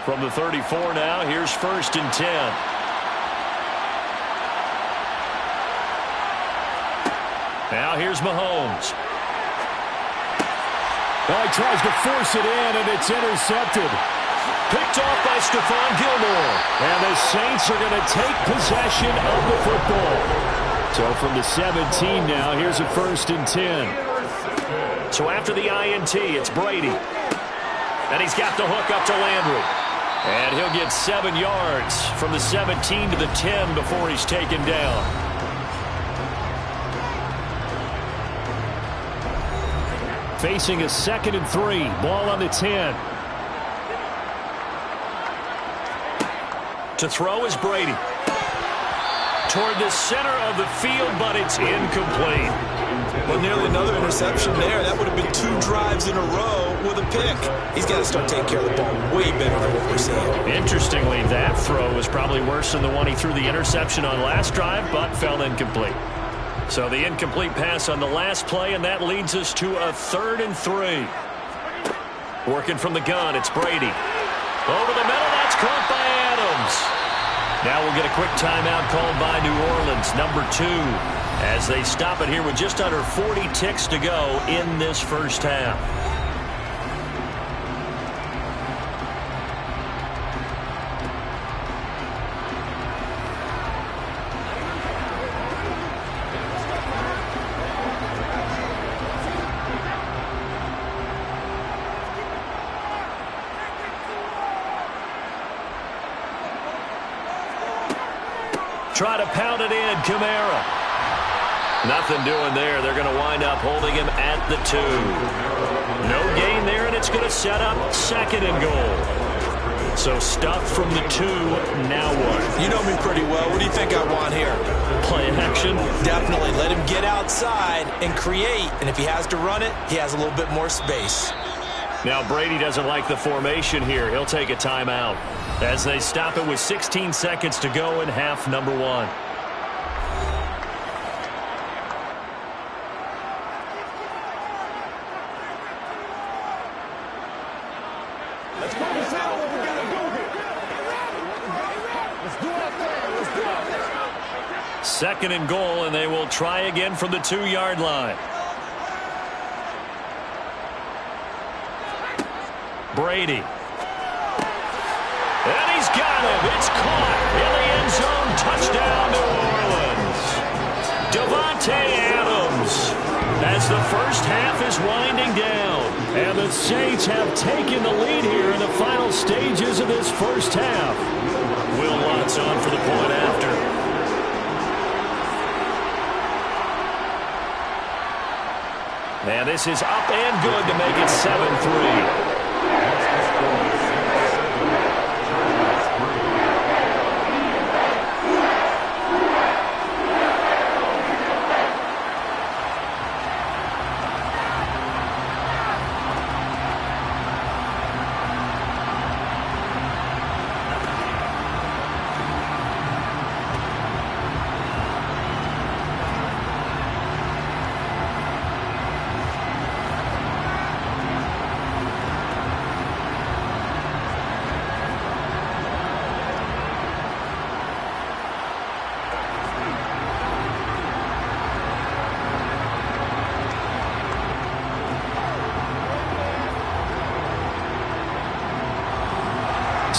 From the 34 now, here's 1st and 10. Now here's Mahomes. Well, he tries to force it in, and it's intercepted. Picked off by Stephon Gilmore. And the Saints are going to take possession of the football. So from the 17 now, here's a 1st and 10. So after the INT, it's Brady. And he's got the hook up to Landry. And he'll get 7 yards from the 17 to the 10 before he's taken down. Facing a 2nd and 3. Ball on the 10. To throw is Brady. Toward the center of the field, but it's incomplete. Well, nearly another interception there. That would have been 2 drives in a row with a pick. He's got to start taking care of the ball way better than what we're seeing. Interestingly, that throw was probably worse than the one he threw the interception on last drive, but fell incomplete. So the incomplete pass on the last play, and that leads us to a 3rd and 3. Working from the gun, it's Brady. Over the middle, that's caught by Adams. Now we'll get a quick timeout called by New Orleans, number 2, as they stop it here with just under 40 ticks to go in this first half. Try to pound it in, Kamara. Nothing doing there. They're going to wind up holding him at the 2. No gain there, and it's going to set up 2nd and goal. So stuff from the 2, now what? You know me pretty well. What do you think I want here? Play action? Definitely. Let him get outside and create. And if he has to run it, he has a little bit more space. Now Brady doesn't like the formation here. He'll take a timeout as they stop it with 16 seconds to go in half number 1. Let's focus out on what we gotta do here. Let's do our thing. Let's do our thing. 2nd and goal, and they will try again from the 2-yard line. Brady. And he's got him. It's caught in the end zone. Touchdown, New Orleans. Devontae Adams as the first half is winding down. And the Saints have taken the lead here in the final stages of this first half. Will Lutz on for the point after. And this is up and good to make it 7-3.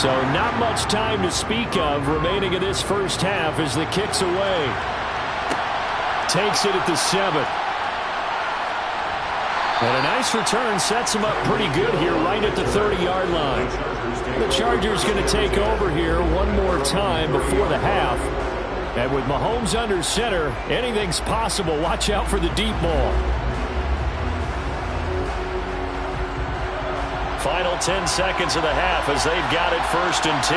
So not much time to speak of remaining in this first half as the kick's away. Takes it at the 7. And a nice return sets him up pretty good here right at the 30-yard line. The Chargers going to take over here one more time before the half. And with Mahomes under center, anything's possible. Watch out for the deep ball. Final 10 seconds of the half as they've got it 1st and 10.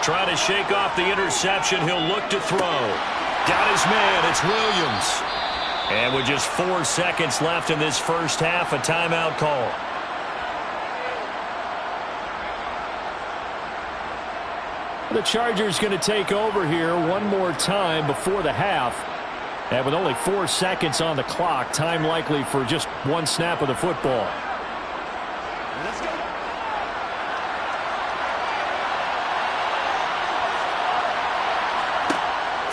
Trying to shake off the interception. He'll look to throw. Got his man. It's Williams. And with just 4 seconds left in this first half, a timeout call. The Chargers going to take over here one more time before the half. And with only 4 seconds on the clock, time likely for just one snap of the football. Let's go.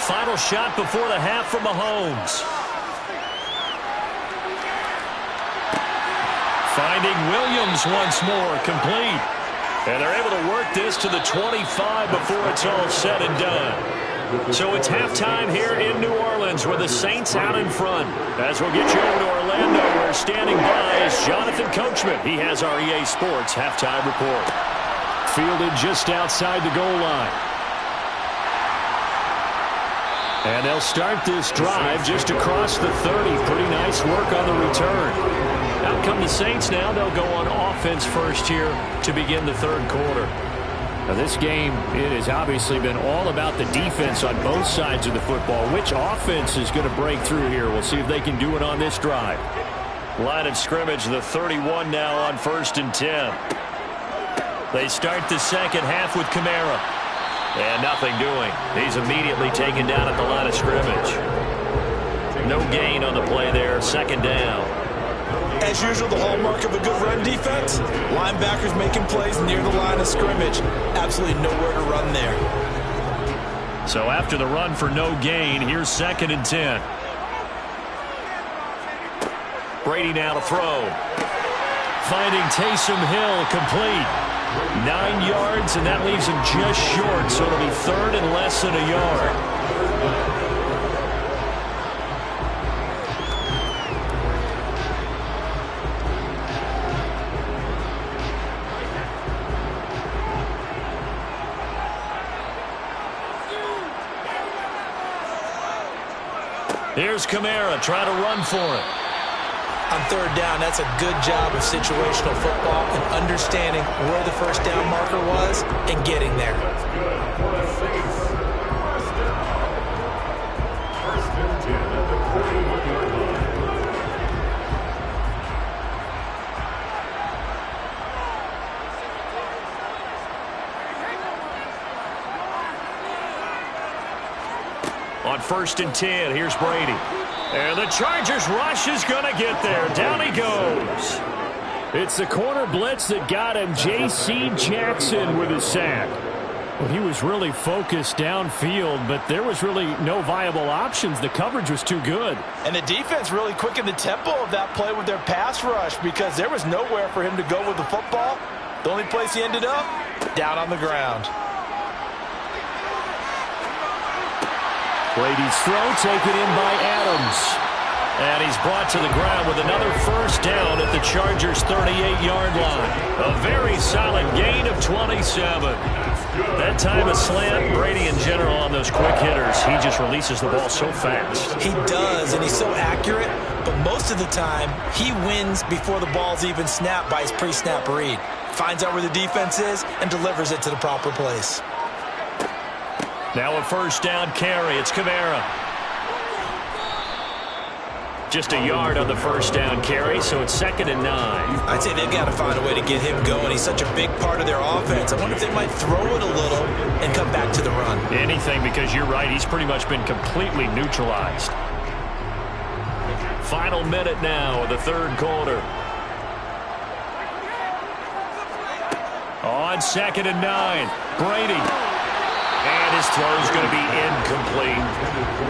Final shot before the half from Mahomes. Finding Williams once more, complete. And they're able to work this to the 25 before it's all said and done. So it's halftime here in New Orleans with the Saints out in front. As we'll get you over to Orlando, where standing by is Jonathan Coachman. He has our EA Sports halftime report. Fielded just outside the goal line. And they'll start this drive just across the 30. Pretty nice work on the return. Out come the Saints now. They'll go on offense first here to begin the third quarter. Now this game, it has obviously been all about the defense on both sides of the football. Which offense is going to break through here? We'll see if they can do it on this drive. Line of scrimmage, the 31 now on 1st and 10. They start the second half with Kamara. And nothing doing. He's immediately taken down at the line of scrimmage. No gain on the play there. Second down. As usual, the hallmark of a good run defense, linebackers making plays near the line of scrimmage. Absolutely nowhere to run there. So after the run for no gain, here's 2nd and 10. Brady now to throw. Finding Taysom Hill, complete. 9 yards, and that leaves him just short, so it'll be 3rd and less than a yard. Here's Kamara trying to run for it. On 3rd down, that's a good job of situational football and understanding where the first down marker was and getting there. That's good for the Saints. First down. 1st and 10 at the 41-yard line. On 1st and 10, here's Brady. And the Chargers rush is going to get there. Down he goes. It's the corner blitz that got him. J.C. Jackson with a sack. Well, he was really focused downfield, but there was really no viable options. The coverage was too good. And the defense really quickened the tempo of that play with their pass rush because there was nowhere for him to go with the football. The only place he ended up, down on the ground. Brady's throw taken in by Adams. And he's brought to the ground with another first down at the Chargers' 38-yard line. A very solid gain of 27. That time a slant. Brady in general on those quick hitters, he just releases the ball so fast. He does, and he's so accurate, but most of the time he wins before the ball's even snapped by his pre-snap read. Finds out where the defense is and delivers it to the proper place. Now a first down carry. It's Kamara. Just a yard on the first down carry, so it's 2nd and 9. I'd say they've got to find a way to get him going. He's such a big part of their offense. I wonder if they might throw it a little and come back to the run. Anything, because you're right. He's pretty much been completely neutralized. Final minute now of the third quarter. On 2nd and 9, Brady. And his His throw is going to be incomplete.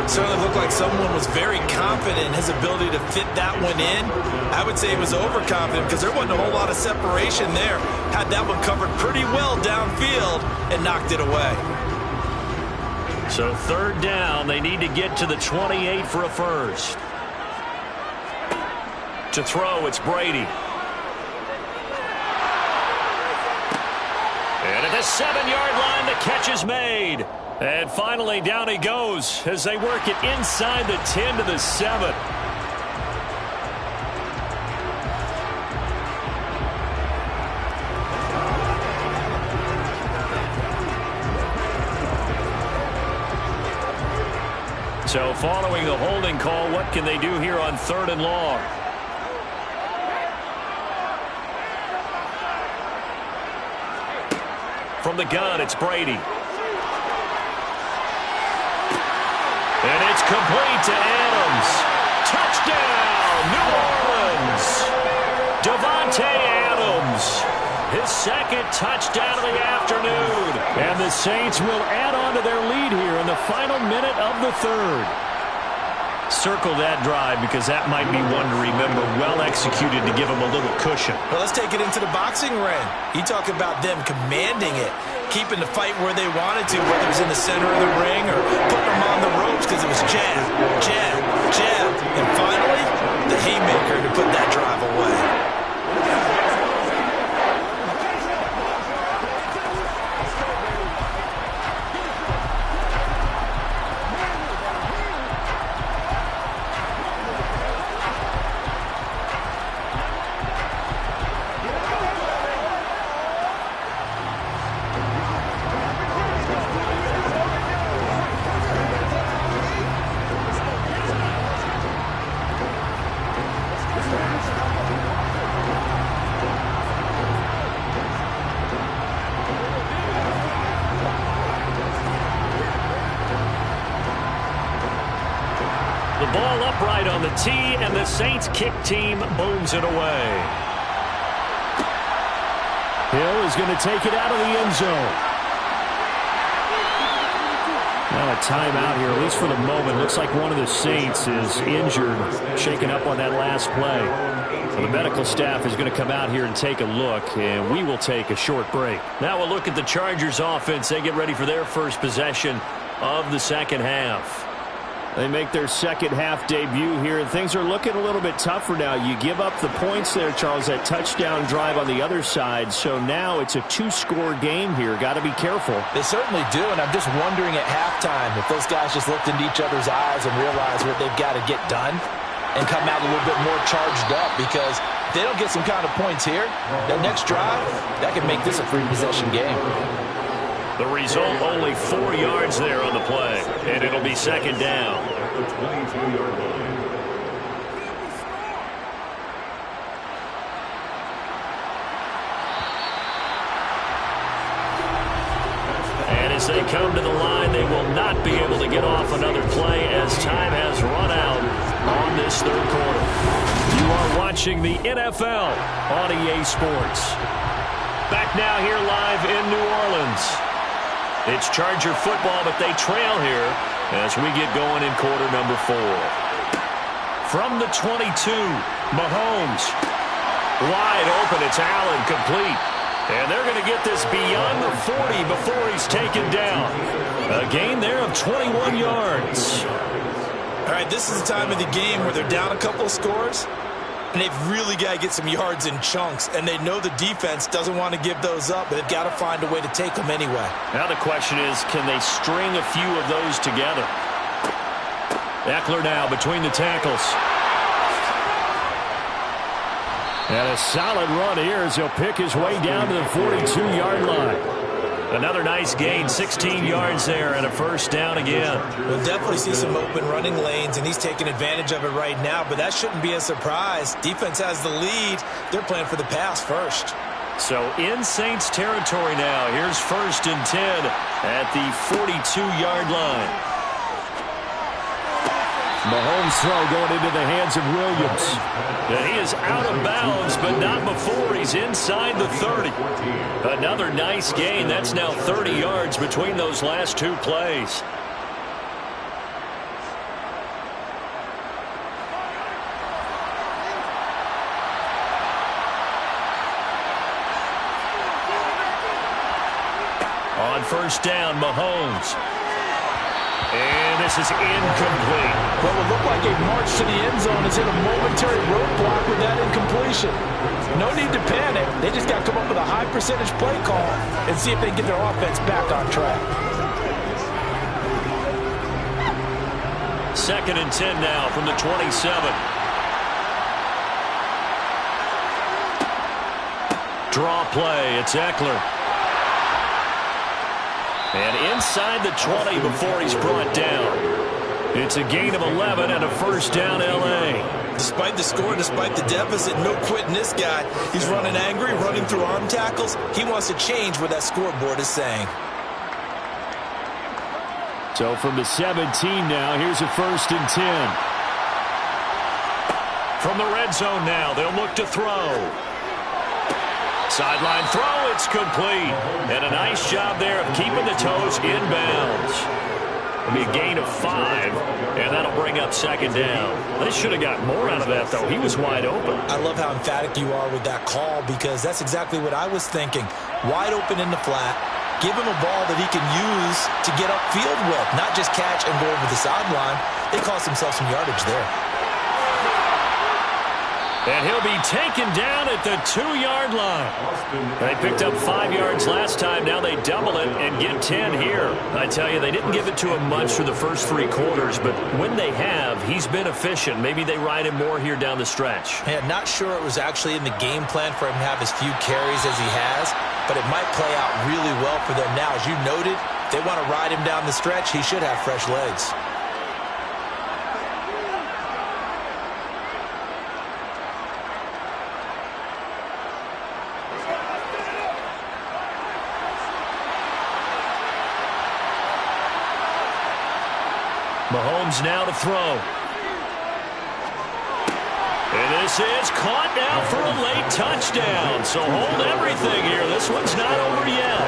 Certainly looked like someone was very confident in his ability to fit that one in. I would say he was overconfident because there wasn't a whole lot of separation there. Had that one covered pretty well downfield and knocked it away. So third down, they need to get to the 28 for a first. To throw, it's Brady. And at the 7-yard line, the catch is made. And finally, down he goes as they work it inside the 10 to the 7. So following the holding call, what can they do here on 3rd and long? From the gun, it's Brady. And it's complete to Adams. Touchdown, New Orleans. Devontae Adams. His second touchdown of the afternoon. And the Saints will add on to their lead here in the final minute of the 3rd. Circle that drive because that might be one to remember. Well executed to give him a little cushion. Well, let's take it into the boxing ring. You talk about them commanding it, keeping the fight where they wanted to, whether it was in the center of the ring or putting them on the ropes because it was jab, jab, jab, and finally the haymaker to put that drive away. Ball upright on the tee, and the Saints kick team booms it away. Hill is going to take it out of the end zone. Now a timeout here, at least for the moment. Looks like one of the Saints is injured, shaken up on that last play. So the medical staff is going to come out here and take a look, and we will take a short break. Now we'll look at the Chargers offense. They get ready for their first possession of the second half. They make their second half debut here, and things are looking a little bit tougher now. You give up the points there, Charles, that touchdown drive on the other side. So now it's a 2-score game here. Got to be careful. They certainly do, and I'm just wondering at halftime if those guys just looked into each other's eyes and realized what they've got to get done and come out a little bit more charged up, because if they don't get some kind of points here, that next drive, that could make this a free possession game. The result, only 4 yards there on the play, and it'll be second down. At the 22-yard line. And as they come to the line, they will not be able to get off another play as time has run out on this 3rd quarter. You are watching the NFL on EA Sports. Back now here live in New Orleans. It's Charger football, but they trail here as we get going in quarter number 4. From the 22, Mahomes. Wide open, it's Allen, complete. And they're going to get this beyond the 40 before he's taken down. A gain there of 21 yards. All right, this is the time of the game where they're down a couple of scores, and they've really got to get some yards in chunks, and they know the defense doesn't want to give those up, but they've got to find a way to take them anyway. Now the question is, can they string a few of those together? Eckler now between the tackles. And a solid run here as he'll pick his way down to the 42-yard line. Another nice gain, 16 yards there, and a first down again. We'll definitely see some open running lanes, and he's taking advantage of it right now, but that shouldn't be a surprise. Defense has the lead. They're playing for the pass first. So in Saints territory now. Here's 1st and 10 at the 42-yard line. Mahomes' throw going into the hands of Williams. And he is out of bounds, but not before he's inside the 30. Another nice gain. That's now 30 yards between those last two plays. On first down, Mahomes. And this is incomplete. What would look like a march to the end zone is in a momentary roadblock with that incompletion. No need to panic. They just got to come up with a high percentage play call and see if they can get their offense back on track. 2nd and 10 now from the 27. Draw play. It's Eckler. And inside the 20 before he's brought down. It's a gain of 11 and a first down, L.A. Despite the score, despite the deficit, no quitting this guy. He's running angry, running through arm tackles. He wants to change what that scoreboard is saying. So from the 17 now, here's a 1st and 10. From the red zone now, they'll look to throw. Sideline throw, it's complete. And a nice job there of keeping the toes inbounds. It'll be a gain of 5, and that'll bring up 2nd down. They should have got more out of that, though. He was wide open. I love how emphatic you are with that call because that's exactly what I was thinking. Wide open in the flat. Give him a ball that he can use to get upfield with, not just catch and go over the sideline. They cost themselves some yardage there. And he'll be taken down at the 2-yard line. They picked up 5 yards last time. Now they double it and get 10 here. I tell you, they didn't give it to him much for the first 3 quarters, but when they have, he's been efficient. Maybe they ride him more here down the stretch. Yeah, not sure it was actually in the game plan for him to have as few carries as he has, but it might play out really well for them now. As you noted, if they want to ride him down the stretch, he should have fresh legs. Mahomes now to throw. And this is caught now for a late touchdown. So hold everything here. This one's not over yet.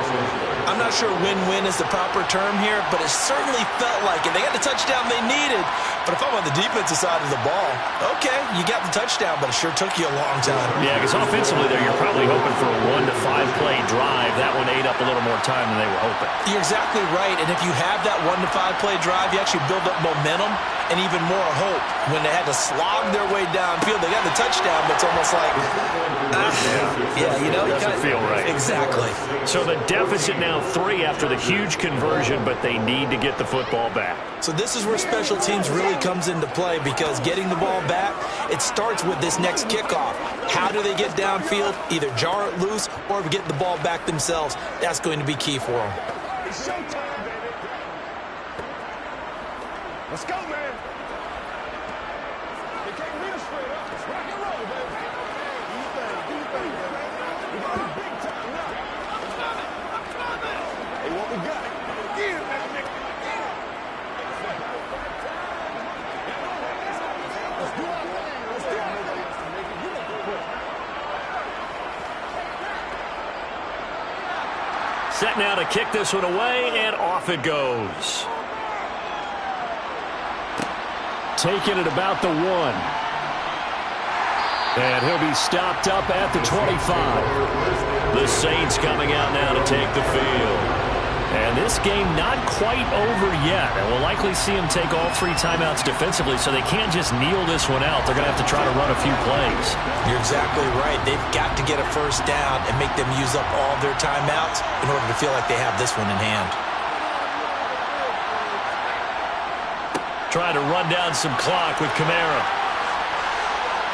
I'm not sure win-win is the proper term here, but it certainly felt like it. They got the touchdown they needed. But if I'm on the defensive side of the ball, okay, you got the touchdown, but it sure took you a long time. Yeah, because offensively there, you're probably hoping for a 1 to 5 play drive. That one ate up a little more time than they were hoping. You're exactly right, and if you have that 1 to 5 play drive, you actually build up momentum and even more hope. When they had to slog their way downfield, they got the touchdown, but it's almost like, you know, doesn't feel right. Exactly. So the deficit now 3 after the huge conversion, but they need to get the football back. So this is where special teams really comes into play because getting the ball back, it starts with this next kickoff. How do they get downfield? Either jar it loose or get the ball back themselves. That's going to be key for them. It's showtime, baby. Let's go, man. They can't beat us straight up. It's rock and roll, baby. Do your thing, baby. We're going big time now. Hey, what we got? Yeah, man. Let's do our thing. Let's do our thing. You look quick. Set now to kick this one away, and off it goes. Taking it about the 1. And he'll be stopped up at the 25. The Saints coming out now to take the field. And this game not quite over yet. And we'll likely see them take all 3 timeouts defensively, so they can't just kneel this one out. They're going to have to try to run a few plays. You're exactly right. They've got to get a first down and make them use up all their timeouts in order to feel like they have this one in hand. Trying to run down some clock with Kamara.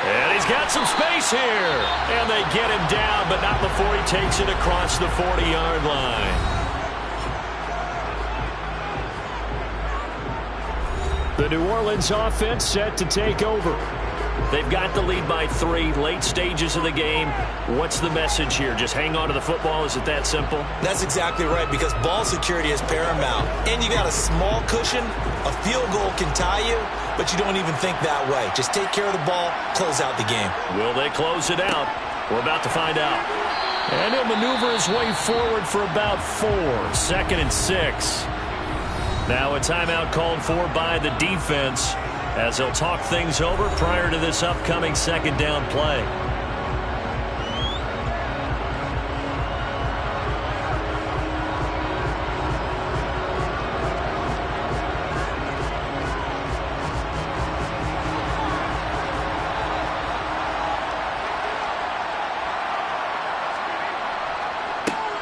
And he's got some space here. And they get him down, but not before he takes it across the 40-yard line. The New Orleans offense set to take over. They've got the lead by 3, late stages of the game. What's the message here? Just hang on to the football? Is it that simple? That's exactly right, because ball security is paramount. And you got a small cushion. A field goal can tie you, but you don't even think that way. Just take care of the ball, close out the game. Will they close it out? We're about to find out. And he'll maneuver his way forward for about 4. 2nd and 6. Now a timeout called for by the defense as they'll talk things over prior to this upcoming 2nd down play.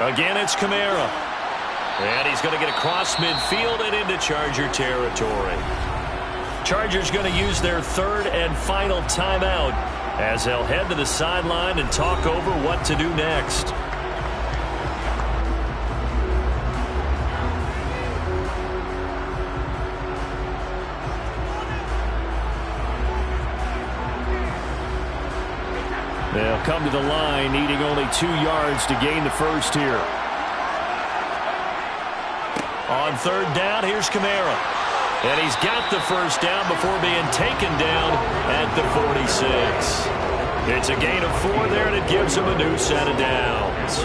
Again, it's Kamara. And he's going to get across midfield and into Charger territory. Chargers going to use their 3rd and final timeout as they'll head to the sideline and talk over what to do next. They'll come to the line, needing only 2 yards to gain the first here. On 3rd down, here's Kamara. And he's got the first down before being taken down at the 46. It's a gain of 4 there, and it gives him a new set of downs.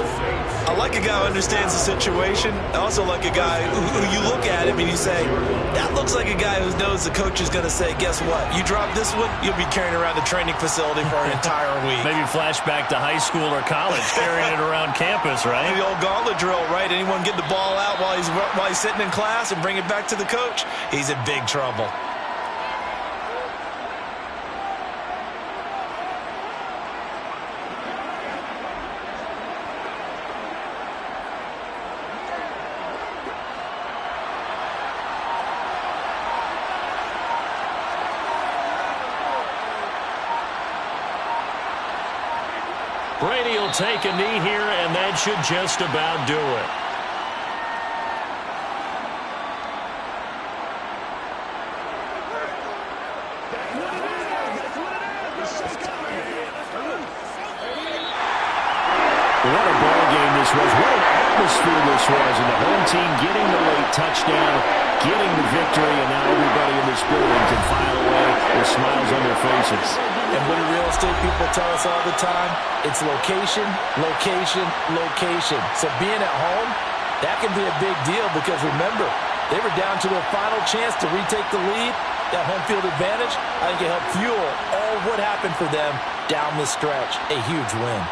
I like a guy who understands the situation. I also like a guy who you look at him and you say, that looks like a guy who knows the coach is going to say, guess what? You drop this one, you'll be carrying around the training facility for an entire week. Maybe flashback to high school or college, carrying it around campus, right? The old gauntlet drill, right? Anyone get the ball out while he's sitting in class and bring it back to the coach? He's in big trouble. Brady will take a knee here, and that should just about do it. What a ball game this was. What an atmosphere this was. And the home team getting the late touchdown, getting the victory, and now everybody in this building can file away with smiles on their faces. And what do real estate people tell us all the time? It's location, location, location. So being at home, that can be a big deal because remember, they were down to their final chance to retake the lead. That home field advantage, I think it helped fuel all of what happened for them down the stretch. A huge win.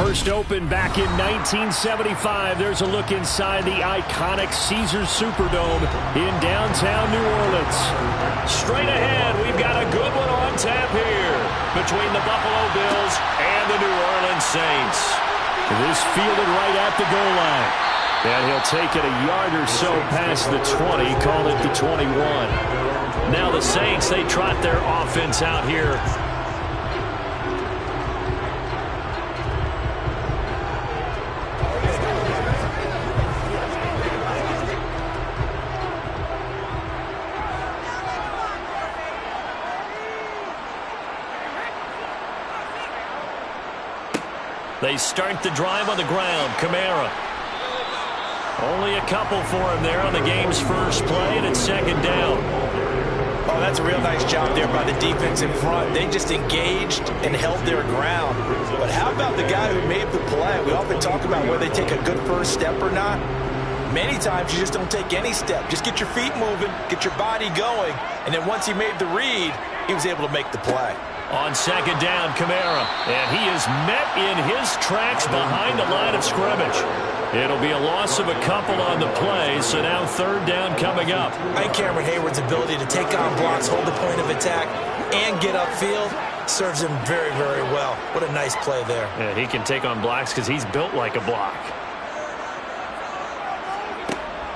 First opened back in 1975. There's a look inside the iconic Caesars Superdome in downtown New Orleans. Straight ahead, we've got a good one on tap here between the Buffalo Bills and the New Orleans Saints. This fielded right at the goal line. And he'll take it a yard or so past the 20, call it the 21. Now the Saints, they trot their offense out here. They start the drive on the ground. Kamara. Only a couple for him there on the game's first play, and it's second down. Oh, that's a real nice job there by the defense in front. They just engaged and held their ground. But how about the guy who made the play? We often talk about whether they take a good first step or not. Many times you just don't take any step. Just get your feet moving, get your body going, and then once he made the read, he was able to make the play. On second down, Kamara. And he is met in his tracks behind the line of scrimmage. It'll be a loss of a couple on the play, so now third down coming up. I think Cameron Hayward's ability to take on blocks, hold the point of attack, and get upfield serves him very, very well. What a nice play there. Yeah, he can take on blocks because he's built like a block.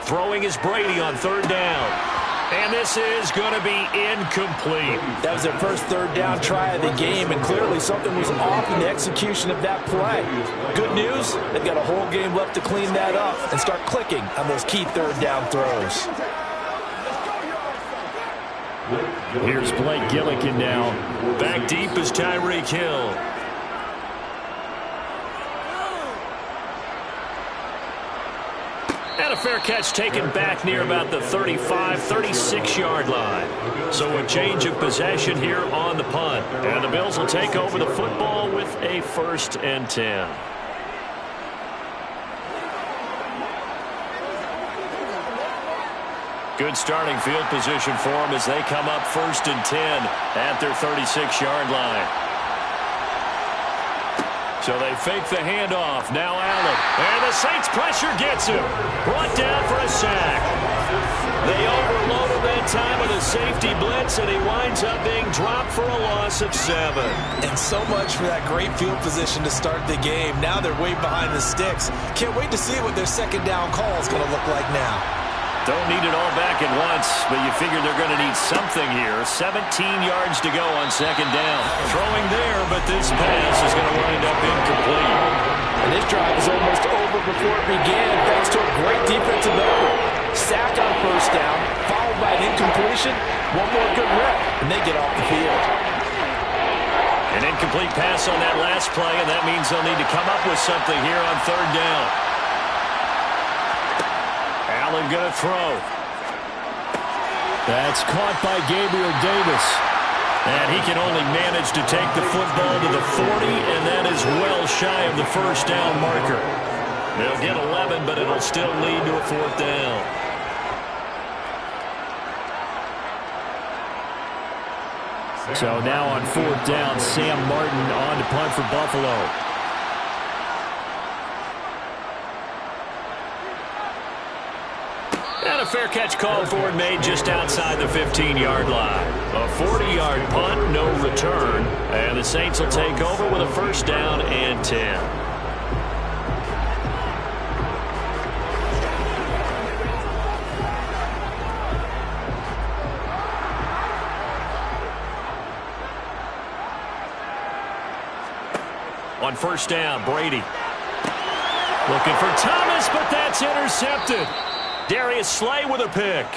Throwing is Brady on third down. And this is going to be incomplete. That was their first third down try of the game, and clearly something was off in the execution of that play. Good news, they've got a whole game left to clean that up and start clicking on those key third down throws. Here's Blake Gillikin now. Back deep is Tyreek Hill. And a fair catch taken back near about the 35, 36-yard line. So a change of possession here on the punt. And the Bills will take over the football with a 1st and 10. Good starting field position for them as they come up 1st and 10 at their 36-yard line. So they fake the handoff. Now Allen. And the Saints pressure gets him. Brought down for a sack. They overload him that time with a safety blitz, and he winds up being dropped for a loss of 7. And so much for that great field position to start the game. Now they're way behind the sticks. Can't wait to see what their second down call is going to look like now. Don't need it all back at once, but you figure they're going to need something here. 17 yards to go on second down. Throwing there, but this pass is going to wind up incomplete. And this drive is almost over before it began, thanks to a great defensive effort. Sack on first down, followed by an incompletion. One more good rep, and they get off the field. An incomplete pass on that last play, and that means they'll need to come up with something here on third down. Allen going to throw. That's caught by Gabriel Davis. And he can only manage to take the football to the 40, and that is well shy of the first down marker. They'll get 11, but it'll still lead to a 4th down. So now on 4th down, Sam Martin on to punt for Buffalo. And a fair catch called for and made just outside the 15-yard line. A 40-yard punt, no return. And the Saints will take over with a 1st down and 10. On 1st down, Brady. Looking for Thomas, but that's intercepted. Darius Slay with a pick.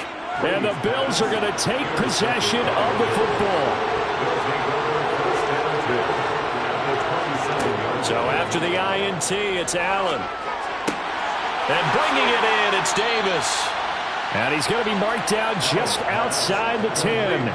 And the Bills are going to take possession of the football. So after the INT, it's Allen. And bringing it in, it's Davis. And he's going to be marked down just outside the 10.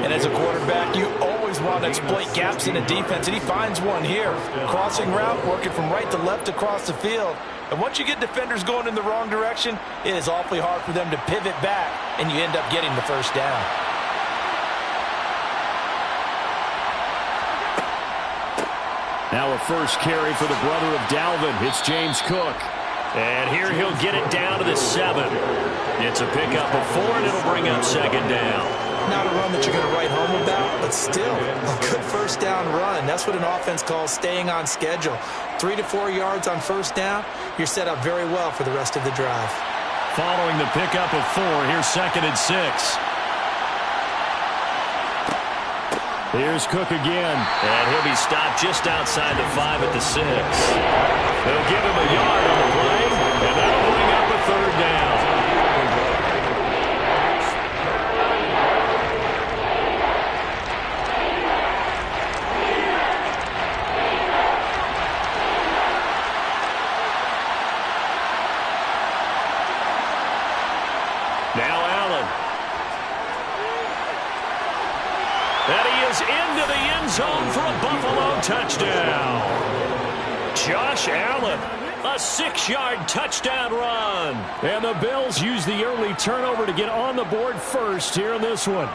And as a quarterback, you always want to exploit gaps in the defense, and he finds one here. Crossing route, working from right to left across the field. And once you get defenders going in the wrong direction, it is awfully hard for them to pivot back, and you end up getting the 1st down. Now a first carry for the brother of Dalvin. It's James Cook. And here he'll get it down to the 7. It's a pickup of 4, and it'll bring up second down. Not a run that you're going to write home about, but still a good first down run. That's what an offense calls staying on schedule. 3 to 4 yards on first down, you're set up very well for the rest of the drive. Following the pickup of 4, here's 2nd and 6. Here's Cook again. And he'll be stopped just outside the 5 at the 6. They'll give him a yard on the play, and that'll bring up a 3rd down. Now Allen. And he is into the end zone for a Buffalo touchdown. Josh Allen, a 6-yard touchdown run. And the Bills use the early turnover to get on the board first here in this one.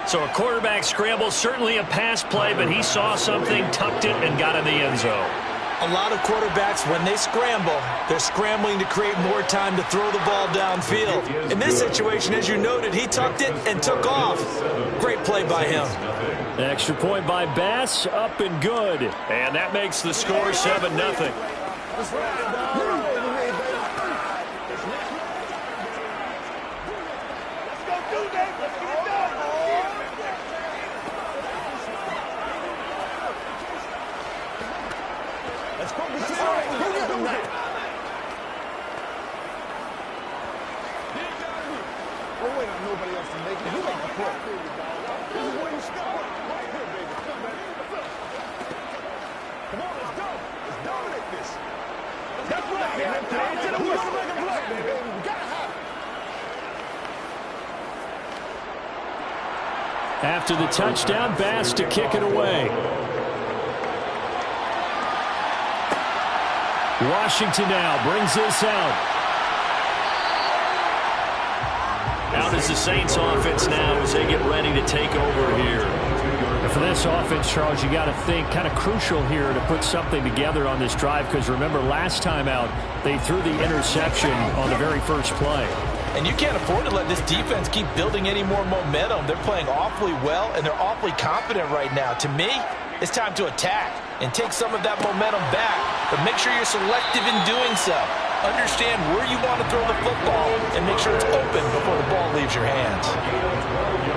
So a quarterback scramble, certainly a pass play, but he saw something, tucked it, and got in the end zone. A lot of quarterbacks, when they scramble, they're scrambling to create more time to throw the ball downfield. In this situation, as you noted, he tucked it and took off. Great play by him. Extra point by Bass, up and good. And that makes the score 7-0. After the touchdown, Bass to kick it away. Washington now brings this out. Out is the Saints offense now as they get ready to take over here. And for this offense, Charles, you got to think kind of crucial here to put something together on this drive, because remember last time out they threw the interception on the very first play. And you can't afford to let this defense keep building any more momentum. They're playing awfully well, and they're awfully confident right now. To me, it's time to attack and take some of that momentum back, but make sure you're selective in doing so. Understand where you want to throw the football and make sure it's open before the ball leaves your hands.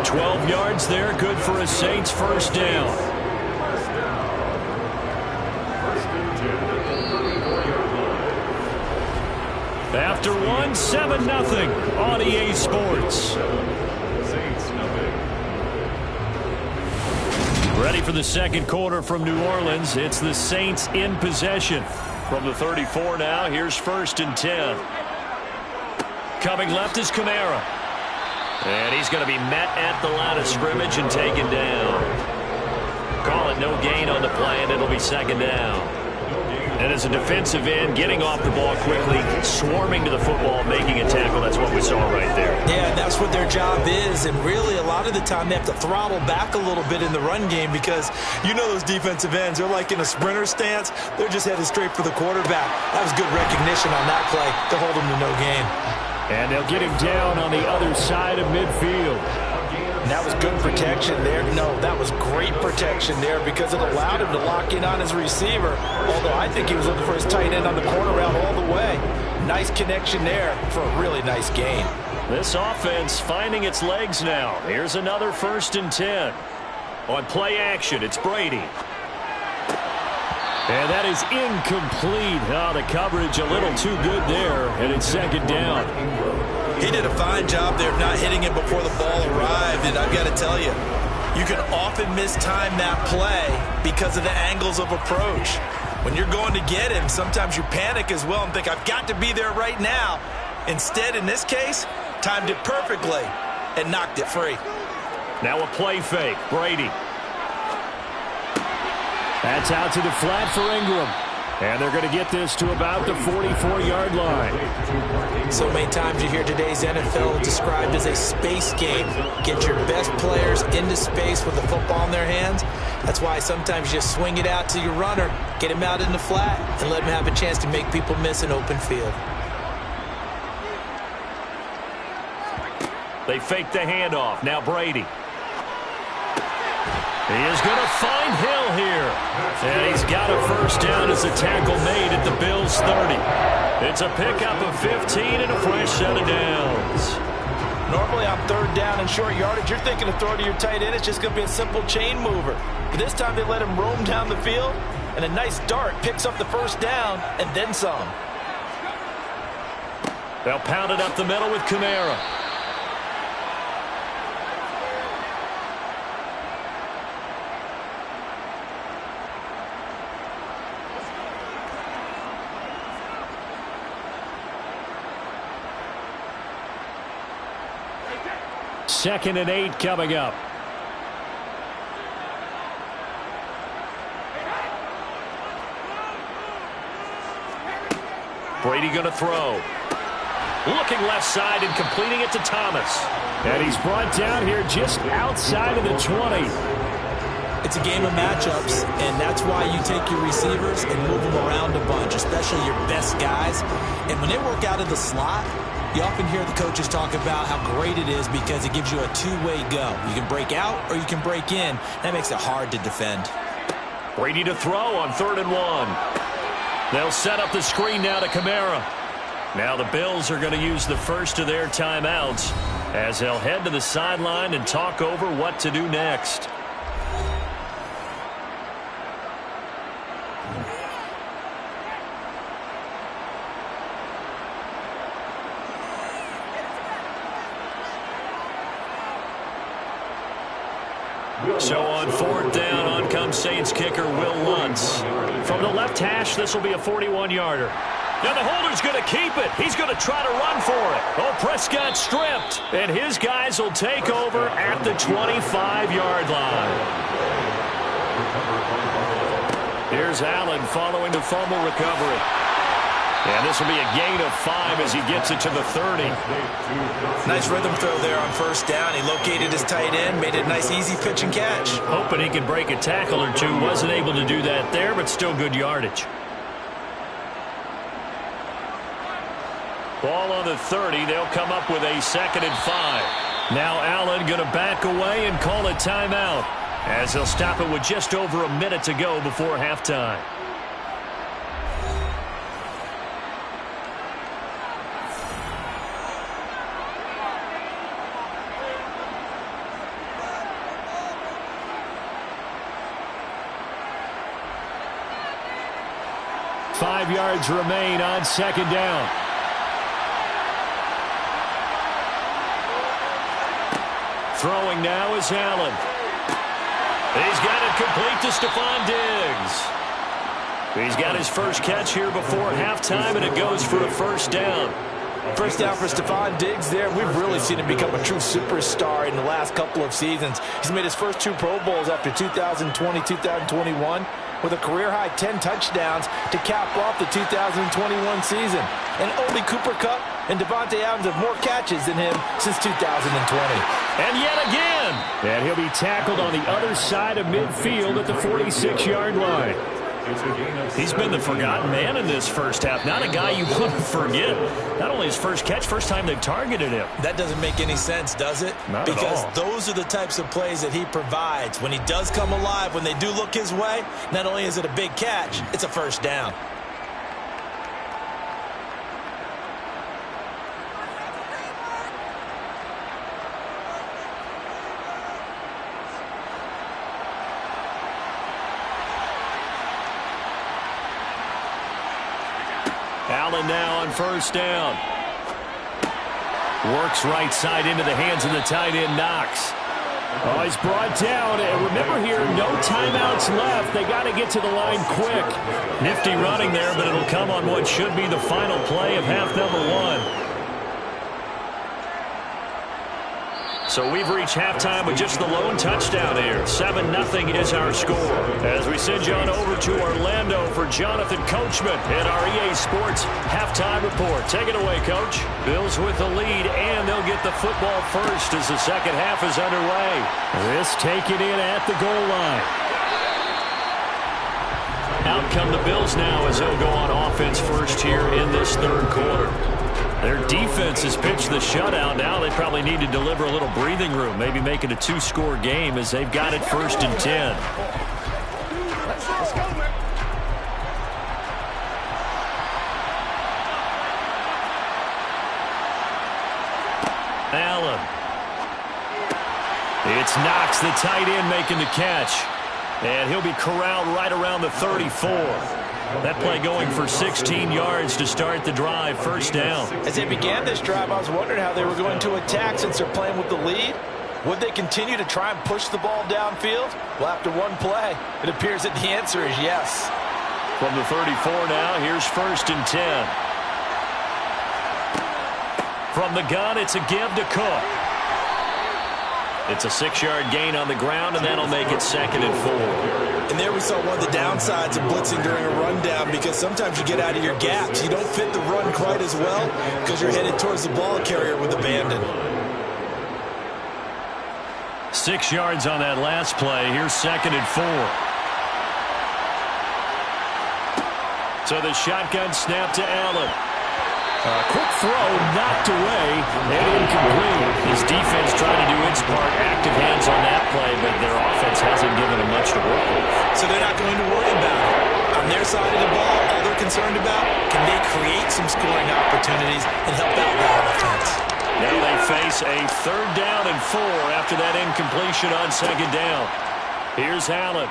12 yards there, good for a Saints first down. After 7-0 on EA Sports. Ready for the second quarter from New Orleans. It's the Saints in possession. From the 34 now, here's 1st and 10. Coming left is Kamara. And he's going to be met at the line of scrimmage and taken down. Call it no gain on the play, and it'll be 2nd down. And as a defensive end, getting off the ball quickly, swarming to the football, making a tackle. That's what we saw right there. Yeah, that's what their job is. And really, a lot of the time, they have to throttle back a little bit in the run game because you know those defensive ends, they're like in a sprinter stance. They're just headed straight for the quarterback. That was good recognition on that play to hold him to no gain. And they'll get him down on the other side of midfield. And that was good protection there. No, that was great protection there because it allowed him to lock in on his receiver. Although I think he was looking for his tight end on the corner route all the way. Nice connection there for a really nice gain. This offense finding its legs now. Here's another 1st and 10. On play action, it's Brady. And that is incomplete. Oh, the coverage a little too good there, and it's 2nd down. He did a fine job there of not hitting it before the ball arrived, and I've got to tell you, you can often mistime that play because of the angles of approach. When you're going to get him, sometimes you panic as well and think, I've got to be there right now. Instead, in this case, timed it perfectly and knocked it free. Now a play fake, Brady. That's out to the flat for Ingram. And they're going to get this to about the 44-yard line. So many times you hear today's NFL described as a space game. Get your best players into space with the football in their hands. That's why sometimes you just swing it out to your runner, get him out in the flat, and let him have a chance to make people miss an open field. They fake the handoff. Now Brady. He is going to find Hill here. And he's got a first down as a tackle made at the Bills' 30. It's a pickup of 15 and a fresh set of downs. Normally on third down and short yardage, you're thinking to throw to your tight end. It's just going to be a simple chain mover. But this time they let him roam down the field, and a nice dart picks up the first down and then some. They'll pound it up the middle with Kamara. Second and 8 coming up. Brady going to throw. Looking left side and completing it to Thomas. And he's brought down here just outside of the 20. It's a game of matchups, and that's why you take your receivers and move them around a bunch, especially your best guys. And when they work out of the slot, you often hear the coaches talk about how great it is because it gives you a two-way go. You can break out or you can break in. That makes it hard to defend. Brady to throw on 3rd and 1. They'll set up the screen now to Kamara. Now the Bills are going to use the first of their timeouts as they'll head to the sideline and talk over what to do next. So on 4th down, on comes Saints kicker Will Lutz. From the left hash, this will be a 41-yarder. Now the holder's going to keep it. He's going to try to run for it. Oh, Prescott stripped. And his guys will take over at the 25-yard line. Here's Allen following the fumble recovery. And this will be a gain of 5 as he gets it to the 30. Nice rhythm throw there on 1st down. He located his tight end, made it a nice easy pitch and catch. Hoping he could break a tackle or two. Wasn't able to do that there, but still good yardage. Ball on the 30. They'll come up with a 2nd and 5. Now Allen going to back away and call a timeout as they'll stop it with just over a minute to go before halftime. Five yards remain on 2nd down. Throwing now is Allen. He's got it complete to Stephon Diggs. He's got his first catch here before halftime, and it goes for a 1st down. First down for Stephon Diggs there. We've really seen him become a true superstar in the last couple of seasons. He's made his first 2 Pro Bowls after 2020, 2021. With a career-high 10 touchdowns to cap off the 2021 season. And only Cooper Kupp and Devontae Adams have more catches than him since 2020. And yet again. And he'll be tackled on the other side of midfield at the 46-yard line. He's been the forgotten man in this first half. Not a guy you want to forget. Not only his first catch, first time they've targeted him. That doesn't make any sense, does it? Not at all. Because those are the types of plays that he provides. When he does come alive, when they do look his way, not only is it a big catch, it's a first down. Allen now on 1st down. Works right side into the hands of the tight end, Knox. Oh, he's brought down. And remember here, no timeouts left. They got to get to the line quick. Nifty running there, but it'll come on what should be the final play of half number 1. So we've reached halftime with just the lone touchdown here. 7-0 is our score. As we send you on over to Orlando for Jonathan Coachman and our EA Sports halftime report. Take it away, Coach. Bills with the lead, and they'll get the football first as the second half is underway. This taken in at the goal line. Out come the Bills now as they'll go on offense first here in this third quarter. Their defense has pitched the shutout. Now they probably need to deliver a little breathing room, maybe make it a 2-score game as they've got it 1st and 10. Let's go, man. Allen. It's Knox, the tight end, making the catch. And he'll be corralled right around the 34. That play going for 16 yards to start the drive, 1st down. As they began this drive, I was wondering how they were going to attack since they're playing with the lead. Would they continue to try and push the ball downfield? Well, after one play, it appears that the answer is yes. From the 34 now, here's 1st and 10. From the gun, it's a give to Cook. It's a 6-yard gain on the ground, and that'll make it 2nd and 4. And there we saw one of the downsides of blitzing during a rundown, because sometimes you get out of your gaps. You don't fit the run quite as well because you're headed towards the ball carrier with abandon. 6 yards on that last play. Here's 2nd and 4. So the shotgun snap to Allen. Quick throw, knocked away, and incomplete. His defense trying to do its part, active hands on that play, but their offense hasn't given them much to work with. So they're not going to worry about it. On their side of the ball, all they're concerned about, can they create some scoring opportunities and help out that offense? Now they face a 3rd down and 4 after that incompletion on 2nd down. Here's Allen.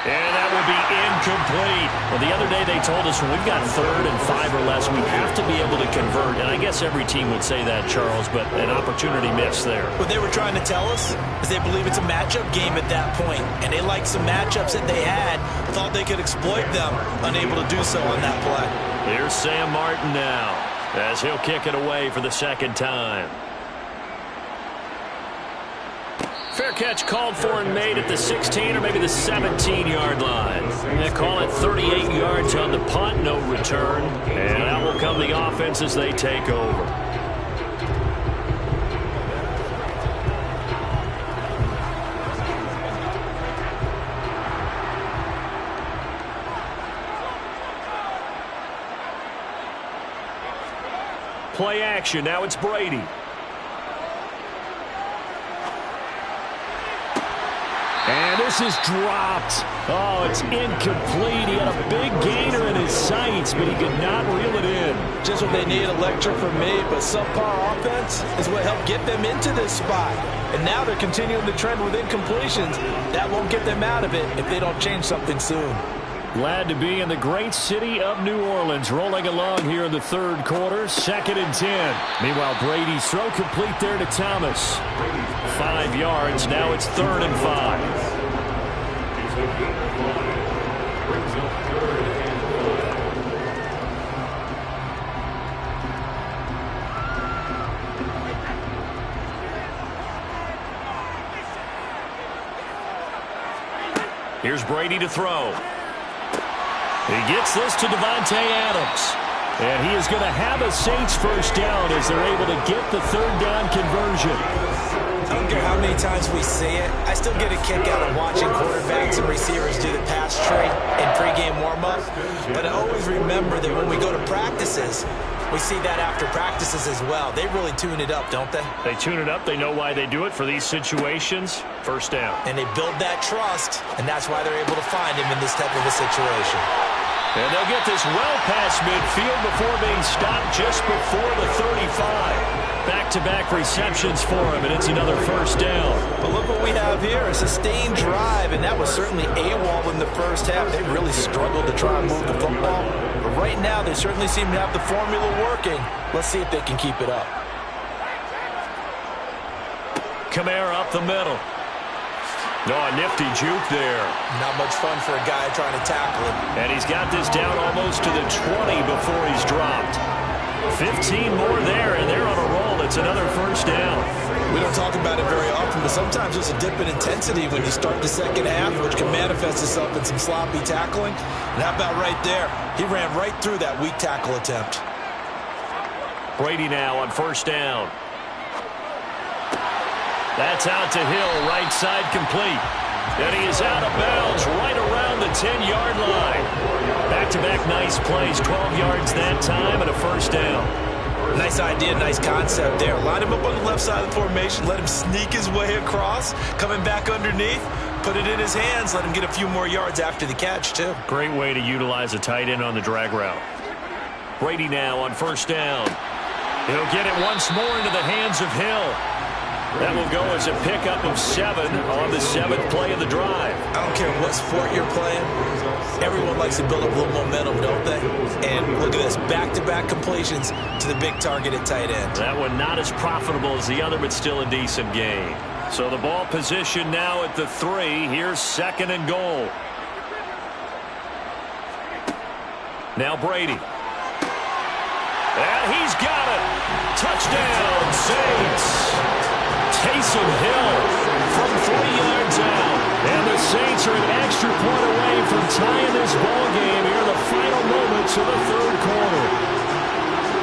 And that will be incomplete. Well, the other day they told us when we've got 3rd and 5 or less, we have to be able to convert. And I guess every team would say that, Charles, but an opportunity missed there. What they were trying to tell us is they believe it's a matchup game at that point, and they liked some matchups that they had, thought they could exploit them, unable to do so on that play. Here's Sam Martin now as he'll kick it away for the 2nd time. Fair catch called for and made at the 16 or maybe the 17-yard line. They call it 38 yards on the punt, no return. And out will come the offense as they take over. Play action, now it's Brady. And this is dropped. Oh, it's incomplete. He had a big gainer in his sights, but he could not reel it in. Just what they need, electric from me, but subpar offense is what helped get them into this spot. And now they're continuing the trend with incompletions. That won't get them out of it if they don't change something soon. Glad to be in the great city of New Orleans, rolling along here in the 3rd quarter, 2nd and 10. Meanwhile, Brady's throw complete there to Thomas. 5 yards, now it's 3rd and 5. Here's Brady to throw. He gets this to Devontae Adams. And he is going to have a Saints 1st down as they're able to get the 3rd down conversion. I don't care how many times we see it, I still get a kick out of watching quarterbacks and receivers do the pass tree in pregame warm-up. But I always remember that when we go to practices, we see that after practices as well. They really tune it up, don't they? They tune it up. They know why they do it for these situations. 1st down. And they build that trust, and that's why they're able to find him in this type of a situation. And they'll get this well past midfield before being stopped just before the 35. Back-to-back receptions for him, and it's another 1st down. But look what we have here, a sustained drive, and that was certainly AWOL in the 1st half. They really struggled to try and move the football. But right now, they certainly seem to have the formula working. Let's see if they can keep it up. Kamara up the middle. No, a nifty juke there. Not much fun for a guy trying to tackle him. And he's got this down almost to the 20 before he's dropped. 15 more there, and they're on a roll. It's another first down. We don't talk about it very often, but sometimes there's a dip in intensity when you start the second half, which can manifest itself in some sloppy tackling. And how about right there? He ran right through that weak tackle attempt. Brady now on first down. That's out to Hill, right side complete. And he is out of bounds right around the 10-yard line. Back-to-back nice plays, 12 yards that time and a first down. Nice idea, nice concept there. Line him up on the left side of the formation, let him sneak his way across, coming back underneath, put it in his hands, let him get a few more yards after the catch, too. Great way to utilize a tight end on the drag route. Brady now on first down. He'll get it once more into the hands of Hill. That will go as a pickup of 7 on the 7th play of the drive. I don't care what sport you're playing. Everyone likes to build up a little momentum, don't they? And look at this, back-to-back completions to the big targeted tight end. That one not as profitable as the other, but still a decent gain. So the ball position now at the 3. Here's 2nd and goal. Now Brady. And he's got it. Touchdown, Saints. Taysom Hill from 3 yards out. And the Saints are an extra point away from tying this ball game here in the final moments of the third quarter.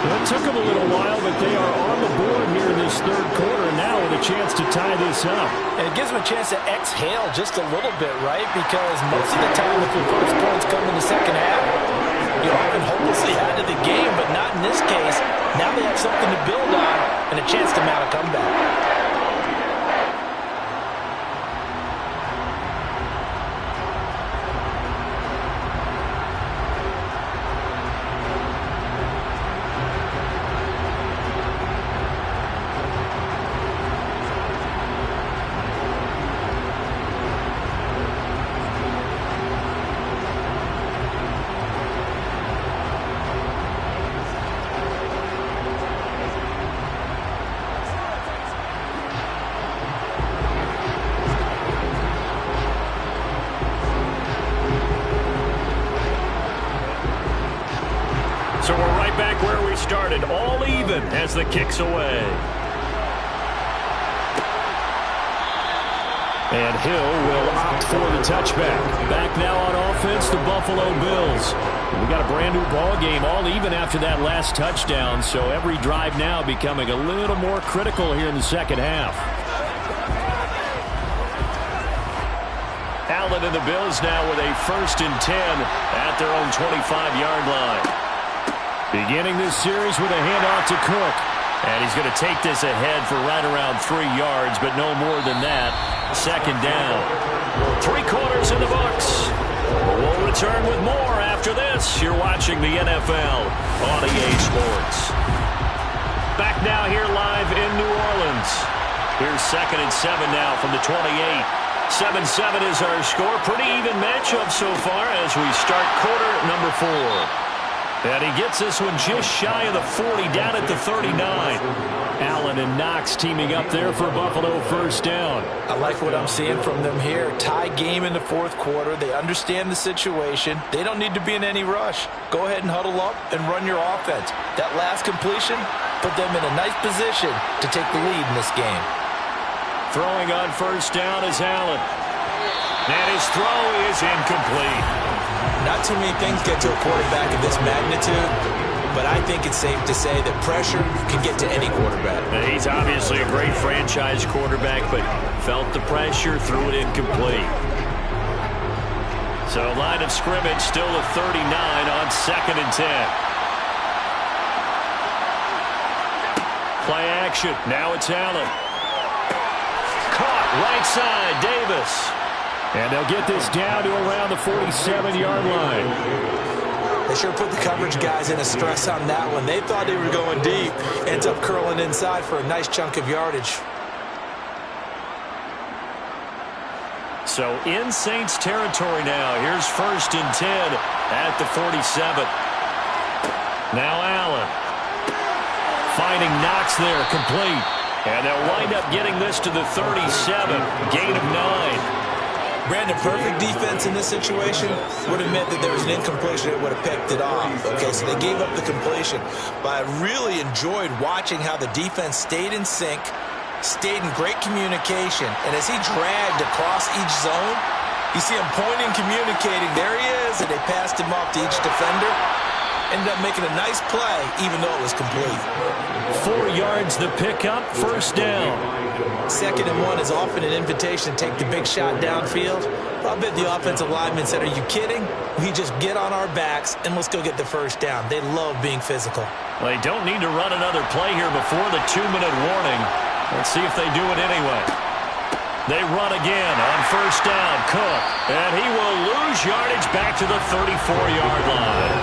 Well, it took them a little while, but they are on the board here in this third quarter now with a chance to tie this up. And it gives them a chance to exhale just a little bit, right? Because most of the time if your first points come in the second half, you're often hopelessly out of the game, but not in this case. Now they have something to build on and a chance to mount a comeback. So we're right back where we started, all even as the kick's away. And Hill will opt for the touchback. Back now on offense, the Buffalo Bills. We got a brand new ball game, all even after that last touchdown, so every drive now becoming a little more critical here in the second half. Allen and the Bills now with a 1st and 10 at their own 25-yard line. Beginning this series with a handoff to Cook. And he's going to take this ahead for right around 3 yards, but no more than that. 2nd down. 3 quarters in the books. We'll return with more after this. You're watching the NFL on EA Sports. Back now here live in New Orleans. Here's 2nd and 7 now from the 28. 7-7 is our score. Pretty even matchup so far as we start quarter number 4. And he gets this one just shy of the 40, down at the 39. Allen and Knox teaming up there for Buffalo first down. I like what I'm seeing from them here. Tie game in the 4th quarter. They understand the situation. They don't need to be in any rush. Go ahead and huddle up and run your offense. That last completion put them in a nice position to take the lead in this game. Throwing on first down is Allen. And his throw is incomplete. Not too many things get to a quarterback of this magnitude, but I think it's safe to say that pressure can get to any quarterback. And he's obviously a great franchise quarterback, but felt the pressure, threw it incomplete. So line of scrimmage still a 39 on 2nd and 10. Play action. Now it's Allen. Caught right side, Davis. And they'll get this down to around the 47-yard line. They sure put the coverage guys in a stress on that one. They thought they were going deep. Ends up curling inside for a nice chunk of yardage. So in Saints territory now. Here's 1st and 10 at the 47. Now Allen. Finding Knox there, complete. And they'll wind up getting this to the 37. Gain of 9. ran the perfect defense in this situation, would have meant that there was an incompletion that would have picked it off. Okay, so they gave up the completion. But I really enjoyed watching how the defense stayed in sync, stayed in great communication, and as he dragged across each zone, you see him pointing, communicating. There he is, and they passed him off to each defender. Ended up making a nice play, even though it was complete. 4 yards the pickup, first down. 2nd and 1 is often an invitation to take the big shot downfield. I bet the offensive lineman said, are you kidding? We just get on our backs and let's go get the first down. They love being physical. They don't need to run another play here before the 2-minute warning. Let's see if they do it anyway. They run again on first down. Cook, and he will lose yardage back to the 34-yard line.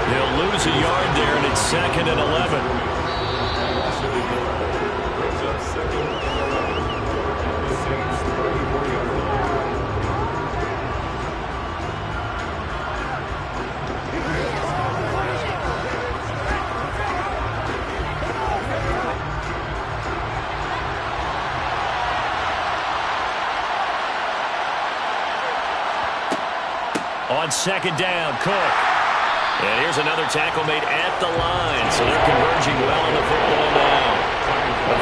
He'll lose a yard there, and it's 2nd and 11. On 2nd down, Cook. And here's another tackle made at the line, so they're converging well on the football now.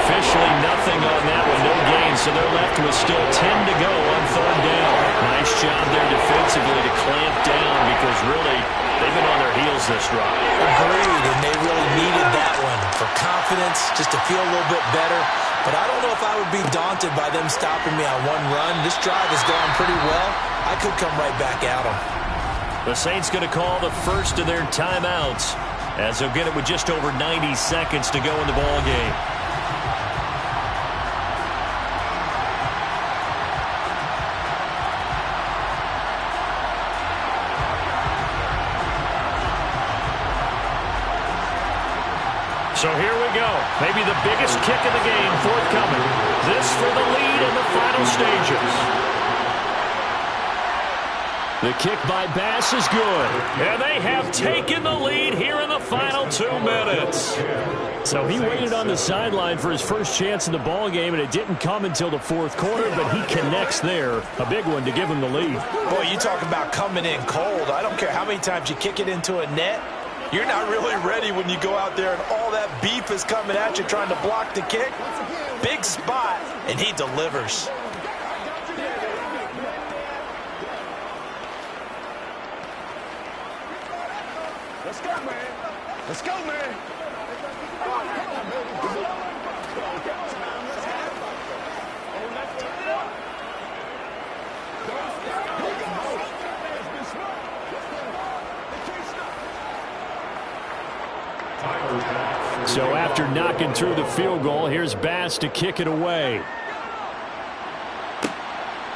Officially nothing on that one, no gain, so they're left with still 10 to go on 3rd down. Nice job there defensively to clamp down because really they've been on their heels this drive. Agreed, and they really needed that one for confidence, just to feel a little bit better. But I don't know if I would be daunted by them stopping me on one run. This drive has gone pretty well. I could come right back at them. The Saints going to call the first of their timeouts as they'll get it with just over 90 seconds to go in the ball game. So here we go. Maybe the biggest kick of the game forthcoming. This for the lead in the final stages. The kick by Bass is good. And they have taken the lead here in the final 2 minutes. So he waited on the sideline for his first chance in the ball game, and it didn't come until the 4th quarter, but he connects there. A big one to give him the lead. Boy, you talk about coming in cold. I don't care how many times you kick it into a net. You're not really ready when you go out there and all that beef is coming at you trying to block the kick. Big spot, and he delivers. Let's go, man. Let's go, man. Come on, baby. So after knocking through the field goal, here's Bass to kick it away.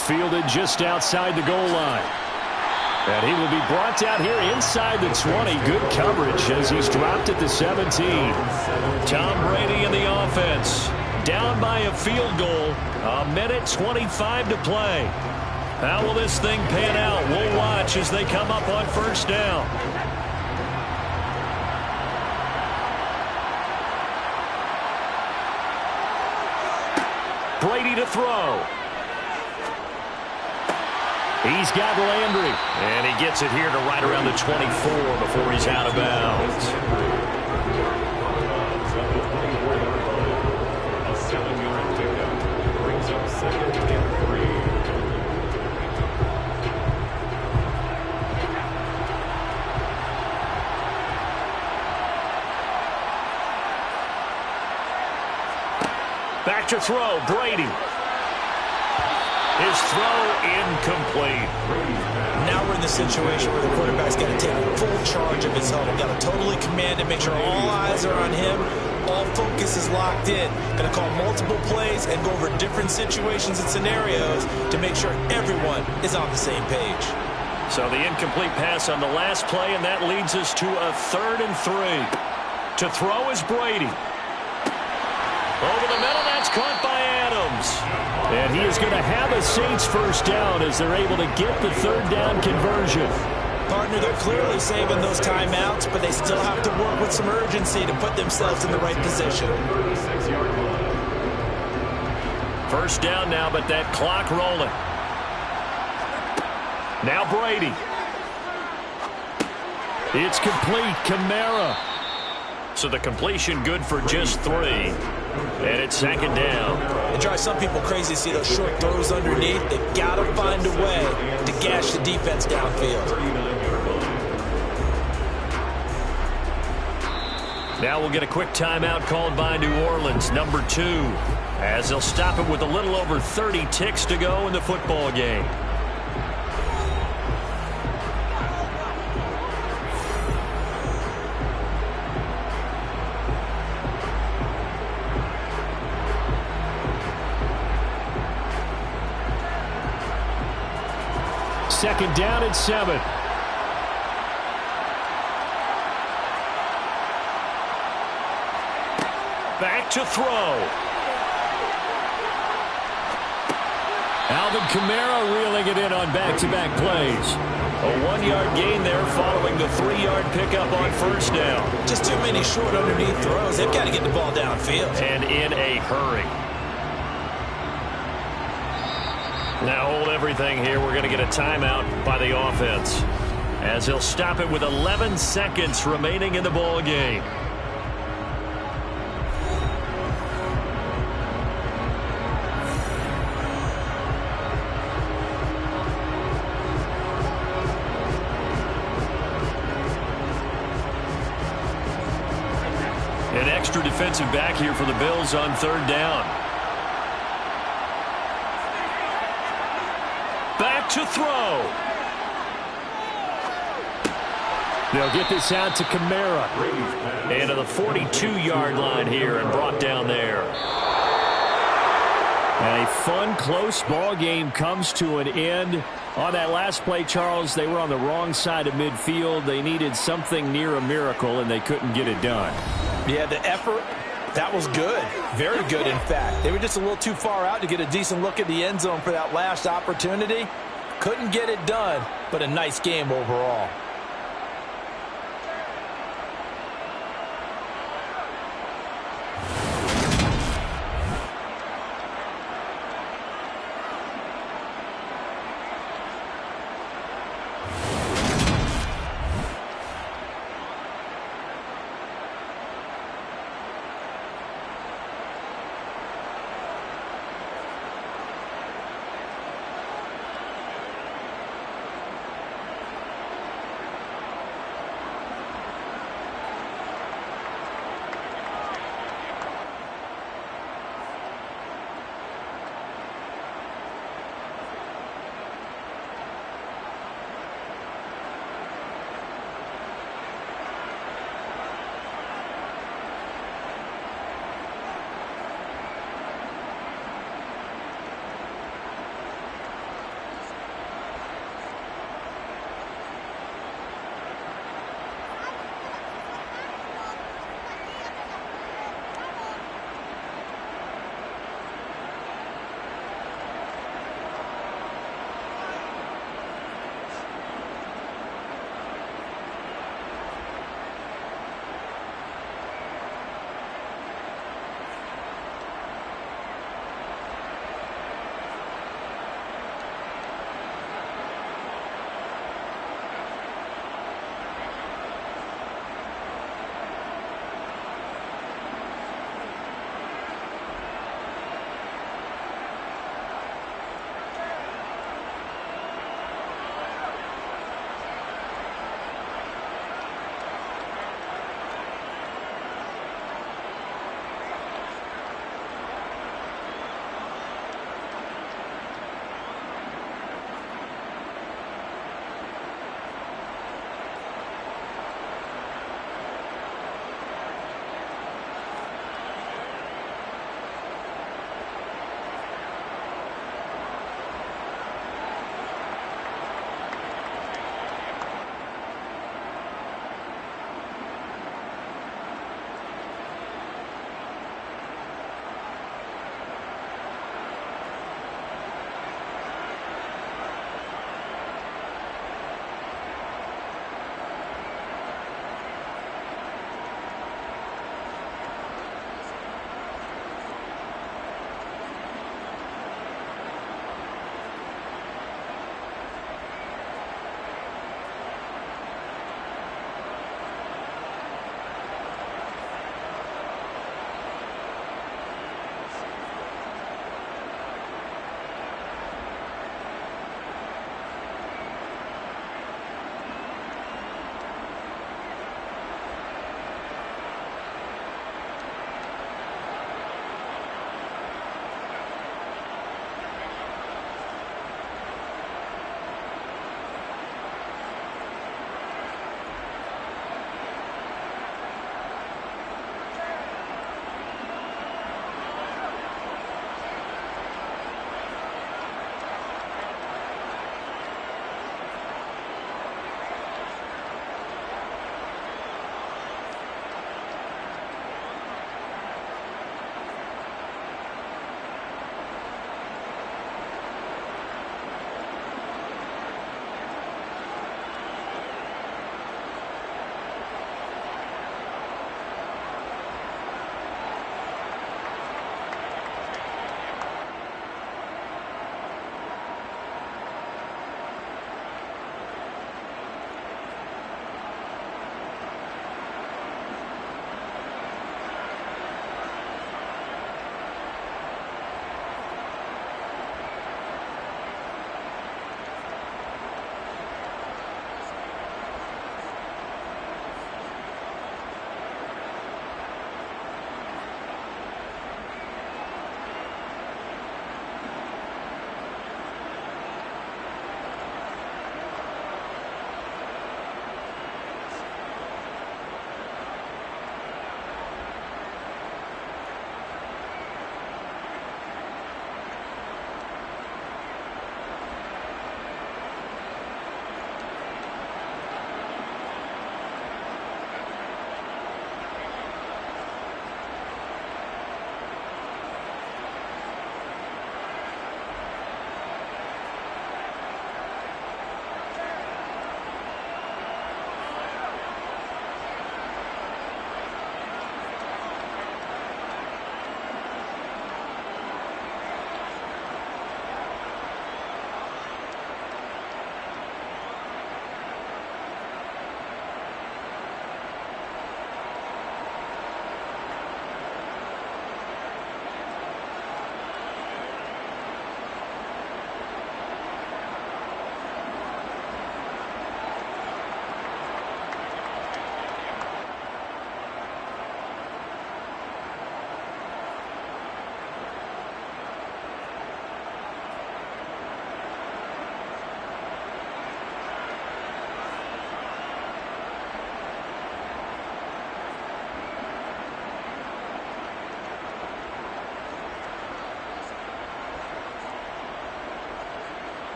Fielded just outside the goal line. And he will be brought down here inside the 20. Good coverage as he's dropped at the 17. Tom Brady in the offense. Down by a field goal. 1:25 to play. How will this thing pan out? We'll watch as they come up on first down. Brady to throw. He's got Landry, and he gets it here to right around the 24 before he's out of bounds. A 7-yard pickup brings up 2nd and 3. Back to throw, Brady. His throw incomplete. Now we're in the situation where the quarterback's got to take full charge of his helmet. Got to totally command it, make sure all eyes are on him. All focus is locked in. Going to call multiple plays and go over different situations and scenarios to make sure everyone is on the same page. So the incomplete pass on the last play, and that leads us to a 3rd and 3. To throw is Brady. Over the middle, that's caught by Adams. And he is going to have a Saints first down as they're able to get the 3rd down conversion. Partner, they're clearly saving those timeouts, but they still have to work with some urgency to put themselves in the right position. First down now, but that clock rolling. Now Brady. It's complete. Kamara. So the completion good for just 3. And it's 2nd down. It drives some people crazy to see those short throws underneath. They've got to find a way to gash the defense downfield. Now we'll get a quick timeout called by New Orleans, number 2, as they'll stop it with a little over 30 ticks to go in the football game. Second down and 7. Back to throw. Alvin Kamara reeling it in on back-to-back plays. A 1-yard gain there following the 3-yard pickup on first down. Just too many short underneath throws. They've got to get the ball downfield. And in a hurry. Now hold everything here. We're going to get a timeout by the offense, as he'll stop it with 11 seconds remaining in the ball game. An extra defensive back here for the Bills on 3rd down. Back to throw. They'll get this out to Kamara. And to the 42-yard line here and brought down there. And a fun, close ball game comes to an end. On that last play, Charles, they were on the wrong side of midfield. They needed something near a miracle, and they couldn't get it done. Yeah, the effort, that was good. Very good, in fact. They were just a little too far out to get a decent look at the end zone for that last opportunity. Couldn't get it done, but a nice game overall.